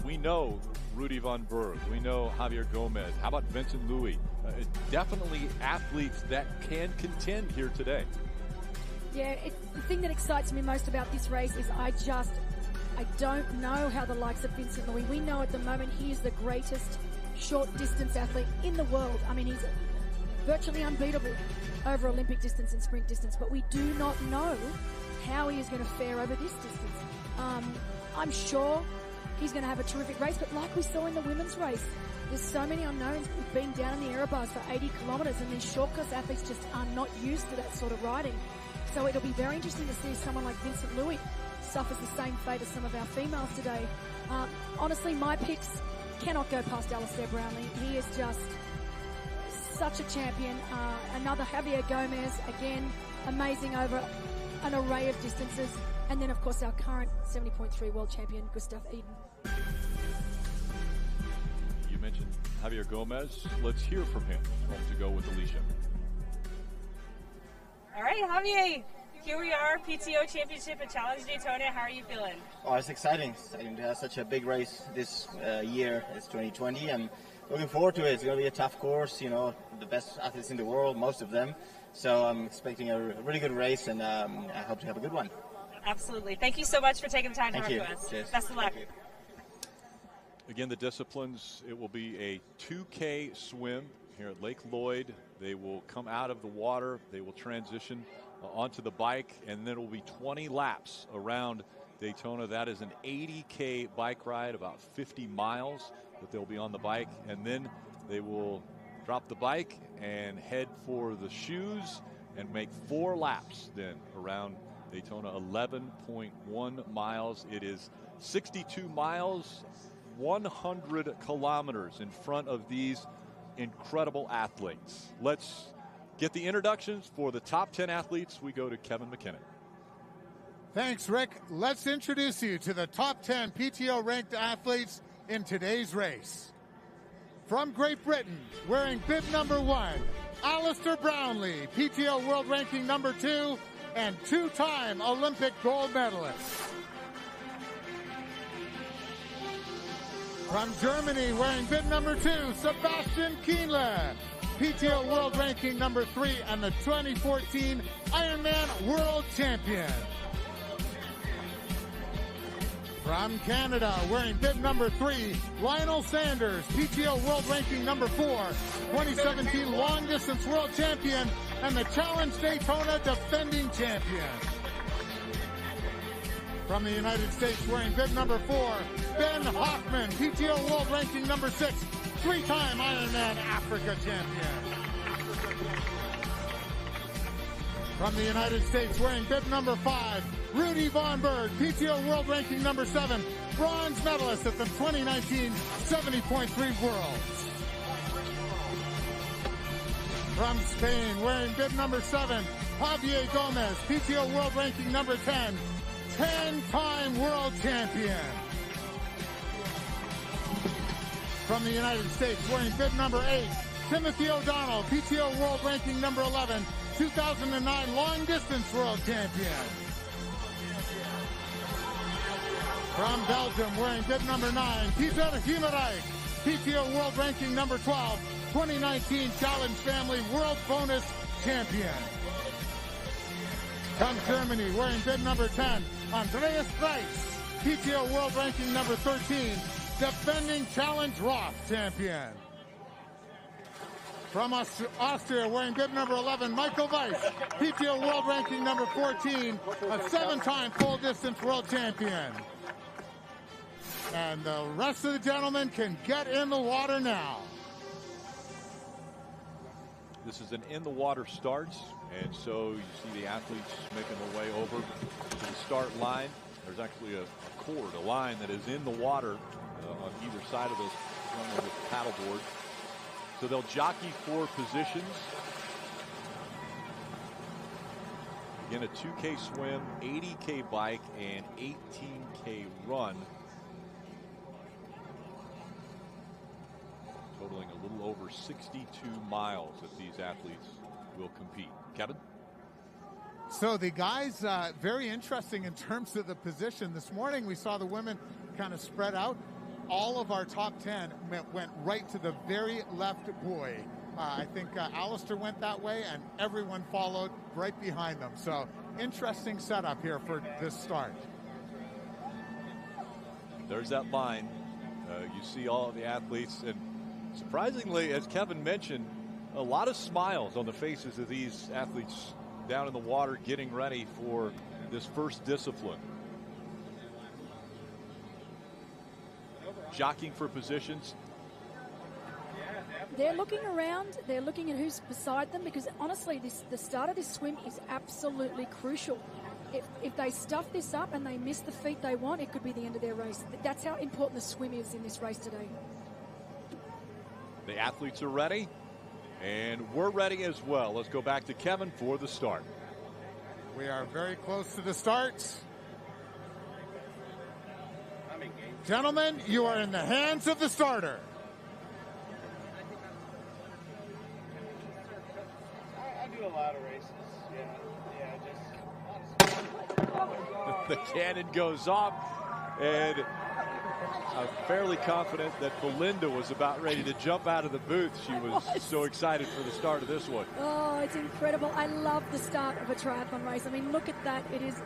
we know Rudy Von Berg. We know Javier Gomez. How about Vincent Louis? Definitely athletes that can contend here today. Yeah, the thing that excites me most about this race is I don't know how the likes of Vincent Louis. We know at the moment he is the greatest short distance athlete in the world. I mean, he's virtually unbeatable over Olympic distance and sprint distance, but we do not know how he is going to fare over this distance. I'm sure he's going to have a terrific race, but like we saw in the women's race, there's so many unknowns. We've been down in the aero bars for 80 kilometres, and these short course athletes just are not used to that sort of riding. So it'll be very interesting to see someone like Vincent Louis suffers the same fate as some of our females today. Honestly, my picks cannot go past Alistair Brownlee. He is just such a champion. Another Javier Gomez, again, amazing over an array of distances. And then, of course, our current 70.3 world champion, Gustav Iden. You mentioned Javier Gomez. Let's hear from him. Home to go with Alicia. All right, Javier. Here we are, PTO Championship at Challenge Daytona. How are you feeling? Oh, it's exciting. Exciting to have such a big race this year. It's 2020. I'm looking forward to it. It's going to be a tough course. You know, the best athletes in the world, most of them. So I'm expecting a really good race, and I hope to have a good one. Absolutely. Thank you so much for taking the time to talk to us. Cheers. Best of luck. Again, the disciplines, it will be a 2K swim here at Lake Lloyd. They will come out of the water. They will transition onto the bike, and then it will be 20 laps around Daytona. That is an 80K bike ride, about 50 miles that they'll be on the bike, and then they will drop the bike and head for the shoes and make 4 laps then around Daytona. 11.1 miles. It is 62 miles, 100 kilometers in front of these incredible athletes. Let's get the introductions for the top 10 athletes. We go to Kevin McKinnon. Thanks, Rick. Let's introduce you to the top 10 PTO-ranked athletes in today's race. From Great Britain, wearing bib number 1, Alistair Brownlee, PTO World Ranking number 2, and 2-time Olympic gold medalist. From Germany, wearing bib number 2, Sebastian Kienle, PTO World Ranking number 3 and the 2014 Ironman World Champion. From Canada, wearing bib number 3, Lionel Sanders, PTO World Ranking number 4, 2017 Long Distance World Champion and the Challenge Daytona defending champion. From the United States, wearing bib number 4, Ben Hoffman, PTO World Ranking number 6, 3-time Ironman Africa champion. From the United States, wearing bib number 5, Rudy Von Berg, PTO World Ranking number 7, bronze medalist at the 2019 70.3 Worlds. From Spain, wearing bib number 7, Javier Gomez, PTO World Ranking number 10, 10-time world champion. From the United States, wearing bib number 8, Timothy O'Donnell, PTO World Ranking number 11, 2009 long distance world champion. From Belgium, wearing bib number 9, Peter Humerijk, PTO World Ranking number 12, 2019 Challenge Family World Bonus champion. From Germany, wearing bib number 10, Andreas Reitz, PTO World Ranking number 13, defending Challenge Roth champion. From Austria, wearing bib number 11, Michael Weiss, PTO World Ranking number 14, a 7-time full-distance world champion. And the rest of the gentlemen can get in the water now. This is an in-the-water start, and so you see the athletes making their way over to the start line. There's actually a cord, a line that is in the water on either side of the paddleboard. So they'll jockey for positions. Again, a 2K swim, 80K bike, and 18K run. Totaling a little over 62 miles that these athletes will compete. Kevin? So the guys, very interesting in terms of the position. This morning we saw the women kind of spread out. All of our top 10 went right to the very left buoy. I think Alistair went that way, and everyone followed right behind them. So interesting setup here for this start. There's that line. You see all of the athletes, and surprisingly, as Kevin mentioned, a lot of smiles on the faces of these athletes down in the water getting ready for this first discipline. Jockeying for positions. They're looking around. They're looking at who's beside them, because honestly, the start of this swim is absolutely crucial. If they stuff this up and they miss the feet they want, it could be the end of their race. That's how important the swim is in this race today. The athletes are ready, and we're ready as well. Let's go back to Kevin for the start. We are very close to the start. Gentlemen, you are in the hands of the starter. I do a lot of races. The cannon goes off, and I'm fairly confident that Belinda was about ready to jump out of the booth. She was so excited for the start of this one. Oh, it's incredible. I love the start of a triathlon race. I mean, look at that. It is...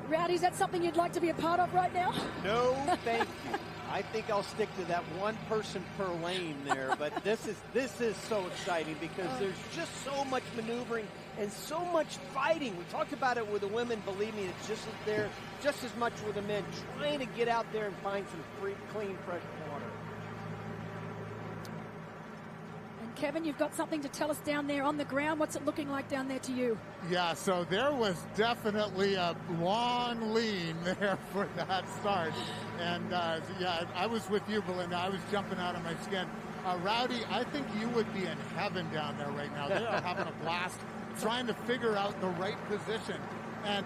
Rowdy, is that something you'd like to be a part of right now? No, thank you. I think I'll stick to that one person per lane there. But this is so exciting because there's just so much maneuvering and so much fighting. We talked about it with the women. Believe me, it's just as much with the men, trying to get out there and find some clean, fresh water. And Kevin, you've got something to tell us down there on the ground. What's it looking like down there to you? Yeah, so there was definitely a long lean there for that start. And, yeah, I was with you, Belinda. I was jumping out of my skin. Rowdy, I think you would be in heaven down there right now. They are having a blast trying to figure out the right position. And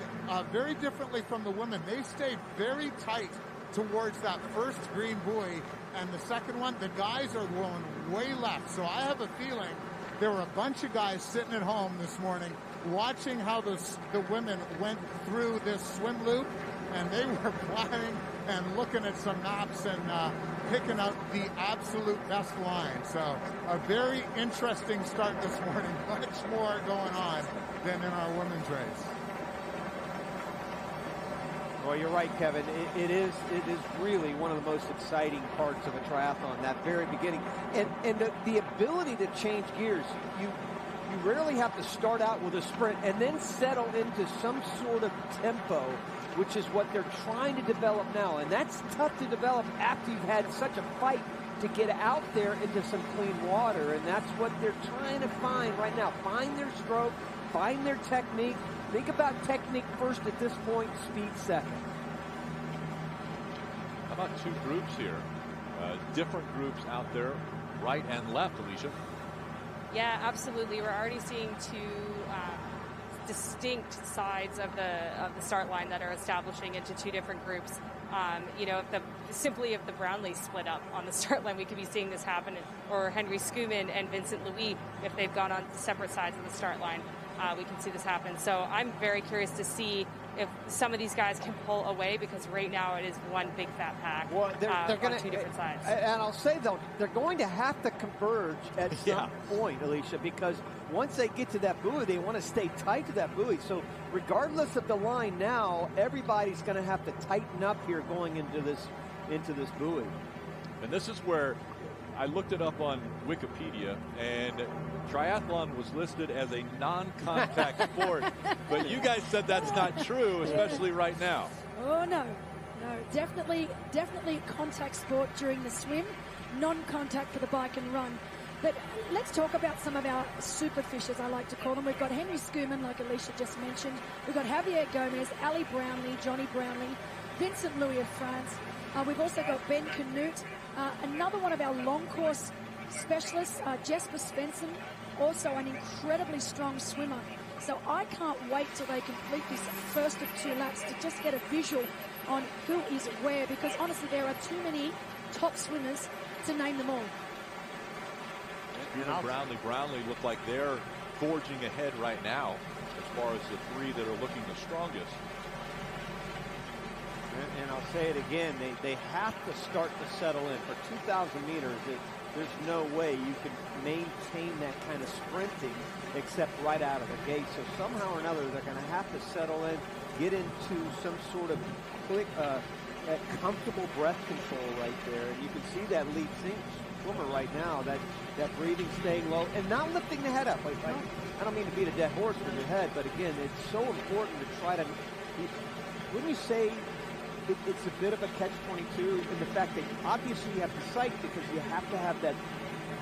very differently from the women, they stayed very tight towards that first green buoy. And the second one, the guys are going way left. So I have a feeling there were a bunch of guys sitting at home this morning watching how the women went through this swim loop, and they were planning and looking at some maps and picking out the absolute best line. So a very interesting start this morning. Much more going on than in our women's race. Well, you're right, Kevin. It is really one of the most exciting parts of a triathlon, that very beginning. And the ability to change gears. You rarely have to start out with a sprint and then settle into some sort of tempo, which is what they're trying to develop now. And that's tough to develop after you've had such a fight to get out there into some clean water. And that's what they're trying to find right now. Find their stroke, find their technique. Think about technique first at this point, speed second. How about two groups here? Different groups out there, right and left, Alicia. Yeah, absolutely. We're already seeing two distinct sides of the start line that are establishing into two different groups. If the Brownlees split up on the start line, we could be seeing this happen. Or Henry Skuman and Vincent Louis, if they've gone on separate sides of the start line, we can see this happen. So I'm very curious to see if some of these guys can pull away, because right now it is one big fat pack. Well, they're going on two different sides. And I'll say, though, they're going to have to converge at some point, Alicia, because once they get to that buoy, they want to stay tight to that buoy. So regardless of the line now, everybody's going to have to tighten up here going into this buoy. And this is where I looked it up on Wikipedia, and triathlon was listed as a non-contact sport. But you guys said that's not true, especially right now. Oh, no. Definitely a contact sport during the swim. Non-contact for the bike and run. But let's talk about some of our super fishers, I like to call them. We've got Henry Schumann, like Alicia just mentioned. We've got Javier Gomez, Ali Brownlee, Johnny Brownlee, Vincent Louis of France. We've also got Ben Canute, another one of our long course specialists, Jesper Svensson, also an incredibly strong swimmer. So I can't wait till they complete this first of 2 laps to just get a visual on who is where, because honestly there are too many top swimmers to name them all. And Brownlee look like they're forging ahead right now as far as the 3 that are looking the strongest. And I'll say it again, they have to start to settle in. For 2,000 meters, there's no way you can maintain that kind of sprinting except right out of the gate. So somehow or another, they're going to have to settle in, get into some sort of quick, comfortable breath control right there. And you can see that lead swimmer right now, that breathing, staying low, and not lifting the head up. I don't mean to beat a dead horse with your head, but again, it's so important to try to, wouldn't you say, it's a bit of a catch-22 in the fact that obviously you have to sight because you have to have that,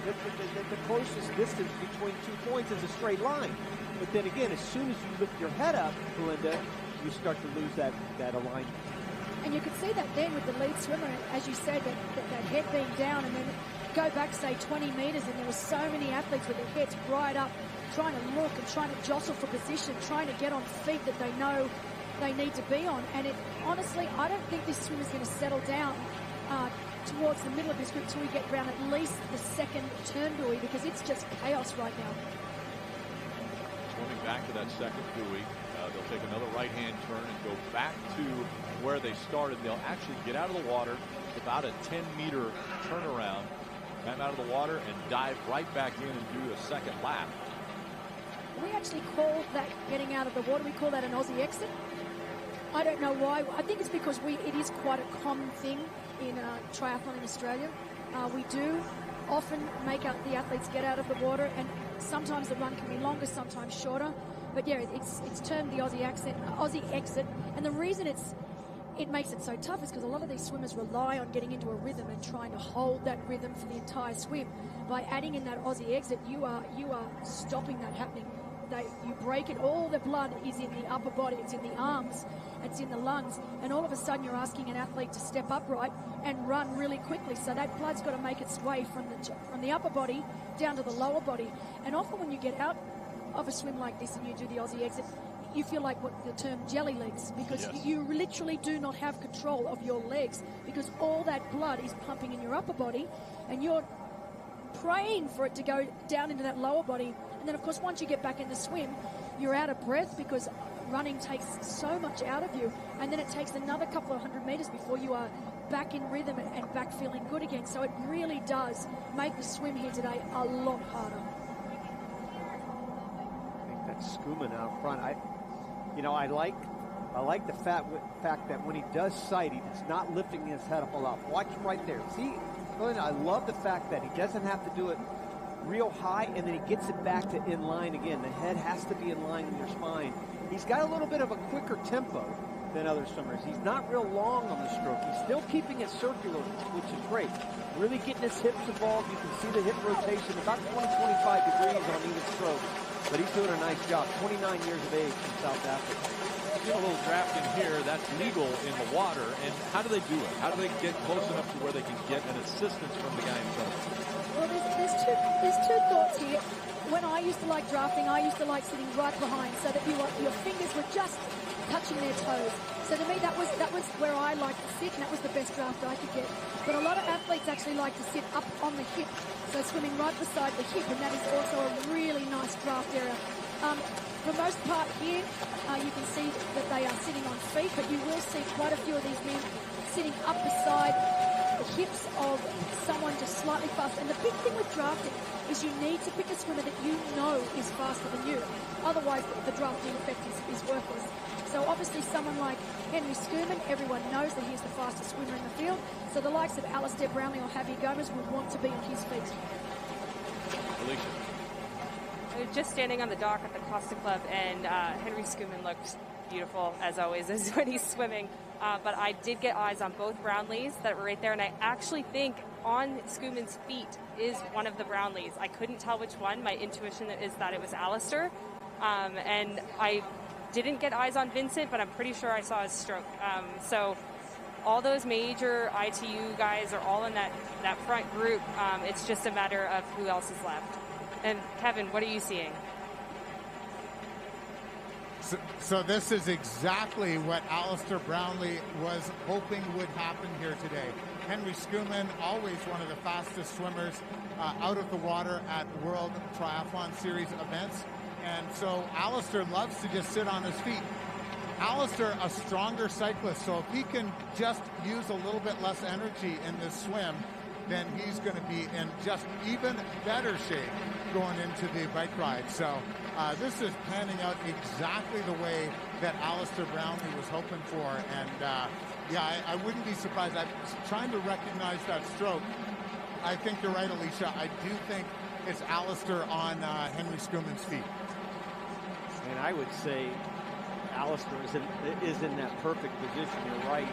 the closest distance between 2 points is a straight line. But then again, as soon as you lift your head up, Belinda, you start to lose that alignment. And you can see that then with the lead swimmer, as you said, that head being down, and then go back, say, 20 meters, and there were so many athletes with their heads right up, trying to look and trying to jostle for position, trying to get on feet that they know they need to be on. And honestly, I don't think this swim is going to settle down towards the middle of this group till we get around at least the second turn buoy, because it's just chaos right now. Swimming back to that second buoy, they'll take another right-hand turn and go back to where they started. They'll actually get out of the water, about a 10-meter turnaround, come out of the water and dive right back in and do a second lap. We actually call that getting out of the water, we call that an Aussie exit. I don't know why. I think it's because it is quite a common thing in triathlon in Australia. We do often make out the athletes get out of the water, and sometimes the run can be longer, sometimes shorter. But yeah, it's termed the Aussie exit. And the reason it makes it so tough is because a lot of these swimmers rely on getting into a rhythm and trying to hold that rhythm for the entire swim. By adding in that Aussie exit, you are stopping that happening. You break it. All the blood is in the upper body. It's in the arms. It's in the lungs. And all of a sudden, you're asking an athlete to step upright and run really quickly. So that blood's got to make its way from the upper body down to the lower body. And often when you get out of a swim like this and you do the Aussie exit, you feel like what the term jelly legs, because you literally do not have control of your legs, because all that blood is pumping in your upper body, and you're praying for it to go down into that lower body. And then, of course, once you get back in the swim, you're out of breath because running takes so much out of you. And then it takes another couple of 100 meters before you are back in rhythm and back feeling good again. So it really does make the swim here today a lot harder. I think that's Schumann out front. I like the fact that when he does sight, he's not lifting his head up a lot. Watch right there. See, I love the fact that he doesn't have to do it real high, and then he gets it back to in line again. The head has to be in line with your spine. He's got a little bit of a quicker tempo than other swimmers. He's not real long on the stroke. He's still keeping it circular, which is great. Really getting his hips involved. You can see the hip rotation, about 20-25 degrees on either stroke. But he's doing a nice job. 29 years of age in South Africa. A little drafting here, that's legal in the water. And how do they do it? How do they get close enough to where they can get an assistance from the guy in front of them? Well, there's two thoughts here. When I used to like drafting, I used to like sitting right behind so that your fingers were just touching their toes. So to me, that was where I liked to sit, and that was the best draft I could get. But a lot of athletes actually like to sit up on the hip, so swimming right beside the hip, and that is also a really nice draft area. For the most part here, you can see that they are sitting on feet, but you will see quite a few of these men sitting up beside the hips of someone just slightly faster. And the big thing with drafting is you need to pick a swimmer that you know is faster than you. Otherwise, the drafting effect is worthless. So obviously someone like Henry Schumann, everyone knows that he's the fastest swimmer in the field. So the likes of Alistair Brownlee or Javier Gomez would want to be on his feet. Alicia. Just standing on the dock at the Costa Club, and Henry Schumann looked beautiful, as always, when he's swimming. but I did get eyes on both Brownlees that were right there, and I actually think on Schoeman's feet is one of the Brownlees. I couldn't tell which one. My intuition is that it was Alistair, and I didn't get eyes on Vincent, but I'm pretty sure I saw his stroke. So all those major ITU guys are all in that front group. It's just a matter of who else is left. And Kevin, what are you seeing? So this is exactly what Alistair Brownlee was hoping would happen here today. Henry Schoeman, always one of the fastest swimmers out of the water at World Triathlon Series events. And so Alistair loves to just sit on his feet. Alistair, a stronger cyclist, so if he can just use a little bit less energy in this swim, then he's going to be in just even better shape going into the bike ride. So this is panning out exactly the way that Alistair Brownlee was hoping for. And yeah, I wouldn't be surprised. I'm trying to recognize that stroke. I think you're right, Alicia. I do think it's Alistair on Henry Schoeman's feet. And I would say Alistair is in that perfect position. You're right,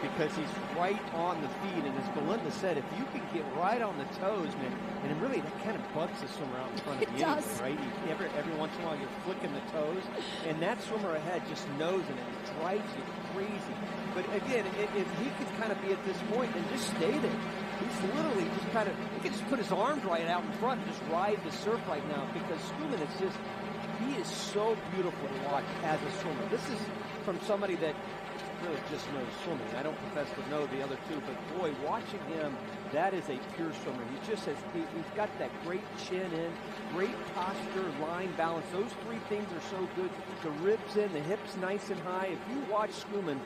because he's right on the feet. And as Belinda said, if you can get right on the toes, man, and really that kind of bugs the swimmer out in front of you, does. right? Every once in a while you're flicking the toes, and that swimmer ahead just knows it, and it drives you crazy. But again, if he could kind of be at this point and just stay there, he's literally just kind of, he can just put his arms right out in front and just ride the surf right now, because Schoeman is just, he is so beautiful to watch as a swimmer. This is from somebody that really just knows swimming. I don't profess to know the other two, but boy, watching him, that is a pure swimmer. He just has, he's got that great chin in, great posture, line balance. Those three things are so good. The ribs in, the hips nice and high. If you watch Schoeman,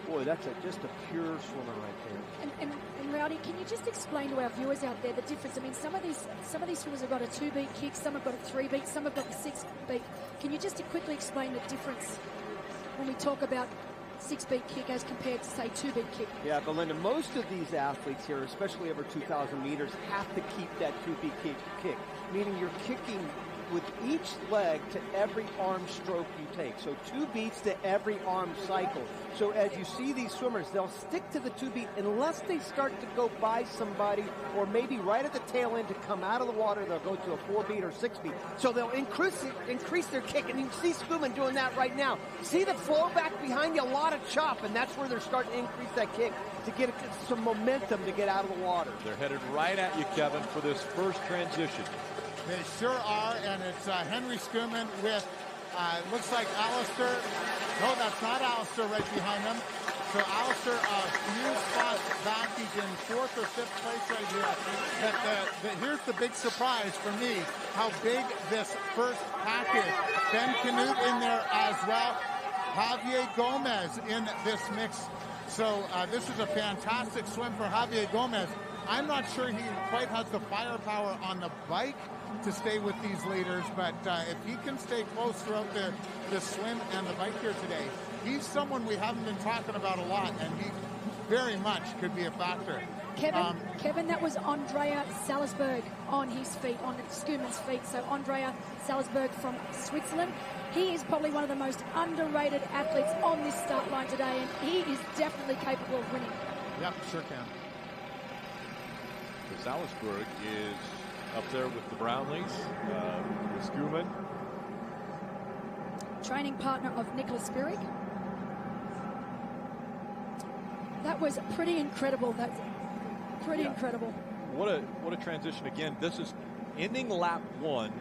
boy, that's just a pure swimmer right there. And Rowdy, can you just explain to our viewers out there the difference? I mean, some of these swimmers have got a 2-beat kick, some have got a 3-beat, some have got the 6-beat. Can you just quickly explain the difference when we talk about 6-beat kick as compared to, say, 2-beat kick? Yeah, Belinda, most of these athletes here, especially over 2,000 meters, have to keep that 2-beat kick, meaning you're kicking with each leg to every arm stroke you take. So 2 beats to every arm cycle. So as you see these swimmers, they'll stick to the 2-beat unless they start to go by somebody, or maybe right at the tail end to come out of the water, they'll go to a 4-beat or 6-beat. So they'll increase their kick, and you see Schoeman doing that right now. See the flow back behind you, a lot of chop, and that's where they're starting to increase that kick to get some momentum to get out of the water. They're headed right at you, Kevin, for this first transition. They sure are, and it's Henry Schoeman with, looks like Alistair. No, that's not Alistair right behind him. So Alistair, a few spots back. He's in 4th or 5th place right here. But here's the big surprise for me, how big this first pack is. Ben Canute in there as well. Javier Gomez in this mix. So this is a fantastic swim for Javier Gomez. I'm not sure he quite has the firepower on the bike to stay with these leaders, but if he can stay close throughout the swim and the bike here today, he's someone we haven't been talking about a lot, and he very much could be a factor. Kevin, that was Andrea Salzberg on his feet, on Schoeman's feet. So Andrea Salzberg from Switzerland. He is probably one of the most underrated athletes on this start line today, and he is definitely capable of winning. Yep, sure can. Salzburg is up there with the Brownlees, with Schoeman. Training partner of Nicholas Spirig. That was pretty incredible. That's pretty incredible. What a transition again. This is ending lap 1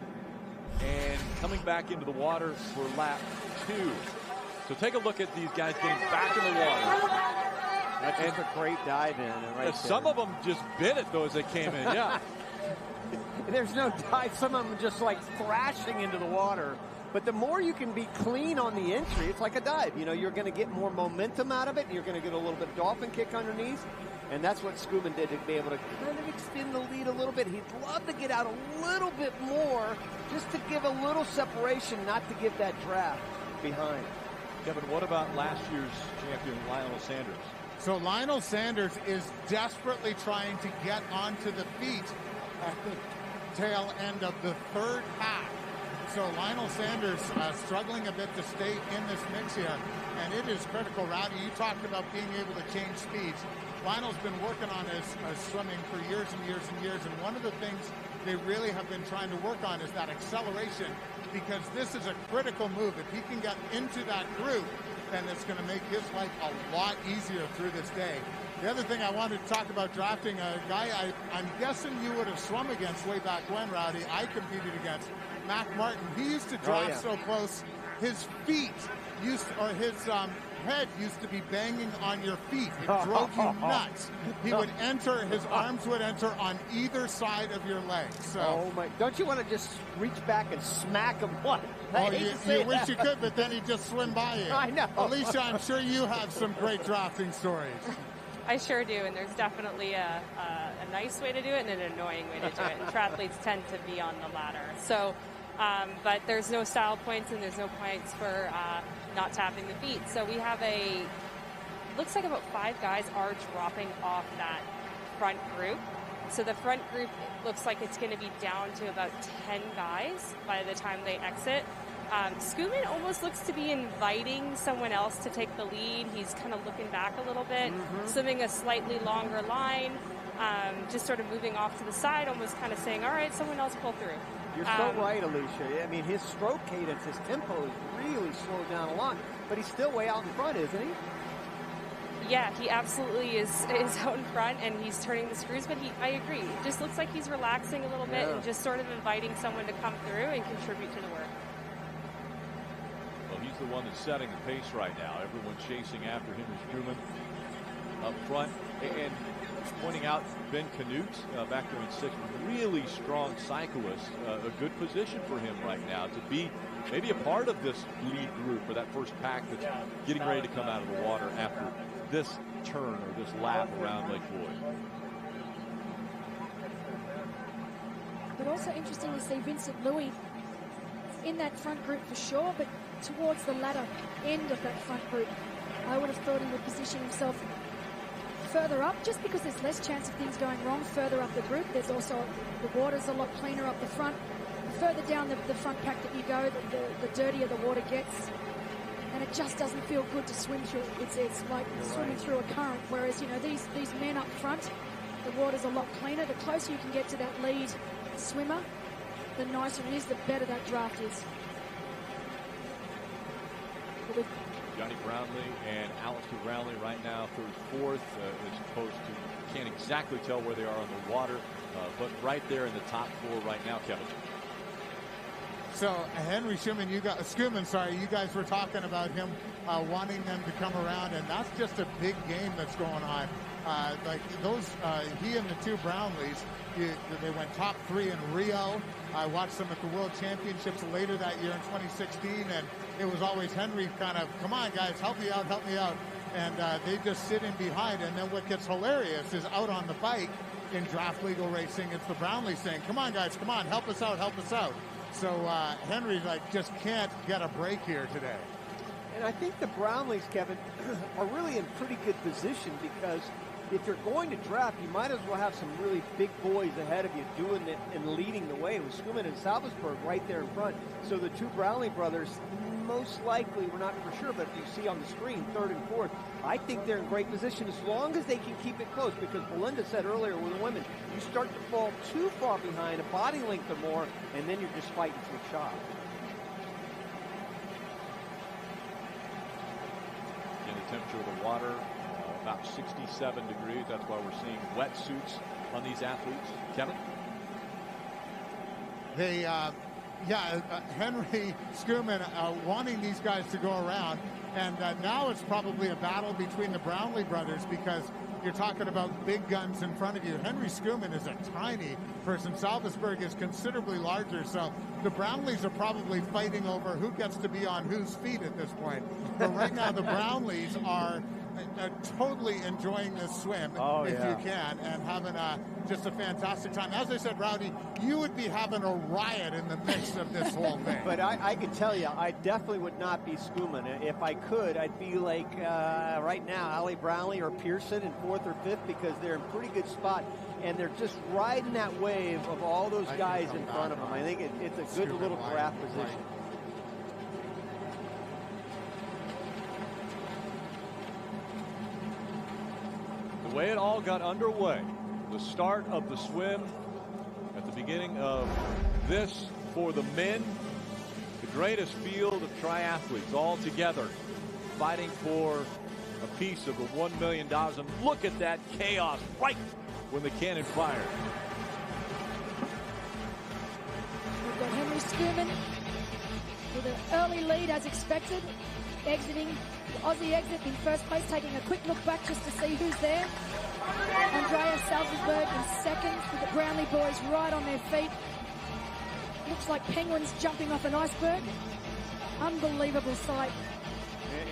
and coming back into the water for lap 2. So take a look at these guys getting back in the water. That's just a great dive in. Right, some of them just bit it, though, as they came in. Yeah. There's no dive. Some of them just like thrashing into the water. But the more you can be clean on the entry, it's like a dive. You know, you're going to get more momentum out of it. You're going to get a little bit of dolphin kick underneath. And that's what Schoeman did to be able to kind of extend the lead a little bit. He'd love to get out a little bit more just to give a little separation, not to give that draft behind. Kevin, what about last year's champion, Lionel Sanders? So Lionel Sanders is desperately trying to get onto the feet at the tail end of the third pack. So Lionel Sanders struggling a bit to stay in this mix here, and it is critical. Rowdy, you talked about being able to change speeds. Lionel's been working on his swimming for years and years and years, and one of the things they really have been trying to work on is that acceleration, because this is a critical move. If he can get into that group, then it's going to make his life a lot easier through this day. The other thing I wanted to talk about drafting a guy I'm guessing you would have swum against way back when, Rowdy. I competed against Mac Martin. He used to draft so close. His feet his head used to be banging on your feet. It drove you nuts. He would enter, his arms would enter on either side of your legs. So, oh my, don't you want to just reach back and smack him? What? You wish you could, but then he'd just swim by you. I know. Alicia, I'm sure you have some great drafting stories. I sure do, and there's definitely a nice way to do it and an annoying way to do it. And triathletes tend to be on the latter. So, but there's no style points and there's no points for not tapping the feet. So we have looks like about 5 guys are dropping off that front group. So the front group looks like it's going to be down to about 10 guys by the time they exit. Schoeman almost looks to be inviting someone else to take the lead. He's kind of looking back a little bit, swimming a slightly longer line, just sort of moving off to the side, almost kind of saying, all right, someone else pull through. You're so right, Alicia. I mean, his stroke cadence, his tempo is really slowed down a lot, but he's still way out in front, isn't he? Yeah, he absolutely is out in front, and he's turning the screws, but I agree. It just looks like he's relaxing a little bit and just sort of inviting someone to come through and contribute to the work. Well, he's the one that's setting the pace right now. Everyone chasing after Henry Schoeman up front. And pointing out Ben Canute back there in 6th, really strong cyclist. A good position for him right now to be maybe a part of this lead group or that first pack that's getting ready to come out of the water after this turn or this lap around Lake Boyd. But also interesting to see Vincent Louis in that front group for sure, but towards the latter end of that front group. I would have thought he would position himself further up, just because there's less chance of things going wrong further up the group. There's also, the water's a lot cleaner up the front. The further down the front pack that you go, the dirtier the water gets. And it just doesn't feel good to swim through. It's like swimming through a current, whereas, you know, these men up front, the water's a lot cleaner. The closer you can get to that lead swimmer, the nicer it is, the better that draft is. Johnny Brownlee and Alistair Brownlee right now 34th, as opposed to, can't exactly tell where they are on the water, but right there in the top 4 right now, Kevin. So Henry Schoeman, you guys were talking about him wanting them to come around, and that's just a big game that's going on. Like those, he and the 2 Brownlees, they went top 3 in Rio. I watched them at the World Championships later that year in 2016, and it was always Henry kind of, come on guys, help me out. And they just sit in behind, and then what gets hilarious is out on the bike in draft legal racing, it's the Brownlee saying, come on guys, come on, help us out. So Henry just can't get a break here today. And I think the Brownlees, Kevin, are really in pretty good position, because if you're going to draft, you might as well have some really big boys ahead of you doing it and leading the way. With Schoeman and Salvesberg right there in front. So the 2 Brownlee brothers, most likely, we're not for sure, but if you see on the screen, 3rd and 4th, I think they're in great position as long as they can keep it close, because Belinda said earlier with the women, you start to fall too far behind, a body length or more, and then you're just fighting for a shot. In the temperature of the water, about 67 degrees. That's why we're seeing wetsuits on these athletes. Kevin? They, Henry Schoeman wanting these guys to go around. And now it's probably a battle between the Brownlee brothers, because you're talking about big guns in front of you. Henry Schoeman is a tiny person. Salvesberg is considerably larger. So the Brownlees are probably fighting over who gets to be on whose feet at this point. But right now the Brownlees are totally enjoying this swim if you can, and having just a fantastic time. As I said, Rowdy, you would be having a riot in the midst of this whole thing. But I can tell you, I definitely would not be Skuman. If I could, I'd be like right now, Ali Brownlee or Pearson in 4th or 5th, because they're in pretty good spot. And they're just riding that wave of all those guys in front of them. I think it's a good little draft position. The way it all got underway, the start of the swim at the beginning of this for the men, the greatest field of triathletes all together fighting for a piece of the $1 million. And look at that chaos right when the cannon fired. We've got Henry Skuman with an early lead as expected, exiting the Aussie exit in first place, taking a quick look back just to see who's there. Andreas Salzberg in second, with the Brownlee boys right on their feet. Looks like penguins jumping off an iceberg. Unbelievable sight.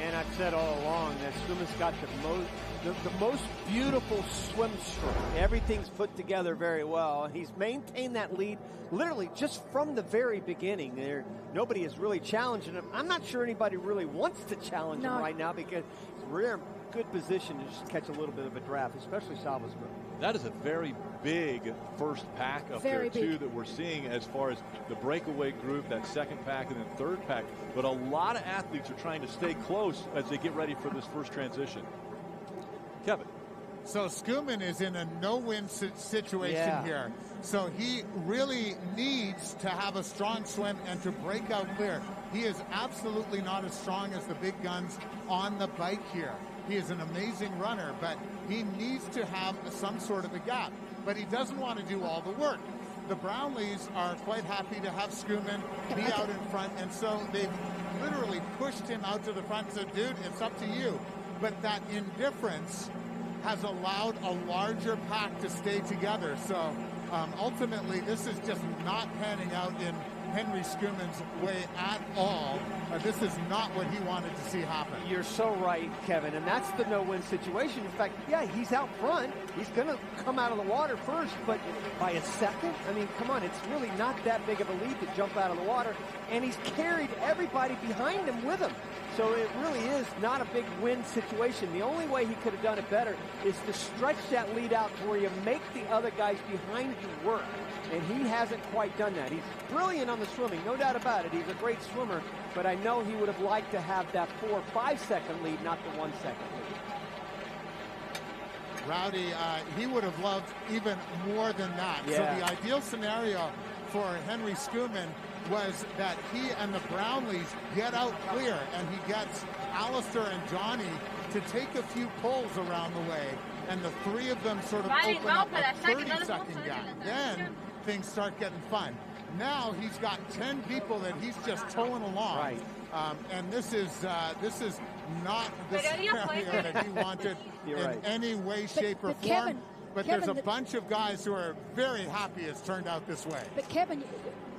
And I've said all along that Skuman's got the most beautiful swim stroke. Everything's put together very well. He's maintained that lead literally just from the very beginning. Nobody is really challenging him. I'm not sure anybody really wants to challenge him right now, because we're in good position to just catch a little bit of a draft, especially Salzberg. That is a very big first pack up there, too, that we're seeing as far as the breakaway group, that second pack and then third pack. But a lot of athletes are trying to stay close as they get ready for this first transition. Kevin. So Skuman is in a no-win situation here. So he really needs to have a strong swim and to break out clear. He is absolutely not as strong as the big guns on the bike here. He is an amazing runner, but he needs to have some sort of a gap. But he doesn't want to do all the work. The Brownlees are quite happy to have Skuman be out in front, and so they've literally pushed him out to the front and said, dude, it's up to you. But that indifference has allowed a larger pack to stay together. So ultimately, this is just not panning out in Henry Skuman's way at all. This is not what he wanted to see happen. You're so right, Kevin, and that's the no-win situation. In fact, he's out front. He's going to come out of the water first, but by a second? I mean, come on, it's really not that big of a lead to jump out of the water, and he's carried everybody behind him with him. So it really is not a big win situation. The only way he could have done it better is to stretch that lead out to where you make the other guys behind you work. And he hasn't quite done that. He's brilliant on the swimming, no doubt about it. He's a great swimmer, but I know he would have liked to have that 4 or 5 second lead, not the 1 second lead. Rowdy, he would have loved even more than that. So the ideal scenario for Henry Skuman was that he and the Brownlees get out clear, and he gets Alistair and Johnny to take a few pulls around the way, and the three of them sort of open up a 30-second gap. Then things start getting fun. Now he's got 10 people that he's just towing along. Right. And this is not the scenario that he wanted in any way, shape, or form. But there's a bunch of guys who are very happy it's turned out this way. But Kevin,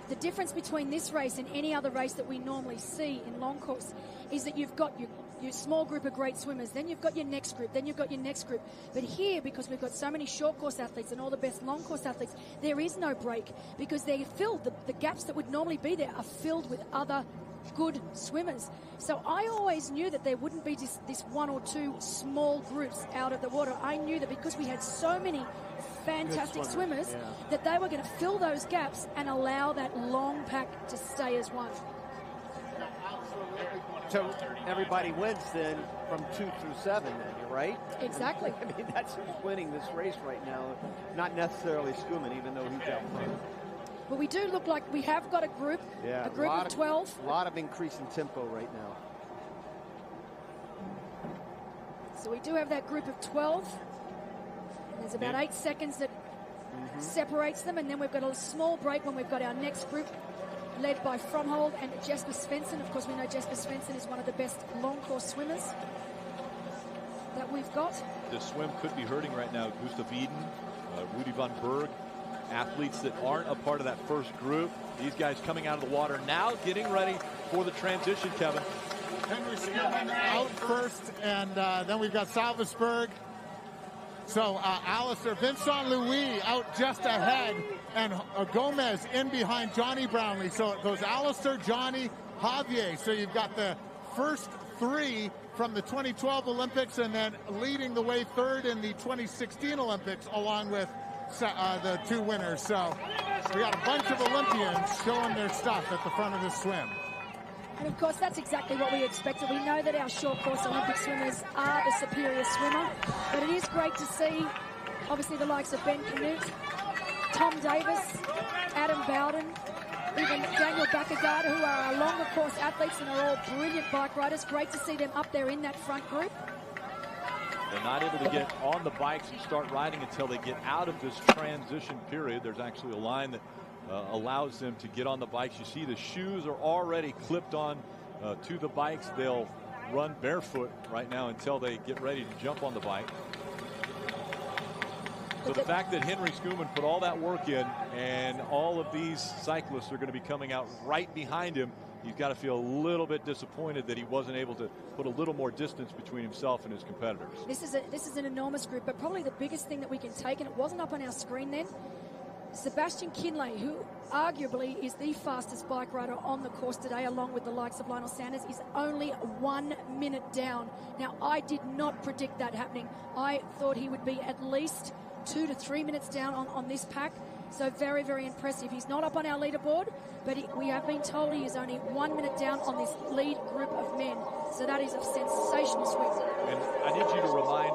the difference between this race and any other race that we normally see in long course is that you've got your small group of great swimmers, then you've got your next group, then you've got your next group. But here, because we've got so many short course athletes and all the best long course athletes, there is no break, because they're filled. The gaps that would normally be there are filled with other good swimmers. So I always knew that there wouldn't be this 1 or 2 small groups out of the water. I knew that because we had so many fantastic swimmers that they were going to fill those gaps and allow that long pack to stay as one. So everybody wins then from 2 through 7 then, right? Exactly. I mean, that's who's winning this race right now. Not necessarily Skuman, even though he's out front. But we do look like we have got a group of 12. A lot of increase in tempo right now. So we do have that group of 12. There's about 8 seconds that separates them, and then we've got a small break when we've got our next group led by Fromhold and Jesper Svensson. Of course, we know Jesper Svensson is one of the best long course swimmers that we've got. The swim could be hurting right now. Gustav Eden, Rudy von Berg, athletes that aren't a part of that first group. These guys coming out of the water now, getting ready for the transition, Kevin. Henry Schumann out first, and then we've got Salvesberg. So Alistair, Vincent Louis out just ahead, and Gomez in behind Johnny Brownlee. So it goes Alistair, Johnny, Javier. So you've got the first three from the 2012 Olympics, and then leading the way third in the 2016 Olympics, along with the two winners. So we got a bunch of Olympians showing their stuff at the front of this swim. And of course, that's exactly what we expected. We know that our short course Olympic swimmers are the superior swimmer, but it is great to see, obviously, the likes of Ben Canute, Tom Davis, Adam Bowden, even Daniel Bakagard, who are our longer course athletes and are all brilliant bike riders. Great to see them up there in that front group. They're not able to get on the bikes and start riding until they get out of this transition period. There's actually a line that allows them to get on the bikes. You see the shoes are already clipped on to the bikes. They'll run barefoot right now until they get ready to jump on the bike. So the fact that Henry Schumann put all that work in, and all of these cyclists are going to be coming out right behind him, he's got to feel a little bit disappointed that he wasn't able to put a little more distance between himself and his competitors. This is an enormous group, but probably the biggest thing that we can take, and it wasn't up on our screen then, Sebastian Kinley, who arguably is the fastest bike rider on the course today, along with the likes of Lionel Sanders, is only 1 minute down. Now, I did not predict that happening. I thought he would be at least 2 to 3 minutes down on this pack. So very, very impressive. He's not up on our leaderboard, but we have been told he is only 1 minute down on this lead group of men. So that is a sensational swim. And I need you to remind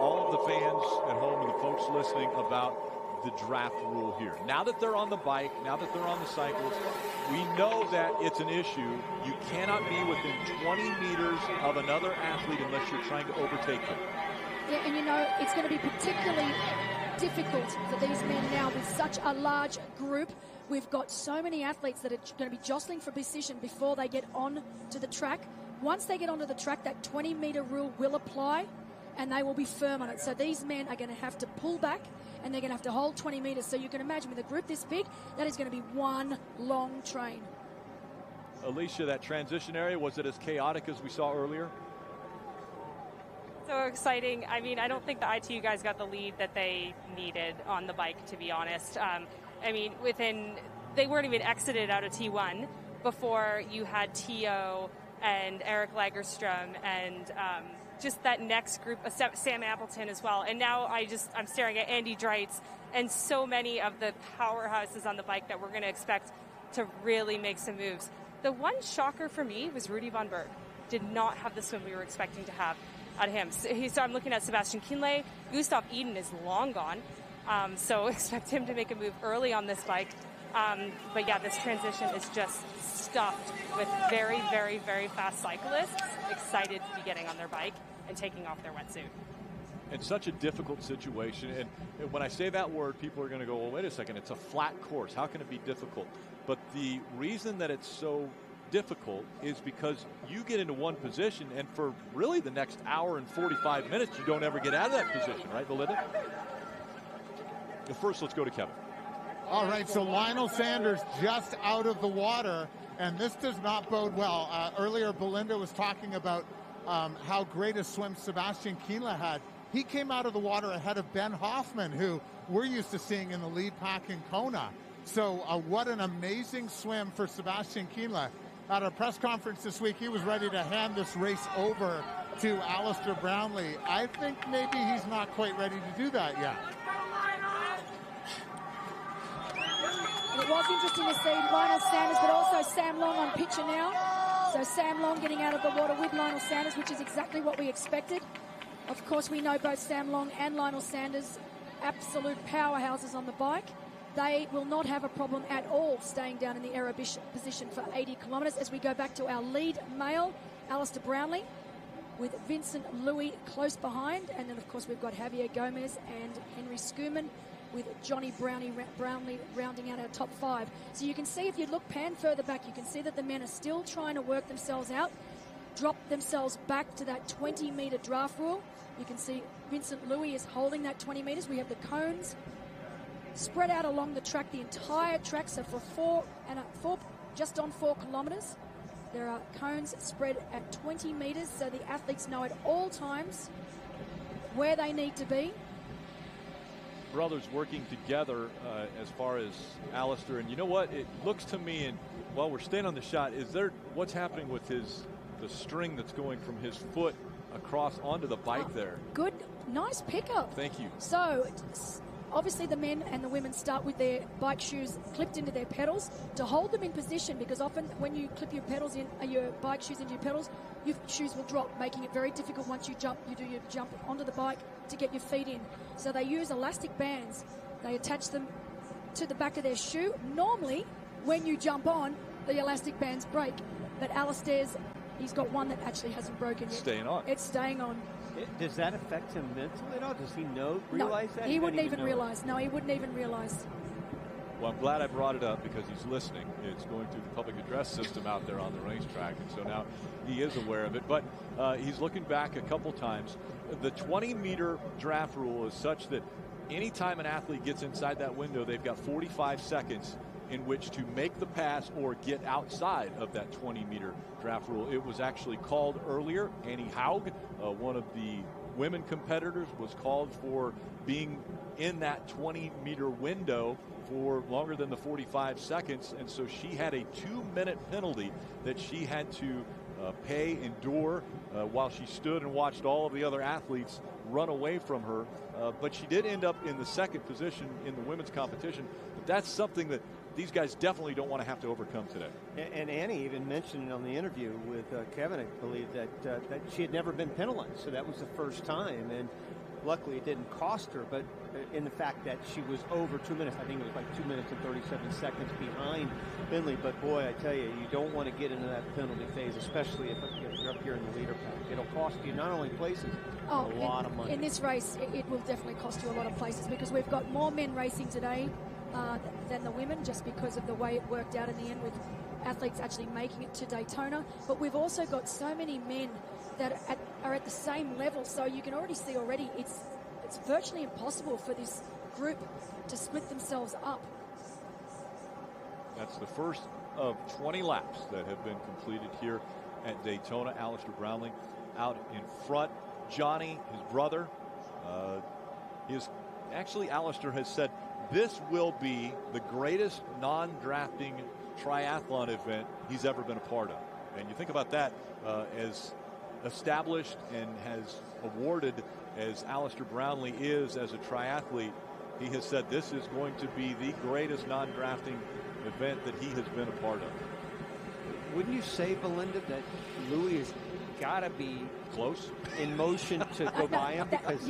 all of the fans at home and the folks listening about the draft rule here. Now that they're on the bike, now that they're on the cycles, we know that it's an issue. You cannot be within 20 meters of another athlete unless you're trying to overtake them. Yeah, and you know, it's going to be particularly difficult for these men now with such a large group. We've got so many athletes that are going to be jostling for position before they get on to the track. Once they get onto the track, that 20-meter rule will apply, and they will be firm on it. So these men are going to have to pull back, and they're going to have to hold 20 meters. So you can imagine with a group this big, that is going to be one long train. Alicia, that transition area, was it as chaotic as we saw earlier? So exciting. I mean, I don't think the ITU guys got the lead that they needed on the bike, to be honest. I mean, they weren't even exited out of T1 before you had T.O. and Eric Lagerstrom and just that next group, Sam Appleton as well. And now I'm staring at Andy Dreitz and so many of the powerhouses on the bike that we're going to expect to really make some moves. The one shocker for me was Rudy Von Berg. Did not have the swim we were expecting to have out of him. So I'm looking at Sebastian Kinley. Gustav Eden is long gone. So expect him to make a move early on this bike. But yeah, this transition is just stuffed with very, very, very fast cyclists excited to be getting on their bike and taking off their wetsuit. It's such a difficult situation. And when I say that word, people are going to go, well, wait a second, it's a flat course. How can it be difficult? But the reason that it's so difficult is because you get into one position, and for really the next hour and 45 minutes, you don't ever get out of that position, right, Belinda? But first, let's go to Kevin. All right, so Lionel Sanders just out of the water, and this does not bode well. Earlier, Belinda was talking about how great a swim Sebastian Kienle had. He came out of the water ahead of Ben Hoffman, who we're used to seeing in the lead pack in Kona. So what an amazing swim for Sebastian Kienle. At a press conference this week, he was ready to hand this race over to Alistair Brownlee. I think maybe he's not quite ready to do that yet. It was interesting to see Lionel Sanders, but also Sam Long on picture now. So Sam Long getting out of the water with Lionel Sanders, which is exactly what we expected. Of course, we know both Sam Long and Lionel Sanders, absolute powerhouses on the bike. They will not have a problem at all staying down in the aero position for 80 kilometres as we go back to our lead male, Alistair Brownlee, with Vincent Louis close behind. And then, of course, we've got Javier Gomez and Henry Schumann with Johnny Brownlee rounding out our top five. So you can see, if you look pan further back, you can see that the men are still trying to work themselves out, drop themselves back to that 20-metre draft rule. You can see Vincent Louis is holding that 20 metres. We have the cones spread out along the track, the entire track, so for just on 4 kilometres. There are cones spread at 20 meters, so the athletes know at all times where they need to be. Brothers working together as far as Alistair, and you know what? It looks to me, and while we're staying on the shot, what's happening with the string that's going from his foot across onto the bike there? Good, nice pickup. Thank you. So, obviously the men and the women start with their bike shoes clipped into their pedals to hold them in position, because often when you clip your pedals in, your bike shoes into your pedals, your shoes will drop, making it very difficult once you do your jump onto the bike to get your feet in. So they use elastic bands. They attach them to the back of their shoe. Normally, when you jump on, the elastic bands break. But Alistair's, he's got one that actually hasn't broken yet. Staying on. It's staying on. Does that affect him mentally at all? Does he realize that? He wouldn't even realize. No, he wouldn't even realize. Well, I'm glad I brought it up because he's listening. It's going through the public address system out there on the racetrack, and so now he is aware of it. But he's looking back a couple times. The 20-meter draft rule is such that anytime an athlete gets inside that window, they've got 45 seconds in which to make the pass or get outside of that 20-meter draft rule. It was actually called earlier. Annie Haug, one of the women competitors, was called for being in that 20-meter window for longer than the 45 seconds, and so she had a 2-minute penalty that she had to endure while she stood and watched all of the other athletes run away from her. But she did end up in the second position in the women's competition. But that's something that these guys definitely don't want to have to overcome today. And Annie even mentioned on the interview with Kevin, I believe, that she had never been penalized. So that was the first time. And luckily it didn't cost her, but in the fact that she was over 2 minutes, I think it was like 2 minutes and 37 seconds behind Finley. But boy, I tell you, you don't want to get into that penalty phase, especially if you're up here in the leader pack. It'll cost you not only places, but a lot of money. In this race, it will definitely cost you a lot of places, because we've got more men racing today than the women, just because of the way it worked out in the end with athletes actually making it to Daytona. But we've also got so many men that are at the same level, so you can already see it's virtually impossible for this group to split themselves up. That's the first of 20 laps that have been completed here at Daytona. Alistair Brownlee out in front. Johnny, his brother, Alistair has said this will be the greatest non-drafting triathlon event he's ever been a part of. And you think about that, as established and has awarded as Alistair Brownlee is as a triathlete, he has said this is going to be the greatest non-drafting event that he has been a part of. Wouldn't you say, Belinda, that Louis has got to be close in motion to go by him? Because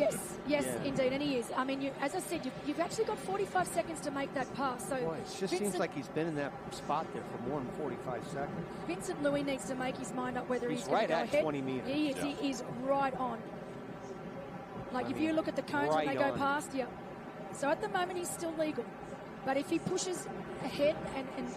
Yes, indeed, and he is. I mean, as I said, you've actually got 45 seconds to make that pass. So boy, it just seems like he's been in that spot there for more than 45 seconds. Vincent Louis needs to make his mind up whether he's going right to go at ahead. 20 meters. He is. Yeah. He is right on. Like, if you look at the cones when they go past, So at the moment, he's still legal. But if he pushes ahead and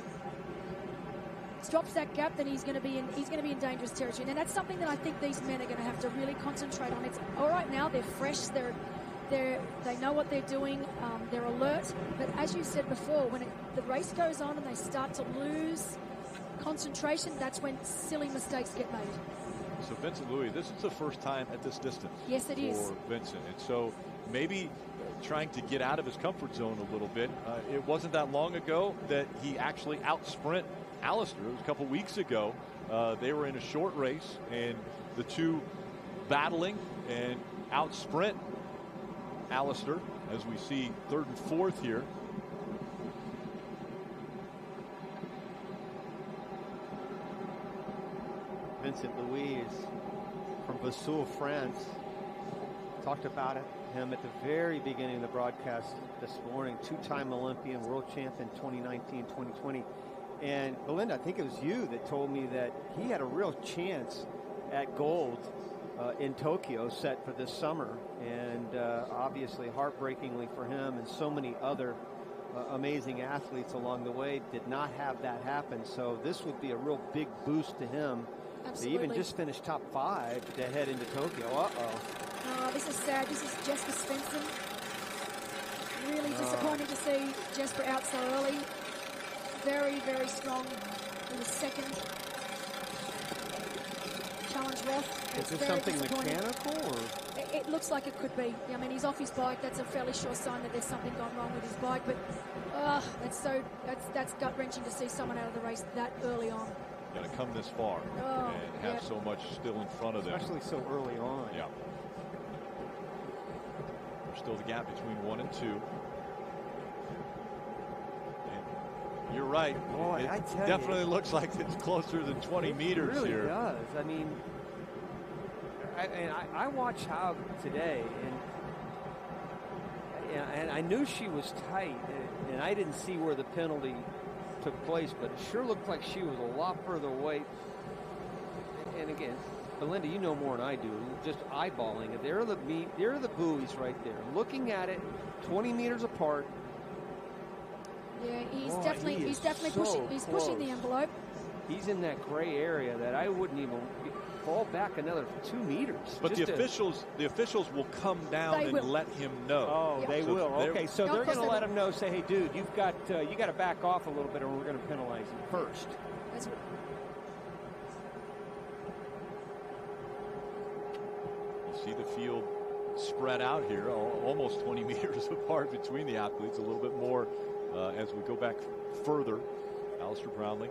drops that gap, then he's going to be in dangerous territory. And that's something that I think these men are going to have to really concentrate on. It's all right now. They're fresh. They know what they're doing. They're alert. But as you said before, when the race goes on and they start to lose concentration, that's when silly mistakes get made. So Vincent Louis, this is the first time at this distance. Yes, it is. For Vincent. And so maybe trying to get out of his comfort zone a little bit. It wasn't that long ago that he actually out-sprint Alistair. It was a couple weeks ago. They were in a short race, and the two battling and out-sprint Alistair, as we see third and fourth here. Vincent Louis is from Vesoul, France. Talked about him at the very beginning of the broadcast this morning. Two-time Olympian, world champion 2019, 2020. And Belinda, I think it was you that told me that he had a real chance at gold in Tokyo set for this summer. And obviously, heartbreakingly for him and so many other amazing athletes along the way, did not have that happen. So this would be a real big boost to him. Absolutely. They even just finished top 5 to head into Tokyo. Oh, this is sad. This is Jesper Svensson. Really disappointing to see Jesper out so early. Very, very strong. He was second. challenge, Roth. Is this something mechanical, or? It looks like it could be. I mean, he's off his bike. That's a fairly sure sign that there's something gone wrong with his bike. But that's gut wrenching to see someone out of the race that early on. Got to come this far and have so much still in front of them, especially so early on. Yeah. There's still the gap between 1 and 2. And you're right. Boy, it I tell definitely you, looks like it's closer than 20 meters really here. It does. I mean, I watched Haug today, and I knew she was tight, and I didn't see where the penalty took place, but it sure looked like she was a lot further away. And again, Belinda, you know more than I do. Just eyeballing it, there are the buoys right there. Looking at it, 20 meters apart. Yeah, he's definitely so pushing. He's pushing the envelope. He's in that gray area that I wouldn't even fall back another 2 meters. But the officials will come down and let him know. Oh, they will. Okay, so they're going to let him know. Say, hey, dude, you got to back off a little bit, or we're going to penalize you first. That's right. You see the field spread out here, almost 20 meters apart between the athletes. A little bit more as we go back further. Alistair Brownlee.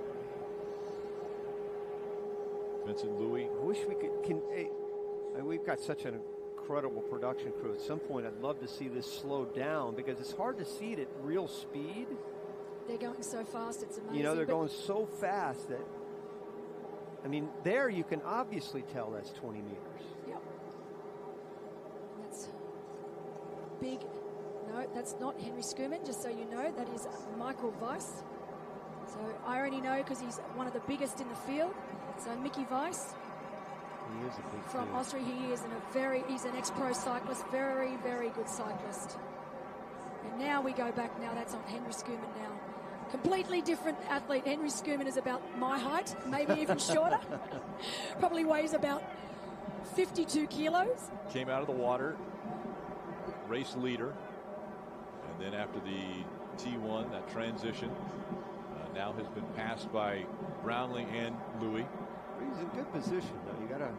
Vincent Louis. I wish we could. We've got such an incredible production crew. At some point, I'd love to see this slow down because it's hard to see it at real speed. They're going so fast, it's amazing. You know, they're going so fast that, I mean, there you can obviously tell that's 20 meters. Yep. That's big. No, that's not Henry Schumann, just so you know. That is Michael Weiss. So I already know because he's one of the biggest in the field. So Mickey Weiss. He is a big from field. Austria. He is he's an ex-pro cyclist, very, very good cyclist. And now we go back. Now that's on Henry Schumann now. Completely different athlete. Henry Schumann is about my height, maybe even shorter. Probably weighs about 52 kilos. Came out of the water, race leader, and then after the T1, that transition now has been passed by Brownlee and Louis. He's in good position, though. You got to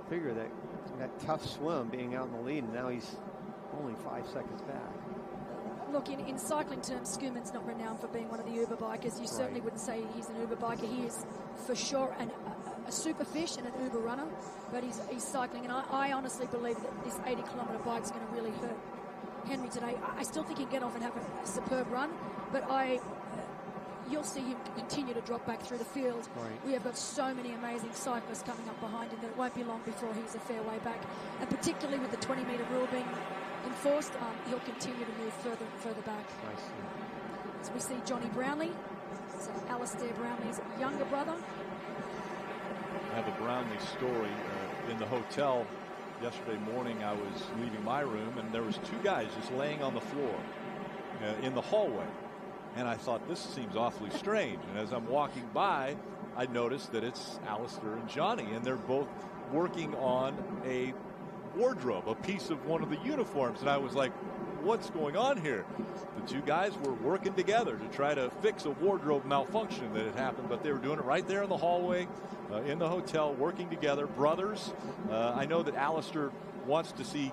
figure that tough swim being out in the lead, and now he's only 5 seconds back. Look, in cycling terms, Schumann's not renowned for being one of the Uber bikers. You certainly wouldn't say he's an Uber biker. He is, for sure, a super fish and an Uber runner, but he's cycling. And I honestly believe that this 80-kilometre bike is going to really hurt Henry today. I still think he can get off and have a superb run, but you'll see him continue to drop back through the field. Right. We have got so many amazing cyclists coming up behind him that it won't be long before he's a fair way back. And particularly with the 20-metre rule being enforced, he'll continue to move further and further back. Nice. As we see Johnny Brownlee, so Alistair Brownlee's younger brother. I have a Brownlee story. In the hotel yesterday morning, I was leaving my room, and there was 2 guys just laying on the floor in the hallway. And I thought, this seems awfully strange. And as I'm walking by, I noticed that it's Alistair and Johnny, and they're both working on a wardrobe, a piece of one of the uniforms. And I was like, what's going on here? The 2 guys were working together to try to fix a wardrobe malfunction that had happened, but they were doing it right there in the hallway, in the hotel, working together, brothers. I know that Alistair wants to see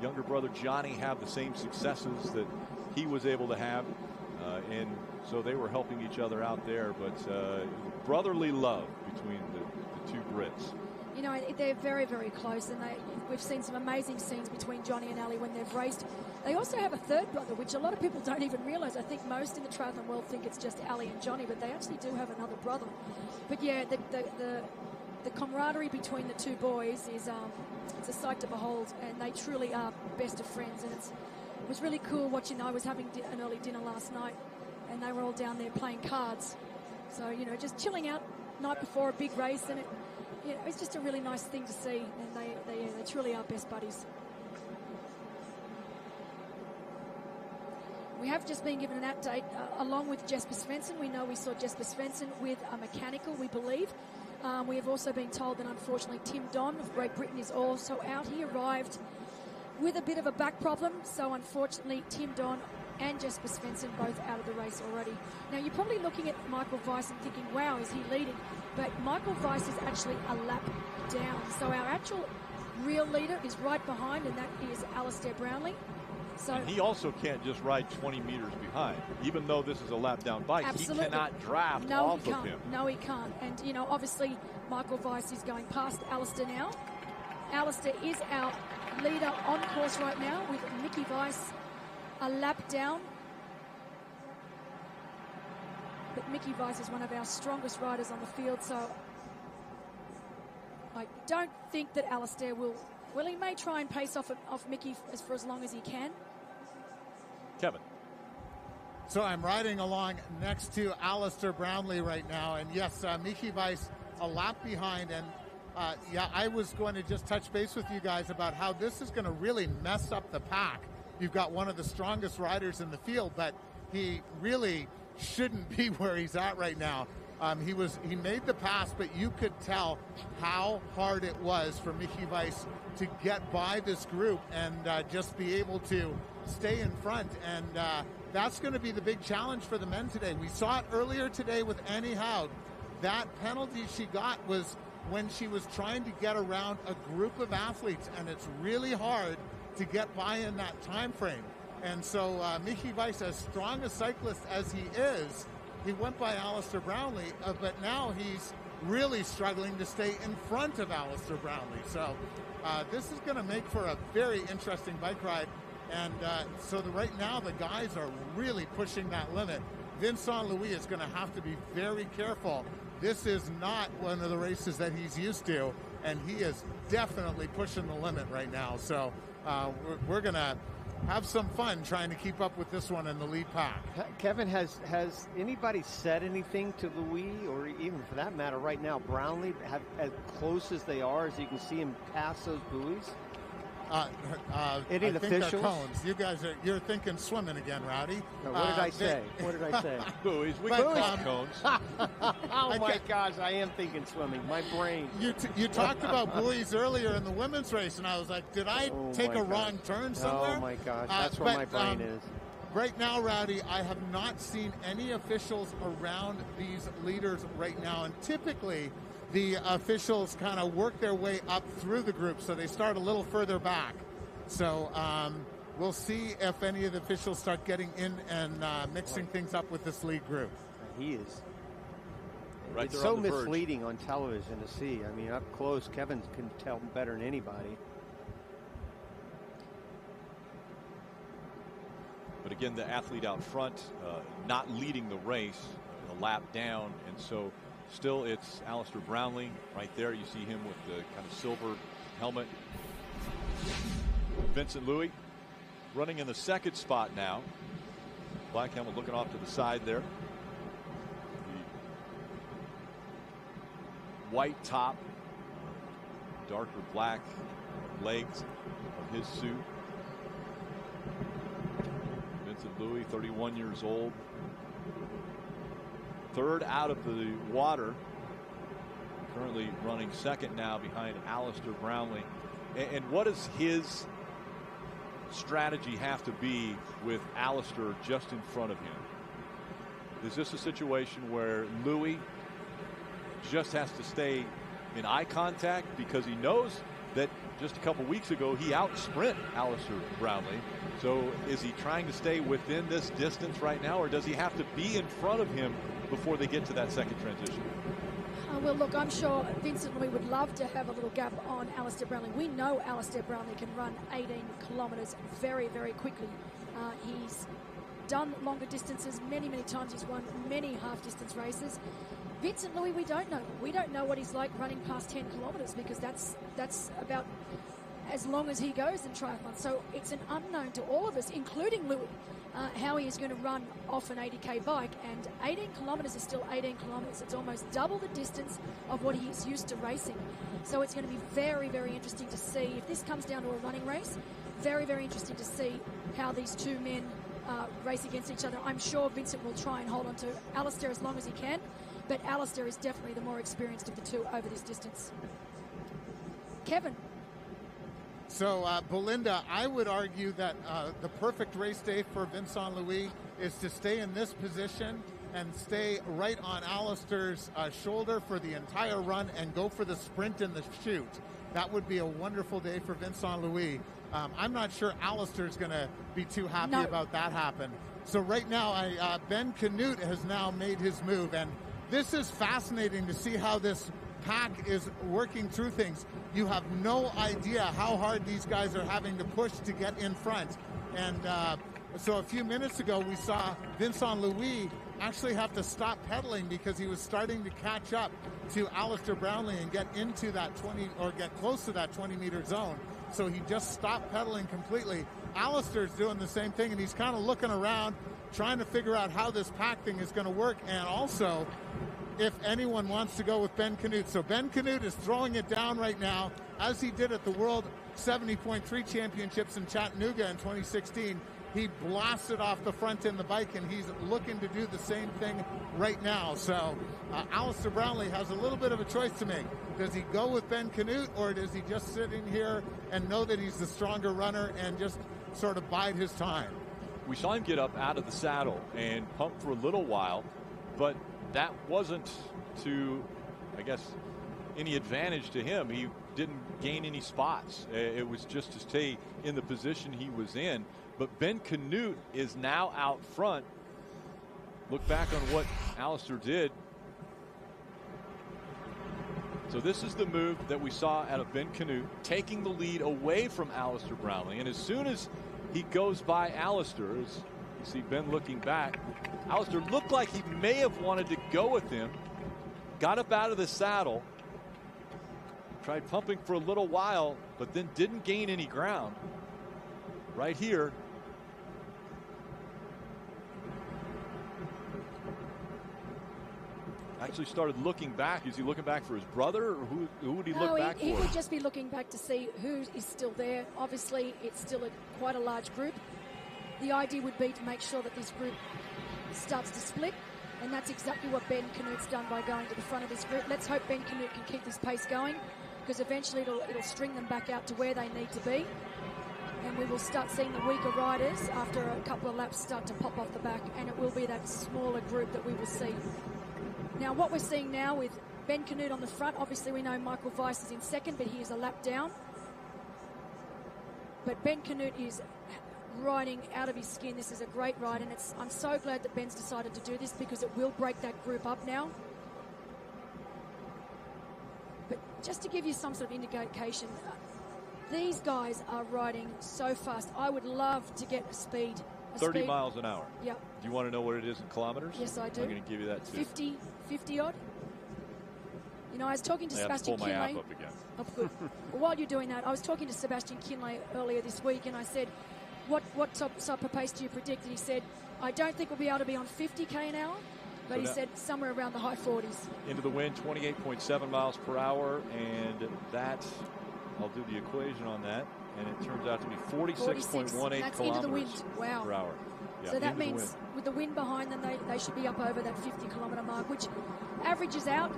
younger brother Johnny have the same successes that he was able to have. And so they were helping each other out there, but brotherly love between the 2 Brits. You know, they're very, very close, and we've seen some amazing scenes between Johnny and Ali when they've raced. They also have a third brother, which a lot of people don't even realize. I think most in the triathlon world think it's just Ali and Johnny, but they actually do have another brother. But yeah, the camaraderie between the 2 boys is it's a sight to behold, and they truly are best of friends. And it was really cool watching. I was having an early dinner last night, and they were all down there playing cards. So, you know, just chilling out night before a big race, and it's just a really nice thing to see, and they truly are best buddies. We have just been given an update along with Jesper Svensson. We know we saw Jesper Svensson with a mechanical, we believe. We have also been told that unfortunately Tim Don of Great Britain is also out. He arrived with a bit of a back problem, so unfortunately Tim Don and Jesper Svensson both out of the race already. Now you're probably looking at Michael Weiss and thinking, wow, is he leading? But Michael Weiss is actually a lap down. So our actual real leader is right behind, and that is Alistair Brownlee. So and he also can't just ride 20 meters behind. Even though this is a lap-down bike, absolutely. He cannot draft no, off he of can't. him. No, he can't. And, you know, obviously Michael Weiss is going past Alistair now. Alistair is our leader on course right now with Mickey Weiss a lap down. But Mickey Weiss is one of our strongest riders on the field, so I don't think that Alistair will. Well, he may try and pace off Mickey for as long as he can. Kevin. So I'm riding along next to Alistair Brownlee right now, and yes, Mickey Weiss a lap behind, and yeah, I was going to just touch base with you guys about how this is going to really mess up the pack. You've got one of the strongest riders in the field, but he really shouldn't be where he's at right now. He made the pass, but you could tell how hard it was for Mickey Weiss to get by this group and just be able to stay in front. And that's going to be the big challenge for the men today. We saw it earlier today with Annie Houd. That penalty she got was when she was trying to get around a group of athletes, and it's really hard to get by in that time frame. And so Mickey Weiss, as strong a cyclist as he is, he went by Alistair Brownlee, but now he's really struggling to stay in front of Alistair Brownlee. So this is going to make for a very interesting bike ride. And so right now the guys are really pushing that limit. Vincent Louis is going to have to be very careful. This is not one of the races that he's used to, and he is definitely pushing the limit right now. So we're going to have some fun trying to keep up with this one in the lead pack. Kevin, has anybody said anything to Louis, or even for that matter right now, Brownlee, as close as they are, as you can see him pass those buoys? Any officials? Cones. You guys you're thinking swimming again, Rowdy. No, what did I say? What did I say? Buoys. We call cones. Oh my gosh, I am thinking swimming. My brain. You talked about buoys earlier in the women's race, and I was like, did I take a wrong turn somewhere? Oh my gosh, that's where my brain is. Right now, Rowdy, I have not seen any officials around these leaders right now, and typically the officials kind of work their way up through the group, so they start a little further back. So we'll see if any of the officials start getting in and mixing things up with this lead group. He is. Right, it's so misleading on television to see. I mean, up close, Kevin can tell better than anybody. But again, the athlete out front not leading the race, a lap down, and so still it's Alistair Brownlee right there. You see him with the kind of silver helmet. Vincent Louis running in the second spot now. Black helmet looking off to the side there. The white top, darker black legs of his suit. Vincent Louis, 31 years old. Third out of the water. Currently running second now behind Alistair Brownlee. And what does his strategy have to be with Alistair just in front of him? Is this a situation where Louis just has to stay in eye contact because he knows that just a couple weeks ago he out-sprint Alistair Brownlee? So is he trying to stay within this distance right now, or does he have to be in front of him before they get to that second transition? Well, look, I'm sure Vincent Louis would love to have a little gap on Alistair Brownlee. We know Alistair Brownlee can run 18 kilometres very, very quickly. He's done longer distances many, many times. He's won many half-distance races. Vincent Louis, we don't know. We don't know what he's like running past 10 kilometres because that's about as long as he goes in triathlon. So it's an unknown to all of us, including Louis, how he is going to run off an 80k bike. And 18 kilometres is still 18 kilometres. It's almost double the distance of what he's used to racing. So it's going to be very, very interesting to see if this comes down to a running race. Very, very interesting to see how these two men race against each other. I'm sure Vincent will try and hold on to Alistair as long as he can, but Alistair is definitely the more experienced of the two over this distance. Kevin. So, Belinda, I would argue that the perfect race day for Vincent Louis is to stay in this position and stay right on Alistair's shoulder for the entire run and go for the sprint and the shoot. That would be a wonderful day for Vincent Louis. I'm not sure Alistair's going to be too happy about that happen. So right now, Ben Canute has now made his move, and this is fascinating to see how this pack is working through things. You have no idea how hard these guys are having to push to get in front. And so a few minutes ago, we saw Vincent Louis actually have to stop pedaling because he was starting to catch up to Alistair Brownlee and get into that 20 or get close to that 20-meter zone. So he just stopped pedaling completely. Alistair's doing the same thing, and he's kind of looking around, trying to figure out how this pack thing is going to work, and also if anyone wants to go with Ben Canute. So Ben Canute is throwing it down right now, as he did at the World 70.3 Championships in Chattanooga in 2016. He blasted off the front end of the bike, and he's looking to do the same thing right now. So Alistair Brownlee has a little bit of a choice to make. Does he go with Ben Canute, or does he just sit in here and know that he's the stronger runner and just sort of bide his time? We saw him get up out of the saddle and pump for a little while, but that wasn't to, I guess, any advantage to him. He didn't gain any spots. It was just to stay in the position he was in. But Ben Canute is now out front. Look back on what Alistair did. So this is the move that we saw out of Ben Canute, taking the lead away from Alistair Brownlee. And as soon as he goes by Alistair, as you see Ben looking back, Alistair looked like he may have wanted to go with him, got up out of the saddle, tried pumping for a little while, but then didn't gain any ground. Right here, actually started looking back. Is he looking back for his brother, or who would he look back for? He would just be looking back to see who is still there. Obviously, it's still quite a large group. The idea would be to make sure that this group starts to split, and that's exactly what Ben Canute's done by going to the front of this group. Let's hope Ben Canute can keep this pace going, because eventually it'll string them back out to where they need to be, and we will start seeing the weaker riders after a couple of laps start to pop off the back, and it will be that smaller group that we will see. Now, what we're seeing now with Ben Canute on the front, obviously we know Michael Weiss is in second, but he is a lap down. But Ben Canute is riding out of his skin. This is a great ride, and I'm so glad that Ben's decided to do this, because it will break that group up now. But just to give you some sort of indication, these guys are riding so fast. I would love to get a speed. 30 miles an hour. Yep. Do you want to know what it is in kilometers? Yes, I do. I'm going to give you that too. 50 odd. You know, I was talking to Sebastian Kinley. I have to pull my app up again. Oh, good. Well, while you're doing that, I was talking to Sebastian Kinley earlier this week, and I said, what type of pace do you predict? And he said, I don't think we'll be able to be on 50k an hour, but so he said somewhere around the high 40s. Into the wind, 28.7 miles per hour, and that, I'll do the equation on that, and it turns out to be 46.18 kilometers per hour. Yeah, so that means with the wind behind them, they should be up over that 50-kilometre mark, which averages out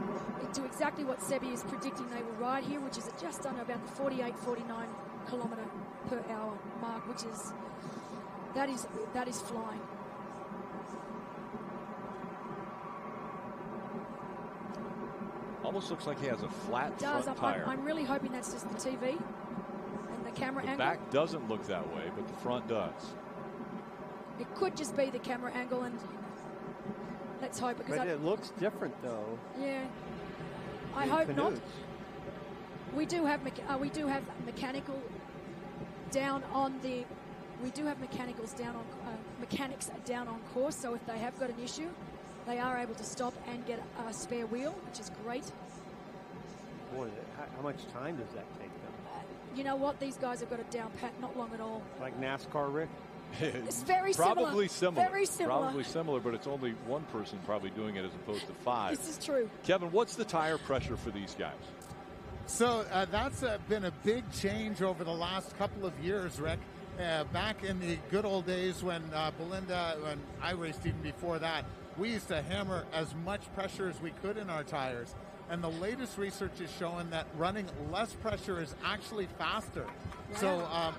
to exactly what Sebi is predicting they will ride here, which is just under about the 48, 49 kilometre per hour mark, which is that is flying. Almost looks like he has a flat front tire. I'm really hoping that's just the TV and the camera angle. The back doesn't look that way, but the front does. It could just be the camera angle, and let's hope. Because but it looks different, though. Yeah, I hope not. We do have mechanical down on the. We do have mechanicals down on mechanics down on course. So if they have got an issue, they are able to stop and get a spare wheel, which is great. Boy, how much time does that take them? You know what? These guys have got it down pat, not long at all. Like NASCAR, Rick? It's very probably similar. Very similar. Probably similar, but it's only one person probably doing it as opposed to five. This is true. Kevin, what's the tire pressure for these guys? So that's been a big change over the last couple of years, Rick. Back in the good old days when Belinda, when I raced even before that, we used to hammer as much pressure as we could in our tires. And the latest research is showing that running less pressure is actually faster. Wow. So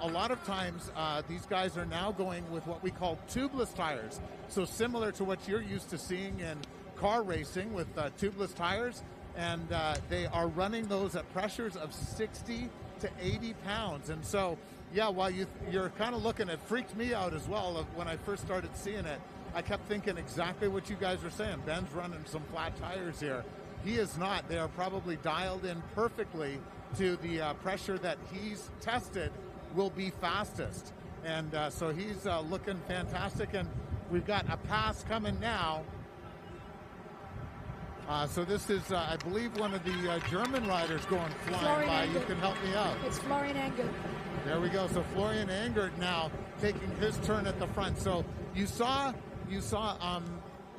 a lot of times these guys are now going with what we call tubeless tires. So similar to what you're used to seeing in car racing with tubeless tires. And they are running those at pressures of 60 to 80 pounds. And so, yeah, while you're kind of looking, it freaked me out as well when I first started seeing it. I kept thinking exactly what you guys were saying. Ben's running some flat tires here. He is not. They are probably dialed in perfectly to the pressure that he's tested will be fastest. And so he's looking fantastic. And we've got a pass coming now. So this is, I believe, one of the German riders going flying by. You can help me out. It's Florian Engert. There we go. So Florian Engert now taking his turn at the front. So you saw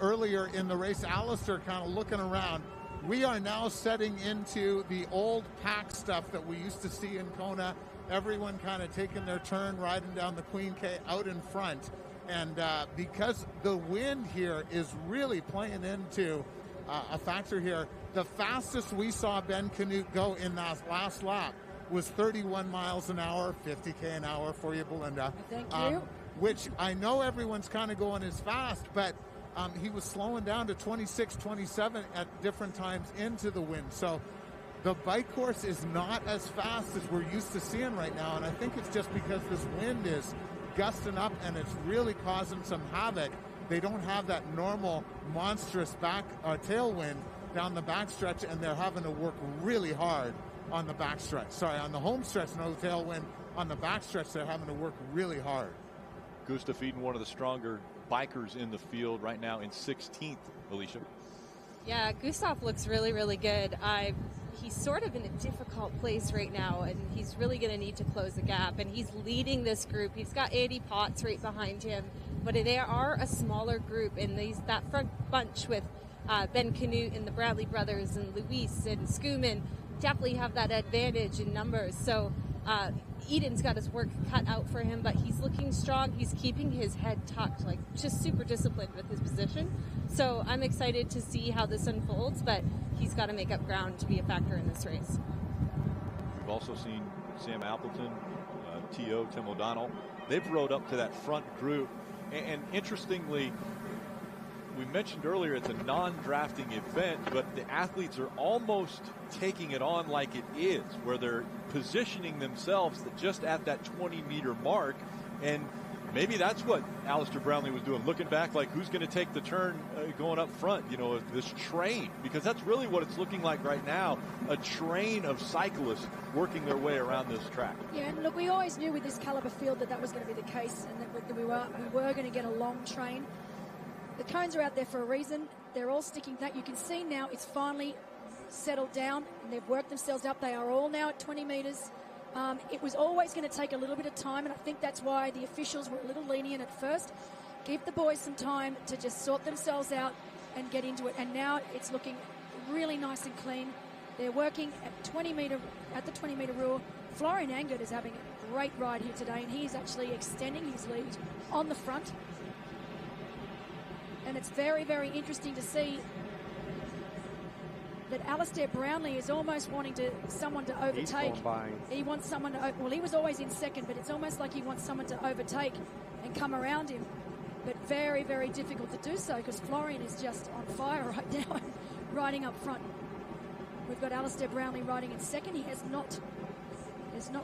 earlier in the race, Alistair kind of looking around. We are now setting into the old pack stuff that we used to see in Kona. Everyone kind of taking their turn, riding down the Queen K out in front. And because the wind here is really playing into a factor here, the fastest we saw Ben Canute go in that last lap was 31 miles an hour, 50K an hour for you, Belinda. Thank you. Which I know everyone's kind of going as fast, but he was slowing down to 26, 27 at different times into the wind. So the bike course is not as fast as we're used to seeing right now, and I think it's just because this wind is gusting up and it's really causing some havoc. They don't have that normal monstrous tailwind down the backstretch, and they're having to work really hard on the backstretch. Sorry, on the home stretch, no tailwind. On the backstretch, they're having to work really hard. Gustav Iden, one of the stronger bikers in the field right now in 16th, Alicia. Yeah, Gustav looks really, really good. He's sort of in a difficult place right now, and he's really going to need to close the gap. And he's leading this group. He's got 80 Potts right behind him, but they are a smaller group. And that front bunch with Ben Canute and the Bradley brothers and Luis and Skuman definitely have that advantage in numbers. So Eden's got his work cut out for him, but he's looking strong. He's keeping his head tucked, like just super disciplined with his position. So I'm excited to see how this unfolds, but he's got to make up ground to be a factor in this race. We've also seen Sam Appleton, Tim O'Donnell. They've rode up to that front group. And interestingly, we mentioned earlier it's a non-drafting event, but the athletes are almost taking it on like it is, where they're positioning themselves just at that 20-meter mark. And maybe that's what Alistair Brownlee was doing, looking back like who's going to take the turn going up front, this train, because that's really what it's looking like right now, a train of cyclists working their way around this track. Yeah, and look, we always knew with this caliber field that was going to be the case, and that we were going to get a long train. The cones are out there for a reason. They're all sticking that. You can see now it's finally settled down, and they've worked themselves up. They are all now at 20 meters. It was always going to take a little bit of time, and I think that's why the officials were a little lenient at first. Give the boys some time to just sort themselves out and get into it. And now it's looking really nice and clean. They're working at the 20-meter rule. Florian Engert is having a great ride here today, and he's actually extending his lead on the front. And it's very, very interesting to see that Alistair Brownlee is almost wanting someone to overtake. He wants someone to, well, he was always in second, but it's almost like he wants someone to overtake and come around him. But very, very difficult to do so because Florian is just on fire right now, riding up front. We've got Alistair Brownlee riding in second. He has not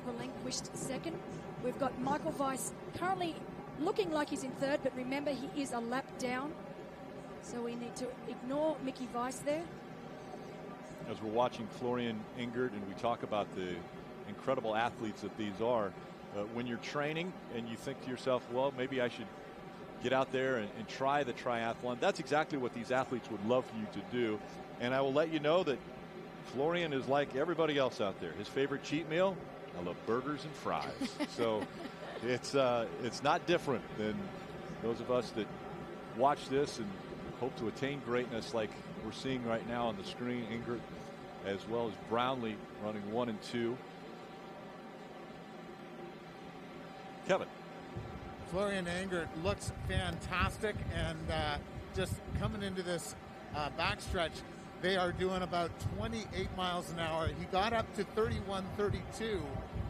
relinquished second. We've got Michael Weiss currently looking like he's in third, but remember he is a lap down. So we need to ignore Mickey Weiss there. As we're watching Florian Engert and we talk about the incredible athletes that these are, when you're training and you think to yourself, well, maybe I should get out there and try the triathlon. That's exactly what these athletes would love for you to do. And I will let you know that Florian is like everybody else out there. His favorite cheat meal, I love burgers and fries. So it's not different than those of us that watch this and hope to attain greatness like we're seeing right now on the screen. Engert as well as Brownlee running 1 and 2. Kevin. Florian Engert looks fantastic, and just coming into this backstretch, they are doing about 28 miles an hour. He got up to 31.32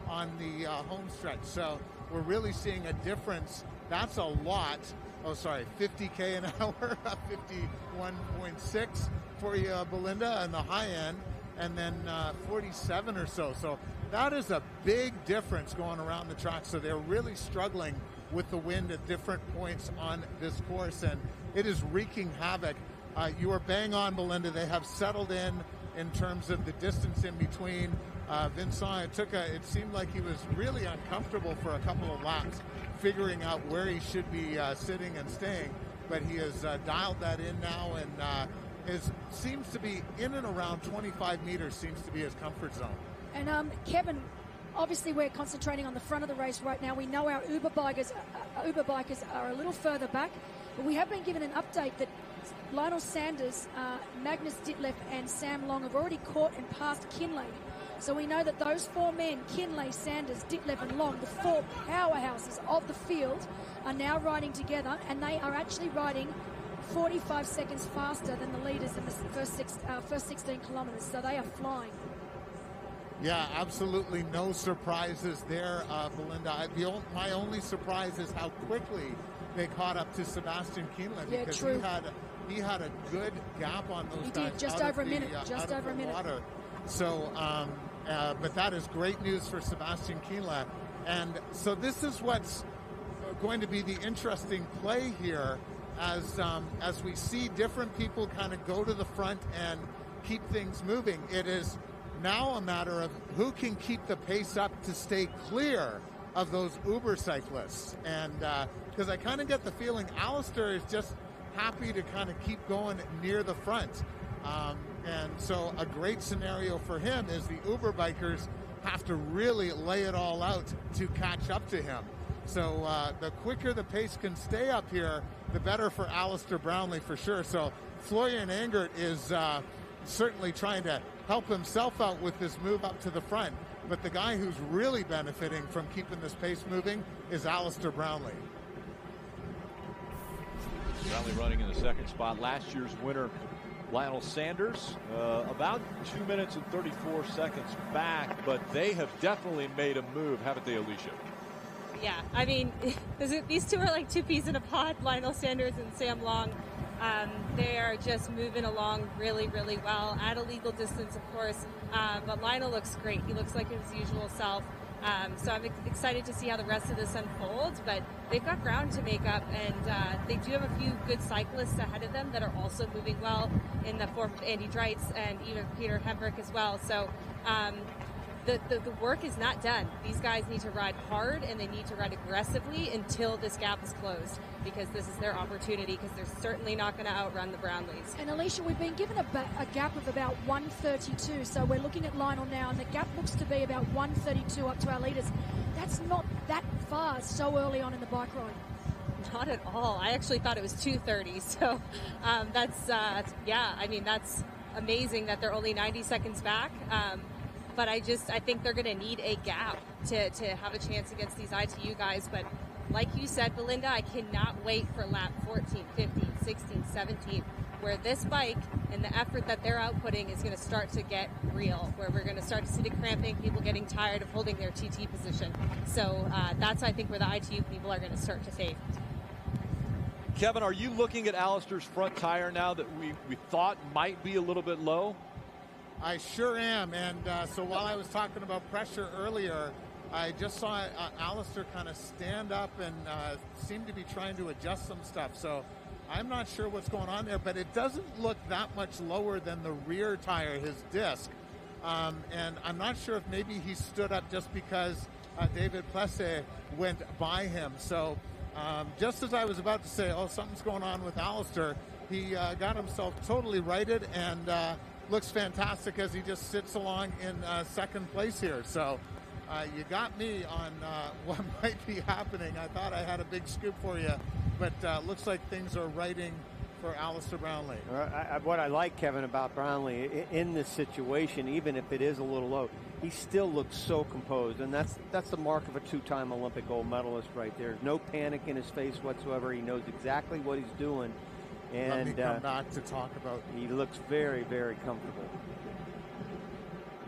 on the home stretch. So we're really seeing a difference. That's a lot. Oh, sorry, 50K an hour, 51.6 for you, Belinda, on the high end, and then 47 or so. So that is a big difference going around the track. So they're really struggling with the wind at different points on this course, and it is wreaking havoc. You were bang on, Belinda. They have settled in terms of the distance in between. Vincent, it seemed like he was really uncomfortable for a couple of laps, figuring out where he should be sitting and staying, but he has dialed that in now, and seems to be in and around 25 meters seems to be his comfort zone. And Kevin, obviously we're concentrating on the front of the race right now. We know our Uber bikers are a little further back, but we have been given an update that Lionel Sanders, Magnus Ditlev, and Sam Long have already caught and passed Kinley. So we know that those four men, Kinley, Sanders, Ditlev, and Long, the four powerhouses of the field, are now riding together, and they are actually riding 45 seconds faster than the leaders in the first 16 kilometers. So they are flying. Yeah, absolutely no surprises there, Belinda. My only surprise is how quickly they caught up to Sebastian Kienle, because true. he had a good gap on those He guys. did, just over a minute. Water. So, but that is great news for Sebastian Kienle. And so this is what's going to be the interesting play here as we see different people kind of go to the front and keep things moving. It is now a matter of who can keep the pace up to stay clear of those Uber cyclists. And because I kind of get the feeling Alistair is just happy to kind of keep going near the front. And so a great scenario for him is the Uber bikers have to really lay it all out to catch up to him. So the quicker the pace can stay up here, the better for Alistair Brownlee for sure. So Florian Engert is certainly trying to help himself out with this move up to the front. But the guy who's really benefiting from keeping this pace moving is Alistair Brownlee. Brownlee running in the second spot. Last year's winner, Lionel Sanders, about 2 minutes and 34 seconds back, but they have definitely made a move, haven't they, Alicia? Yeah, I mean, these two are like two peas in a pod, Lionel Sanders and Sam Long. They are just moving along really, really well at a legal distance, of course. But Lionel looks great. He looks like his usual self. So I'm excited to see how the rest of this unfolds. But they've got ground to make up, and they do have a few good cyclists ahead of them that are also moving well in the form of Andy Dreitz and even Peter Hembrick as well. So the work is not done. These guys need to ride hard, and they need to ride aggressively until this gap is closed, because this is their opportunity, because they're certainly not going to outrun the Brownlees. And Alicia, we've been given a gap of about 132, so we're looking at Lionel now, and the gap looks to be about 132 up to our leaders. That's not that far so early on in the bike ride. Not at all. I actually thought it was 2:30, so that's amazing that they're only 90 seconds back. But I think they're going to need a gap to have a chance against these ITU guys. But like you said, Belinda, I cannot wait for lap 14, 15, 16, 17, where this bike and the effort that they're outputting is going to start to get real, where we're going to start to see the cramping, people getting tired of holding their TT position. So that's, I think, where the ITU people are going to start to fade. Kevin, are you looking at Alistair's front tire now that we thought might be a little bit low? I sure am, and so while I was talking about pressure earlier, I just saw Alistair kind of stand up and seem to be trying to adjust some stuff. So I'm not sure what's going on there, but it doesn't look that much lower than the rear tire, his disc. And I'm not sure if maybe he stood up just because David Plessis went by him. So just as I was about to say, oh, something's going on with Alistair, he got himself totally righted and looks fantastic as he just sits along in second place here. So you got me on what might be happening. I thought I had a big scoop for you, but looks like things are righting for Alistair Brownlee. What I like, Kevin, about Brownlee in this situation, even if it is a little low, he still looks so composed, and that's the mark of a two-time Olympic gold medalist right there. No panic in his face whatsoever. He knows exactly what he's doing. And let me come back to talk about. He looks very, very comfortable.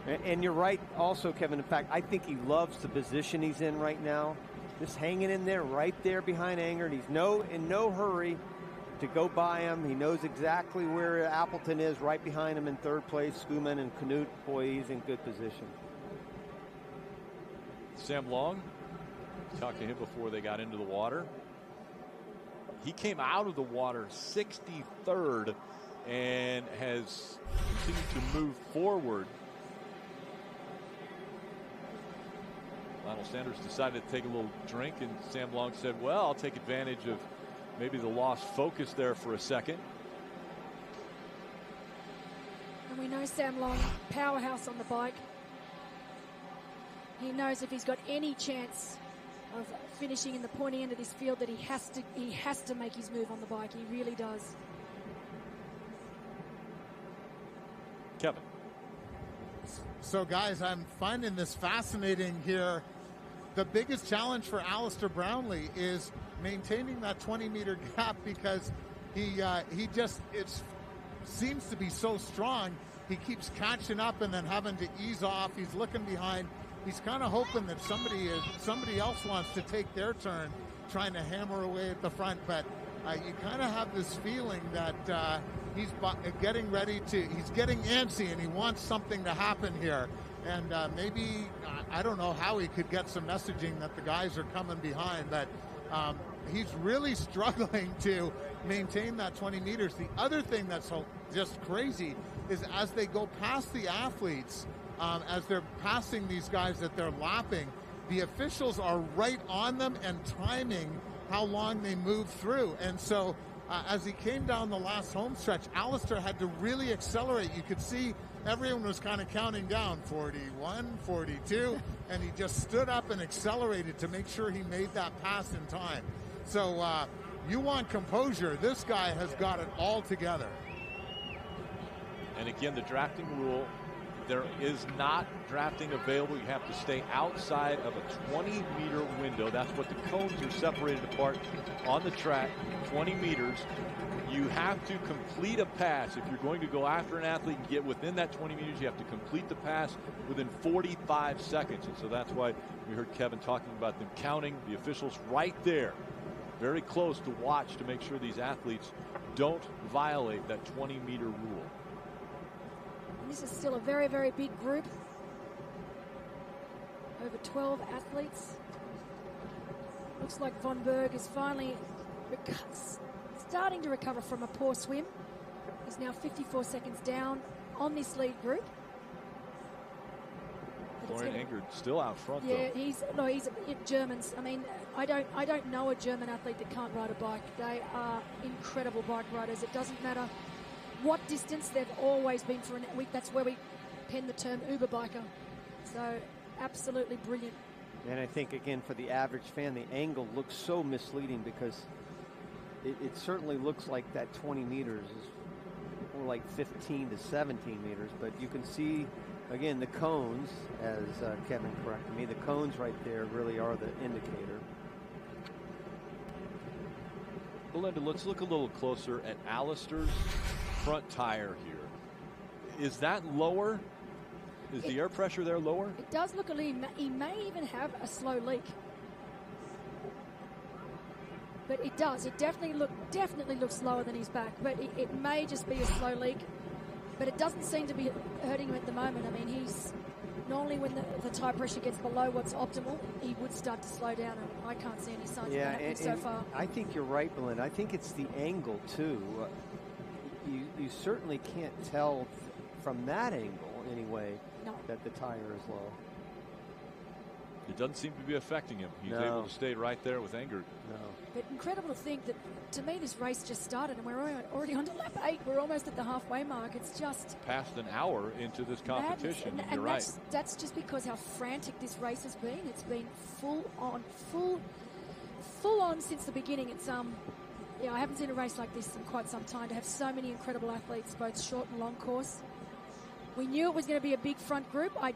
And you're right also, Kevin. In fact, I think he loves the position he's in right now. Just hanging in there, right there behind Anger. And he's in no hurry to go by him. He knows exactly where Appleton is, right behind him in third place. Skuman and Knut, boy, he's in good position. Sam Long, talked to him before they got into the water. He came out of the water 63rd and has continued to move forward. Lionel Sanders decided to take a little drink, and Sam Long said, well, I'll take advantage of maybe the lost focus there for a second. And we know Sam Long, powerhouse on the bike. He knows if he's got any chance of finishing in the pointy end of this field that he has to make his move on the bike. He really does. Kevin. So guys, I'm finding this fascinating here. The biggest challenge for Alistair Brownlee is maintaining that 20-meter gap, because he just seems to be so strong. He keeps catching up and then having to ease off. He's looking behind. He's kind of hoping that somebody else wants to take their turn, trying to hammer away at the front. But you kind of have this feeling that he's getting ready he's getting antsy and he wants something to happen here. And maybe, I don't know how he could get some messaging that the guys are coming behind, but he's really struggling to maintain that 20 meters. The other thing that's just crazy is as they go past the athletes, as they're passing these guys that they're lapping, the officials are right on them and timing how long they move through. And so as he came down the last home stretch, Alistair had to really accelerate. You could see everyone was kind of counting down, 41, 42, and he just stood up and accelerated to make sure he made that pass in time. So you want composure. This guy has got it all together. And again, the drafting rule, there is not drafting available. You have to stay outside of a 20-meter window. That's what the cones are separated apart on the track, 20 meters. You have to complete a pass. If you're going to go after an athlete and get within that 20 meters, you have to complete the pass within 45 seconds. And so that's why we heard Kevin talking about them counting the officials right there, very close to watch to make sure these athletes don't violate that 20-meter rule. This is still a very, very big group. Over 12 athletes. Looks like Von Berg is finally starting to recover from a poor swim. He's now 54 seconds down on this lead group. Florian Engert still out front, yeah, though. he's Germans. I mean, I don't know a German athlete that can't ride a bike. They are incredible bike riders. It doesn't matter what distance, they've always been for that's where we pen the term Uber biker. So absolutely brilliant. And I think, again, for the average fan, the angle looks so misleading because it certainly looks like that 20 meters is more like 15 to 17 meters. But you can see, again, the cones, as Kevin corrected me, the cones right there really are the indicator. Belinda, let's look a little closer at Alistair's front tire here. Is that lower? Is the air pressure there lower? It does look a little. He may even have a slow leak, but it does. It definitely looks lower than his back. But it may just be a slow leak. But it doesn't seem to be hurting him at the moment. I mean, he's normally when the tire pressure gets below what's optimal, he would start to slow down. And I can't see any signs of that happening so far. I think you're right, Belinda. I think it's the angle too. You certainly can't tell from that angle anyway that the tire is low. It doesn't seem to be affecting him. He's able to stay right there with Engert. No. But incredible to think that, to me, this race just started and we're already on to lap 8. We're almost at the halfway mark. It's just past an hour into this competition. And you're right. That's just because how frantic this race has been. It's been full on since the beginning. It's I haven't seen a race like this in quite some time, to have so many incredible athletes, both short and long course. We knew it was going to be a big front group. I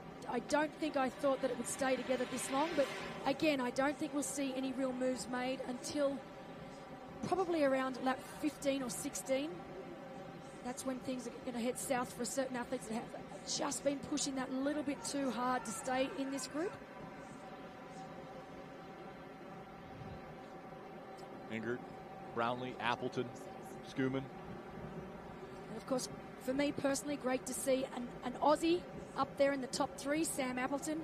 don't think I thought that it would stay together this long, but again, I don't think we'll see any real moves made until probably around lap 15 or 16. That's when things are going to head south for certain athletes that have just been pushing that little bit too hard to stay in this group. Ingert, Brownlee, Appleton, Skuman. And of course, for me personally, great to see an Aussie up there in the top 3, Sam Appleton.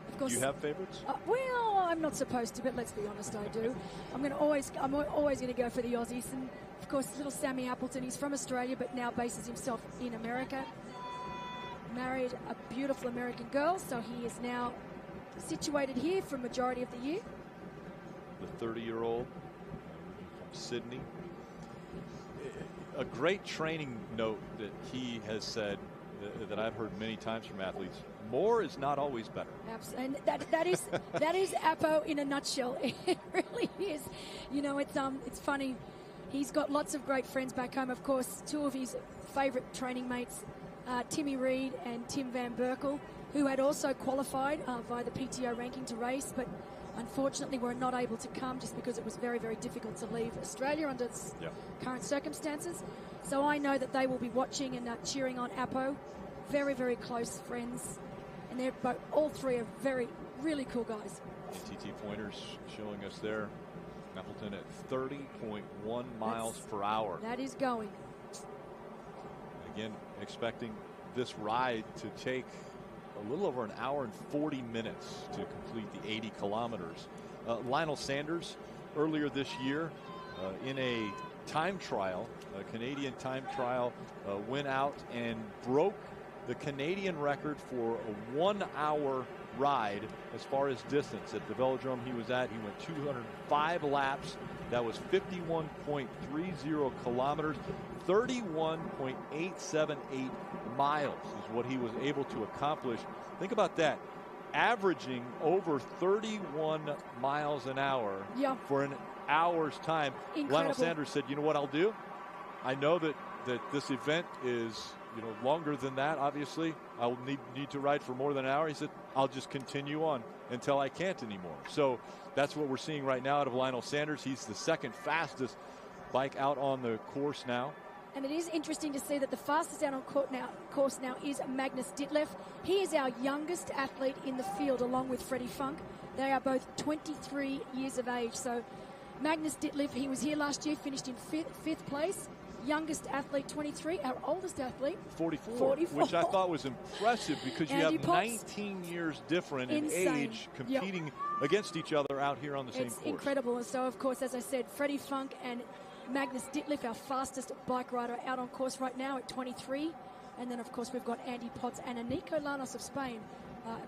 Of course, you have favorites? Well, I'm not supposed to, but let's be honest, I do. I'm always going to go for the Aussies. And of course, little Sammy Appleton, he's from Australia, but now bases himself in America. Married a beautiful American girl, so he is now situated here for a majority of the year. The 30-year-old from Sydney. A great training note that he has said that I've heard many times from athletes: more is not always better. Absolutely, and that is Appo in a nutshell. It really is. You know, it's funny. He's got lots of great friends back home. Of course, 2 of his favourite training mates, Timmy Reed and Tim Van Berkel, who had also qualified via the PTO ranking to race, but unfortunately were not able to come just because it was very, very difficult to leave Australia under current circumstances. So I know that they will be watching and cheering on Appo. Very, very close friends. And they're both, all 3 are very, really cool guys. TT pointers showing us there. Appleton at 30.1 miles per hour. That is going. Again, expecting this ride to take a little over an hour and 40 minutes to complete the 80 kilometers. Lionel Sanders, earlier this year, in a time trial, a Canadian time trial, went out and broke the Canadian record for a 1-hour ride as far as distance. At the velodrome he was at, he went 205 laps. That was 51.30 kilometers. 31.878 miles is what he was able to accomplish. Think about that. Averaging over 31 miles an hour for an hour's time. Incredible. Lionel Sanders said, you know what I'll do? I know that this event is longer than that, obviously. I'll need to ride for more than an hour. He said, I'll just continue on until I can't anymore. So that's what we're seeing right now out of Lionel Sanders. He's the second fastest bike out on the course now. And it is interesting to see that the fastest out on course now is Magnus Ditlev. He is our youngest athlete in the field, along with Freddie Funk. They are both 23 years of age. So Magnus Ditlev, he was here last year, finished in fifth place. Youngest athlete, 23. Our oldest athlete, 44. Which I thought was impressive because you have 19 years different in age competing against each other out here on the same course. It's incredible. And so, of course, as I said, Freddie Funk and Magnus Ditlev, our fastest bike rider out on course right now at 23. And then, of course, we've got Andy Potts and Nico Llanos of Spain,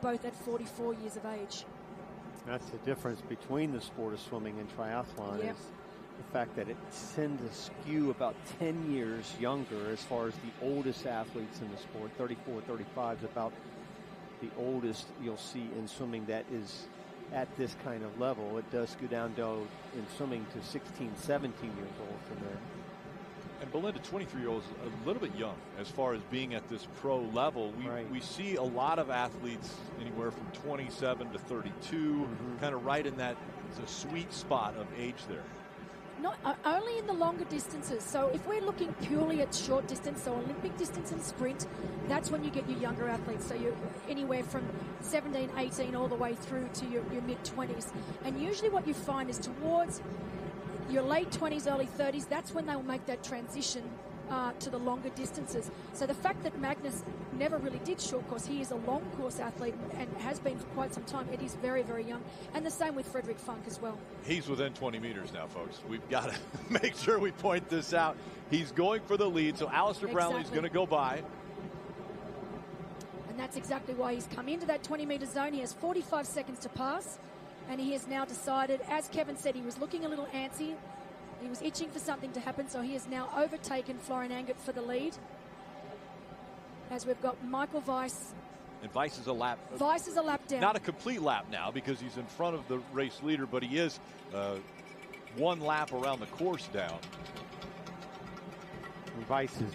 both at 44 years of age. That's the difference between the sport of swimming and triathlon is the fact that it tends to skew about 10 years younger as far as the oldest athletes in the sport. 34, 35 is about the oldest you'll see in swimming that is at this kind of level. It does go down in swimming to 16, 17 years old from there. And Belinda, 23-year-old, is a little bit young as far as being at this pro level. We see a lot of athletes anywhere from 27 to 32, kind of right in that sweet spot of age there. Not only in the longer distances. So if we're looking purely at short distance, so Olympic distance and sprint, that's when you get your younger athletes. So you're anywhere from 17, 18 all the way through to your mid-20s. And usually what you find is towards your late 20s, early 30s, that's when they will make that transition to the longer distances. So the fact that Magnus never really did short course, he is a long course athlete and has been for quite some time. It is very, very young. And the same with Frederick Funk as well. He's within 20 meters now, folks. We've got to make sure we point this out. He's going for the lead, so Alistair Brownlee's going to go by. And that's exactly why he's come into that 20-meter zone. He has 45 seconds to pass. And he has now decided, as Kevin said, he was looking a little antsy. He was itching for something to happen, so he has now overtaken Florian Angert for the lead. As we've got Michael Weiss. And Weiss is a lap. Weiss is a lap down. Not a complete lap now because he's in front of the race leader, but he is one lap around the course down. And Weiss is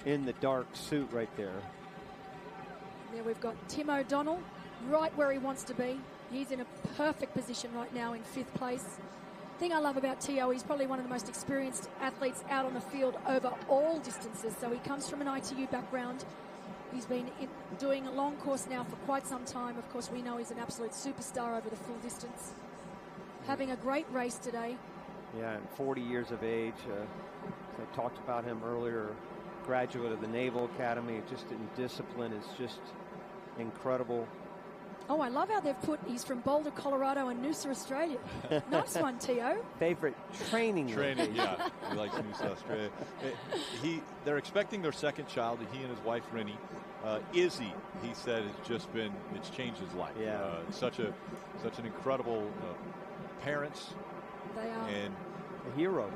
in the dark suit right there. There we've got Tim O'Donnell right where he wants to be. He's in a perfect position right now in 5th place. thing I love about T.O., he's probably one of the most experienced athletes out on the field over all distances. So he comes from an ITU background. He's been doing a long course now for quite some time. Of course, we know he's an absolute superstar over the full distance. Having a great race today. Yeah, and 40 years of age. As I talked about him earlier, graduate of the Naval Academy, just in discipline is just incredible. Oh, I love how they've put, he's from Boulder, Colorado and Noosa, Australia. Nice one, T.O. Favorite training location. Yeah, he likes Noosa, Australia. They're expecting their second child, he and his wife, Rennie. Izzy, he said, it's changed his life. Yeah. Such an incredible parents. They are. And a hero.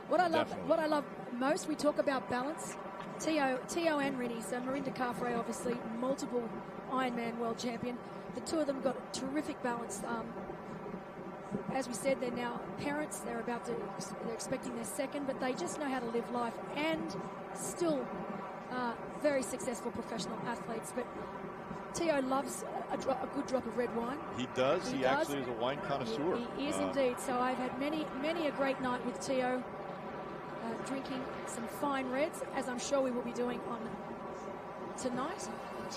What I love most, we talk about balance. T.O. and Rennie, so Marinda Carfrae, obviously, multiple Ironman world champion. The two of them got a terrific balance. As we said, they're now parents. They're expecting their second, but they just know how to live life and still very successful professional athletes. But T.O. loves a good drop of red wine. He does. He actually is a wine connoisseur. He is indeed. So I've had many a great night with T.O. Drinking some fine reds, as I'm sure we will be doing on tonight.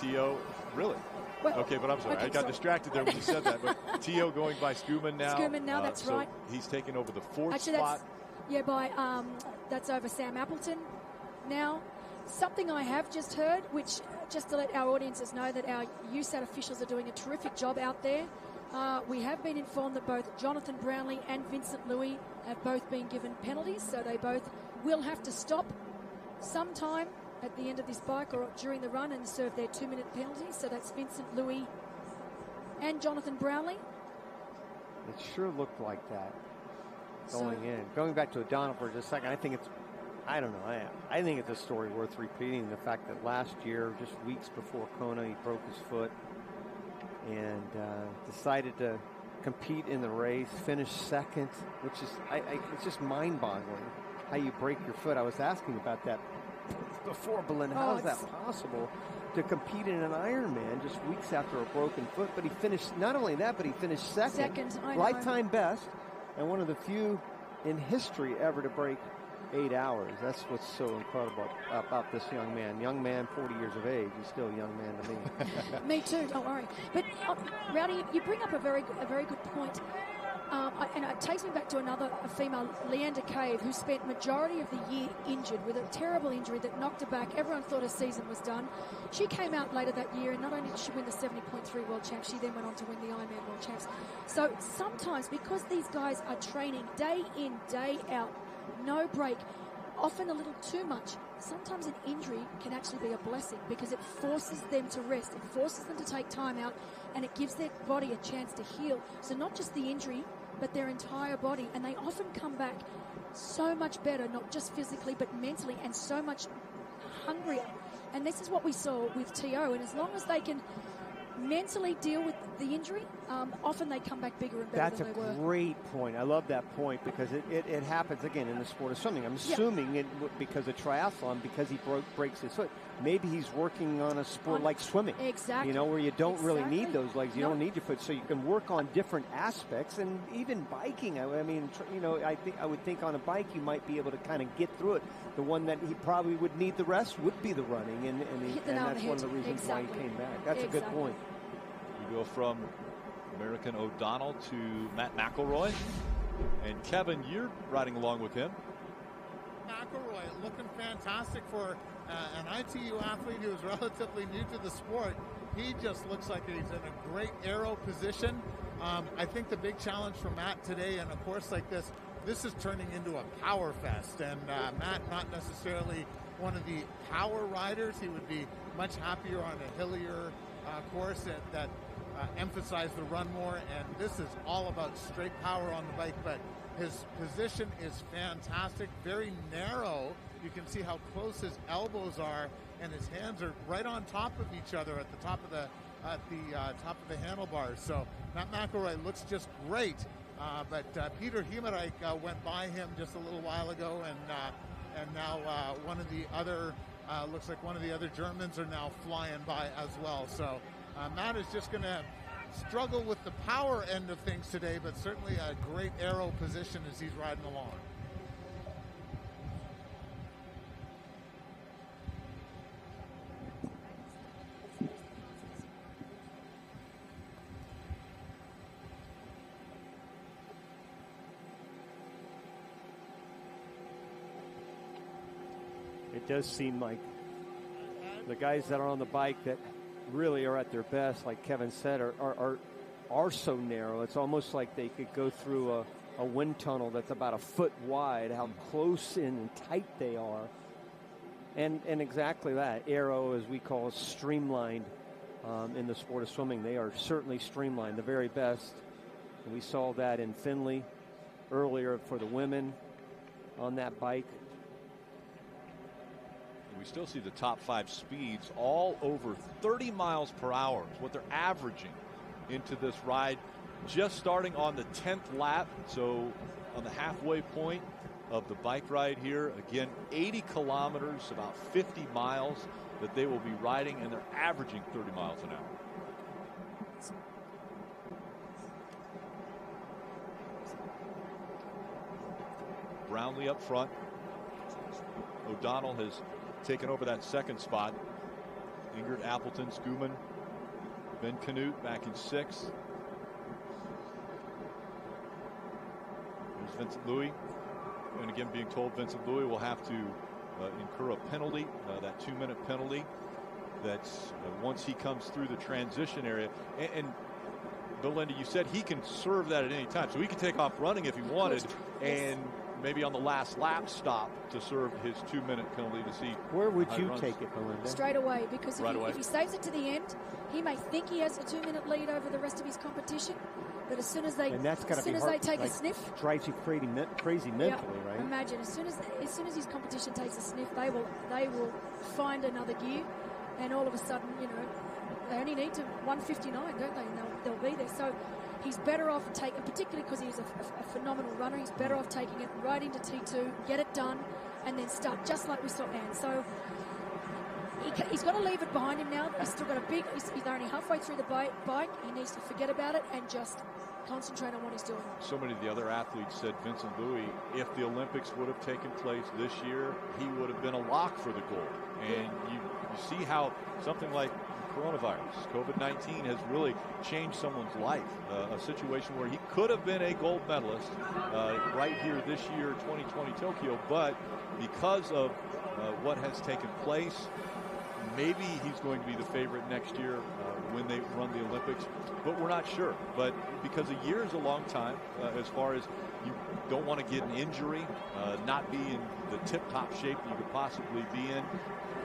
T.O. Really? Well, okay, but I'm sorry. okay, I got distracted there when you said that. But T.O. going by Schumann now. Schumann now, that's right. He's taken over the fourth Actually, spot. That's over Sam Appleton now. Something I have just heard, which just to let our audiences know that our USAT officials are doing a terrific job out there. We have been informed that both Jonathan Brownlee and Vincent Louis have both been given penalties, so they both will have to stop sometime at the end of this bike or during the run and serve their 2-minute penalties. So that's Vincent Louis and Jonathan Brownlee. It sure looked like that going in. Going back to O'Donnell for just a second, I think it's a story worth repeating. The fact that last year, just weeks before Kona, he broke his foot and decided to compete in the race, finished second, which is it's just mind-boggling how you break your foot. I was asking about that before, Belinda. How is that possible to compete in an Ironman just weeks after a broken foot? But he finished, not only that, but he finished second, lifetime best, and one of the few in history ever to break 8 hours. That's what's so incredible about this young man. Young man, 40 years of age. He's still a young man to me. Me too, don't worry. But Rowdy, you bring up a very good point. And it takes me back to a female, Leander Cave, who spent majority of the year injured with a terrible injury that knocked her back. Everyone thought her season was done. She came out later that year, and not only did she win the 70.3 World Champs, she then went on to win the Ironman World Champs. So sometimes, because these guys are training day in, day out, no break, often a little too much, sometimes an injury can actually be a blessing because it forces them to rest. It forces them to take time out, and it gives their body a chance to heal. So not just the injury, but their entire body. And they often come back so much better, not just physically, but mentally, and so much hungrier. And this is what we saw with T.O. And as long as they can mentally deal with the injury, often they come back bigger and better than they were. That's a great point. I love that point because it happens again in the sport of swimming. I'm assuming it because of triathlon, because he breaks his foot. Maybe he's working on a sport like swimming. Exactly. Where you don't really need those legs. You don't need your foot, so you can work on different aspects. And even biking, I would think on a bike you might be able to kind of get through it. The one that he probably would need the rest would be the running, and that's one of the reasons why he came back. That's a good point. We go from American O'Donnell to Matt McElroy. And Kevin, you're riding along with him. McElroy looking fantastic for an ITU athlete who is relatively new to the sport. He just looks like he's in a great aero position. I think the big challenge for Matt today in a course like this is turning into a power fest. And Matt, not necessarily one of the power riders. He would be much happier on a hillier course that emphasize the run more, and this is all about straight power on the bike, but his position is fantastic, very narrow. You can see how close his elbows are, and his hands are right on top of each other at the top of the handlebars. So Matt McElroy looks just great, but Peter Hemerich went by him just a little while ago, and now one of the other looks like one of the other Germans are now flying by as well. So Matt is just going to struggle with the power end of things today, but certainly a great aero position as he's riding along. It does seem like the guys that are on the bike that really are at their best, like Kevin said, are so narrow. It's almost like they could go through a wind tunnel that's about a foot wide, how close in and tight they are. And exactly that, aero, as we call it, streamlined in the sport of swimming. They are certainly streamlined, the very best. And we saw that in Finley earlier for the women on that bike. We still see the top 5 speeds all over 30 miles per hour is what they're averaging into this ride, just starting on the 10th lap. So on the halfway point of the bike ride here, again, 80 kilometers, about 50 miles that they will be riding, and they're averaging 30 miles an hour. Brownlee up front. O'Donnell has taken over that second spot. Ingrid Appleton, Skuman, Ben Canute back in 6th. There's Vincent Louis. And again, being told Vincent Louis will have to incur a penalty, that 2-minute penalty. That's once he comes through the transition area. And Belinda, you said he can serve that at any time. So he could take off running if he wanted. And maybe on the last lap stop to serve his 2-minute penalty to see. Where would you take it, Belinda? Straight away, because if he saves it to the end, he may think he has a 2-minute lead over the rest of his competition, but as soon as they take a sniff, drives you crazy mentally, right? Imagine as soon as his competition takes a sniff, they will find another gear, and all of a sudden, they only need to 159, don't they? And they'll be there. So he's better off taking, particularly because he's a phenomenal runner, he's better off taking it right into T2, get it done, and then start just like we saw Anne. So he's got to leave it behind him now. He's still got he's only halfway through the bike. He needs to forget about it and just concentrate on what he's doing. So many of the other athletes said Vincent Louis, if the Olympics would have taken place this year, he would have been a lock for the gold. And you see how something like coronavirus, COVID-19, has really changed someone's life. A situation where he could have been a gold medalist right here this year, 2020 Tokyo, but because of what has taken place, maybe he's going to be the favorite next year when they run the Olympics, but we're not sure. But because a year is a long time, as far as you don't want to get an injury, not be in the tip-top shape that you could possibly be in,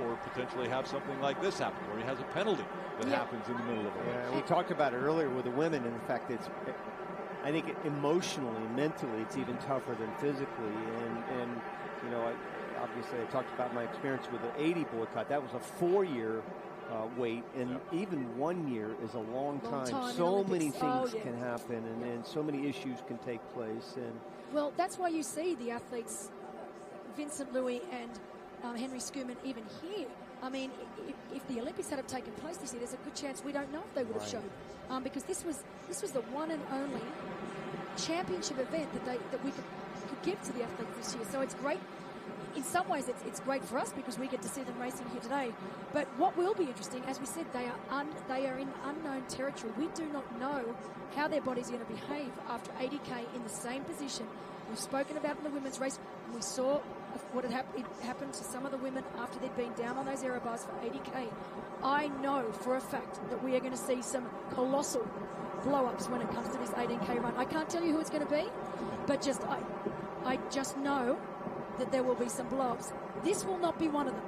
or potentially have something like this happen, where he has a penalty that happens in the middle of it. Yeah, we talked about it earlier with the women, and in fact, I think emotionally, mentally, it's even tougher than physically. And obviously, I talked about my experience with the 80 boycott. That was a 4-year wait, and even 1 year is a long time. So many things can happen, and so many issues can take place. And well, that's why you see the athletes, Vincent Louis and Henry Skuman, even here. I mean, if the Olympics had taken place this year, there's a good chance we don't know if they would have showed, because this was the one and only championship event that we could give to the athletes this year. So it's great. In some ways, it's great for us because we get to see them racing here today. But what will be interesting, as we said, they are in unknown territory. We do not know how their body's going to behave after 80K in the same position. We've spoken about in the women's race, and we saw what had happened to some of the women after they'd been down on those aero bars for 80K. I know for a fact that we are going to see some colossal blow-ups when it comes to this 18K run. I can't tell you who it's going to be, but I just know that there will be some blow-ups. This will not be one of them.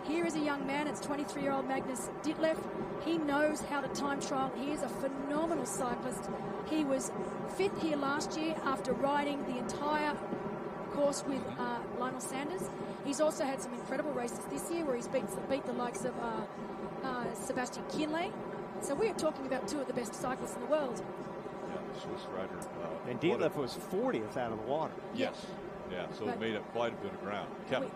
Here is a young man, it's 23-year-old Magnus Ditlev. He knows how to time trial. He is a phenomenal cyclist. He was 5th here last year after riding the entire course with Lionel Sanders. He's also had some incredible races this year where he's beat the likes of Sebastian Kienle. So we are talking about two of the best cyclists in the world. Yeah, the Swiss rider. And Ditlev was 40th out of the water. Yes. Yeah, so it made up quite a bit of ground. Kevin.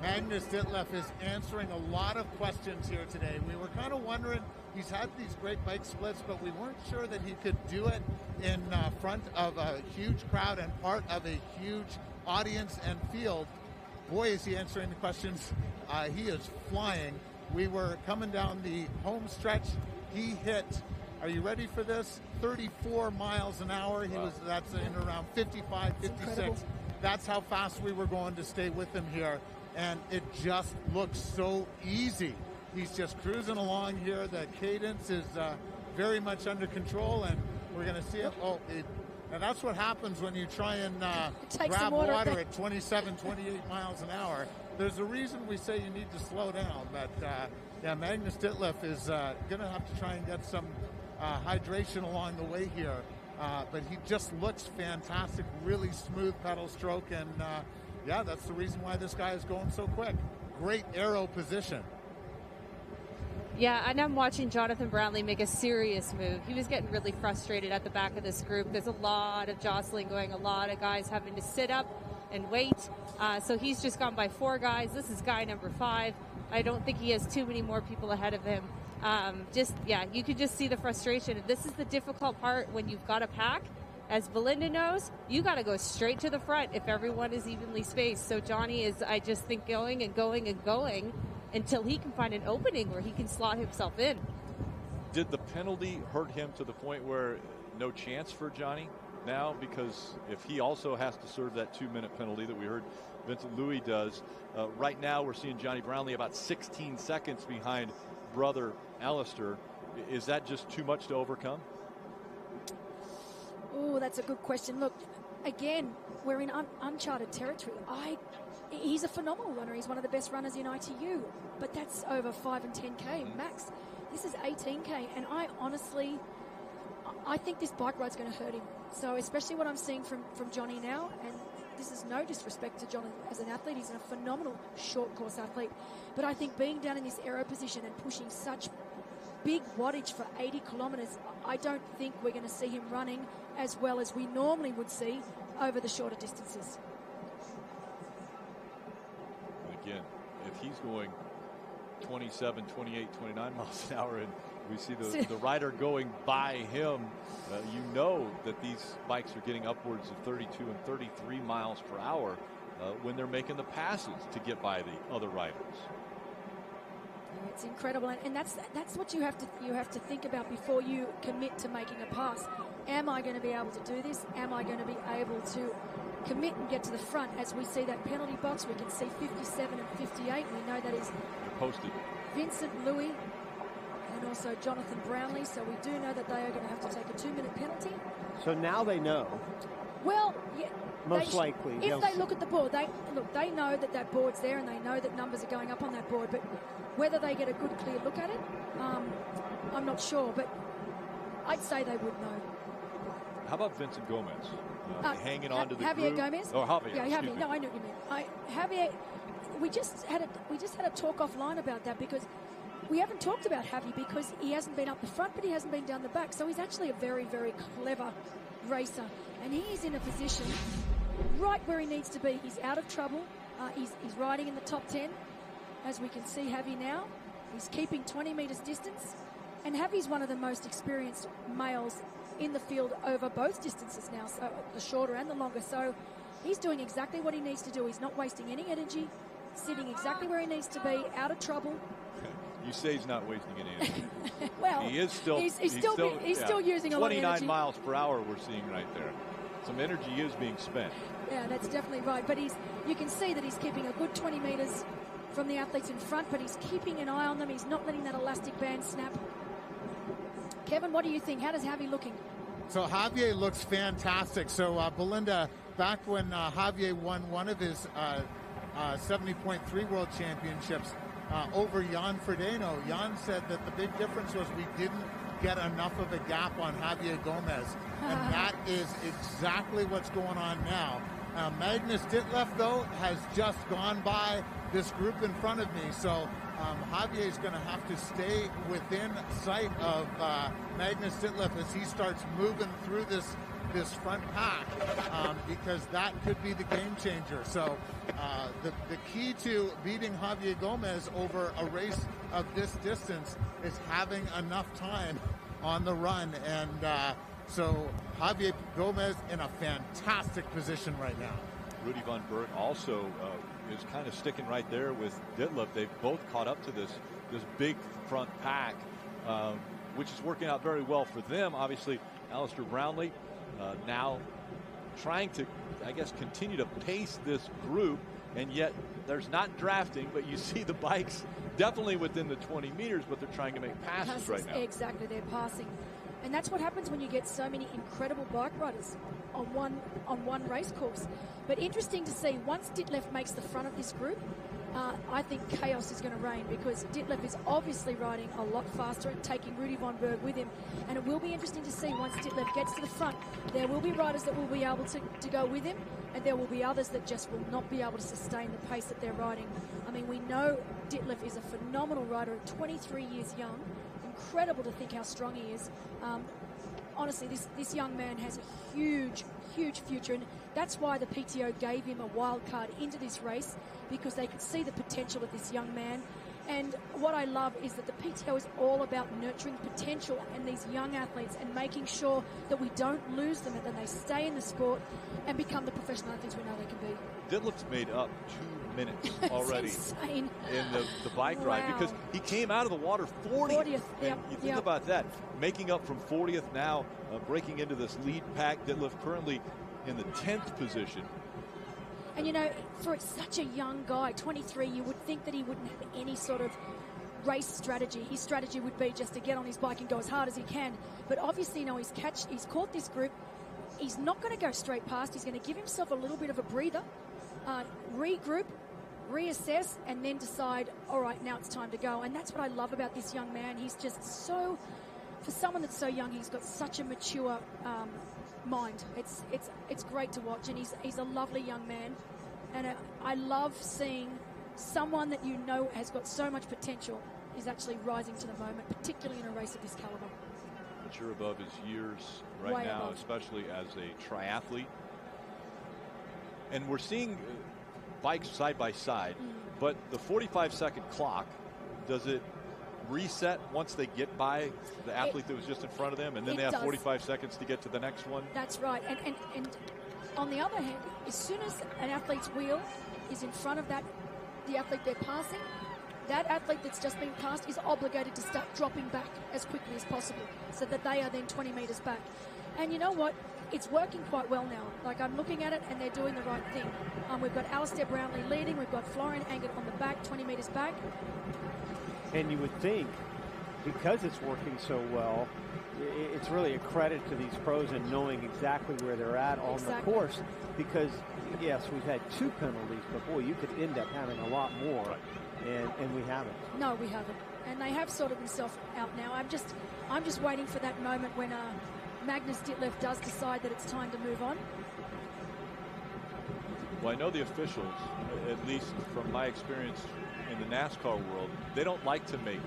Magnus Ditlev is answering a lot of questions here today. We were kind of wondering he's had these great bike splits, but we weren't sure that he could do it in front of a huge crowd and part of a huge audience and field. Boy, is he answering the questions. He is flying. We were coming down the home stretch. He hit, are you ready for this? 34 miles an hour. That's in around 55, 56. That's how fast we were going to stay with him here. And it just looks so easy. He's just cruising along here. The cadence is very much under control, and we're going to see it. And that's what happens when you try and grab water at 27, 28 miles an hour. There's a reason we say you need to slow down. But, Magnus Ditlev is going to have to try and get some hydration along the way here. But he just looks fantastic, really smooth pedal stroke. And, that's the reason why this guy is going so quick. Great aero position. Yeah, and I'm watching Jonathan Brownlee make a serious move. He was getting really frustrated at the back of this group. There's a lot of jostling going, a lot of guys having to sit up and wait. So he's just gone by 4 guys. This is guy number 5. I don't think he has too many more people ahead of him. You could just see the frustration. This is the difficult part when you've got a pack. As Belinda knows, you got to go straight to the front if everyone is evenly spaced. So Johnny is, I just think, going and going and going until he can find an opening where he can slot himself in. Did the penalty hurt him to the point where no chance for Johnny now? Because if he also has to serve that 2-minute penalty that we heard Vincent Louis does, right now we're seeing Johnny Brownlee about 16 seconds behind brother Alistair. Is that just too much to overcome? Oh, that's a good question. Look, again, we're in uncharted territory. He's a phenomenal runner. He's one of the best runners in ITU, but that's over 5 and 10K max. This is 18K, and I think this bike ride's going to hurt him. So especially what I'm seeing from Johnny now, and this is no disrespect to Johnny as an athlete. He's a phenomenal short course athlete, but I think being down in this aero position and pushing such big wattage for 80 kilometers, I don't think we're going to see him running as well as we normally would see over the shorter distances. Again, if he's going 27, 28, 29 miles an hour and we see the rider going by him, you know that these bikes are getting upwards of 32 and 33 miles per hour when they're making the passes to get by the other riders. It's incredible, and that's what you have to think about before you commit to making a pass. Am I going to be able to do this? Am I going to be able to commit and get to the front? As we see that penalty box, we can see 57 and 58. We know that is posted. Vincent Louis and also Jonathan Brownlee. So we do know that they are going to have to take a 2-minute penalty. So now they know. Well, yeah. Most likely. If they look at the board, they know that board's there and they know that numbers are going up on that board. But whether they get a good, clear look at it, I'm not sure. But I'd say they would know. How about Vincent Gomez? Hanging on to the Javier group? Gomez? Oh, Javier. Yeah, Javier. No, I know what you mean. Javier, we just had a talk offline about that because we haven't talked about Javier because he hasn't been up the front, but he hasn't been down the back. So he's actually a very, very clever racer. And he is in a position right where he needs to be. He's out of trouble. He's riding in the top 10, as we can see Javier now. He's keeping 20 metres distance. And Javier's one of the most experienced males in the field over both distances now, so the shorter and the longer. So he's doing exactly what he needs to do. He's not wasting any energy, sitting exactly where he needs to be, out of trouble. You say he's not wasting any energy. Well, he is still. He's still using a lot of energy. 29 miles per hour we're seeing right there. Some energy is being spent. Yeah, that's definitely right. But you can see that he's keeping a good 20 metres from the athletes in front, but he's keeping an eye on them. He's not letting that elastic band snap. Kevin, what do you think? How does Javier looking? So Javier looks fantastic. So Belinda, back when Javier won one of his 70.3 World Championships over Jan Frodeno, Jan said that the big difference was we didn't get enough of a gap on Javier Gomez. And that is exactly what's going on now. Magnus Ditlev, though, has just gone by this group in front of me. So Javier is going to have to stay within sight of Magnus Ditlev as he starts moving through this this front pack because that could be the game changer. So the key to beating Javier Gomez over a race of this distance is having enough time on the run. And so Javier Gomez in a fantastic position right now. Rudy von Berg also is kind of sticking right there with Ditlev. They've both caught up to this big front pack, which is working out very well for them. Obviously, Alistair Brownlee now trying to, I guess, continue to pace this group, and yet there's not drafting, but you see the bikes definitely within the 20 meters, but they're trying to make passes right now. Exactly, they're passing. And that's what happens when you get so many incredible bike riders on one race course. But interesting to see, once Ditlev makes the front of this group, I think chaos is going to reign, because Ditlev is obviously riding a lot faster and taking Rudy von Berg with him. And it will be interesting to see, once Ditlev gets to the front, there will be riders that will be able to go with him, and there will be others that just will not be able to sustain the pace that they're riding. I mean, we know Ditlev is a phenomenal rider at 23 years young. Incredible to think how strong he is. Honestly, this young man has a huge future, and that's why the PTO gave him a wild card into this race, because they could see the potential of this young man. And what I love is that the PTO is all about nurturing potential in these young athletes and making sure that we don't lose them and that they stay in the sport and become the professional athletes we know they can be. Ditlev's made up 2 minutes already insane. In the bike ride, because he came out of the water 40th. Yep, you think about that, making up from 40th now, breaking into this lead pack. Ditlev currently in the 10th position. And you know, for such a young guy, 23, you would think that he wouldn't have any sort of race strategy. His strategy would be just to get on his bike and go as hard as he can. But obviously, you know, he's caught this group. He's not going to go straight past. He's going to give himself a little bit of a breather, regroup, reassess, and then decide, all right, now it's time to go. And that's what I love about this young man. He's just so, for someone that's so young, he's got such a mature mind. It's great to watch, and he's a lovely young man, and I love seeing someone that you know has got so much potential is actually rising to the moment, particularly in a race of this caliber. Mature above his years right Way now, above. especially as a triathlete. And we're seeing bikes side by side, but the 45-second clock, does it reset once they get by the athlete that was just in front of them, and then they have 45 seconds to get to the next one? That's right. And on the other hand, as soon as an athlete's wheel is in front of the athlete they're passing, that athlete that's just been passed is obligated to start dropping back as quickly as possible, so that they are then 20 meters back. And you know what? It's working quite well now. Like, I'm looking at it, and they're doing the right thing. We've got Alistair Brownlee leading. We've got Florian Angert on the back, 20 meters back. And you would think, because it's working so well, it's really a credit to these pros in knowing exactly where they're at on the course. Because, yes, we've had 2 penalties, but boy, you could end up having a lot more, and we haven't. No, we haven't. And they have sorted themselves out now. I'm just waiting for that moment when Magnus Ditlev does decide that it's time to move on. Well, I know the officials, at least from my experience in the NASCAR world, they don't like to make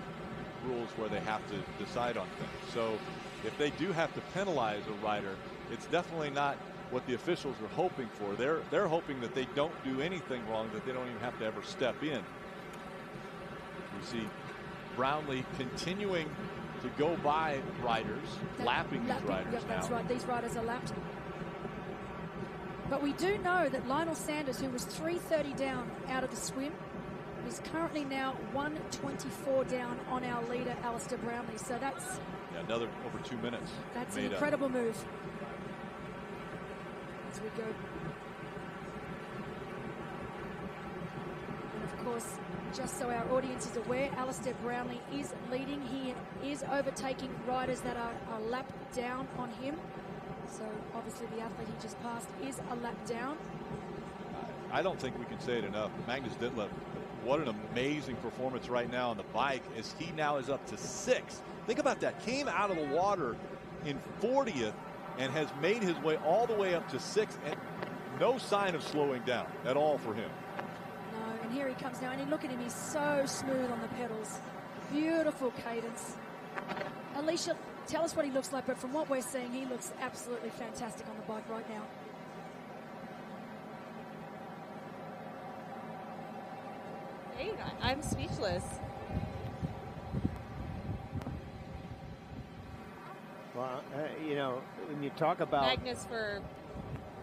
rules where they have to decide on things. So if they do have to penalize a rider, it's definitely not what the officials are hoping for. They're hoping that they don't do anything wrong, that they don't even have to ever step in. You see Brownlee continuing to go by riders, lapping these riders now. That's right, these riders are lapped. But we do know that Lionel Sanders, who was 3:30 down out of the swim, is currently now 1:24 down on our leader, Alistair Brownlee. So that's another over 2 minutes. That's an incredible move. As we go. And of course, just so our audience is aware, Alistair Brownlee is leading. He is overtaking riders that are a lap down on him. So obviously the athlete he just passed is a lap down. I don't think we can say it enough. Magnus Ditlev, what an amazing performance right now on the bike, as he now is up to 6. Think about that. Came out of the water in 40th and has made his way all the way up to 6th, and no sign of slowing down at all for him. No, and here he comes now, and look at him. He's so smooth on the pedals. Beautiful cadence. Alicia, tell us what he looks like, but from what we're seeing, he looks absolutely fantastic on the bike right now. Hey, I'm speechless. Well, you know, when you talk about Magnus for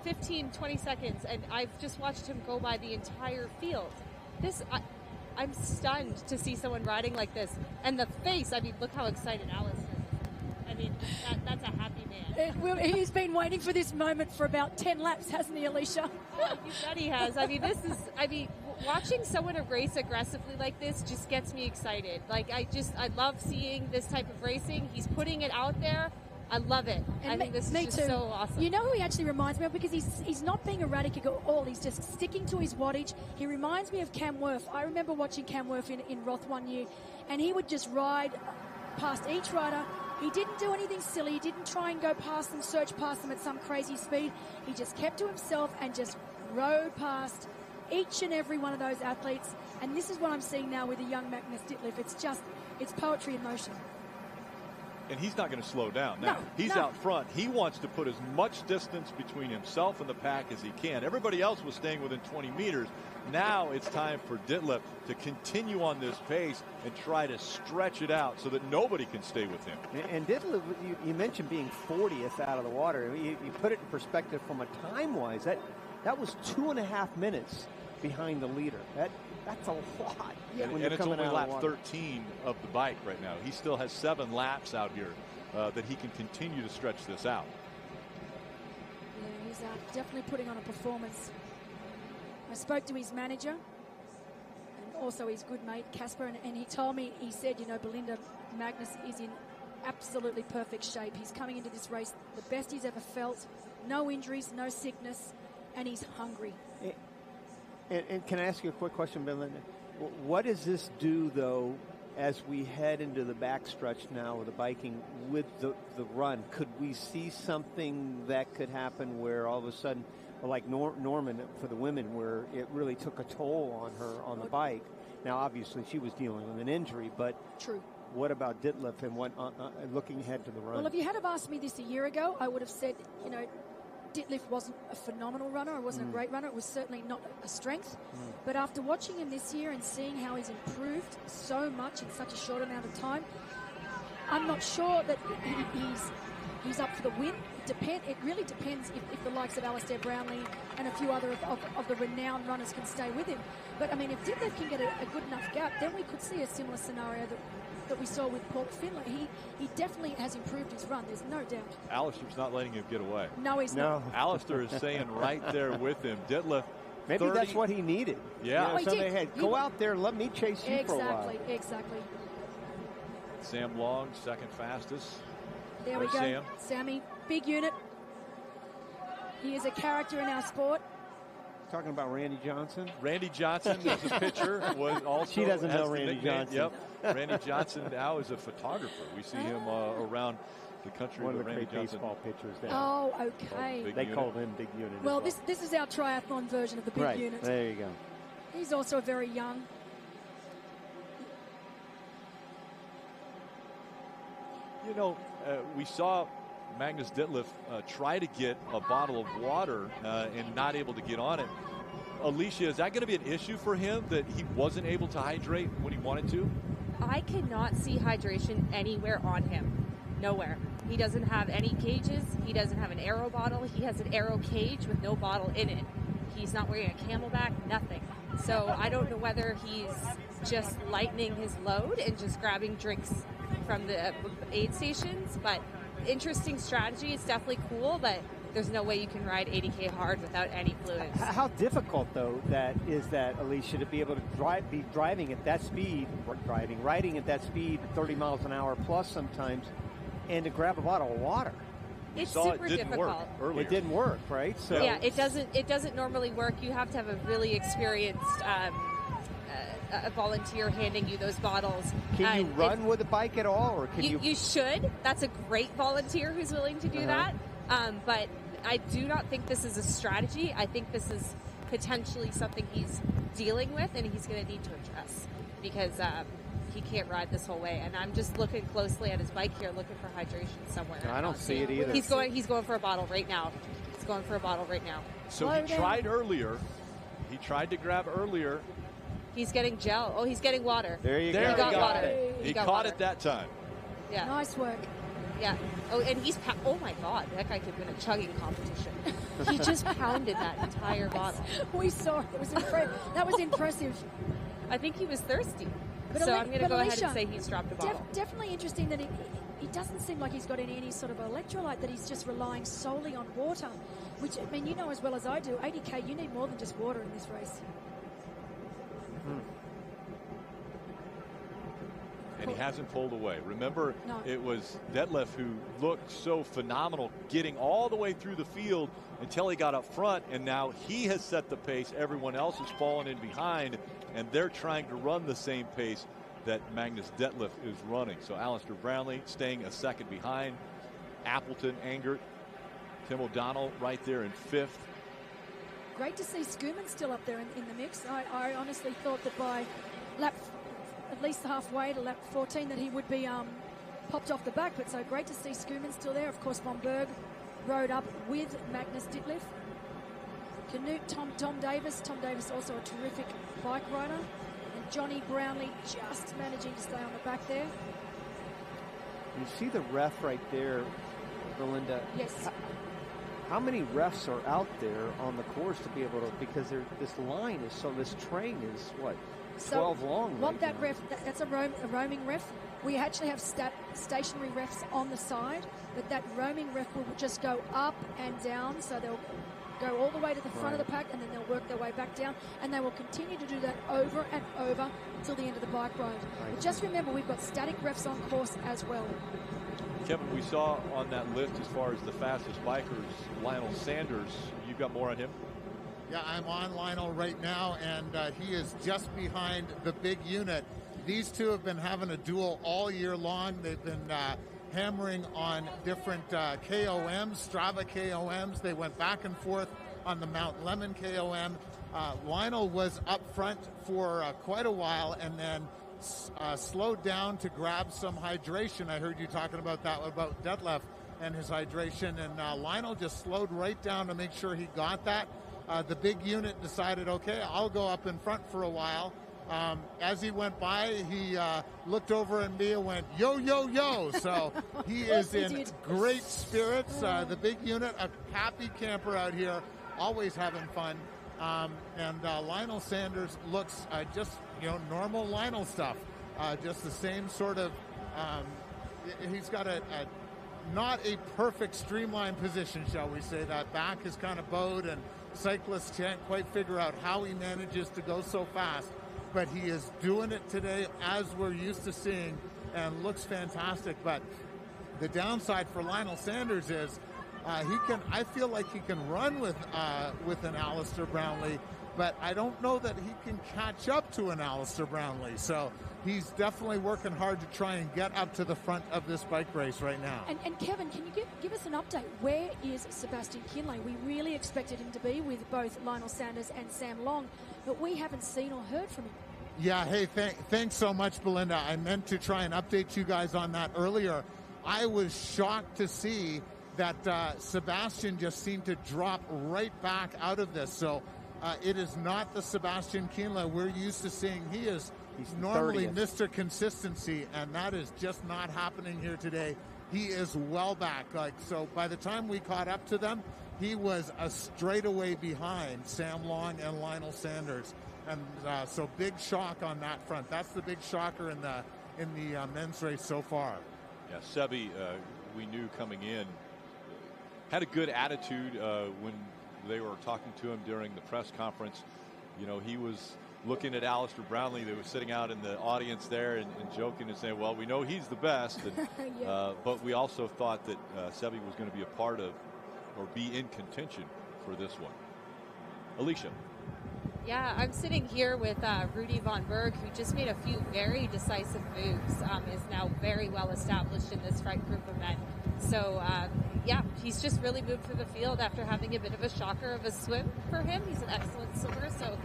15, 20 seconds, and I've just watched him go by the entire field. I'm stunned to see someone riding like this. And the face, I mean, look how excited Alice is. I mean, that's a happy man. He's been waiting for this moment for about 10 laps, hasn't he, Alicia? Oh, you bet he has. I mean, watching someone race aggressively like this just gets me excited. Like, I love seeing this type of racing. He's putting it out there. I love it. And I think this is just too. so awesome. You know who he actually reminds me of? Because he's not being erratic at all. He's just sticking to his wattage. He reminds me of Cam Worth. I remember watching Cam Worth in Roth one year, and he would just ride past each rider. He didn't do anything silly. He didn't try and go past them, surge past them at some crazy speed. He just kept to himself and just rode past each and every one of those athletes. And this is what I'm seeing now with the young Magnus Ditlev. It's poetry in motion. And he's not going to slow down. Now, he's out front. He wants to put as much distance between himself and the pack as he can. Everybody else was staying within 20 meters. Now it's time for Ditlev to continue on this pace and try to stretch it out so that nobody can stay with him. And Ditlev, you mentioned being 40th out of the water. You put it in perspective from a time-wise. That was 2.5 minutes behind the leader. That's a lot. Yeah, and it's only lap 13 of the bike right now. He still has 7 laps out here that he can continue to stretch this out. Yeah, he's definitely putting on a performance. I spoke to his manager and also his good mate, Casper, and he told me, he said, you know, Belinda, Magnus is in absolutely perfect shape. He's coming into this race the best he's ever felt. No injuries, no sickness, and he's hungry. And can I ask you a quick question, Belinda? What does this do, though, as we head into the backstretch now with the biking with the run? Could we see something that could happen where all of a sudden, like Norman for the women, where it really took a toll on her on the bike? Now, obviously, she was dealing with an injury, but true. What about Ditlev and what looking ahead to the run? Well, if you had have asked me this a year ago, I would have said, you know, Ditlev wasn't a phenomenal runner. It wasn't a great runner. It was certainly not a strength. But after watching him this year and seeing how he's improved so much in such a short amount of time, I'm not sure that he's up for the win. It really depends if the likes of Alistair Brownlee and a few other of the renowned runners can stay with him. But, I mean, if Ditlev can get a good enough gap, then we could see a similar scenario that we saw with Paul Finlay. He definitely has improved his run. There's no doubt. Alistair's not letting him get away. No, he's not. Alistair is staying right there with him. Ditlev, maybe 30. That's what he needed. Yeah. You know, so they had, go out there, let me chase you for a while. Exactly. Sam Long, second fastest. There we go. Sam. Sammy, big unit. He is a character in our sport. Talking about Randy Johnson. Randy Johnson is a pitcher. Was also she doesn't know the Randy nickname. Johnson. Yep. Randy Johnson now is a photographer. We see him around the country. One of the Randy great Johnson. baseball pitchers there. Oh, okay. They call him Big Unit. Well, this is our triathlon version of the big unit. There you go. He's also very young. You know, we saw Magnus Ditlev try to get a bottle of water and not able to get on it. Alicia, is that going to be an issue for him that he wasn't able to hydrate when he wanted to? I cannot see hydration anywhere on him. Nowhere. He doesn't have any cages. He doesn't have an aero bottle. He has an aero cage with no bottle in it. He's not wearing a Camelback, nothing. So I don't know whether he's just lightening his load and just grabbing drinks from the aid stations, but interesting strategy. It's definitely cool, but there's no way you can ride 80K hard without any fluids. How difficult, though, that Alicia, to be able to be driving at that speed, riding at that speed, 30 miles an hour plus sometimes, and to grab a bottle of water. It's super difficult. It didn't work, right? So yeah, it doesn't normally work. You have to have a really experienced a volunteer handing you those bottles. Can you run with a bike at all, or can you? You should. That's a great volunteer who's willing to do that. But I do not think this is a strategy. I think this is potentially something he's dealing with and he's going to need to address because he can't ride this whole way. And I'm just looking closely at his bike here, looking for hydration somewhere. No, I don't see it either. He's going for a bottle right now. He's going for a bottle right now. So he tried earlier. He tried to grab earlier. He's getting gel. Oh, he's getting water. There you go. He got water. He got caught water. it that time. Yeah. Nice work. Yeah. Oh, and he's oh my God, that guy could win a chugging competition. He just pounded that entire bottle. We saw it. It was that was impressive. I think he was thirsty. But So I'm going to go ahead Alicia, and say he's dropped a bottle. Definitely interesting that he doesn't seem like he's got any sort of electrolyte, that he's just relying solely on water, which, I mean, you know as well as I do, 80K, you need more than just water in this race. And he hasn't pulled away. Remember, No. it was Detlef who looked so phenomenal getting all the way through the field until he got up front, and now he has set the pace. Everyone else has fallen in behind, and they're trying to run the same pace that Magnus Detlef is running. So Alistair Brownlee staying a second behind. Appleton, Angert, Tim O'Donnell right there in fifth. Great to see Schumann still up there in the mix. I honestly thought that by lap, at least halfway to lap 14, that he would be popped off the back. But so great to see Schumann still there. Of course, Von Berg rode up with Magnus Detlef. Canute, Tom Davis. Tom Davis also a terrific bike rider. And Johnny Brownlee just managing to stay on the back there. You see the ref right there, Belinda. Yes. How many refs are out there on the course to be able to, because this line is so, this train is what, 12 long What right that now. ref, that's a roaming ref. We actually have stationary refs on the side, but that roaming ref will just go up and down, so they'll go all the way to the front of the pack, and then they'll work their way back down, and they will continue to do that over and over until the end of the bike ride. But just remember, we've got static refs on course as well. Kevin, we saw on that lift as far as the fastest bikers, Lionel Sanders. You've got more on him? Yeah, I'm on Lionel right now, and he is just behind the big unit. These two have been having a duel all year long. They've been hammering on different KOMs, Strava KOMs. They went back and forth on the Mount Lemmon KOM. Lionel was up front for quite a while and then slowed down to grab some hydration. I heard you talking about that, about Detlef and his hydration, and Lionel just slowed right down to make sure he got that. The big unit decided, okay, I'll go up in front for a while. As he went by, he looked over at me and went, yo, yo, yo. So he is in great spirits. The big unit, a happy camper out here, always having fun. And Lionel Sanders looks just, normal Lionel stuff. Just the same sort of, he's got not a perfect streamlined position, shall we say. That back is kind of bowed, and cyclists can't quite figure out how he manages to go so fast. But he is doing it today as we're used to seeing, and looks fantastic. But the downside for Lionel Sanders is I feel like he can run with an Alistair Brownlee, but I don't know that he can catch up to an Alistair Brownlee. So he's definitely working hard to try and get up to the front of this bike race right now. And Kevin, can you give us an update? Where is Sebastian Kinley? We really expected him to be with both Lionel Sanders and Sam Long, but we haven't seen or heard from him. Yeah, hey, thanks so much, Belinda. I meant to try and update you guys on that earlier. I was shocked to see that Sebastian just seemed to drop right back out of this. So it is not the Sebastian Kienle we're used to seeing. He's normally 30th. Mr. Consistency, and that is just not happening here today. He is well back. So by the time we caught up to them, he was a straightaway behind Sam Long and Lionel Sanders. And so big shock on that front. That's the big shocker in the men's race so far. Yeah, Sebi, we knew coming in, had a good attitude when they were talking to him during the press conference. He was looking at Alistair Brownlee, that was sitting out in the audience there and joking and saying, well, we know he's the best. And, Yeah. but we also thought that Sebi was going to be a part of or be in contention for this one. Alicia. Yeah, I'm sitting here with Rudy Von Berg, who just made a few very decisive moves, is now very well established in this front group event. So, yeah, he's just really moved through the field after having a bit of a shocker of a swim for him. He's an excellent swimmer, so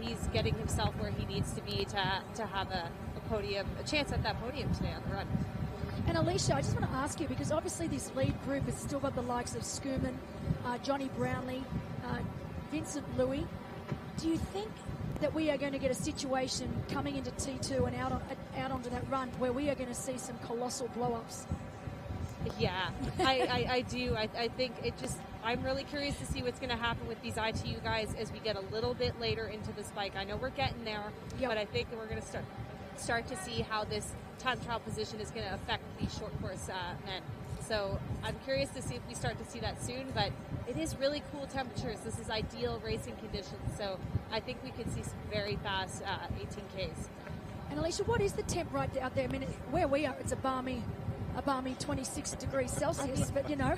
he's getting himself where he needs to be to have a chance at that podium today on the run. And Alicia, I just want to ask you, because obviously this lead group has still got the likes of Schumann, Johnny Brownlee, Vincent Louis. Do you think that we are going to get a situation coming into T2 and out onto that run where we are going to see some colossal blow-ups? Yeah, I do. I think I'm really curious to see what's going to happen with these ITU guys as we get a little bit later into the spike. I know we're getting there, but I think we're going to start to see how this time trial position is going to affect these short course men. So I'm curious to see if we start to see that soon, but it is really cool temperatures. This is ideal racing conditions, so I think we could see some very fast 18Ks. And Alicia, what is the temp right out there? I mean, where we are, it's a balmy 26 degrees Celsius, but you know.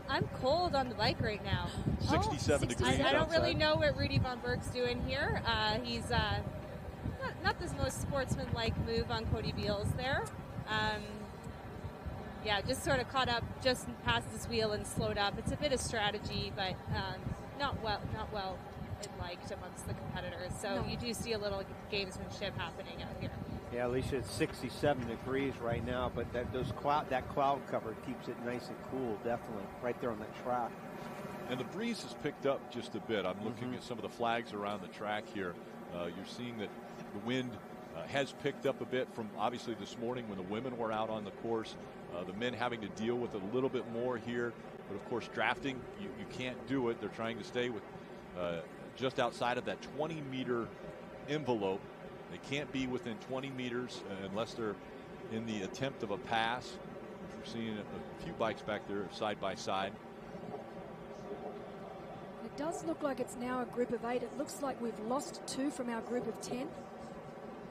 I'm cold on the bike right now. 67 degrees I don't outside. really know what Rudy von Berg's doing here. He's not the most sportsman-like move on Cody Beals there. Yeah, just sort of caught up just past his wheel and slowed up. It's a bit of strategy, but not well liked amongst the competitors. So you do see a little gamesmanship happening out here. Yeah, Alicia, it's 67 degrees right now, but that cloud cover keeps it nice and cool, definitely, right there on that track. And the breeze has picked up just a bit. I'm looking at some of the flags around the track here. You're seeing that the wind has picked up a bit from obviously this morning when the women were out on the course. The men having to deal with it a little bit more here. But, of course, drafting, you can't do it. They're trying to stay with just outside of that 20-meter envelope. They can't be within 20 meters unless they're in the attempt of a pass. We're seeing a few bikes back there side by side. It does look like it's now a group of 8. It looks like we've lost 2 from our group of 10.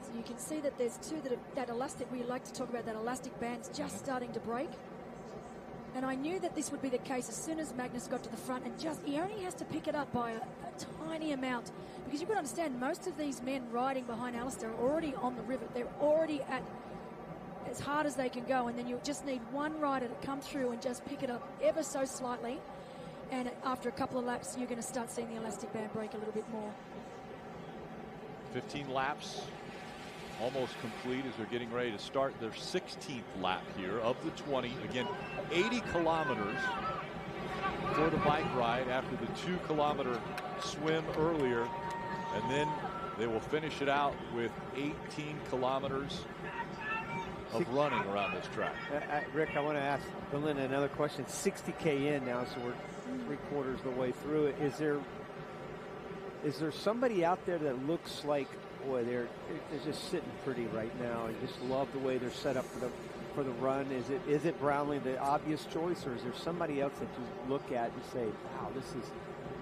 So you can see that there's 2 that elastic, we like to talk about that elastic band's just starting to break. And I knew that this would be the case as soon as Magnus got to the front, and he only has to pick it up by a tiny amount. Because you've got to understand, most of these men riding behind Alistair are already on the rivet. They're already at as hard as they can go, and then you just need one rider to come through and just pick it up ever so slightly. And after a couple of laps, you're going to start seeing the elastic band break a little bit more. 15 laps. Almost complete as they're getting ready to start their 16th lap here of the 20. Again, 80 kilometers for the bike ride after the 2-kilometer swim earlier. And then they will finish it out with 18 kilometers of running around this track. Rick, I want to ask Belinda another question. 60K in now, so we're 3/4 the way through it. Is there somebody out there that looks like, boy, they're just sitting pretty right now? I just love the way they're set up for the run. Is it Brownlee the obvious choice, or is there somebody else that you look at and say, wow,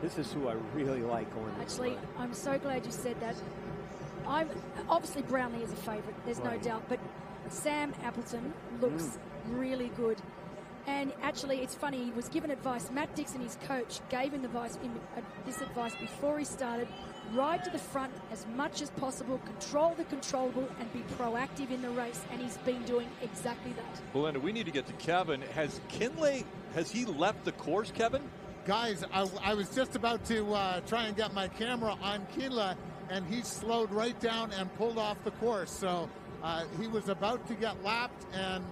this is who I really like going to Actually, run? I'm so glad you said that. Obviously Brownlee is a favourite, there's no doubt, but Sam Appleton looks really good. And actually, it's funny, he was given advice. Matt Dixon, his coach, gave him this advice before he started. Ride to the front as much as possible, control the controllable, and be proactive in the race. And he's been doing exactly that. Belinda, we need to get to Kevin. Has he left the course, Kevin? Guys, I was just about to try and get my camera on Kinla, and he slowed right down and pulled off the course. So he was about to get lapped, and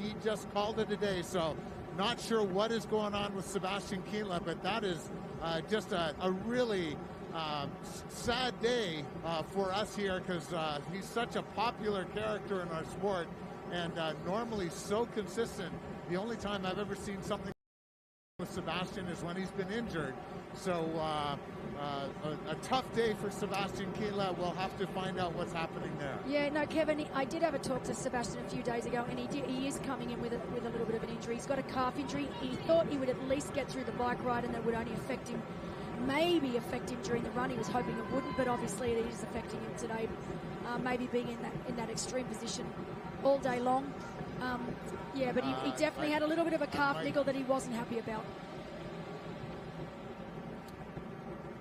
he just called it a day. So not sure what is going on with Sebastian Kienle, but that is just a really sad day for us here, because he's such a popular character in our sport, and normally so consistent. The only time I've ever seen something with Sebastian is when he's been injured. So a tough day for Sebastian Kienle. We'll have to find out what's happening there. Yeah, no, Kevin, I did have a talk to Sebastian a few days ago, and he is coming in with a little bit of an injury. He's got a calf injury. He thought he would at least get through the bike ride, and that would only affect him, maybe affect him during the run. He was hoping it wouldn't, but obviously it is affecting him today. Maybe being in that extreme position all day long. Yeah, but he definitely had a little bit of a calf niggle that he wasn't happy about.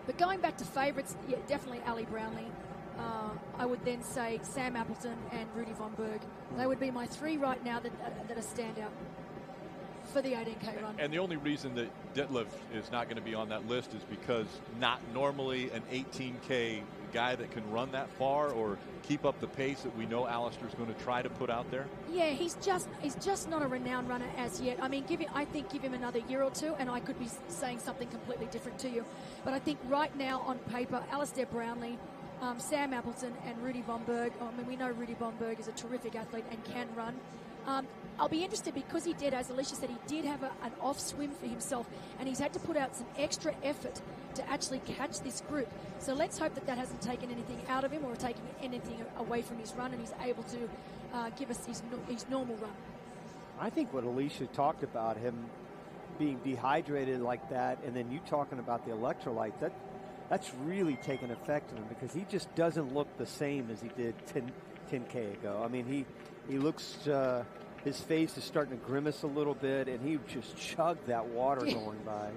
But going back to favourites, yeah, definitely Ali Brownlee. I would then say Sam Appleton and Rudy von Berg. They would be my 3 right now that are standout. for the 18K run. And the only reason that Ditlev is not going to be on that list is because not normally an 18K guy that can run that far or keep up the pace that we know Alistair's going to try to put out there. Yeah, he's just not a renowned runner as yet. I mean, give him another year or two, and I could be saying something completely different to you. But I think right now on paper, Alistair Brownlee, Sam Appleton, and Rudy Von Berg. I mean, we know Rudy Von Berg is a terrific athlete and can run. I'll be interested because he did, as Alicia said, he did have an off swim for himself, and he's had to put out some extra effort to actually catch this group. So let's hope that hasn't taken anything out of him or taken anything away from his run, and he's able to give us his normal run. I think what Alicia talked about, him being dehydrated like that, and then you talking about the electrolytes, that's really taken effect on him because he just doesn't look the same as he did 10K ago. I mean, he looks, his face is starting to grimace a little bit, and he just chugged that water going by.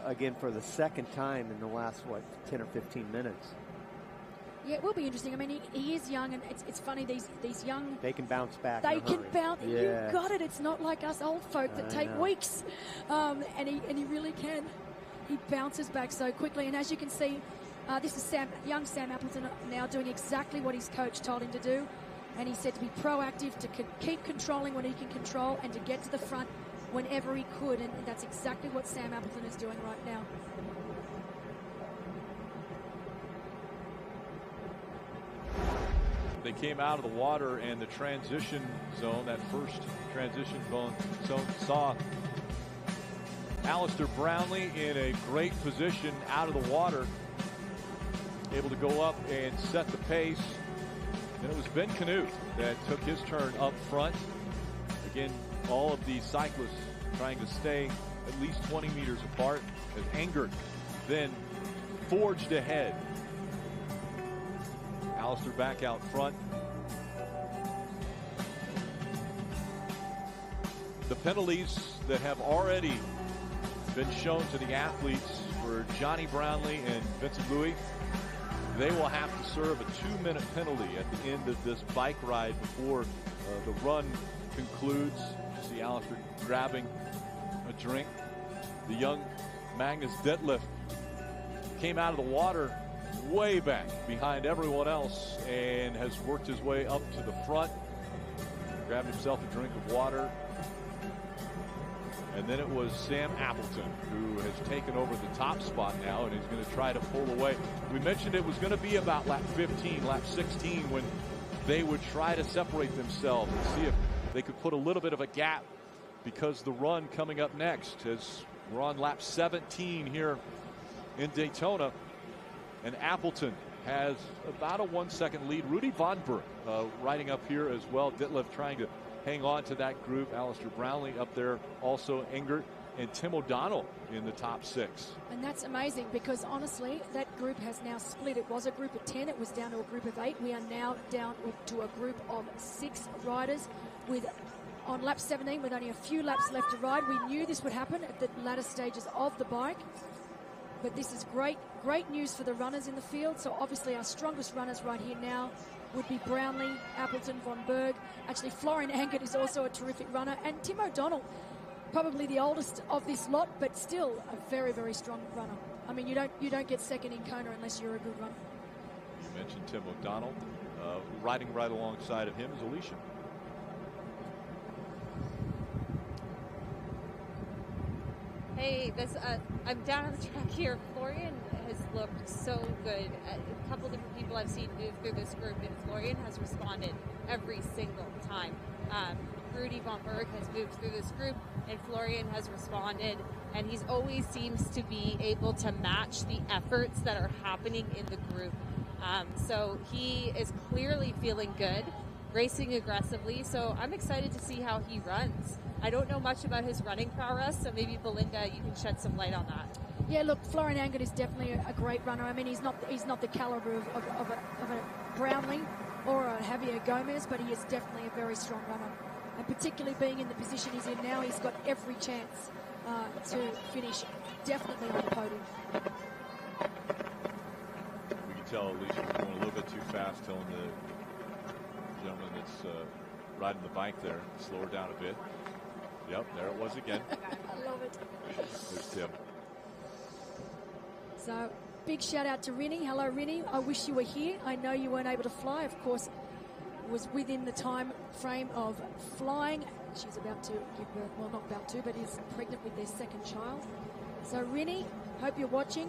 Again, for the second time in the last, 10 or 15 minutes. Yeah, it will be interesting. I mean, he is young, and it's funny, these young... They can bounce back. They can bounce. Yeah. You got it. It's not like us old folk that take weeks. And he really can. He bounces back so quickly. And as you can see, this is young Sam Appleton now doing exactly what his coach told him to do. And he said to be proactive, to keep controlling what he can control, and to get to the front whenever he could, and that's exactly what Sam Appleton is doing right now. They came out of the water, and the transition zone, that first transition zone, saw Alistair Brownlee in a great position out of the water, able to go up and set the pace. And it was Ben Canute that took his turn up front. Again, all of the cyclists trying to stay at least 20 meters apart as Engert then forged ahead. Alistair back out front. The penalties that have already been shown to the athletes for Johnny Brownlee and Vincent Louis, they will have to serve a 2-minute penalty at the end of this bike ride before the run concludes. See Alistair grabbing a drink. The young Magnus Ditlev came out of the water way back behind everyone else and has worked his way up to the front, grabbed himself a drink of water. And then it was Sam Appleton who has taken over the top spot now and is going to try to pull away. We mentioned it was going to be about lap 15, lap 16 when they would try to separate themselves and see if they could put a little bit of a gap, because the run coming up next, as we're on lap 17 here in Daytona, and Appleton has about a 1-second lead. Rudy Von Berg riding up here as well. Ditlev trying to hang on to that group. Alistair Brownlee up there, also Engert and Tim O'Donnell in the top 6. And that's amazing, because honestly, that group has now split. It was a group of 10, it was down to a group of 8. We are now down to a group of 6 riders on lap 17 with only a few laps left to ride. We knew this would happen at the latter stages of the bike, but this is great news for the runners in the field. So obviously our strongest runners right here now would be Brownlee, Appleton, Von Berg. Actually, Florian Engert is also a terrific runner, and Tim O'Donnell, probably the oldest of this lot, but still a very, very strong runner. I mean, you don't get second in Kona unless you're a good runner. You mentioned Tim O'Donnell. Riding right alongside of him is Alicia. Hey, I'm down on the track here. Florian has looked so good. A couple different people I've seen move through this group, and Florian has responded every single time. Rudy Von Berg has moved through this group, and Florian has responded, and he's always seems to be able to match the efforts that are happening in the group. So he is clearly feeling good, racing aggressively, so I'm excited to see how he runs. I don't know much about his running prowess, so maybe Belinda, you can shed some light on that. Yeah, look, Florian Engert is definitely a great runner. I mean, he's not the caliber of a Brownlee or a Javier Gomez, but he is definitely a very strong runner. And particularly being in the position he's in now, he's got every chance to finish definitely on the podium. We can tell Alicia was going a little bit too fast, telling the gentleman that's riding the bike there, slow her down a bit. Yep, there it was again. I love it. There's Tim. So, big shout out to Rinny. Hello, Rinny. I wish you were here. I know you weren't able to fly. Of course, it was within the time frame of flying. She's about to give birth. Well, not about to, but is pregnant with their second child. So, Rinny, hope you're watching.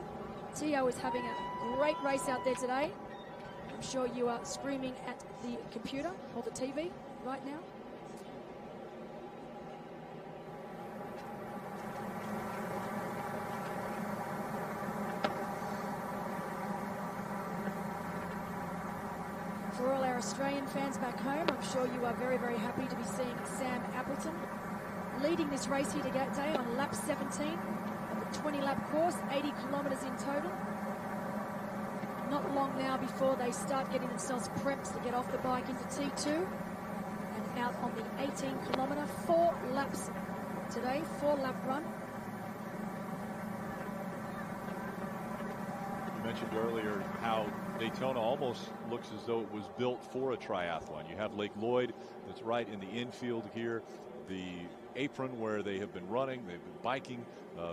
Tio is having a great race out there today. I'm sure you are screaming at the computer or the TV right now. For all our Australian fans back home, I'm sure you are very, very happy to be seeing Sam Appleton leading this race here today on lap 17 of the 20-lap course, 80 kilometres in total. Not long now before they start getting themselves prepped to get off the bike into T2 and out on the 18-kilometre, 4 laps today, 4-lap run. You mentioned earlier how Daytona almost looks as though it was built for a triathlon. You have Lake Lloyd that's right in the infield here, the apron where they have been running, they've been biking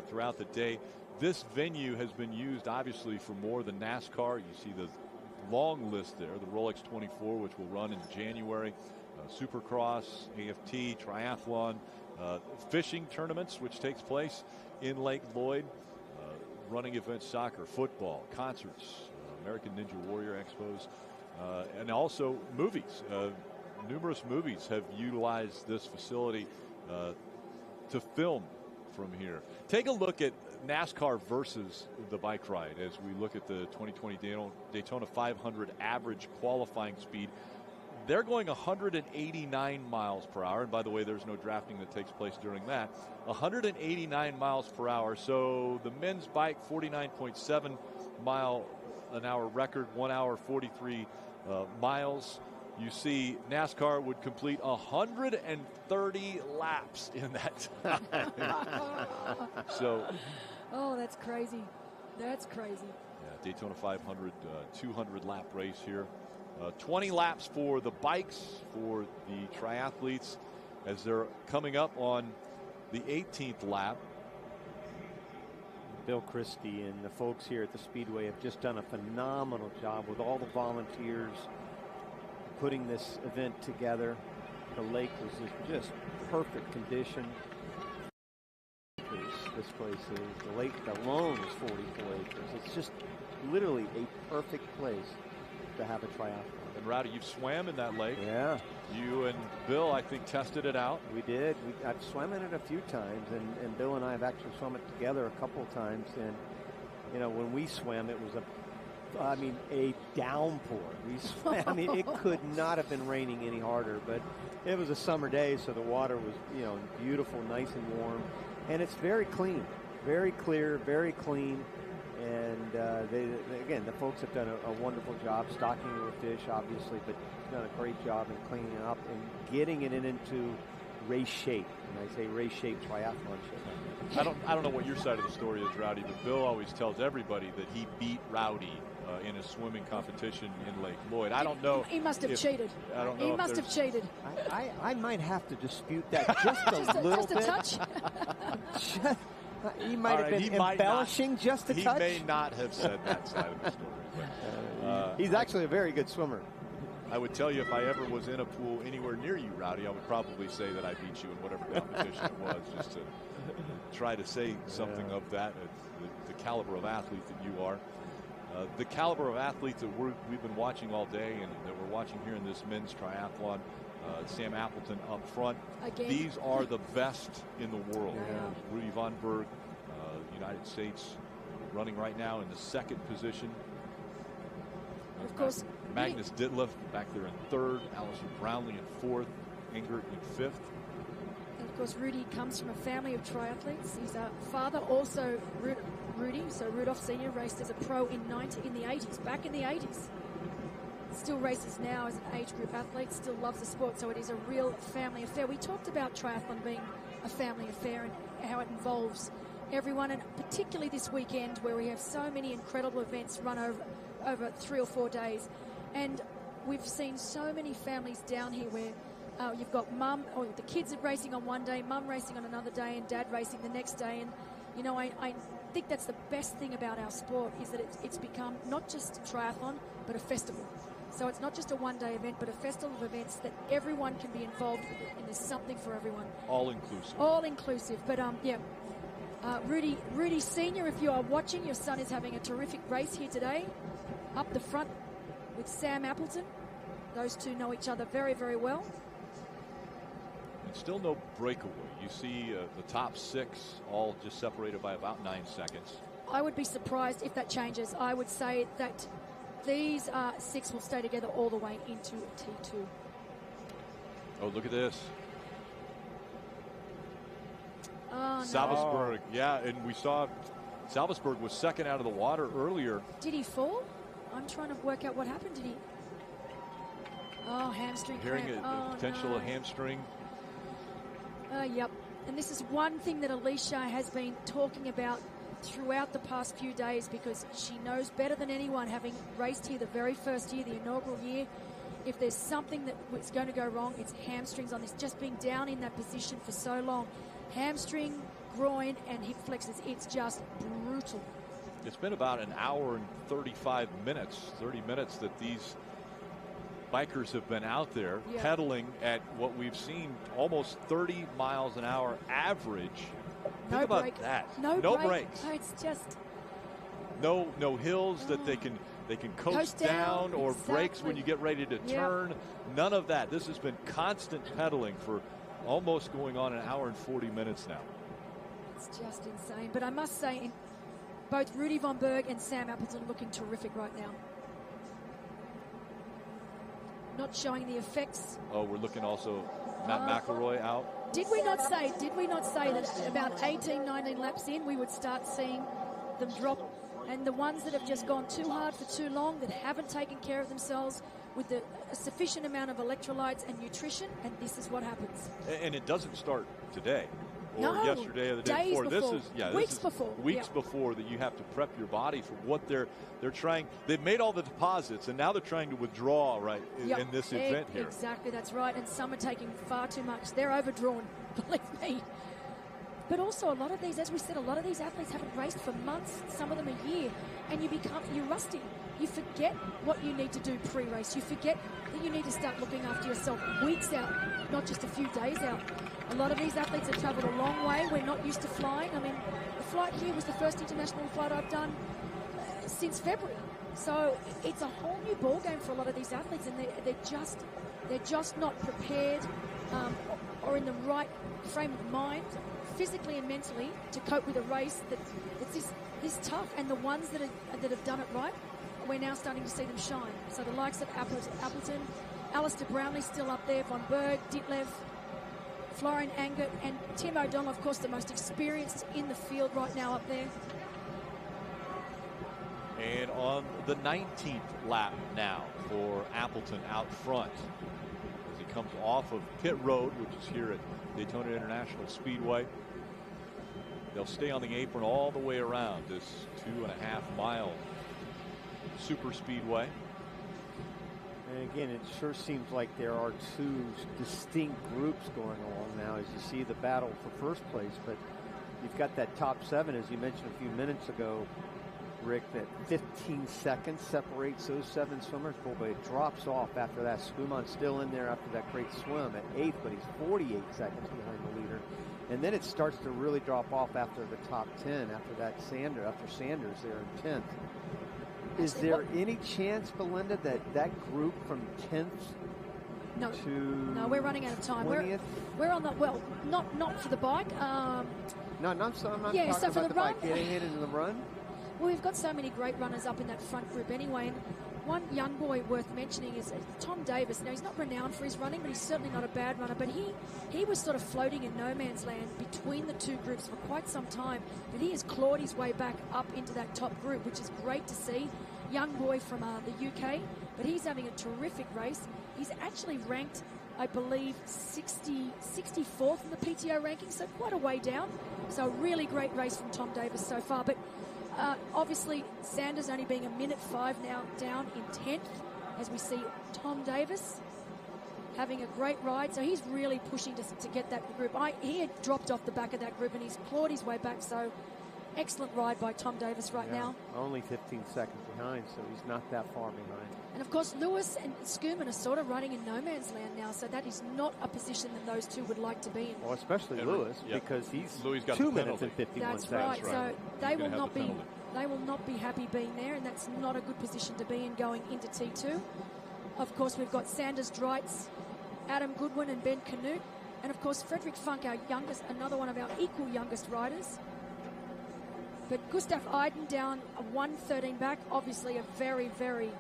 throughout the day. This venue has been used obviously for more than NASCAR. You see the long list there, the Rolex 24, which will run in January, Supercross, AFT, triathlon, fishing tournaments, which takes place in Lake Lloyd, running events, soccer, football, concerts, American Ninja Warrior expos, and also movies. Numerous movies have utilized this facility to film from here. Take a look at NASCAR versus the bike ride as we look at the 2020 Daytona 500 average qualifying speed. They're going 189 miles per hour. And by the way, there's no drafting that takes place during that. 189 miles per hour. So the men's bike, 49.7 mile an hour record, 1 hour 43 miles. You see NASCAR would complete 130 laps in that time. So, oh, that's crazy. That's crazy. Yeah, Daytona 500, 200 lap race here. 20 laps for the bikes, for the triathletes, as they're coming up on the 18th lap. Bill Christie and the folks here at the Speedway have just done a phenomenal job with all the volunteers putting this event together. The lake was in just perfect condition. This place is. The lake alone is 44 acres. It's just literally a perfect place to have a triathlon. And Rowdy, you've swam in that lake. Yeah. You and Bill, I think, tested it out. We did. I've swam in it a few times, and Bill and I have actually swum it together a couple of times. And, you know, when we swam, it was a downpour. We swam. It could not have been raining any harder, but it was a summer day, so the water was, beautiful, nice and warm. And it's very clean, very clear, very clean. And the folks have done a wonderful job stocking it with fish, obviously, but done a great job in cleaning it up and getting it into race shape. And I say race shape, triathlon shape. I don't know what your side of the story is, Rowdy, but Bill always tells everybody that he beat Rowdy in a swimming competition in Lake Lloyd. I don't know. He must have cheated. I don't know. He must have cheated. I might have to dispute that just a little bit. Just a touch. He might have been embellishing just a touch. He may not have said that side of the story. But, he's actually a very good swimmer. I would tell you if I ever was in a pool anywhere near you, Rowdy, I would probably say that I beat you in whatever competition it was, just to try to say something of that, the caliber of athlete that you are. The caliber of athletes that we've been watching all day and that we're watching here in this men's triathlon, Sam Appleton up front. Again. These are the best in the world. Yeah. Rudy Von Berg, United States, running right now in the second position. Of course, Magnus Ditlev back there in third, Allison Brownlee in fourth, Ingert in fifth. And of course, Rudy comes from a family of triathletes. His father also, Rudy, so Rudolph Sr. raced as a pro in the 80s, back in the 80s. Still races now as an age group athlete, still loves the sport, so it is a real family affair. We talked about triathlon being a family affair and how it involves everyone, and particularly this weekend where we have so many incredible events run over 3 or 4 days. And we've seen so many families down here where You've got mum, or the kids are racing on one day, mum racing on another day, and dad racing the next day. And, you know, I think that's the best thing about our sport is that it's become not just triathlon, but a festival. So it's not just a one-day event, but a festival of events that everyone can be involved with, and there's something for everyone. All inclusive. All inclusive. But, yeah. Rudy Sr., if you are watching, your son is having a terrific race here today. Up the front with Sam Appleton. Those two know each other very, very well. And still no breakaway. You see the top 6 all just separated by about 9 seconds. I would be surprised if that changes. I would say that these 6 will stay together all the way into T2. Oh, look at this. Oh, no. Salzburg, yeah, and we saw Salzburg was second out of the water earlier. Did he fall? I'm trying to work out what happened. Did he? Oh, hamstring Hearing cramp. a potential hamstring. Yep. And this is one thing that Alicia has been talking about throughout the past few days, because she knows better than anyone, having raced here the very first year, the inaugural year, if there's something that was going to go wrong, it's hamstrings on this. Just being down in that position for so long. Hamstring, groin, and hip flexors. It's just brutal. It's been about an hour and 35 minutes, 30 minutes that these bikers have been out there pedaling at what we've seen almost 30 miles an hour average. No Think about break. that. No brakes. No, it's just no hills that they can coast down or brakes when you get ready to turn. None of that. This has been constant pedaling for almost going on an hour and 40 minutes now. It's just insane. But I must say, both Rudy Von Berg and Sam Appleton looking terrific right now. Not showing the effects. Oh, we're looking also Matt McElroy out. Did we not say that about 18, 19 laps in, we would start seeing them drop? And the ones that have just gone too hard for too long, that haven't taken care of themselves with a sufficient amount of electrolytes and nutrition, and this is what happens. And it doesn't start today or No, yesterday or the day days before. before. This is Weeks before. Weeks before that you have to prep your body for what they're trying. They've made all the deposits, and now they're trying to withdraw in this event here. Exactly, that's right. And some are taking far too much. They're overdrawn, believe me. But also a lot of these, as we said, a lot of these athletes haven't raced for months, some of them a year, and you're rusty. You forget what you need to do pre-race. You forget that you need to start looking after yourself weeks out, not just a few days out. A lot of these athletes have travelled a long way. We're not used to flying. I mean, the flight here was the first international flight I've done since February. So it's a whole new ball game for a lot of these athletes, and they're just not prepared or in the right frame of mind, physically and mentally, to cope with a race that's this tough. And the ones that have done it right, we're now starting to see them shine. So the likes of Appleton, Alistair Brownlee still up there, Von Berg, Ditlev, Florian Angert, and Tim O'Donnell, of course, the most experienced in the field right now up there. And on the 19th lap now for Appleton out front as he comes off of pit road, which is here at Daytona International Speedway. They'll stay on the apron all the way around this 2.5 mile super speedway. And again, it sure seems like there are two distinct groups going along now as you see the battle for first place. But you've got that top 7, as you mentioned a few minutes ago, Rick, that 15 seconds separates those 7 swimmers. But it drops off after that. Schumann's still in there after that great swim at 8th, but he's 48 seconds behind the leader. And then it starts to really drop off after the top 10, after Sanders there in 10th. Is there any chance, Belinda, that group from 10th No, we're running out of time. 20th? We're on the, not for the bike. No, I'm not talking so for about the bike. run. Getting it into the run? Well, we've got so many great runners up in that front group anyway. And one young boy worth mentioning is Tom Davis. Now, he's not renowned for his running, but he's certainly not a bad runner. But he was sort of floating in no man's land between the two groups for quite some time. But he has clawed his way back up into that top group, which is great to see. Young boy from the UK, but he's having a terrific race. He's actually ranked, I believe, 64th in the PTO ranking, so quite a way down. So really great race from Tom Davis so far. But obviously, Sanders only being a minute 5 now down in 10th, as we see Tom Davis having a great ride. So he's really pushing to get that group. He had dropped off the back of that group and he's clawed his way back. So excellent ride by Tom Davis right now. Only 15 seconds behind, so he's not that far behind. And of course, Lewis and Schoeman are sort of running in no man's land now, so that is not a position that those two would like to be in. Well, especially Lewis, because he's got 2 minutes and 51 seconds. That's right. So they will not be happy being there, and that's not a good position to be in going into T2. Of course, we've got Sanders Dreitz, Adam Goodwin, and Ben Canute, and of course Frederick Funk, our youngest, another one of our equal youngest riders. But Gustav Iden down a 1:13 back, obviously a very, very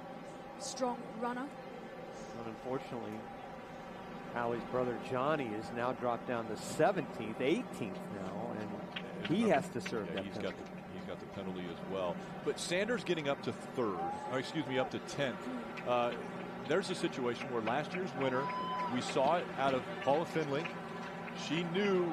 strong runner. And unfortunately, Allie's brother Johnny is now dropped down to 17th, 18th now, and he has to serve that he's got the penalty as well. But Sanders getting up to up to 10th. There's a situation where last year's winner, we saw it out of Paula Finley. She knew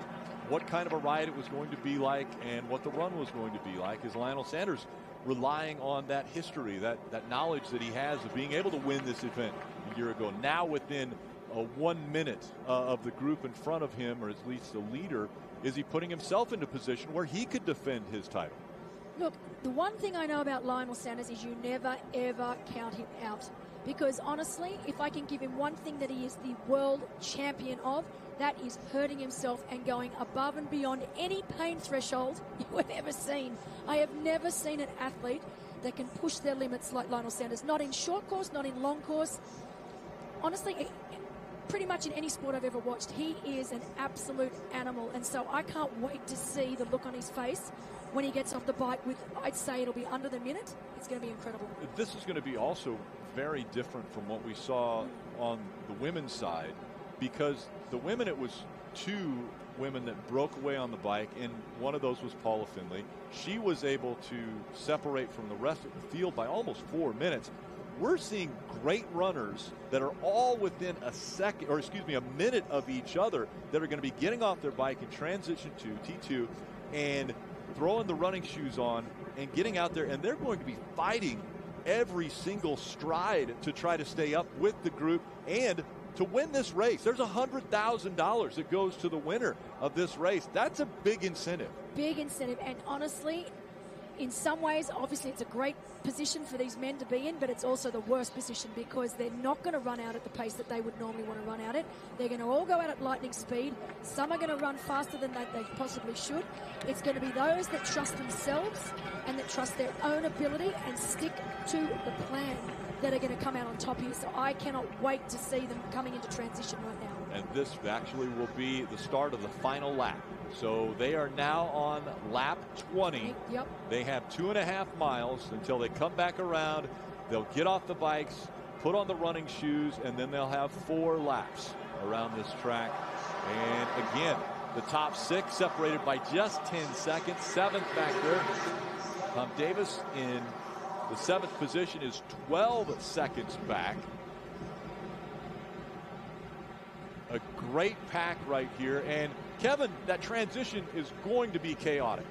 what kind of a ride it was going to be like and what the run was going to be like. Is Lionel Sanders relying on that history, that knowledge that he has of being able to win this event a year ago. Now within 1 minute of the group in front of him, or at least the leader, is he putting himself into a position where he could defend his title? Look, the one thing I know about Lionel Sanders is you never, ever count him out. Because honestly, if I can give him one thing that he is the world champion of, that is hurting himself and going above and beyond any pain threshold you have ever seen. I have never seen an athlete that can push their limits like Lionel Sanders. Not in short course, not in long course. Honestly, pretty much in any sport I've ever watched, he is an absolute animal. And so I can't wait to see the look on his face when he gets off the bike with, I'd say it'll be under the minute. It's going to be incredible. This is going to be also very different from what we saw on the women's side, because the women, it was 2 women that broke away on the bike, and one of those was Paula Finley. She was able to separate from the rest of the field by almost 4 minutes. We're seeing great runners that are all within a minute of each other that are going to be getting off their bike and transition to T2 and throwing the running shoes on and getting out there, and they're going to be fighting every single stride to try to stay up with the group and to win this race. There's $100,000 that goes to the winner of this race. That's a big incentive. Big incentive. And honestly, in some ways, obviously it's a great position for these men to be in, but it's also the worst position because they're not going to run out at the pace that they would normally want to run out at. They're going to all go out at lightning speed. Some are going to run faster than they possibly should. It's going to be those that trust themselves and that trust their own ability and stick to the plan that are going to come out on top here. So I cannot wait to see them coming into transition right now. And this actually will be the start of the final lap. So they are now on lap 20. Yep. They have 2.5 miles until they come back around. They'll get off the bikes, put on the running shoes, and then they'll have 4 laps around this track. And again, the top 6 separated by just 10 seconds. 7th back there. Tom Davis in the 7th position is 12 seconds back. A great pack right here. And Kevin, that transition is going to be chaotic.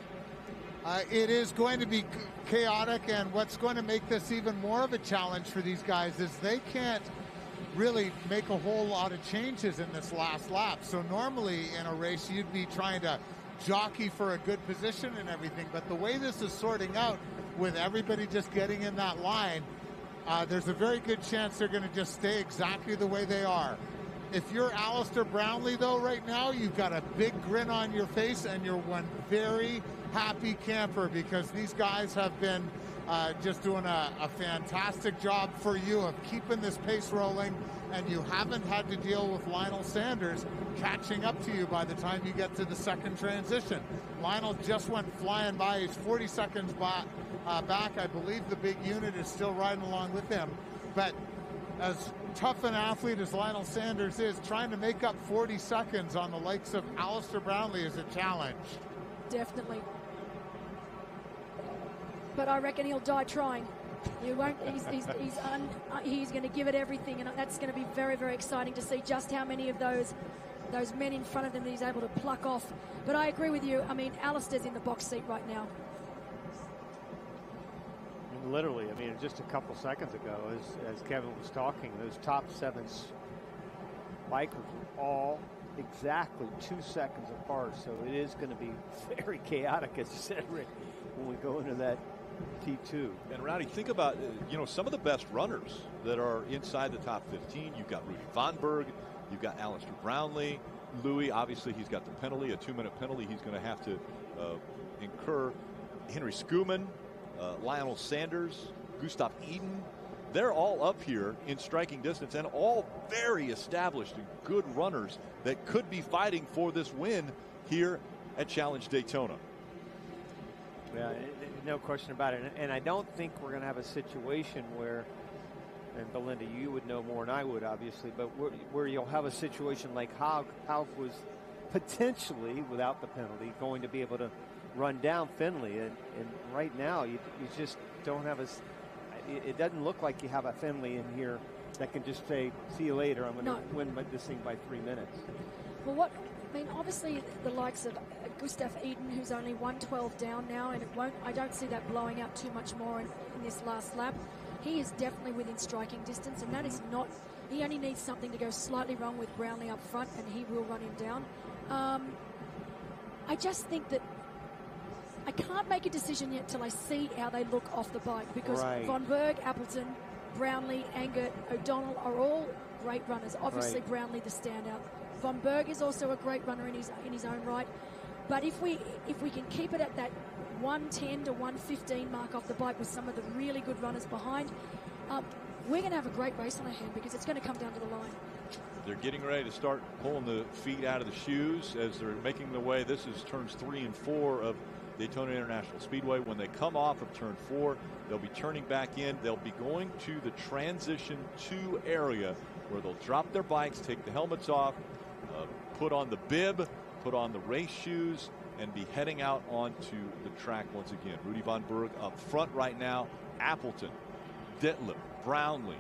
It is going to be chaotic, and what's going to make this even more of a challenge for these guys is they can't really make a whole lot of changes in this last lap. So normally in a race, you'd be trying to jockey for a good position and everything, but the way this is sorting out with everybody just getting in that line, there's a very good chance they're going to just stay exactly the way they are. If you're Alistair Brownlee, though, right now, you've got a big grin on your face, and you're one very happy camper because these guys have been just doing a fantastic job for you of keeping this pace rolling, and you haven't had to deal with Lionel Sanders catching up to you by the time you get to the second transition. Lionel just went flying by. He's 40 seconds back. I believe the big unit is still riding along with him, but as tough an athlete as Lionel Sanders is, trying to make up 40 seconds on the likes of Alistair Brownlee is a challenge. Definitely. But I reckon he'll die trying. He won't. He's going to give it everything, and that's going to be very, very exciting to see just how many of those men in front of them that he's able to pluck off. But I agree with you. I mean, Alistair's in the box seat right now. Literally, I mean, just a couple seconds ago, as Kevin was talking, those top 7 bikers were all exactly 2 seconds apart, so it is going to be very chaotic, as you said, Rick, when we go into that T2. And Rowdy, think about, some of the best runners that are inside the top 15. You've got Rudy Vonberg, you've got Alistair Brownlee, Louis, obviously he's got the penalty, a 2-minute penalty he's going to have to incur. Henry Schoeman, Lionel Sanders, Gustav Eden, they're all up here in striking distance and all very established and good runners that could be fighting for this win here at Challenge Daytona. Yeah, no question about it. And I don't think we're going to have a situation where, and Belinda, you would know more than I would, obviously, but where you'll have a situation like Haug was potentially, without the penalty, going to be able to run down Finley. And right now, you just don't have it doesn't look like you have a Finley in here that can just say, see you later, I'm going to win this thing by 3 minutes. Well, obviously the likes of Gustav Eden, who's only 112 down now, and I don't see that blowing out too much more in this last lap. He is definitely within striking distance, and that is not, he only needs something to go slightly wrong with Brownlee up front, and he will run him down. I just think that I can't make a decision yet till I see how they look off the bike, because Von Berg, Appleton, Brownlee, Angert, O'Donnell are all great runners. Obviously Brownlee the standout. Von Berg is also a great runner in his own right. But if we can keep it at that 110 to 115 mark off the bike with some of the really good runners behind, we're going to have a great race on our hand, because it's going to come down to the line. They're getting ready to start pulling the feet out of the shoes as they're making the way. This is turns 3 and 4 of Daytona International Speedway. When they come off of turn 4, they'll be turning back in. They'll be going to the transition 2 area where they'll drop their bikes, take the helmets off, put on the bib, put on the race shoes, and be heading out onto the track once again. Rudy Von Berg up front right now. Appleton, Ditlip, Brownlee,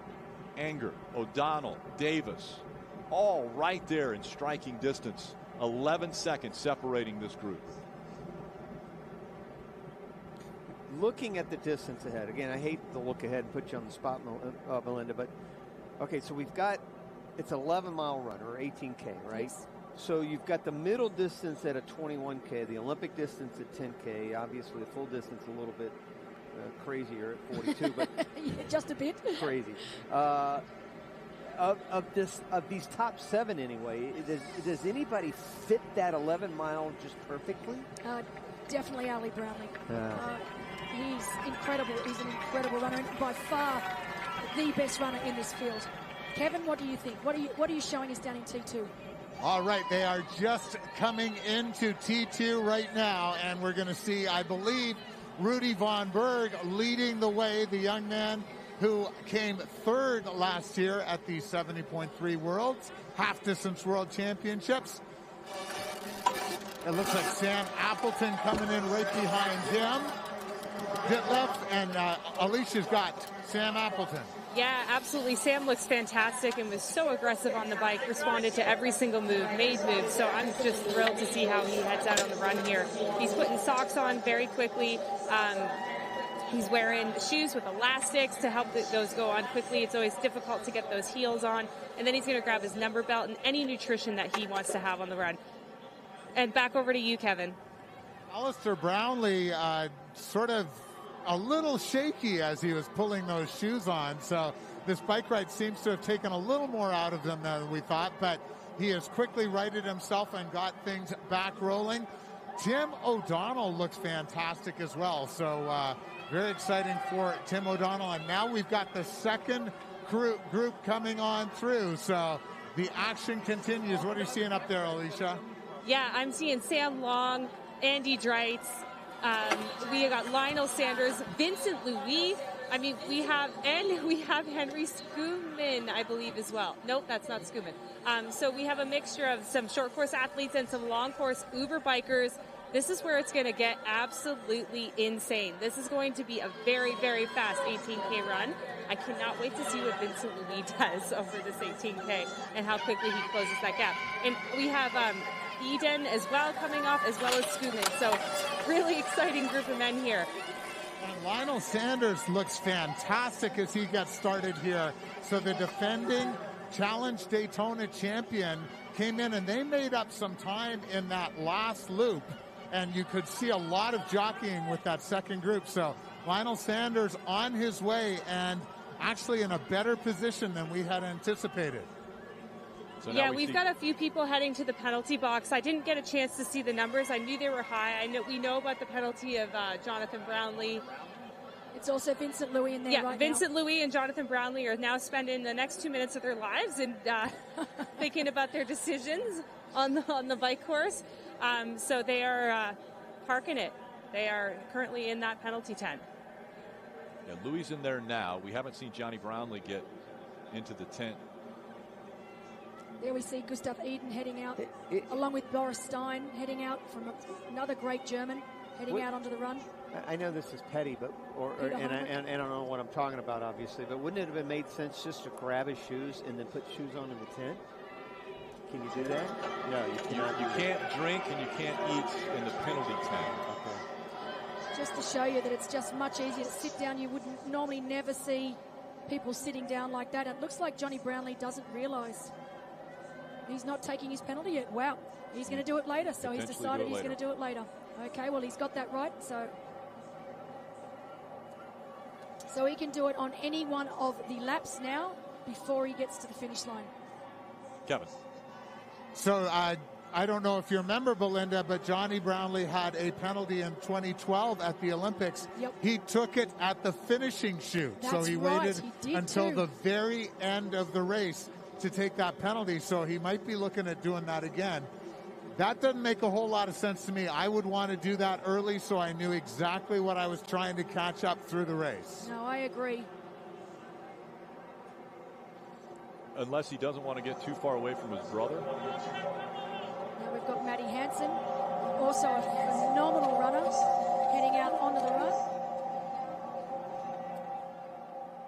Anger, O'Donnell, Davis, all right there in striking distance. 11 seconds separating this group. Looking at the distance ahead, again, I hate to look ahead and put you on the spot, Melinda, but okay, so we've got, it's an 11-mile run, or 18K, right? Yes. So you've got the middle distance at a 21K, the Olympic distance at 10K, obviously the full distance a little bit crazier at 42, but yeah, just a bit crazy. Of these top 7 anyway, does anybody fit that 11 mile just perfectly? Definitely Ali Brownlee. He's incredible. He's an incredible runner, and by far the best runner in this field. Kevin, what do you think? What are you showing us down in T2? All right, they are just coming into T2 right now, and we're going to see, I believe, Rudy Von Berg leading the way, the young man who came 3rd last year at the 70.3 Worlds, half-distance World Championships. It looks like Sam Appleton coming in right behind him. Ditlef, and Alicia's got Sam Appleton. Yeah, absolutely. Sam looks fantastic and was so aggressive on the bike, responded to every single move, made moves. So I'm just thrilled to see how he heads out on the run here. He's putting socks on very quickly. He's wearing shoes with elastics to help those go on quickly. It's always difficult to get those heels on. And then he's going to grab his number belt and any nutrition that he wants to have on the run. And back over to you, Kevin. Alistair Brownlee sort of a little shaky as he was pulling those shoes on. So this bike ride seems to have taken a little more out of him than we thought, but he has quickly righted himself and got things back rolling. Tim O'Donnell looks fantastic as well. So very exciting for Tim O'Donnell. And now we've got the second group coming on through. So the action continues. What are you seeing up there, Alicia? Yeah, I'm seeing Sam Long, Andy Dreitz. We got Lionel Sanders, Vincent Louis. I mean, we have Henry Schoeman, I believe, as well. Nope, that's not Schoeman. So we have a mixture of some short course athletes and some long course Uber bikers. This is where it's going to get absolutely insane. This is going to be a very, very fast 18K run. I cannot wait to see what Vincent Louis does over this 18K and how quickly he closes that gap. And we have Eden as well coming off, as well as Schoeman. So really exciting group of men here. And Lionel Sanders looks fantastic as he gets started here. So the defending Challenge Daytona champion, came in and they made up some time in that last loop. And you could see a lot of jockeying with that second group. So Lionel Sanders on his way and actually in a better position than we had anticipated. So yeah, we've got a few people heading to the penalty box. I didn't get a chance to see the numbers. I knew they were high. We know about the penalty of Jonathan Brownlee. It's also Vincent Louis in there right now. Vincent Louis and Jonathan Brownlee are now spending the next 2 minutes of their lives and thinking about their decisions on the bike course. So they are parking it. They are currently in that penalty tent. Yeah, Louis in there now. We haven't seen Johnny Brownlee get into the tent. There we see Gustav Eden heading out, along with Boris Stein heading out from another great German heading out onto the run. I know this is petty, but and I don't know what I'm talking about, obviously. But wouldn't it have made sense just to grab his shoes and then put shoes on in the tent? Can you do that? No, you cannot. You can't drink and you can't eat in the penalty tent. Okay. Just to show you that it's just much easier to sit down. You wouldn't normally never see people sitting down like that. It looks like Johnny Brownlee doesn't realise he's not taking his penalty yet. Wow, he's going to do it later. So he's decided he's going to do it later. Okay, well, he's got that right. So he can do it on any one of the laps now before he gets to the finish line. Kevin. So I don't know if you remember, Belinda, but Johnny Brownlee had a penalty in 2012 at the Olympics. Yep. He took it at the finishing chute. So he waited until the very end of the race to take that penalty. So he might be looking at doing that again. That doesn't make a whole lot of sense to me. I would want to do that early so I knew exactly what I was trying to catch up through the race. No, I agree. Unless he doesn't want to get too far away from his brother. Now we've got Matty Hansen, also a phenomenal runner, heading out onto the run.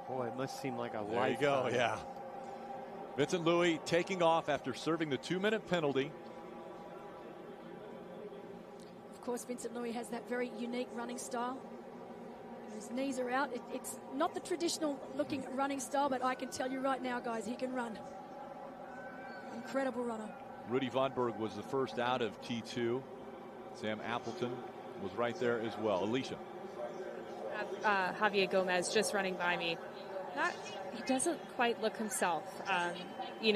Boy, it must seem like a lifetime. There you go, yeah. Vincent Louis taking off after serving the 2-minute penalty. Of course, Vincent Louis has that very unique running style. His knees are out. It's not the traditional looking running style, but I can tell you right now, guys, he can run. Incredible runner. Rudy Vonberg was the first out of T2. Sam Appleton was right there as well. Alicia. Javier Gomez just running by me. He doesn't quite look himself. He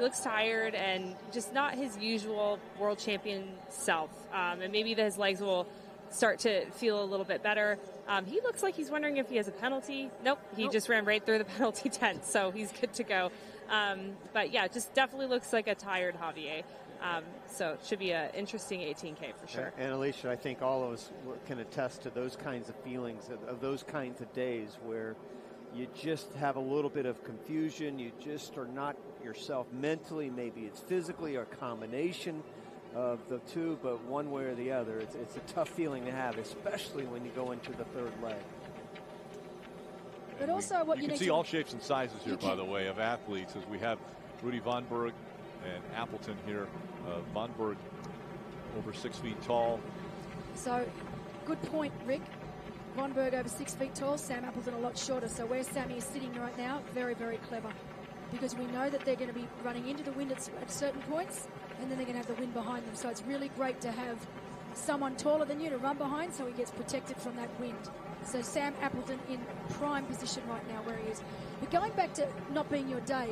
looks tired and just not his usual world champion self. And maybe his legs will start to feel a little bit better. He looks like he's wondering if he has a penalty. Nope, he just ran right through the penalty tent, so he's good to go. But yeah, just definitely looks like a tired Javier. So it should be an interesting 18K for sure. And Alicia, I think all of us can attest to those kinds of feelings, of those kinds of days where you just have a little bit of confusion. You just are not yourself mentally. Maybe it's physically or a combination of the two, but one way or the other, it's a tough feeling to have, especially when you go into the third leg. But also what you can see all shapes and sizes here, by the way, of athletes, as we have Rudy Vonberg and Appleton here. Vonberg over 6 feet tall. So, good point, Rick. Vonberg over 6 feet tall, Sam Appleton a lot shorter. So where Sammy is sitting right now, very, very clever. Because we know that they're going to be running into the wind at certain points, and then they're going to have the wind behind them. So it's really great to have someone taller than you to run behind so he gets protected from that wind. So Sam Appleton in prime position right now where he is. But going back to not being your day,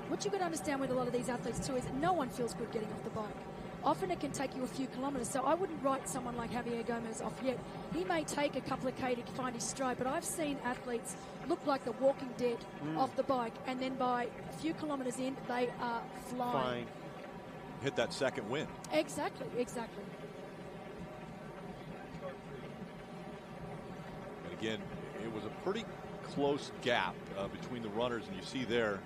what you've got to understand with a lot of these athletes too is that no one feels good getting off the bike. Often it can take you a few kilometres, so I wouldn't write someone like Javier Gomez off yet. He may take a couple of K to find his stride, but I've seen athletes look like the walking dead off the bike, and then by a few kilometres in, they are flying. Hit that second wind. Exactly. And again, it was a pretty close gap between the runners, and you see there,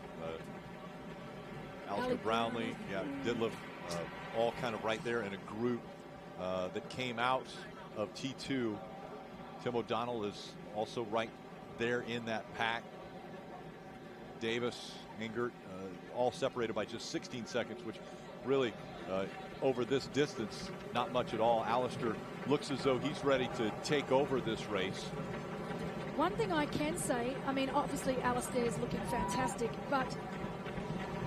Alistair Brownlee, Ditlev, all kind of right there in a group that came out of T2. Tim O'Donnell is also right there in that pack. Davis, Engert, all separated by just 16 seconds, which really, over this distance, not much at all. Alistair looks as though he's ready to take over this race. One thing I can say, I mean, obviously Alistair is looking fantastic, but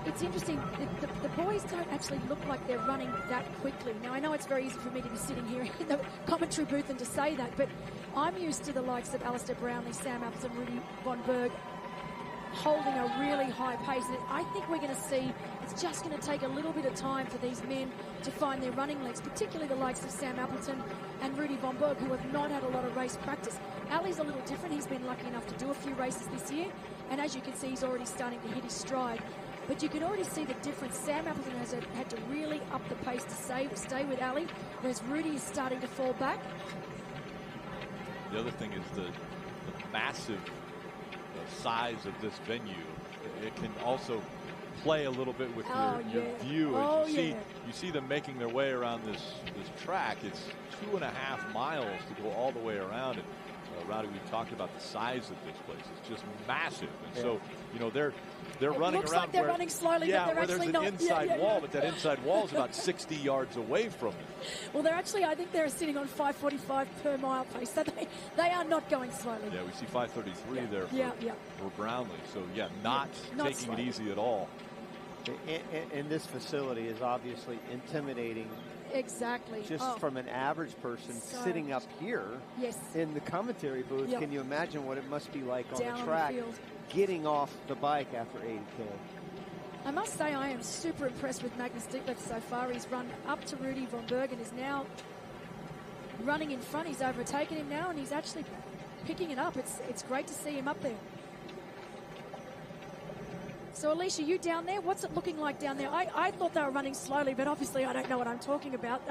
It's interesting. The boys don't actually look like they're running that quickly. Now, I know it's very easy for me to be sitting here in the commentary booth and to say that, but I'm used to the likes of Alistair Brownlee, Sam Appleton, Rudy Von Berg holding a really high pace. And I think we're going to see it's just going to take a little bit of time for these men to find their running legs, particularly the likes of Sam Appleton and Rudy Von Berg, who have not had a lot of race practice. Ali's a little different. He's been lucky enough to do a few races this year, and as you can see, he's already starting to hit his stride. But you can already see the difference. Sam Appleton has had to really up the pace to stay with Ali, whereas Rudy is starting to fall back. The other thing is the massive size of this venue. It can also play a little bit with your view. As you see them making their way around this track. It's 2.5 miles to go all the way around it. Rowdy, we talked about the size of this place. It's just massive, and so they're running looks around. Like they're running slowly, but they're where actually there's not. an inside wall, but that inside wall is about 60 yards away from them. Well, I think they're sitting on 5:45 per mile pace, so they are not going slowly. Yeah, we see 5:33 there for Brownlee. So not taking slowly. it easy at all. And this facility is obviously intimidating. Exactly. Just from an average person sitting up here in the commentary booth, can you imagine what it must be like on the track getting off the bike after 80K? I must say I am super impressed with Magnus Ditlev so far. He's run up to Rudy Von Berg and is now running in front. He's overtaken him now and he's actually picking it up. It's great to see him up there. So, Alicia, you down there? What's it looking like down there? I thought they were running slowly, but obviously I don't know what I'm talking about.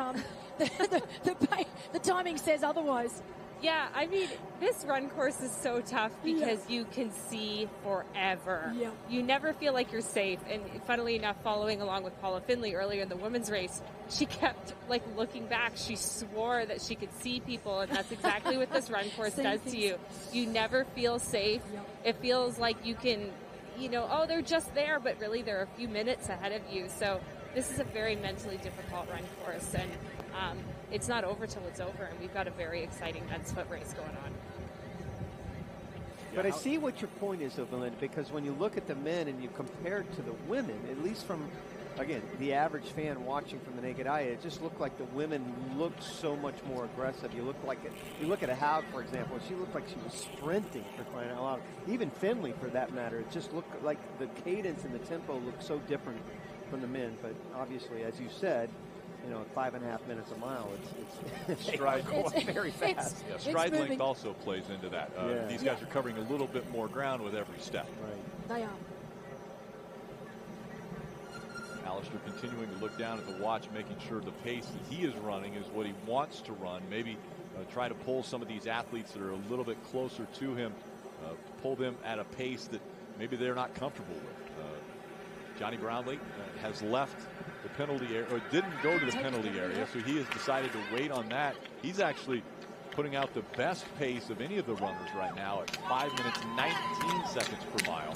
The timing says otherwise. Yeah, I mean, this run course is so tough because you can see forever. Yeah. You never feel like you're safe. And funnily enough, following along with Paula Findlay earlier in the women's race, she kept looking back. She swore that she could see people, and that's exactly what this run course does to you. You never feel safe. Yep. It feels like you can, they're just there, but really they're a few minutes ahead of you. So this is a very mentally difficult run course, and it's not over till it's over, and we've got a very exciting men's foot race going on. But I see what your point is, though, Belinda, because when you look at the men and you compare it to the women, at least from, again, the average fan watching from the naked eye, it just looked like the women looked so much more aggressive. You look at a Haug, for example, she looked like she was sprinting, for crying out loud. Even Findlay, for that matter, it just looked like the cadence and the tempo looked so different from the men. But obviously, as you said, at 5.5 minutes a mile, it's stride going very fast. Stride length also plays into that. These guys are covering a little bit more ground with every step. Right. They are. Alistair continuing to look down at the watch, making sure the pace that he is running is what he wants to run. Maybe try to pull some of these athletes that are a little bit closer to him, pull them at a pace that maybe they're not comfortable with. Johnny Brownlee has left the penalty area, or didn't go to the penalty area, so he has decided to wait on that. He's actually putting out the best pace of any of the runners right now at 5 minutes 19 seconds per mile.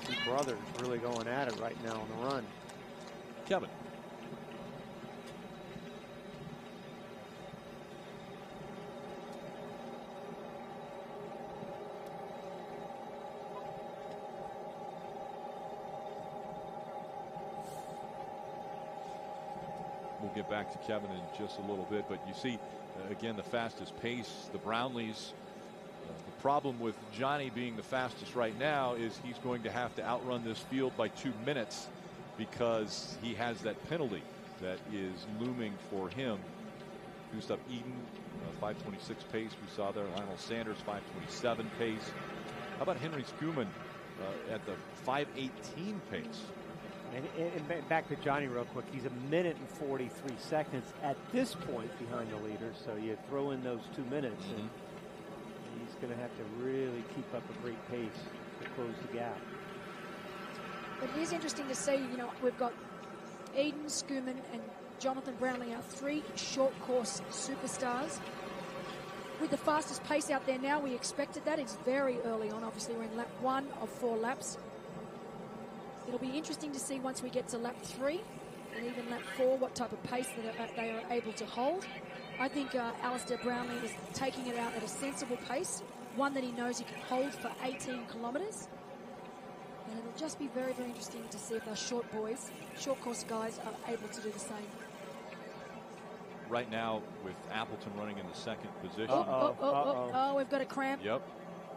Two brothers really going at it right now on the run. Kevin. We'll get back to Kevin in just a little bit, but you see, again, the fastest pace, the Brownlees. The problem with Johnny being the fastest right now is he's going to have to outrun this field by 2 minutes because he has that penalty that is looming for him. Gustav Eden, 5:26 pace. We saw there Lionel Sanders, 5:27 pace. How about Henry Skuman at the 5:18 pace? And back to Johnny real quick. He's 1 minute and 43 seconds at this point behind the leaders. So you throw in those 2 minutes, and he's going to have to really keep up a great pace to close the gap. But it is interesting to see, we've got Eden, Skuman, and Jonathan Brownlee, our 3 short course superstars. With the fastest pace out there now, we expected that. It's very early on. Obviously, we're in lap 1 of 4 laps. It'll be interesting to see once we get to lap 3 and even lap 4 what type of pace that they are able to hold. I think Alistair Brownlee is taking it out at a sensible pace, one that he knows he can hold for 18 kilometres. And it'll just be very, very interesting to see if our short boys, short course guys, are able to do the same. Right now, with Appleton running in the second position. Oh, we've got a cramp. Yep,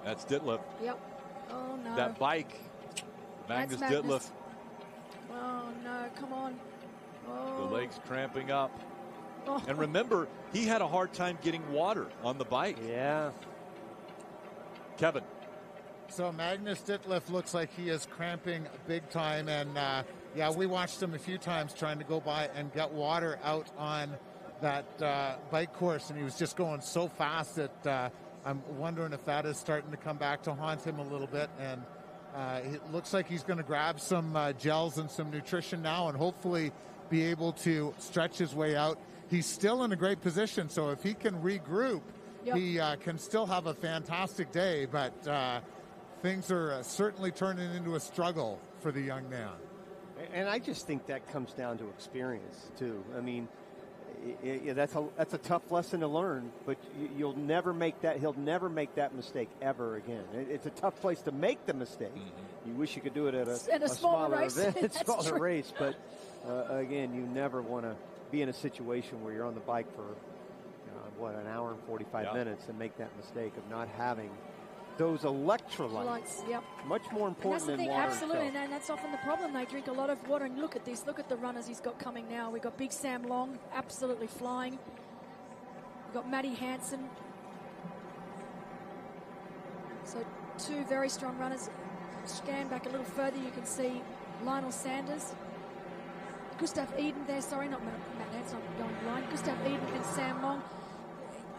that's Ditlev. Yep. Oh, no. That bike, Magnus Ditlev. Oh, no, come on. Oh. The legs cramping up. Oh. And remember, he had a hard time getting water on the bike. Yeah. Kevin. So Magnus Ditlev looks like he is cramping big time. And, yeah, we watched him a few times trying to go by and get water out on that bike course. And he was just going so fast that I'm wondering if that is starting to come back to haunt him a little bit. And it looks like he's going to grab some gels and some nutrition now and hopefully be able to stretch his way out. He's still in a great position, so if he can regroup, he can still have a fantastic day, but things are certainly turning into a struggle for the young man. And I just think that comes down to experience, too. I mean, that's a tough lesson to learn, but you'll never make that. He'll never make that mistake ever again. It's a tough place to make the mistake. Mm-hmm. You wish you could do it at a smaller race. event, smaller race, but again, you never want to be in a situation where you're on the bike for an hour and 45 minutes and make that mistake of not having those electrolytes. Yep. Much more important than water. Absolutely, and that's often the problem. They drink a lot of water, and look at this. Look at the runners he's got coming now. We've got Big Sam Long, absolutely flying. We've got Maddie Hansen. So two very strong runners. Scan back a little further, you can see Lionel Sanders. Gustav Eden there, sorry, not Matt Hansen, I'm going blind. Gustav Eden and Sam Long.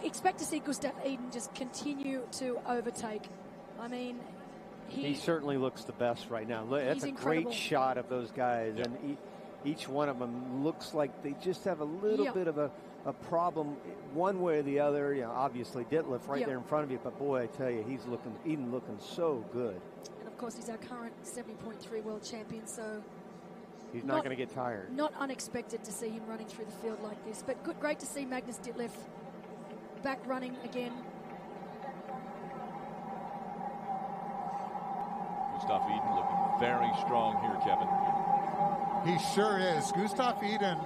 Expect to see Gustav Eden just continue to overtake. I mean, he certainly looks the best right now. That's a incredible. Great shot of those guys, and each one of them looks like they just have a little bit of a problem one way or the other. You know, obviously Ditlev right there in front of you, but boy, I tell you, Eden looking so good. And of course, he's our current 70.3 world champion, so he's not going to get tired. Not unexpected to see him running through the field like this, but great to see Magnus Ditlev back running again. Gustav Eden looking very strong here, Kevin. He sure is. Gustav Eden,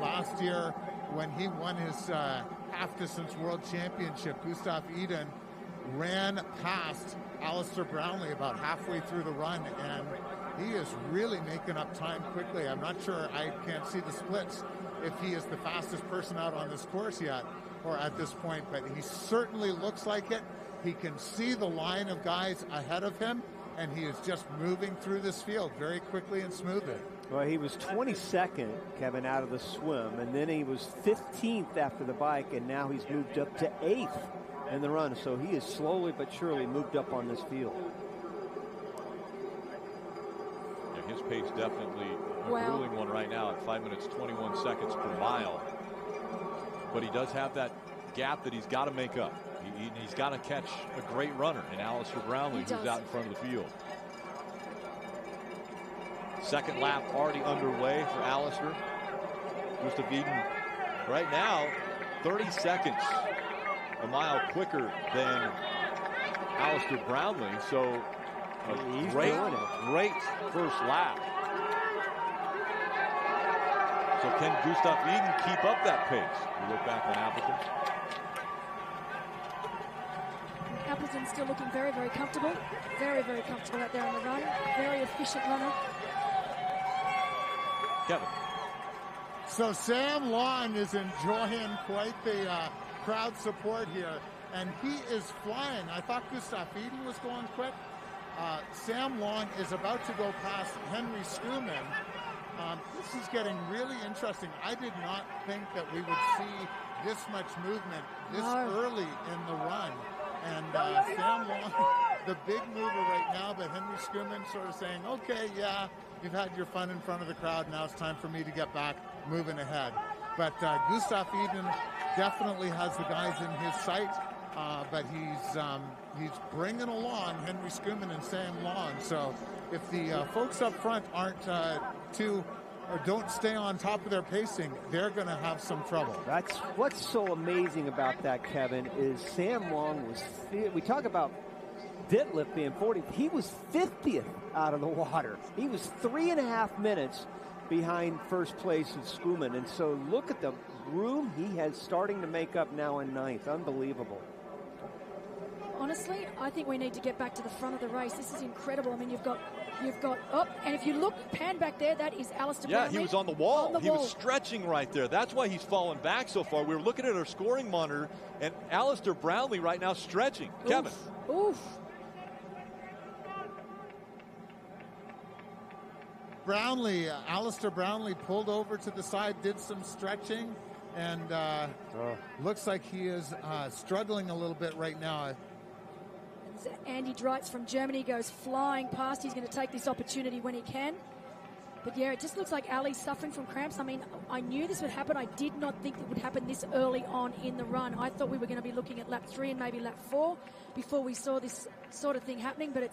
last year when he won his half-distance world championship, Gustav Eden ran past Alistair Brownlee about halfway through the run, and he is really making up time quickly. I'm not sure, I can't see the splits, if he is the fastest person out on this course yet, or at this point, but he certainly looks like it. He can see the line of guys ahead of him, and he is just moving through this field very quickly and smoothly. Well, he was 22nd, Kevin, out of the swim, and then he was 15th after the bike, and now he's moved up to 8th in the run. So he is slowly but surely moved up on this field. Yeah, his pace definitely a grueling one right now at 5 minutes 21 seconds per mile. But he does have that gap that he's got to make up. He's got to catch a great runner in Alistair Brownlee, who's out in front of the field. Second lap already underway for Alistair. Gustav Eden right now 30 seconds a mile quicker than Alistair Brownlee. So a great first lap. So can Gustav Eden keep up that pace? We look back on Appleton. Appleton's still looking very, very comfortable. Very, very comfortable out there on the run. Very efficient runner. Kevin. So Sam Long is enjoying quite the crowd support here, and he is flying. I thought Gustav Eden was going quick. Sam Long is about to go past Henry Skuman. This is getting really interesting. I did not think that we would see this much movement this early in the run. And Sam Long, the big mover right now, but Henry Skuman sort of saying, okay, yeah, you've had your fun in front of the crowd. Now it's time for me to get back moving ahead. But Gustav Eden definitely has the guys in his sight, but he's bringing along Henry Skuman and Sam Long. So if the folks up front aren't or don't stay on top of their pacing, they're going to have some trouble. That's what's so amazing about that, Kevin, is Sam Long was, we talk about Ditlev being 40th, he was 50th out of the water. He was 3.5 minutes behind first place in Skuman. And so look at the room he has starting to make up now in ninth. Unbelievable. Honestly, I think we need to get back to the front of the race. This is incredible. I mean, you've got and if you look, pan back there, that is Alistair Brownlee. Yeah, he was on the wall. On the he wall. was stretching right there. That's why he's fallen back so far. We were looking at our scoring monitor, and Alistair Brownlee right now stretching. Oof. Kevin. Oof. Alistair Brownlee pulled over to the side, did some stretching, and looks like he is struggling a little bit right now. Andy Dreitz from Germany goes flying past. He's going to take this opportunity when he can. But yeah, it just looks like Ali's suffering from cramps. I mean, I knew this would happen. I did not think it would happen this early on in the run. I thought we were going to be looking at lap 3 and maybe lap 4 before we saw this sort of thing happening. But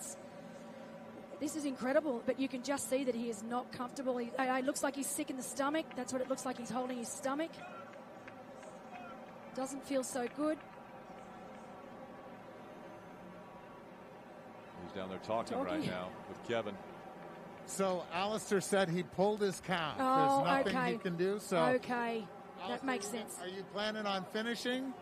this is incredible. But you can just see that he is not comfortable. It looks like he's sick in the stomach. That's what it looks like. He's holding his stomach. Doesn't feel so good. He's down there talking right now with Kevin. So Alistair said he pulled his calf. Oh, There's nothing okay. he can do. So okay, that makes sense. Are you planning on finishing?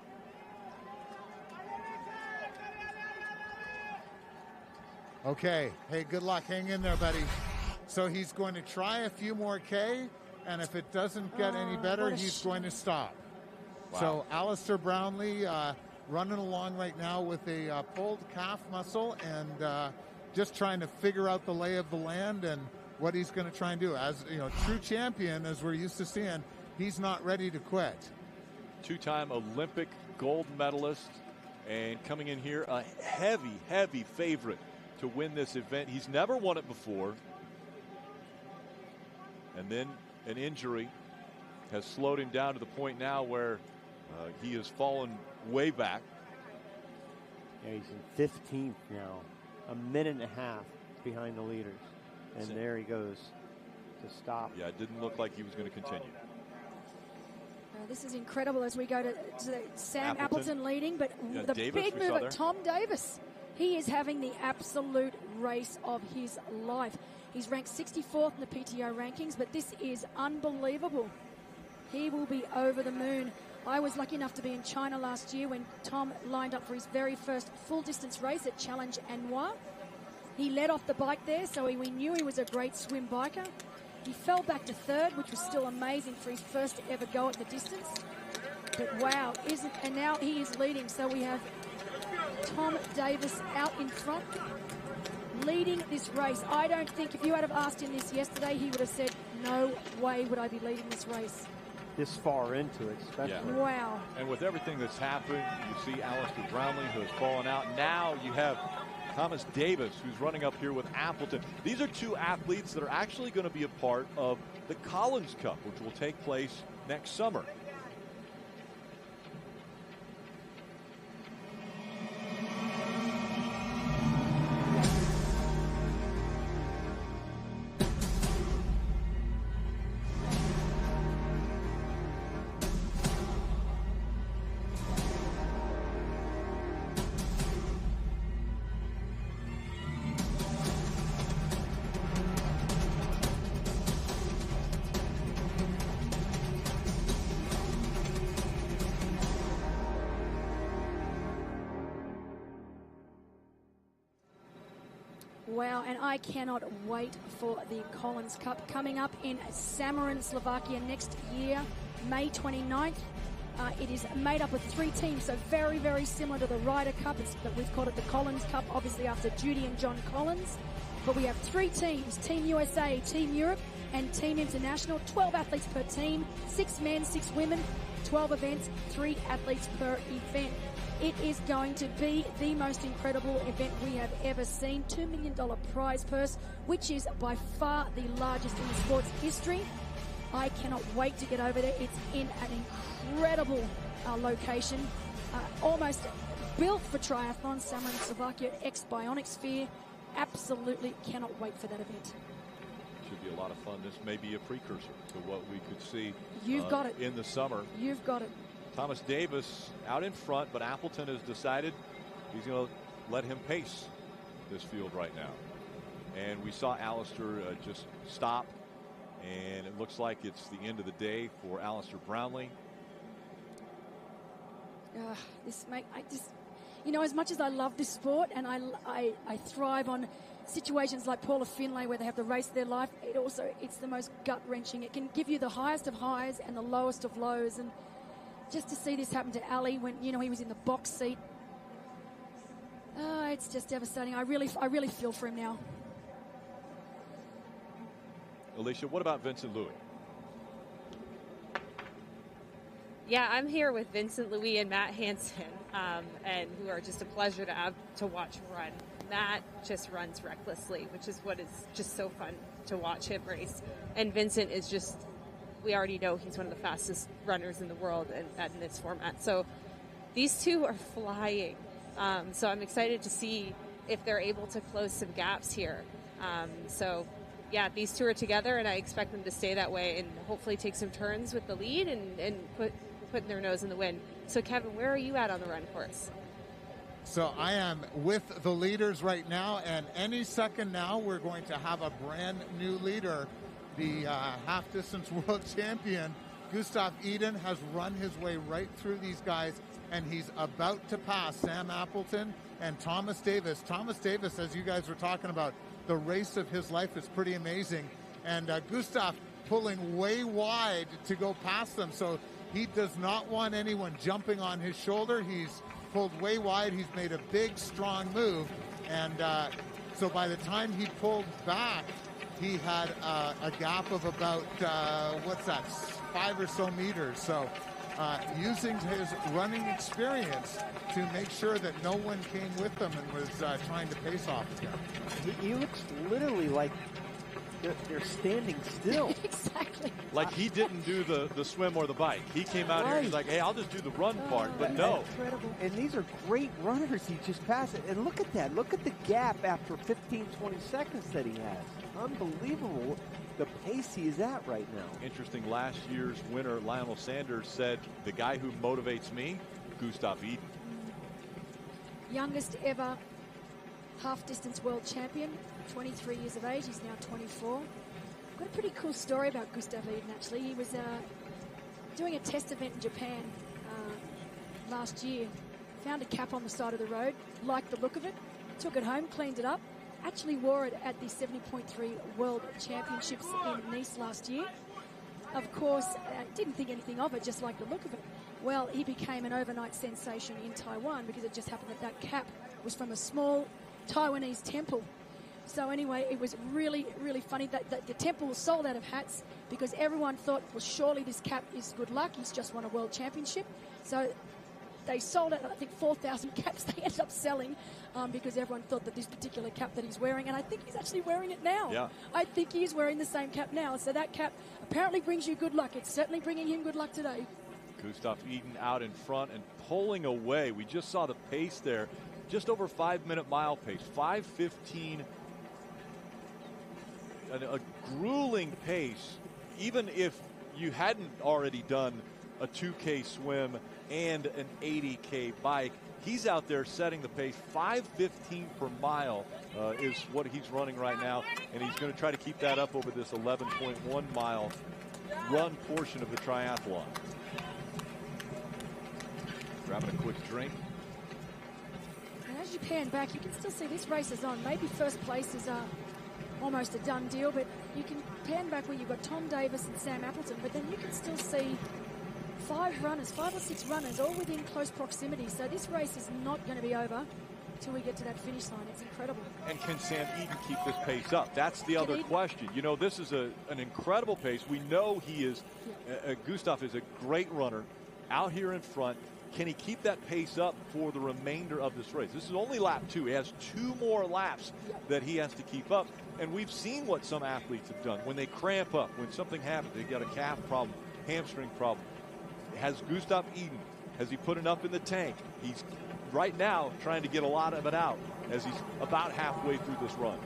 Okay. Hey, good luck. Hang in there, buddy. So he's going to try a few more K, and if it doesn't get any better, he's going to stop. Wow. So Alistair Brownlee running along right now with a pulled calf muscle and just trying to figure out the lay of the land and what he's going to try and do. As you know, true champion, as we're used to seeing, he's not ready to quit. Two-time Olympic gold medalist, and coming in here a heavy favorite to win this event. He's never won it before, and then an injury has slowed him down to the point now where he has fallen way back. Yeah, he's in 15th now, a minute and a half behind the leaders, and there he goes to stop. Yeah, it didn't look like he was going to continue. This is incredible as we go to Sam Appleton leading, but the Davis, big move at Tom Davis. He is having the absolute race of his life. He's ranked 64th in the PTO rankings, but this is unbelievable. He will be over the moon. I was lucky enough to be in China last year when Tom lined up for his very first full-distance race at Challenge Anhua. He led off the bike there, so we knew he was a great swim biker. He fell back to third, which was still amazing for his first ever go at the distance. But wow, and now he is leading. So we have Tom Davis out in front, leading this race. I don't think, if you had have asked him this yesterday, he would have said, no way would I be leading this race. This far into it, especially. Yeah. Wow. And with everything that's happened, you see Alistair Brownlee, who has fallen out. Now you have Thomas Davis, who's running up here with Appleton. These are two athletes that are actually going to be a part of the Collins Cup, which will take place next summer. Wow, and I cannot wait for the Collins Cup coming up in Samarin, Slovakia next year, May 29th. It is made up of 3 teams, so very, very similar to the Ryder Cup. We've called it the Collins Cup, obviously after Judy and John Collins. But we have 3 teams, Team USA, Team Europe, and Team International. 12 athletes per team, 6 men, 6 women, 12 events, 3 athletes per event. It is going to be the most incredible event we have ever seen. $2 million prize purse, which is by far the largest in the sport's history. I cannot wait to get over there. It's in an incredible location, almost built for triathlon. Samarin, Slovakia, ex-Bionic Sphere. Absolutely cannot wait for that event. Should be a lot of fun. This may be a precursor to what we could see got it. in the summer. You've got it. Thomas Davis out in front, but Appleton has decided he's going to let him pace this field right now. And we saw Alistair just stop, and it looks like it's the end of the day for Alistair Brownlee. As much as I love this sport and I thrive on situations like Paula Finlay where they have the race of their life, it's the most gut-wrenching. It can give you the highest of highs and the lowest of lows. And just to see this happen to Ali when, he was in the box seat, it's just devastating. I really feel for him now. Alicia, what about Vincent Louis? Yeah, I'm here with Vincent Louis and Matt Hansen, and who are just a pleasure to watch run. Matt just runs recklessly, which is what is just so fun to watch him race. And Vincent is just, we already know he's one of the fastest runners in the world in this format. So these two are flying. So I'm excited to see if they're able to close some gaps here. Yeah, these two are together, and I expect them to stay that way and hopefully take some turns with the lead and putting their nose in the wind. So, Kevin, where are you at on the run course? So I am with the leaders right now, and any second now we're going to have a brand new leader. The half-distance world champion, Gustav Iden, has run his way right through these guys, and he's about to pass Sam Appleton and Thomas Davis. Thomas Davis, as you guys were talking about, the race of his life is pretty amazing. And Gustav pulling way wide to go past them. So he does not want anyone jumping on his shoulder. He's pulled way wide. He's made a big, strong move. And so by the time he pulled back, he had a gap of about, 5 or so meters. So using his running experience to make sure that no one came with them and was trying to pace off of him. He looks literally like they're standing still. Exactly. Like he didn't do the swim or the bike. He came out here and he's like, hey, I'll just do the run part. But no. Incredible. And these are great runners. He just passed it. And look at that. Look at the gap after 15, 20 seconds that he has. Unbelievable the pace he is at right now. Interesting, last year's winner, Lionel Sanders, said, the guy who motivates me, Gustav Iden. Youngest ever half-distance world champion, 23 years of age. He's now 24. Got a pretty cool story about Gustav Iden, actually. He was doing a test event in Japan last year. Found a cap on the side of the road, liked the look of it, took it home, cleaned it up, actually wore it at the 70.3 World Championships in Nice last year. Of course, didn't think anything of it, just liked the look of it. Well, he became an overnight sensation in Taiwan because it just happened that cap was from a small Taiwanese temple. So anyway, it was really, really funny that the temple was sold out of hats because everyone thought, well, surely this cap is good luck. He's just won a world championship. So they sold out, I think, 4,000 caps they ended up selling because everyone thought that this particular cap that he's wearing, and I think he's actually wearing it now. Yeah. I think he is wearing the same cap now. So that cap apparently brings you good luck. It's certainly bringing him good luck today. Gustav Iden out in front and pulling away. We just saw the pace there. Just over 5-minute mile pace. 5:15. A grueling pace. Even if you hadn't already done a 2K swim and an 80K bike, he's out there setting the pace. 5:15 per mile is what he's running right now, and he's going to try to keep that up over this 11.1 mile run portion of the triathlon. Grabbing a quick drink. And as you pan back, you can still see this race is on. Maybe first place is almost a done deal, but you can pan back where you've got Tom Davis and Sam Appleton, but then you can still see 5 or 6 runners all within close proximity. So this race is not going to be over until we get to that finish line. It's incredible. And can Sam Eden keep this pace up? That's the other question. You know, this is an incredible pace. We know he is, Gustav is a great runner out here in front. Can he keep that pace up for the remainder of this race? This is only lap 2. He has 2 more laps that he has to keep up. And we've seen what some athletes have done. When they cramp up, when something happens, they got a calf problem, hamstring problem. Has Gustav Iden, has he put enough in the tank? He's right now trying to get a lot of it out as he's about halfway through this run.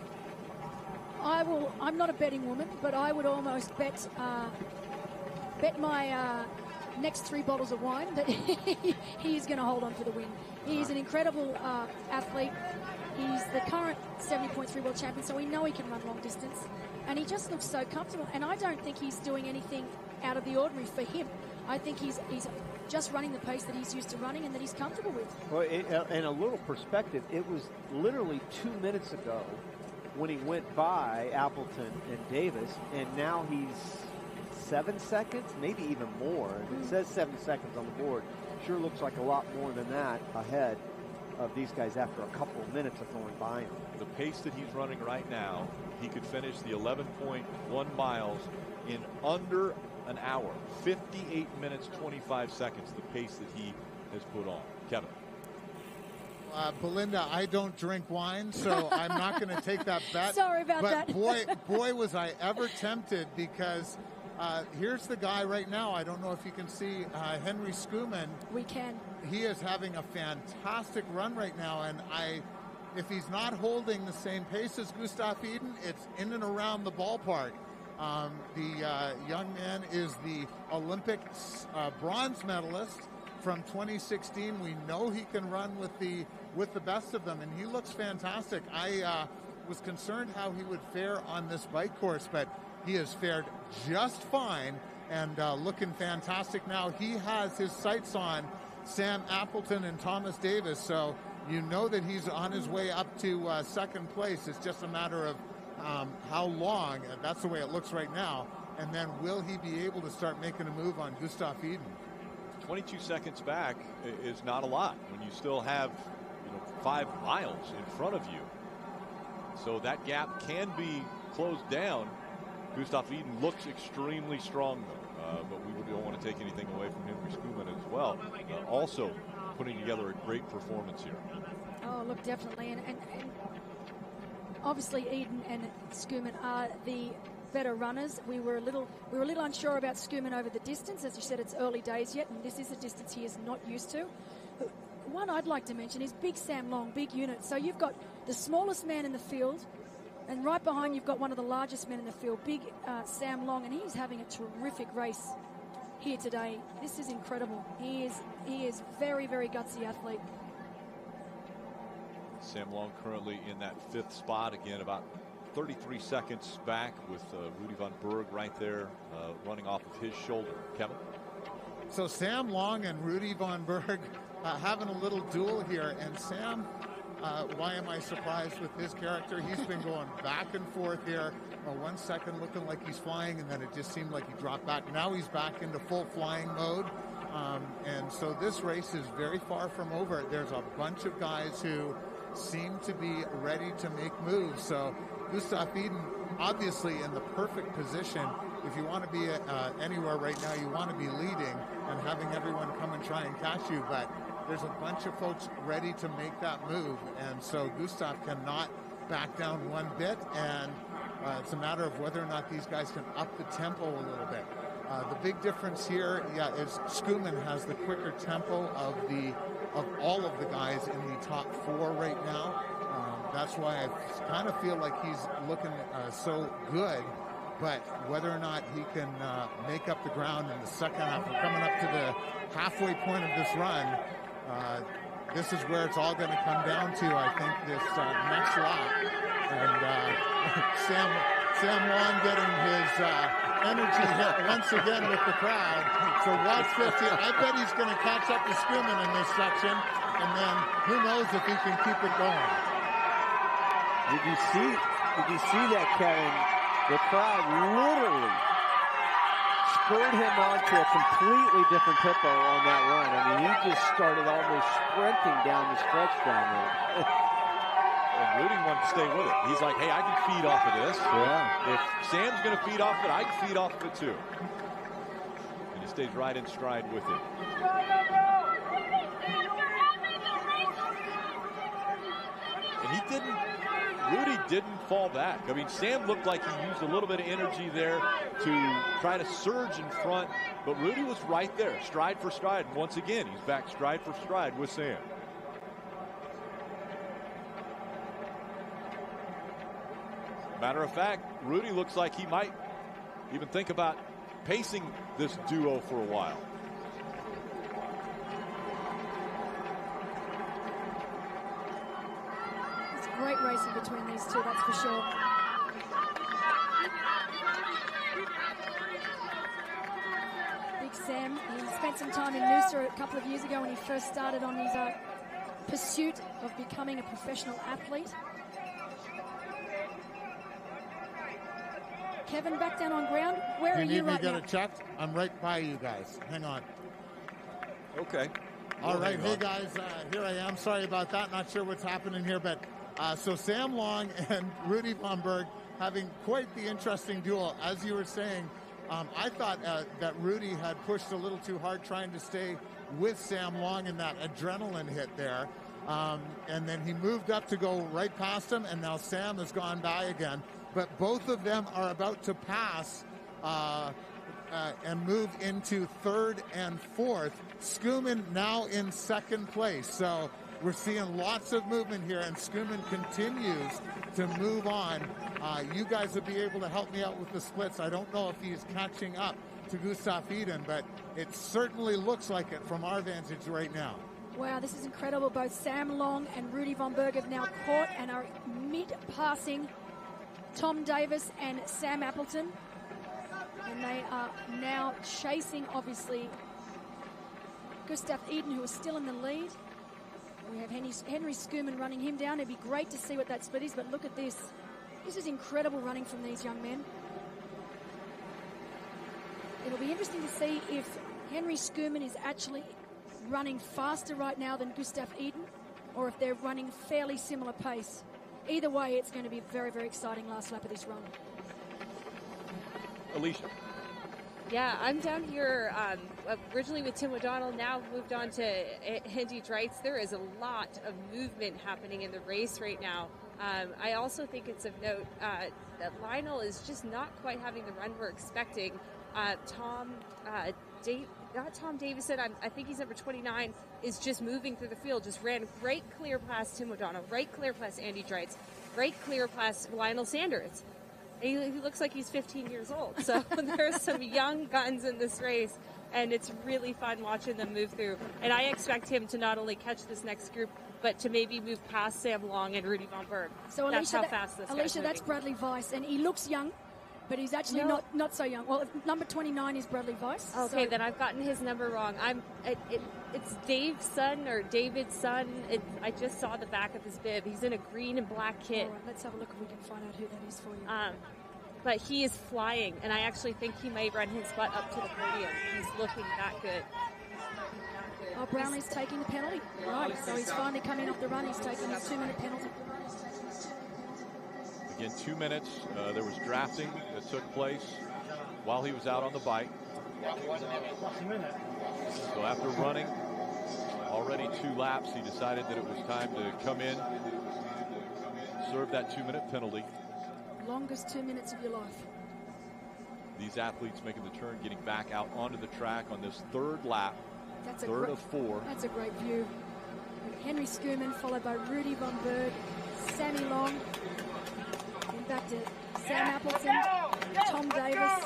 I'm not a betting woman, but I would almost bet my next 3 bottles of wine that he is going to hold on for the win. He is an incredible athlete. He's the current 70.3 world champion, so we know he can run long distance. And he just looks so comfortable. And I don't think he's doing anything out of the ordinary for him. I think he's just running the pace that he's used to running and that he's comfortable with. Well, and a little perspective, it was literally 2 minutes ago when he went by Appleton and Davis, and now he's 7 seconds, maybe even more. It says 7 seconds on the board. Sure looks like a lot more than that ahead of these guys after a couple of minutes of going by him. The pace that he's running right now, he could finish the 11.1 miles in under an hour. 58 minutes, 25 seconds, the pace that he has put on. Kevin. Belinda, I don't drink wine, so I'm not going to take that bet. Sorry about that. But boy, was I ever tempted, because here's the guy right now. I don't know if you can see Henry Skuman. We can. He is having a fantastic run right now, and if he's not holding the same pace as Gustav Iden, it's in and around the ballpark. The young man is the Olympic bronze medalist from 2016. We know he can run with the best of them, and he looks fantastic. I was concerned how he would fare on this bike course, but he has fared just fine and looking fantastic now. He has his sights on Sam Appleton and Thomas Davis, so you know that he's on his way up to second place. It's just a matter of how long. That's the way it looks right now. And then will he be able to start making a move on Gustav Iden? 22 seconds back is not a lot when you still have 5 miles in front of you. So that gap can be closed down. Gustav Iden looks extremely strong, though, but we don't want to take anything away from Henry Skuman as well. Also putting together a great performance here. Oh, look, definitely. And obviously Iden and Skuman are the better runners. We were a little unsure about Skuman over the distance. As you said, it's early days yet, and this is a distance he is not used to. But one I'd like to mention is Big Sam Long, big unit. So you've got the smallest man in the field, and right behind you've got one of the largest men in the field, Big Sam Long, and he's having a terrific race here today. This is incredible. He is very, very gutsy athlete. Sam Long currently in that 5th spot, again about 33 seconds back, with Rudy von Berg right there running off of his shoulder. Kevin? So Sam Long and Rudy von Berg having a little duel here, and Sam, why am I surprised with his character? He's been going back and forth here. 1 second looking like he's flying, and then it just seemed like he dropped back. Now he's back into full flying mode. And so this race is very far from over. There's a bunch of guys who seem to be ready to make moves. So Gustav Iden obviously in the perfect position. If you want to be anywhere right now, you want to be leading and having everyone come and try and catch you. But there's a bunch of folks ready to make that move. And so Gustav cannot back down one bit. And it's a matter of whether or not these guys can up the tempo a little bit. The big difference here, is Skuman has the quicker tempo of all of the guys in the top 4 right now. That's why I kind of feel like he's looking so good. But whether or not he can make up the ground in the second half, we're coming up to the halfway point of this run. This is where it's all going to come down to, I think, this next lap. And Sam Long getting his energy hit once again with the crowd. So watch 50. I bet he's going to catch up to Skuman in this section, and then who knows if he can keep it going. Did you see that, Kevin? The crowd literally spurred him onto a completely different tempo on that run. I mean, he just started almost sprinting down the stretch down there. And Rudy wanted to stay with it. He's like, hey, I can feed off of this. Yeah. If Sam's going to feed off of it, I can feed off of it too. And he stays right in stride with it. And Rudy didn't fall back. I mean, Sam looked like he used a little bit of energy there to try to surge in front, but Rudy was right there, stride for stride. And once again, he's back stride for stride with Sam. Matter of fact, Rudy looks like he might even think about pacing this duo for a while. great racing between these two, that's for sure. Big Sam, he spent some time in Noosa a couple of years ago when he first started on his pursuit of becoming a professional athlete. Kevin, back down on ground. Where are you right now? You need me to get it checked? I'm right by you guys. Hang on. Okay. All right. Hey, guys. Here I am. Sorry about that. Not sure what's happening here. But so Sam Long and Rudy Von Berg having quite the interesting duel. As you were saying, I thought that Rudy had pushed a little too hard trying to stay with Sam Long in that adrenaline hit there. And then he moved up to go right past him, and now Sam has gone by again. But both of them are about to pass and move into third and fourth. Skuman now in second place. So we're seeing lots of movement here, and Skuman continues to move on. You guys will be able to help me out with the splits. I don't know if he's catching up to Gustav Iden, but it certainly looks like it from our vantage right now. Wow, this is incredible. Both Sam Long and Rudy Von Berg have now caught and are mid-passing Tom Davis and Sam Appleton. And they are now chasing, obviously, Gustav Iden, who is still in the lead. We have Henry Skuman running him down. It'd be great to see what that split is, but look at this. This is incredible running from these young men. It'll be interesting to see if Henry Skuman is actually running faster right now than Gustav Iden, or if they're running fairly similar pace. Either way, it's going to be a very, very exciting last lap of this run. Alicia. Yeah, I'm down here originally with Tim O'Donnell, now moved on to Andy Dreitz. There is a lot of movement happening in the race right now. I also think it's of note that Lionel is just not quite having the run we're expecting. Not Tom Davison, I think he's number 29, is just moving through the field, just ran right clear past Tim O'Donnell, right clear past Andy Dreitz, right clear past Lionel Sanders. He looks like he's 15 years old. So there's some young guns in this race, and it's really fun watching them move through. And I expect him to not only catch this next group, but to maybe move past Sam Long and Rudy Von Berg. So that's how fast this Alicia, that's Bradley Weiss, and he looks young, but he's actually not so young. Well, number 29 is Bradley Weiss. Okay, so. Then I've gotten his number wrong. It's Dave's son or David's son. I just saw the back of his bib. He's in a green and black kit. All right, let's have a look if we can find out who that is for you. But he is flying, and I actually think he may run his butt up to the podium. He's looking that good. Oh, Brownlee's taking the penalty. Right, so he's finally coming off the run. He's taking his 2-minute penalty. Again, 2 minutes. There was drafting that took place while he was out on the bike. So after running already 2 laps, he decided that it was time to come in, serve that 2-minute penalty. Longest 2 minutes of your life. These athletes making the turn, getting back out onto the track on this 3rd lap. That's third of 4. That's a great view. Henry Skuman followed by Rudy Von Berg, Sammy Long, and back to Sam Appleton, Tom Davis.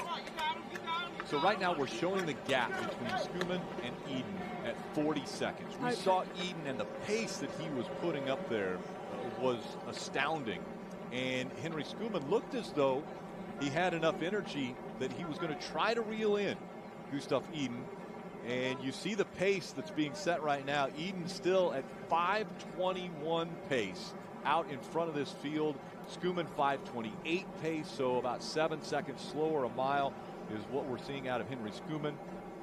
So right now we're showing the gap between Skuman and Eden at 40 seconds. We saw Eden, and the pace that he was putting up there was astounding. And Henry Skuman looked as though he had enough energy that he was going to try to reel in Gustav Eden. And you see the pace that's being set right now. Eden still at 5:21 pace out in front of this field. Skuman 5:28 pace, so about 7 seconds slower a mile is what we're seeing out of Henry Skuman.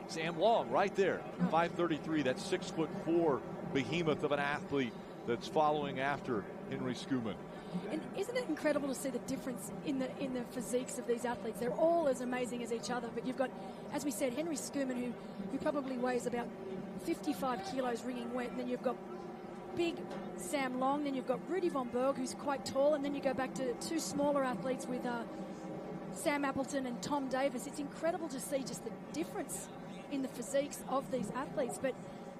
Sam Long right there, 5:33. That's 6'4" behemoth of an athlete that's following after Henry Skuman. And isn't it incredible to see the difference in the physiques of these athletes? They're all as amazing as each other, but you've got, as we said, Henry Skuman, who probably weighs about 55 kilos wringing wet, and then you've got big Sam Long, then you've got Rudy Von Berg, who's quite tall, and then you go back to 2 smaller athletes with Sam Appleton and Tom Davis. It's incredible to see just the difference in the physiques of these athletes, but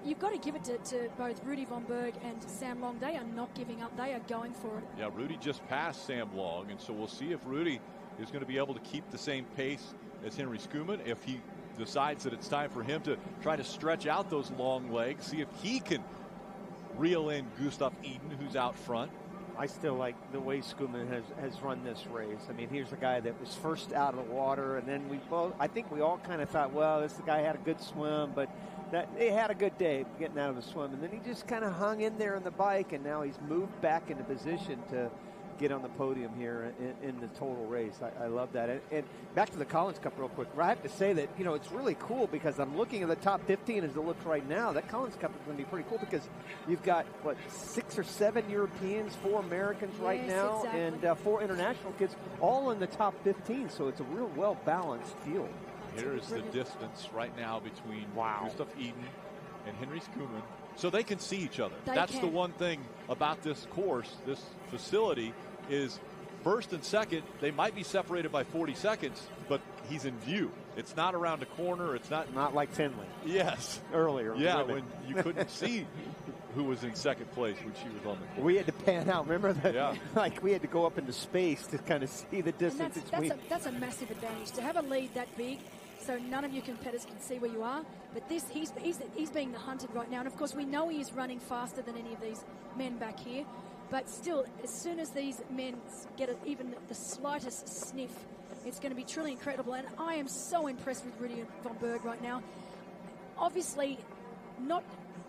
you've got to give it to both Rudy Von Berg and Sam Long. They are not giving up. They are going for it. Yeah, Rudy just passed Sam Long, and so we'll see if Rudy is going to be able to keep the same pace as Henry Skuman. If he decides that it's time for him to try to stretch out those long legs, see if he can reel in Gustav Eden, who's out front. I still like the way Skuman has run this race. I mean, here's a guy that was first out of the water, and then I think we all kind of thought, well, this guy had a good swim, but that he had a good day getting out of the swim, and then he just kind of hung in there on the bike, and now he's moved back into position to get on the podium here in the total race. I love that. And back to the Collins Cup real quick. I have to say that, it's really cool because I'm looking at the top 15 as it looks right now. That Collins Cup is going to be pretty cool because you've got, 6 or 7 Europeans, 4 Americans right now, exactly. And 4 international kids all in the top 15. So it's a real well-balanced field. Here is the distance right now between Gustav Iden and Henry Skuman. So they can see each other. That's the one thing about this course, this facility, is first and second, they might be separated by 40 seconds, but he's in view. It's not around a corner. It's not like Finley. Yes. Earlier. Yeah, when you couldn't see who was in second place when she was on the course. We had to pan out. Remember that? Yeah. Like we had to go up into space to kind of see the distance between. That's a massive advantage to have a lead that big. So none of your competitors can see where you are. But he's being hunted right now. And, of course, we know he is running faster than any of these men back here. But still, as soon as these men get even the slightest sniff, it's going to be truly incredible. And I am so impressed with Rudy von Berg right now. Obviously, not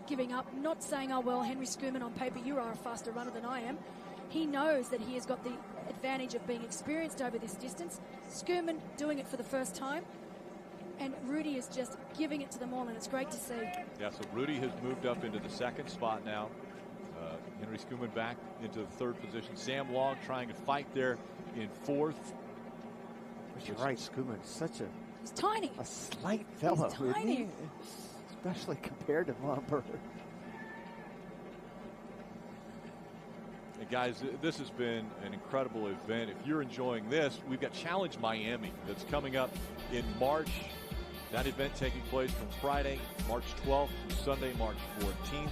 giving up, not saying, oh, well, Henry Skuman, on paper, you are a faster runner than I am. He knows that he has got the advantage of being experienced over this distance. Skuman doing it for the first time. And Rudy is just giving it to them all, and it's great to see. Yeah, so Rudy has moved up into the second spot now. Henry Skuman back into the third position. Sam Long trying to fight there in fourth. You're right, Skuman, he's tiny. A slight fellow, he's tiny. Isn't he? Especially compared to von Berg. And guys, this has been an incredible event. If you're enjoying this, we've got Challenge Miami that's coming up in March. That event taking place from Friday, March 12th to Sunday, March 14th.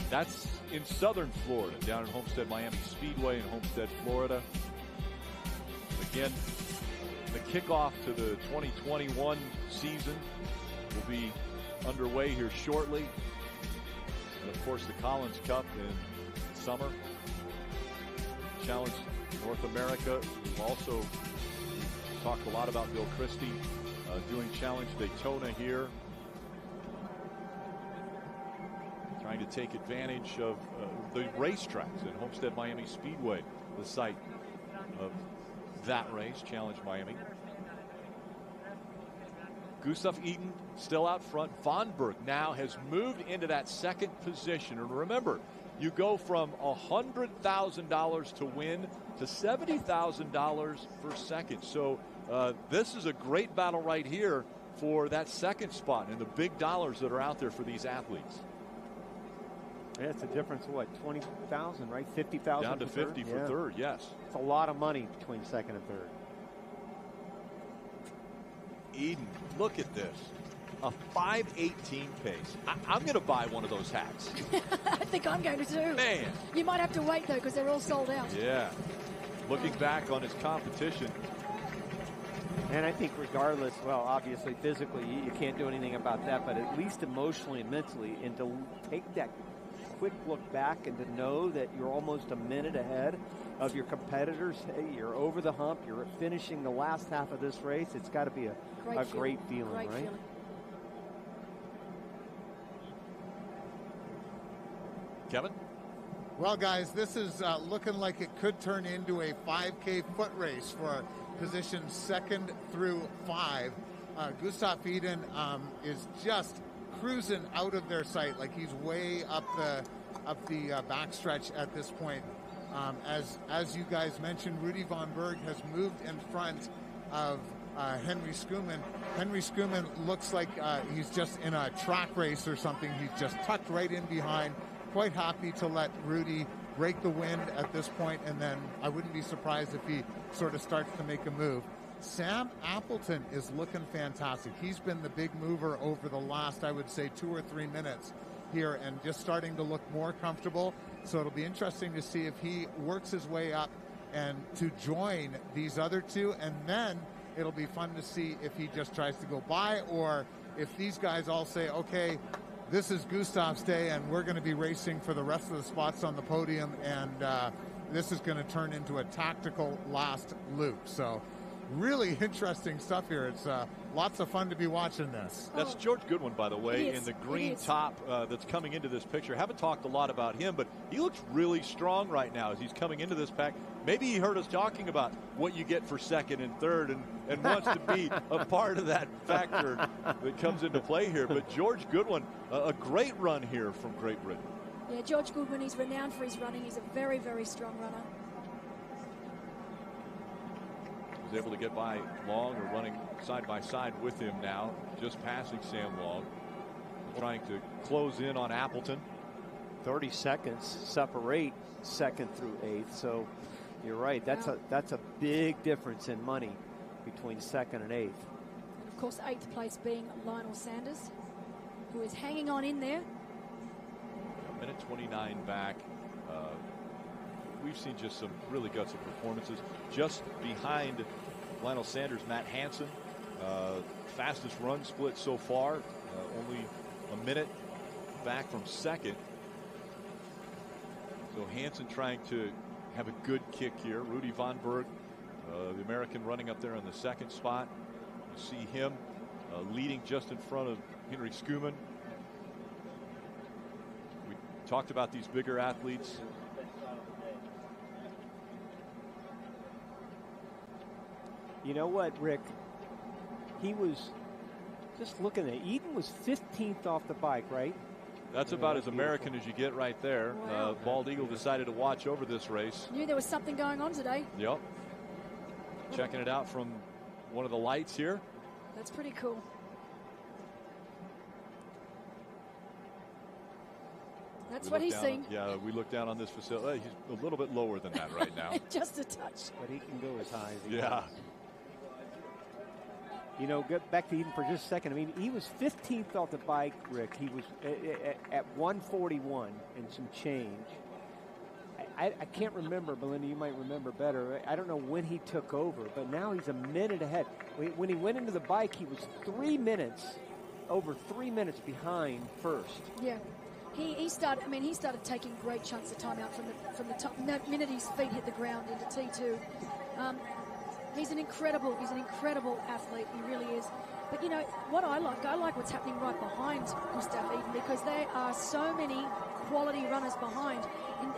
That's in southern Florida, down at Homestead Miami Speedway in Homestead, Florida. Again, the kickoff to the 2021 season will be underway here shortly. And, of course, the Collins Cup in summer. Challenge North America. We've also talked a lot about Bill Christie doing Challenge Daytona here. Trying to take advantage of the racetracks at Homestead Miami Speedway, the site of that race, Challenge Miami. Gustav Iden still out front. Von Berg now has moved into that second position. And remember, you go from $100,000 to win to $70,000 for second. So this is a great battle right here for that second spot and the big dollars that are out there for these athletes. Yeah, it's a difference of what, 20,000, right? 50,000 down to 50 for third, yes. It's a lot of money between second and third. Eden, look at this. A 5:18 pace. I'm going to buy one of those hats. I think I'm going to too. Man. You might have to wait, though, because they're all sold out. Yeah. Looking back on his competition. And I think regardless, well, obviously physically you can't do anything about that, but at least emotionally and mentally, and to take that quick look back and to know that you're almost a minute ahead of your competitors. Hey, you're over the hump. You're finishing the last half of this race. It's got to be a great feeling, right? Feeling. Kevin? Well, guys, this is looking like it could turn into a 5K foot race for positions 2nd through 5. Gustav Iden is just cruising out of their sight, like he's way up the backstretch at this point. As you guys mentioned, Rudy von Berg has moved in front of Henry Skuman. Henry Skuman looks like he's just in a track race or something. He's just tucked right in behind. Quite happy to let Rudy break the wind at this point, and then I wouldn't be surprised if he sort of starts to make a move. Sam Appleton is looking fantastic. He's been the big mover over the last, I would say, 2 or 3 minutes here and just starting to look more comfortable. So it'll be interesting to see if he works his way up and to join these other two, and then it'll be fun to see if he just tries to go by or if these guys all say, okay, this is Gustav's day and we're going to be racing for the rest of the spots on the podium, and this is going to turn into a tactical last loop. So really interesting stuff here. It's lots of fun to be watching this. That's George Goodwin, by the way, in the green top that's coming into this picture. Haven't talked a lot about him, but he looks really strong right now as he's coming into this pack. Maybe he heard us talking about what you get for second and third and wants to be a part of that factor that comes into play here. But George Goodwin, a great run here from Great Britain. Yeah, George Goodwin, he's renowned for his running. He's a very, very strong runner. Was able to get by Long, or running side by side with him now, just passing Sam Long, trying to close in on Appleton. 30 seconds separate second through eighth. So you're right. That's a big difference in money between second and eighth. And of course, eighth place being Lionel Sanders, who is hanging on in there. A minute 29 back. We've seen just some really gutsy performances. Just behind Lionel Sanders, Matt Hansen, fastest run split so far, only a minute back from second. So Hansen trying to have a good kick here. Rudy Von Berg, the American, running up there in the second spot. You see him leading just in front of Henry Skuman. We talked about these bigger athletes. You know what, Rick? He was just looking at Eden was 15th off the bike, right? That's about as American as you get right there. Wow. Bald Eagle decided to watch over this race. Knew there was something going on today. Yep. Checking it out from one of the lights here. That's pretty cool. That's what he's seeing. Yeah, we look down on this facility. He's a little bit lower than that right now. Just a touch. But he can go as high as he wants. wants. You know, get back to Eden for just a second. I mean, he was 15th off the bike, Rick. He was at 141 and some change. I can't remember, Belinda, you might remember better. I don't know when he took over, but now he's a minute ahead. When he went into the bike, he was over 3 minutes behind first. Yeah. He started. I mean, he started taking great chunks of time out from the top. The minute his feet hit the ground into T2, he's an incredible athlete. He really is. But you know what I like what's happening right behind Gustav Eden, because there are so many quality runners behind,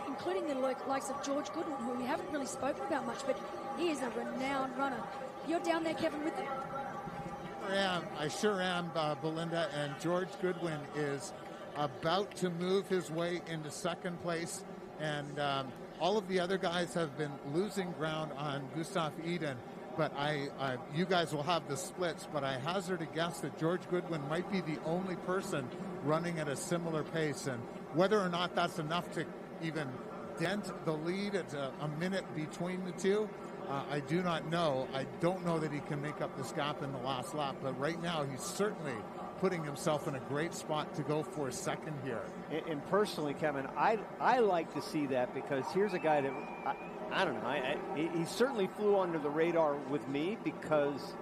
including the likes of George Goodwin, who we haven't really spoken about much, but he is a renowned runner. You're down there, Kevin, with them. I sure am, Belinda. And George Goodwin is about to move his way into second place, and all of the other guys have been losing ground on Gustav Eden, but you guys will have the splits, but I hazard a guess that George Goodwin might be the only person running at a similar pace, and whether or not that's enough to even dent the lead at a minute between the two, I do not know. I don't know that he can make up this gap in the last lap, but right now he's certainly putting himself in a great spot to go for a second here. And personally, Kevin, I like to see that, because here's a guy that, I don't know, he certainly flew under the radar with me because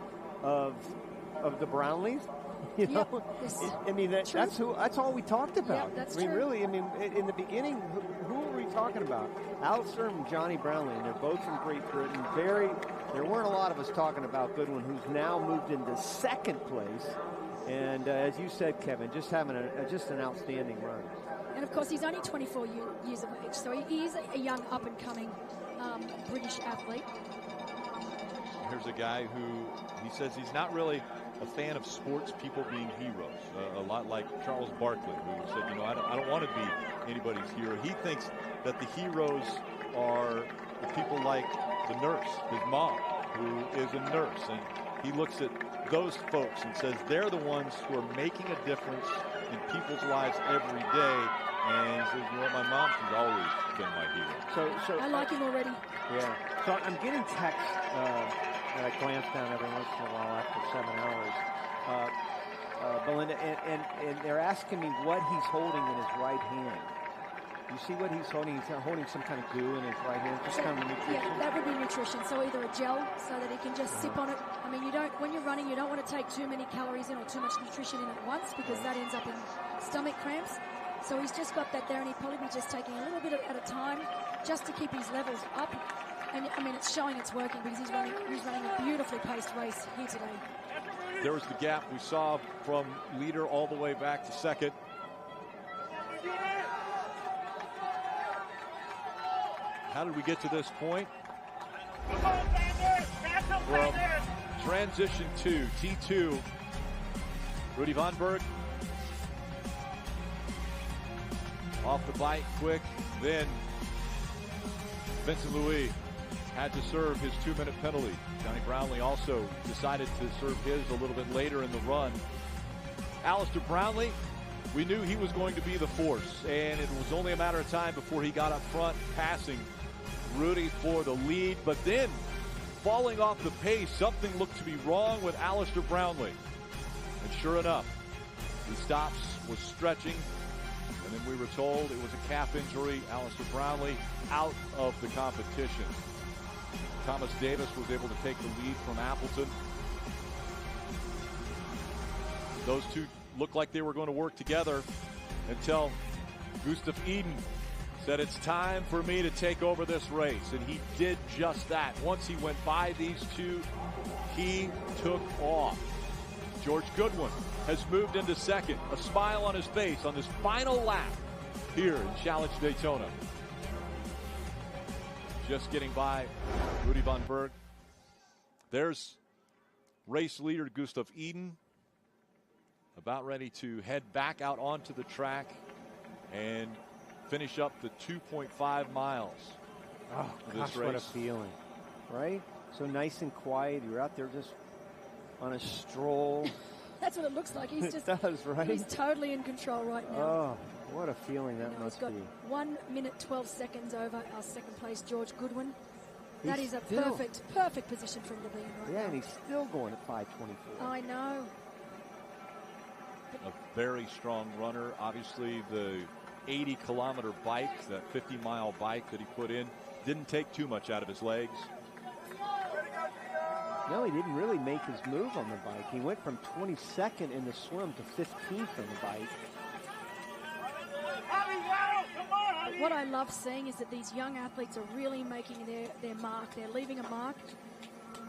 of the Brownlees. You know, I mean, that's all we talked about. Yeah, that's true. Really, I mean, in the beginning, who were we talking about? Alistair and Johnny Brownlee, and they're both from Great Britain. There weren't a lot of us talking about Goodwin, who's now moved into second place. And as you said, Kevin, just having just an outstanding run. And of course, he's only 24 years of age, so he is a young, up-and-coming British athlete. Here's a guy who he says he's not really a fan of sports people being heroes. A lot like Charles Barkley, who said, you know, I don't want to be anybody's hero. He thinks that the heroes are the people like the nurse, his mom, who is a nurse, and he looks at those folks and says they're the ones who are making a difference in people's lives every day. And he says, you know what, my mom has always been my hero. So I like him already. Yeah. So I'm getting texts that I glance down every once in a while after 7 hours, Belinda, and they're asking me what he's holding in his right hand. You see what he's holding? He's holding some kind of goo in his right hand, just kind of nutrition. Yeah, that would be nutrition. So either a gel, so that he can just sip on it. I mean, when you're running, you don't want to take too many calories in or too much nutrition in at once, because that ends up in stomach cramps. So he's just got that there, and he'd probably be just taking a little bit at a time just to keep his levels up. And I mean, it's showing it's working because he's running a beautifully paced race here today. There was the gap we saw from leader all the way back to second. How did we get to this point? From transition 2, T2, Rudy Von Berg off the bike quick. Then Vincent Louis had to serve his 2-minute penalty. Johnny Brownlee also decided to serve his a little bit later in the run. Alistair Brownlee, we knew he was going to be the force, and it was only a matter of time before he got up front, passing Rudy for the lead. But then, falling off the pace, something looked to be wrong with Alistair Brownlee. And sure enough, he stops, was stretching, and then we were told it was a calf injury. Alistair Brownlee out of the competition. Thomas Davis was able to take the lead from Appleton. Those two looked like they were going to work together until Gustav Iden said, it's time for me to take over this race. And he did just that. Once he went by these two, he took off. George Goodwin has moved into second, a smile on his face on this final lap here in Challenge Daytona. Just getting by Rudy Von Berg. There's race leader Gustav Iden, about ready to head back out onto the track and finish up the 2.5 miles. Oh, gosh, what a feeling, right? So nice and quiet. You're out there just on a stroll. That's what it looks like. He's just does, right? He's totally in control right now. Oh, what a feeling that must be. He's got 1 minute 12 seconds over our second place George Goodwin. That is a perfect position for him to be in right now. Yeah, and he's still going at 5:24. I know. A very strong runner. Obviously, the 80-kilometer bike, that 50-mile bike that he put in, didn't take too much out of his legs. No, he didn't really make his move on the bike. He went from 22nd in the swim to 15th on the bike. But what I love seeing is that these young athletes are really making their mark. They're leaving a mark.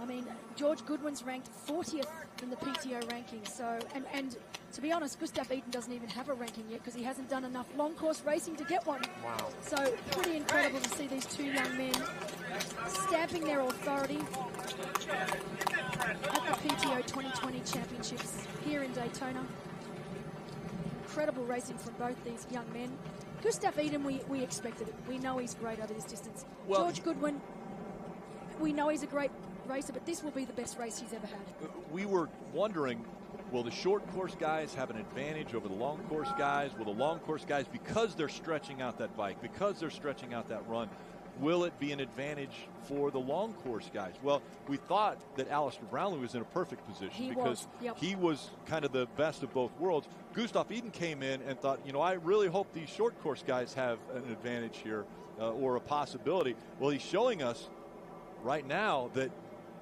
I mean, George Goodwin's ranked 40th in the PTO rankings. So, and to be honest, Gustav Iden doesn't even have a ranking yet because he hasn't done enough long course racing to get one. Wow. So pretty incredible to see these two young men stamping their authority at the PTO 2020 Championships here in Daytona. Incredible racing from both these young men. Gustav Iden, we expected it. We know he's great over this distance. Well, George Goodwin, we know he's a great racer, but this will be the best race he's ever had. We were wondering, will the short course guys have an advantage over the long course guys? Will the long course guys, because they're stretching out that bike, because they're stretching out that run, will it be an advantage for the long course guys? Well, we thought that Alistair Brownlee was in a perfect position because he was kind of the best of both worlds. Gustav Iden came in and thought, you know, I really hope these short course guys have an advantage here or a possibility. Well, he's showing us right now that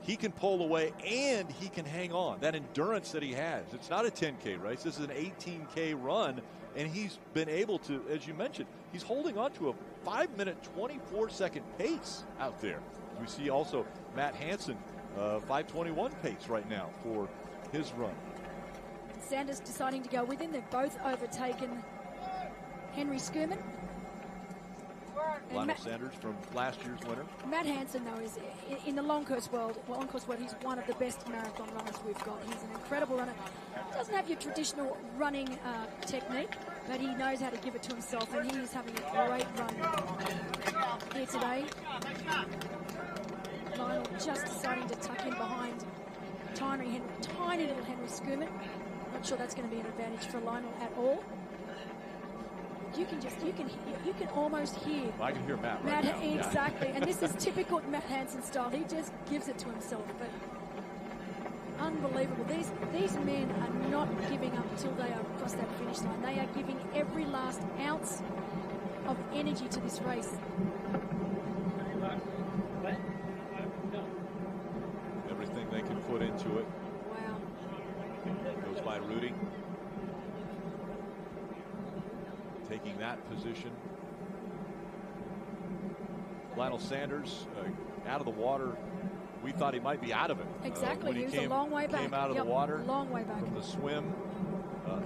he can pull away and he can hang on. That endurance that he has. It's not a 10K race. This is an 18K run, and he's been able to, as you mentioned, he's holding on to a 5-minute, 24-second pace out there. We see also Matt Hansen, 5:21 pace right now for his run. Sanders deciding to go with him. They've both overtaken Henry Schumann. Lionel Sanders from last year's winner. Matt Hansen, though, is in the long course world, he's one of the best marathon runners we've got. He's an incredible runner. Doesn't have your traditional running technique, but he knows how to give it to himself, and he is having a great run here today. Lionel just deciding to tuck in behind tiny little Henry Schumann. Not sure that's going to be an advantage for Lionel at all. You can almost hear. I can hear Matt right now. Exactly, and this is typical Matt Hansen style. He just gives it to himself, but unbelievable. These men are not giving up until they are across that finish line. They are giving every last ounce of energy to this race. Everything they can put into it. Wow. Goes by Rudy. taking that position. Lionel Sanders out of the water. We thought he might be out of it. Exactly. When He was came, a long way back. Came out of Yep, the water. long way back. From the swim.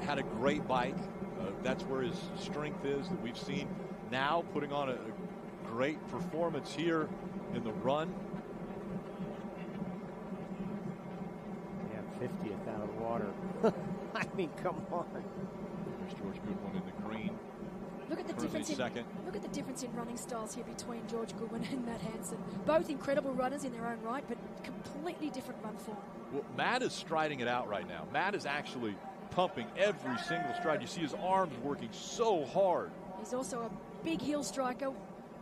Had a great bike. That's where his strength is that we've seen. Now putting on a great performance here in the run. Yeah, 50th out of the water. I mean, come on. There's George Goodwin in the green. Look at the difference second. Look at the difference in running styles here between George Goodwin and Matt Hansen. Both incredible runners in their own right, but completely different run form. Well, Matt is striding it out right now. Matt is actually pumping every single stride. You see his arms working so hard. He's also a big heel striker,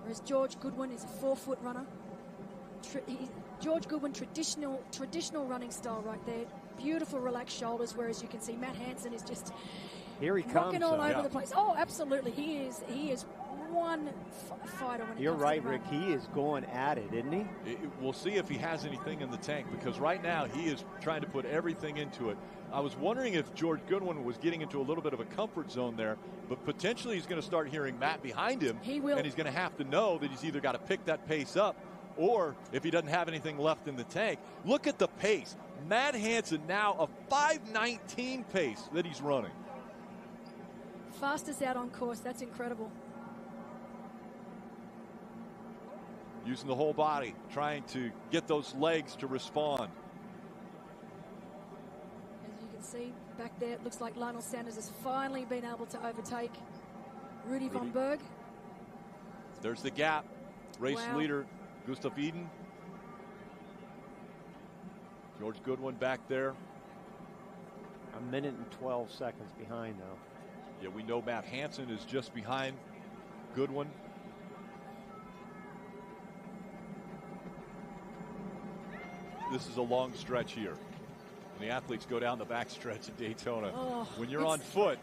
whereas George Goodwin is a 4-foot runner. George Goodwin, traditional running style right there. Beautiful relaxed shoulders, whereas you can see Matt Hansen is just here he rocking comes, all over the place. Oh, absolutely. He is one fighter when it You're comes right, to the Rick. run. He is going at it, isn't he? We'll see if he has anything in the tank, because right now he is trying to put everything into it. I was wondering if George Goodwin was getting into a little bit of a comfort zone there, but potentially he's going to start hearing Matt behind him. He will. And he's going to have to know that he's either got to pick that pace up, or if he doesn't have anything left in the tank. Look at the pace. Matt Hansen now a 5:19 pace that he's running. Fastest out on course. That's incredible. Using the whole body, trying to get those legs to respond. As you can see back there, it looks like Lionel Sanders has finally been able to overtake Rudy von Berg. There's the gap. Race Wow. leader, Gustav Iden. George Goodwin back there. A minute and 12 seconds behind, though. Yeah, we know Matt Hansen is just behind Goodwin. This is a long stretch here. When the athletes go down the back stretch at Daytona, when you're on foot,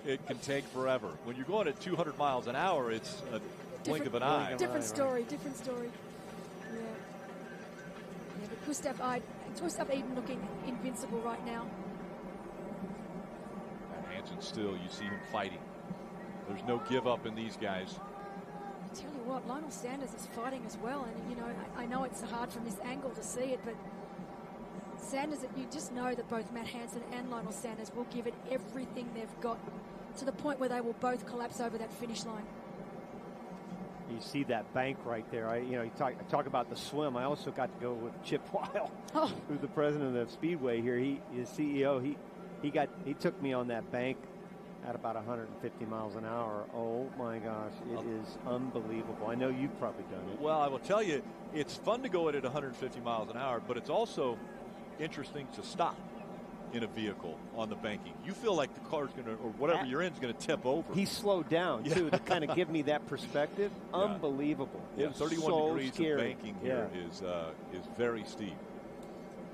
it can take forever. When you're going at 200 miles an hour, it's a blink of an eye. Different story. Yeah. Yeah, but Gustav Iden looking invincible right now. Hansen still, you see him fighting. There's no give up in these guys. I tell you what, Lionel Sanders is fighting as well, and you know, I know it's hard from this angle to see it, but Sanders, you just know that both Matt Hansen and Lionel Sanders will give it everything they've got, to the point where they will both collapse over that finish line. You see that bank right there. I talk about the swim. I also got to go with Chip Weil, who's the president of Speedway here. He is CEO. He took me on that bank at about 150 miles an hour. Oh my gosh, it is unbelievable. I know you've probably done it. Well, I will tell you, it's fun to go at 150 miles an hour, but it's also interesting to stop in a vehicle on the banking. You feel like the car's going to, or whatever you're in, is going to tip over. He slowed down too to kind of give me that perspective. Yeah. Unbelievable. Yeah, it was 31 so degrees scary. of banking here is very steep.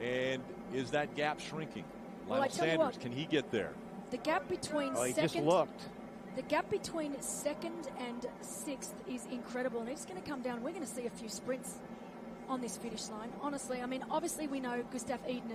And is that gap shrinking? Well, Lionel Sanders, can he get there? The gap between he just looked. The gap between second and sixth is incredible, and it's going to come down. We're going to see a few sprints on this finish line. Honestly, I mean, obviously we know Gustav Iden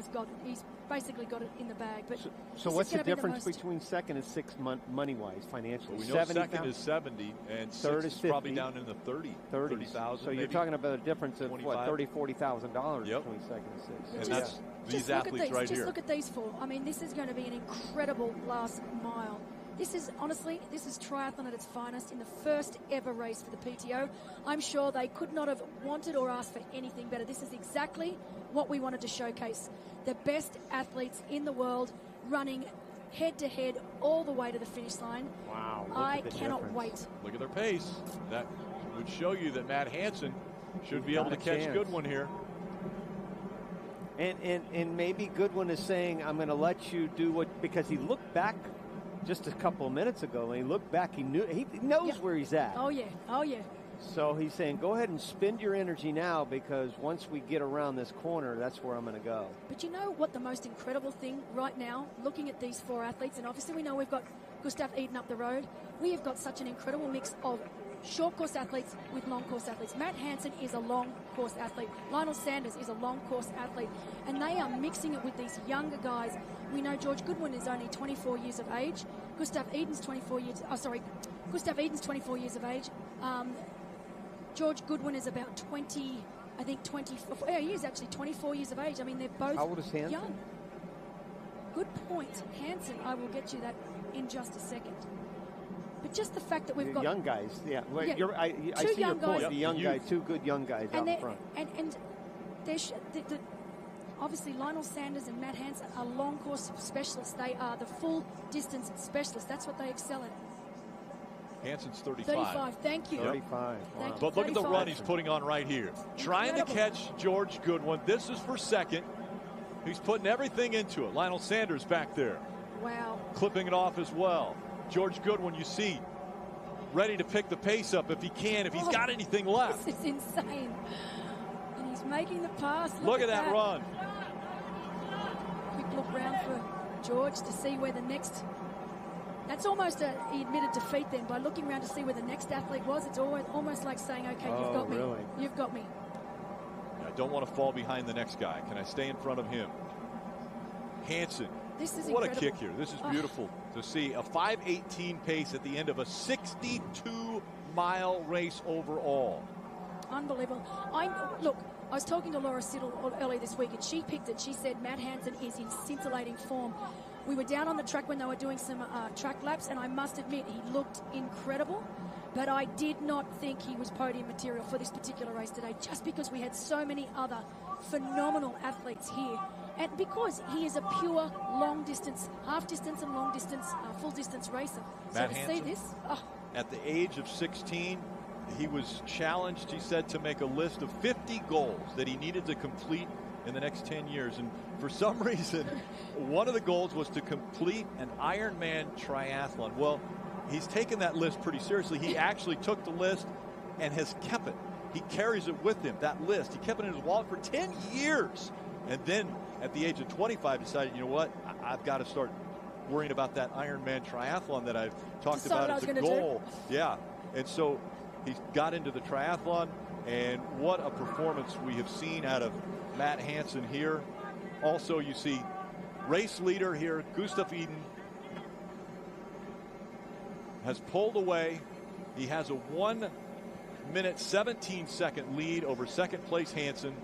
he's basically got it in the bag. But so what's the difference between second and sixth money-wise, financially? Well, we know second is 70, and third is probably down in the 30,000. So you're talking about a difference of what, $30,000, $40,000 between second and sixth. And that's these athletes right here. Just look at these four. I mean, this is going to be an incredible last mile. This is triathlon at its finest in the first ever race for the PTO. I'm sure they could not have wanted or asked for anything better. This is exactly what we wanted to showcase. The best athletes in the world running head-to-head all the way to the finish line. Wow. I cannot wait. Look at their pace. That would show you that Matt Hansen should be able to catch Goodwin here. And maybe Goodwin is saying, I'm going to let you do what, because he looked back just a couple of minutes ago, and he looked back, he knows where he's at. Oh, yeah. So he's saying, go ahead and spend your energy now, because once we get around this corner, that's where I'm going to go. But you know what the most incredible thing right now, looking at these four athletes, and obviously we know we've got Gustav Iden up the road, we have got such an incredible mix of short course athletes with long course athletes. Matt Hansen is a long course athlete. Lionel Sanders is a long course athlete. And they are mixing it with these younger guys we know George Goodwin is only 24 years of age. Gustav Eden's 24 years of age. George Goodwin is about 20, I think 24. Yeah, he is actually 24 years of age. I mean, they're both How old is Hansen? young. Good point. Hansen, I will get you that in just a second. But just the fact that we've got young guys, yeah. Well, Yeah, I two see your young point. guys. The young guys, two good young guys out in front. And obviously Lionel Sanders and Matt Hansen are long course specialists. They are the full distance specialists. That's what they excel at. Hansen's 35. 35, thank you. 35. Wow. Thank you. But look at the 35. run he's putting on right here. Trying to catch George Goodwin. This is for second. He's putting everything into it. Lionel Sanders back there. Wow. Clipping it off as well. George Goodwin, you see, ready to pick the pace up if he can, if he's got anything left. This is insane. And he's making the pass. Look at that run. Quick look round for George to see where the next... That's almost he admitted defeat then. By looking around to see where the next athlete was, it's almost like saying, okay, you've got me. Really? You've got me. I don't want to fall behind the next guy. Can I stay in front of him? Hansen. This is what incredible. a kick here. This is beautiful to see. A 5:18 pace at the end of a 62-mile race overall. Unbelievable. I was talking to Laura Siddle earlier this week, and she picked it. She said Matt Hansen is in scintillating form. We were down on the track when they were doing some track laps, and I must admit he looked incredible, but I did not think he was podium material for this particular race today, just because we had so many other phenomenal athletes here. And because he is a pure long distance, half distance and long distance, full distance racer. Matt so to Hansen, see this, at the age of 16, he was challenged, he said, to make a list of 50 goals that he needed to complete in the next 10 years. And for some reason, one of the goals was to complete an Ironman triathlon. Well, he's taken that list pretty seriously. He actually took the list and has kept it. He carries it with him, that list. He kept it in his wallet for 10 years. And then at the age of 25, decided, you know what, I've got to start worrying about that Ironman triathlon that I've talked about as a goal. Yeah. And so he's got into the triathlon, and what a performance we have seen out of Matt Hansen here. Also, you see race leader here, Gustav Eden, has pulled away. He has a 1-minute 17-second lead over second place Hansen.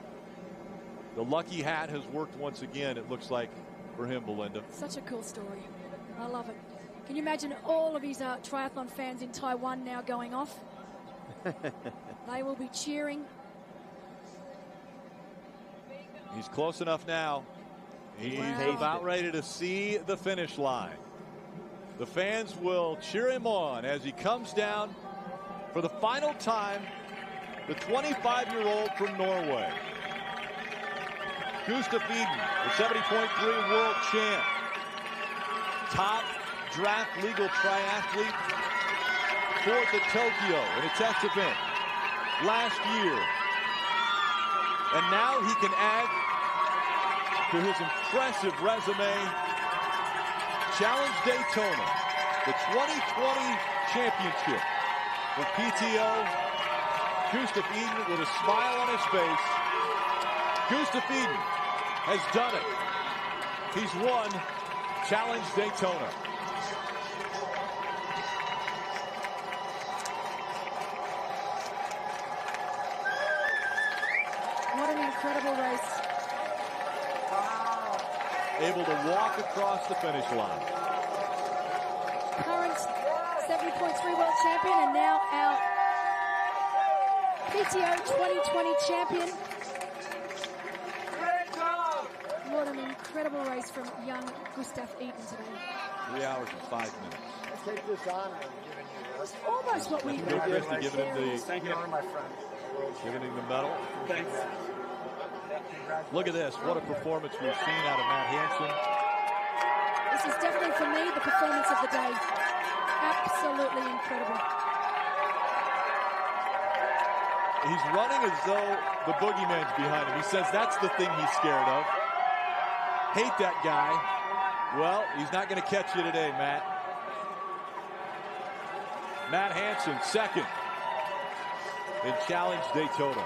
The lucky hat has worked once again, it looks like, for him, Belinda. such a cool story. I love it. Can you imagine all of his triathlon fans in Taiwan now going off? They will be cheering. He's close enough now. He's about ready to see the finish line. The fans will cheer him on as he comes down for the final time. The 25-year-old from Norway, Gustav Eden, the 70.3 world champ, top draft legal triathlete, fourth at Tokyo in a test event last year. And now he can add to his impressive resume, Challenge Daytona, the 2020 championship with PTO. Gustav Eden with a smile on his face. Gustav Eden has done it. He's won Challenge Daytona. What an incredible race. Able to walk across the finish line. Current 70.3 world champion, and now our PTO 2020 champion. What an incredible race from young Gustav Eden today. 3 hours and 5 minutes. Let's take this honor and giving you this. Almost what we Bill Christie giving him the Thank you, my friend. giving him the medal. Thanks. Look at this. What a performance we've seen out of Matt Hansen. This is definitely, for me, the performance of the day. Absolutely incredible. He's running as though the boogeyman's behind him. He says that's the thing he's scared of. Hate that guy. Well, he's not going to catch you today, Matt. Matt Hansen, second in Challenge Daytona.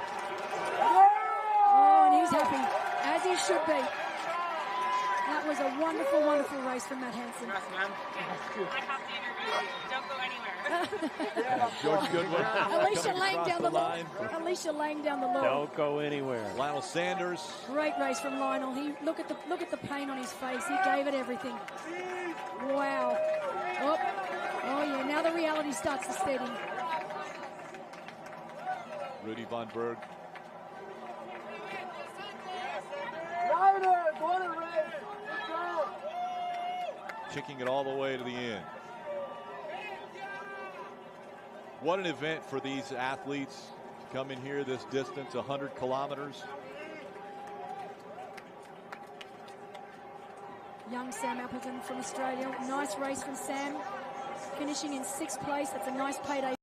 Oh, and he's happy, as he should be. That was a wonderful, wonderful race from Matt Hansen. I have to interview you. Don't go anywhere. George Goodwin. Alicia laying down the line. Alicia laying down the law. Don't go anywhere. Lionel Sanders. Great race from Lionel. He look at the pain on his face. He gave it everything. Wow. Oh yeah. Now the reality starts to steady. Rudy Von Berg. Kicking it all the way to the end. What an event for these athletes to come in here this distance, 100 kilometers. Young Sam Appleton from Australia. Nice race from Sam. Finishing in 6th place. That's a nice payday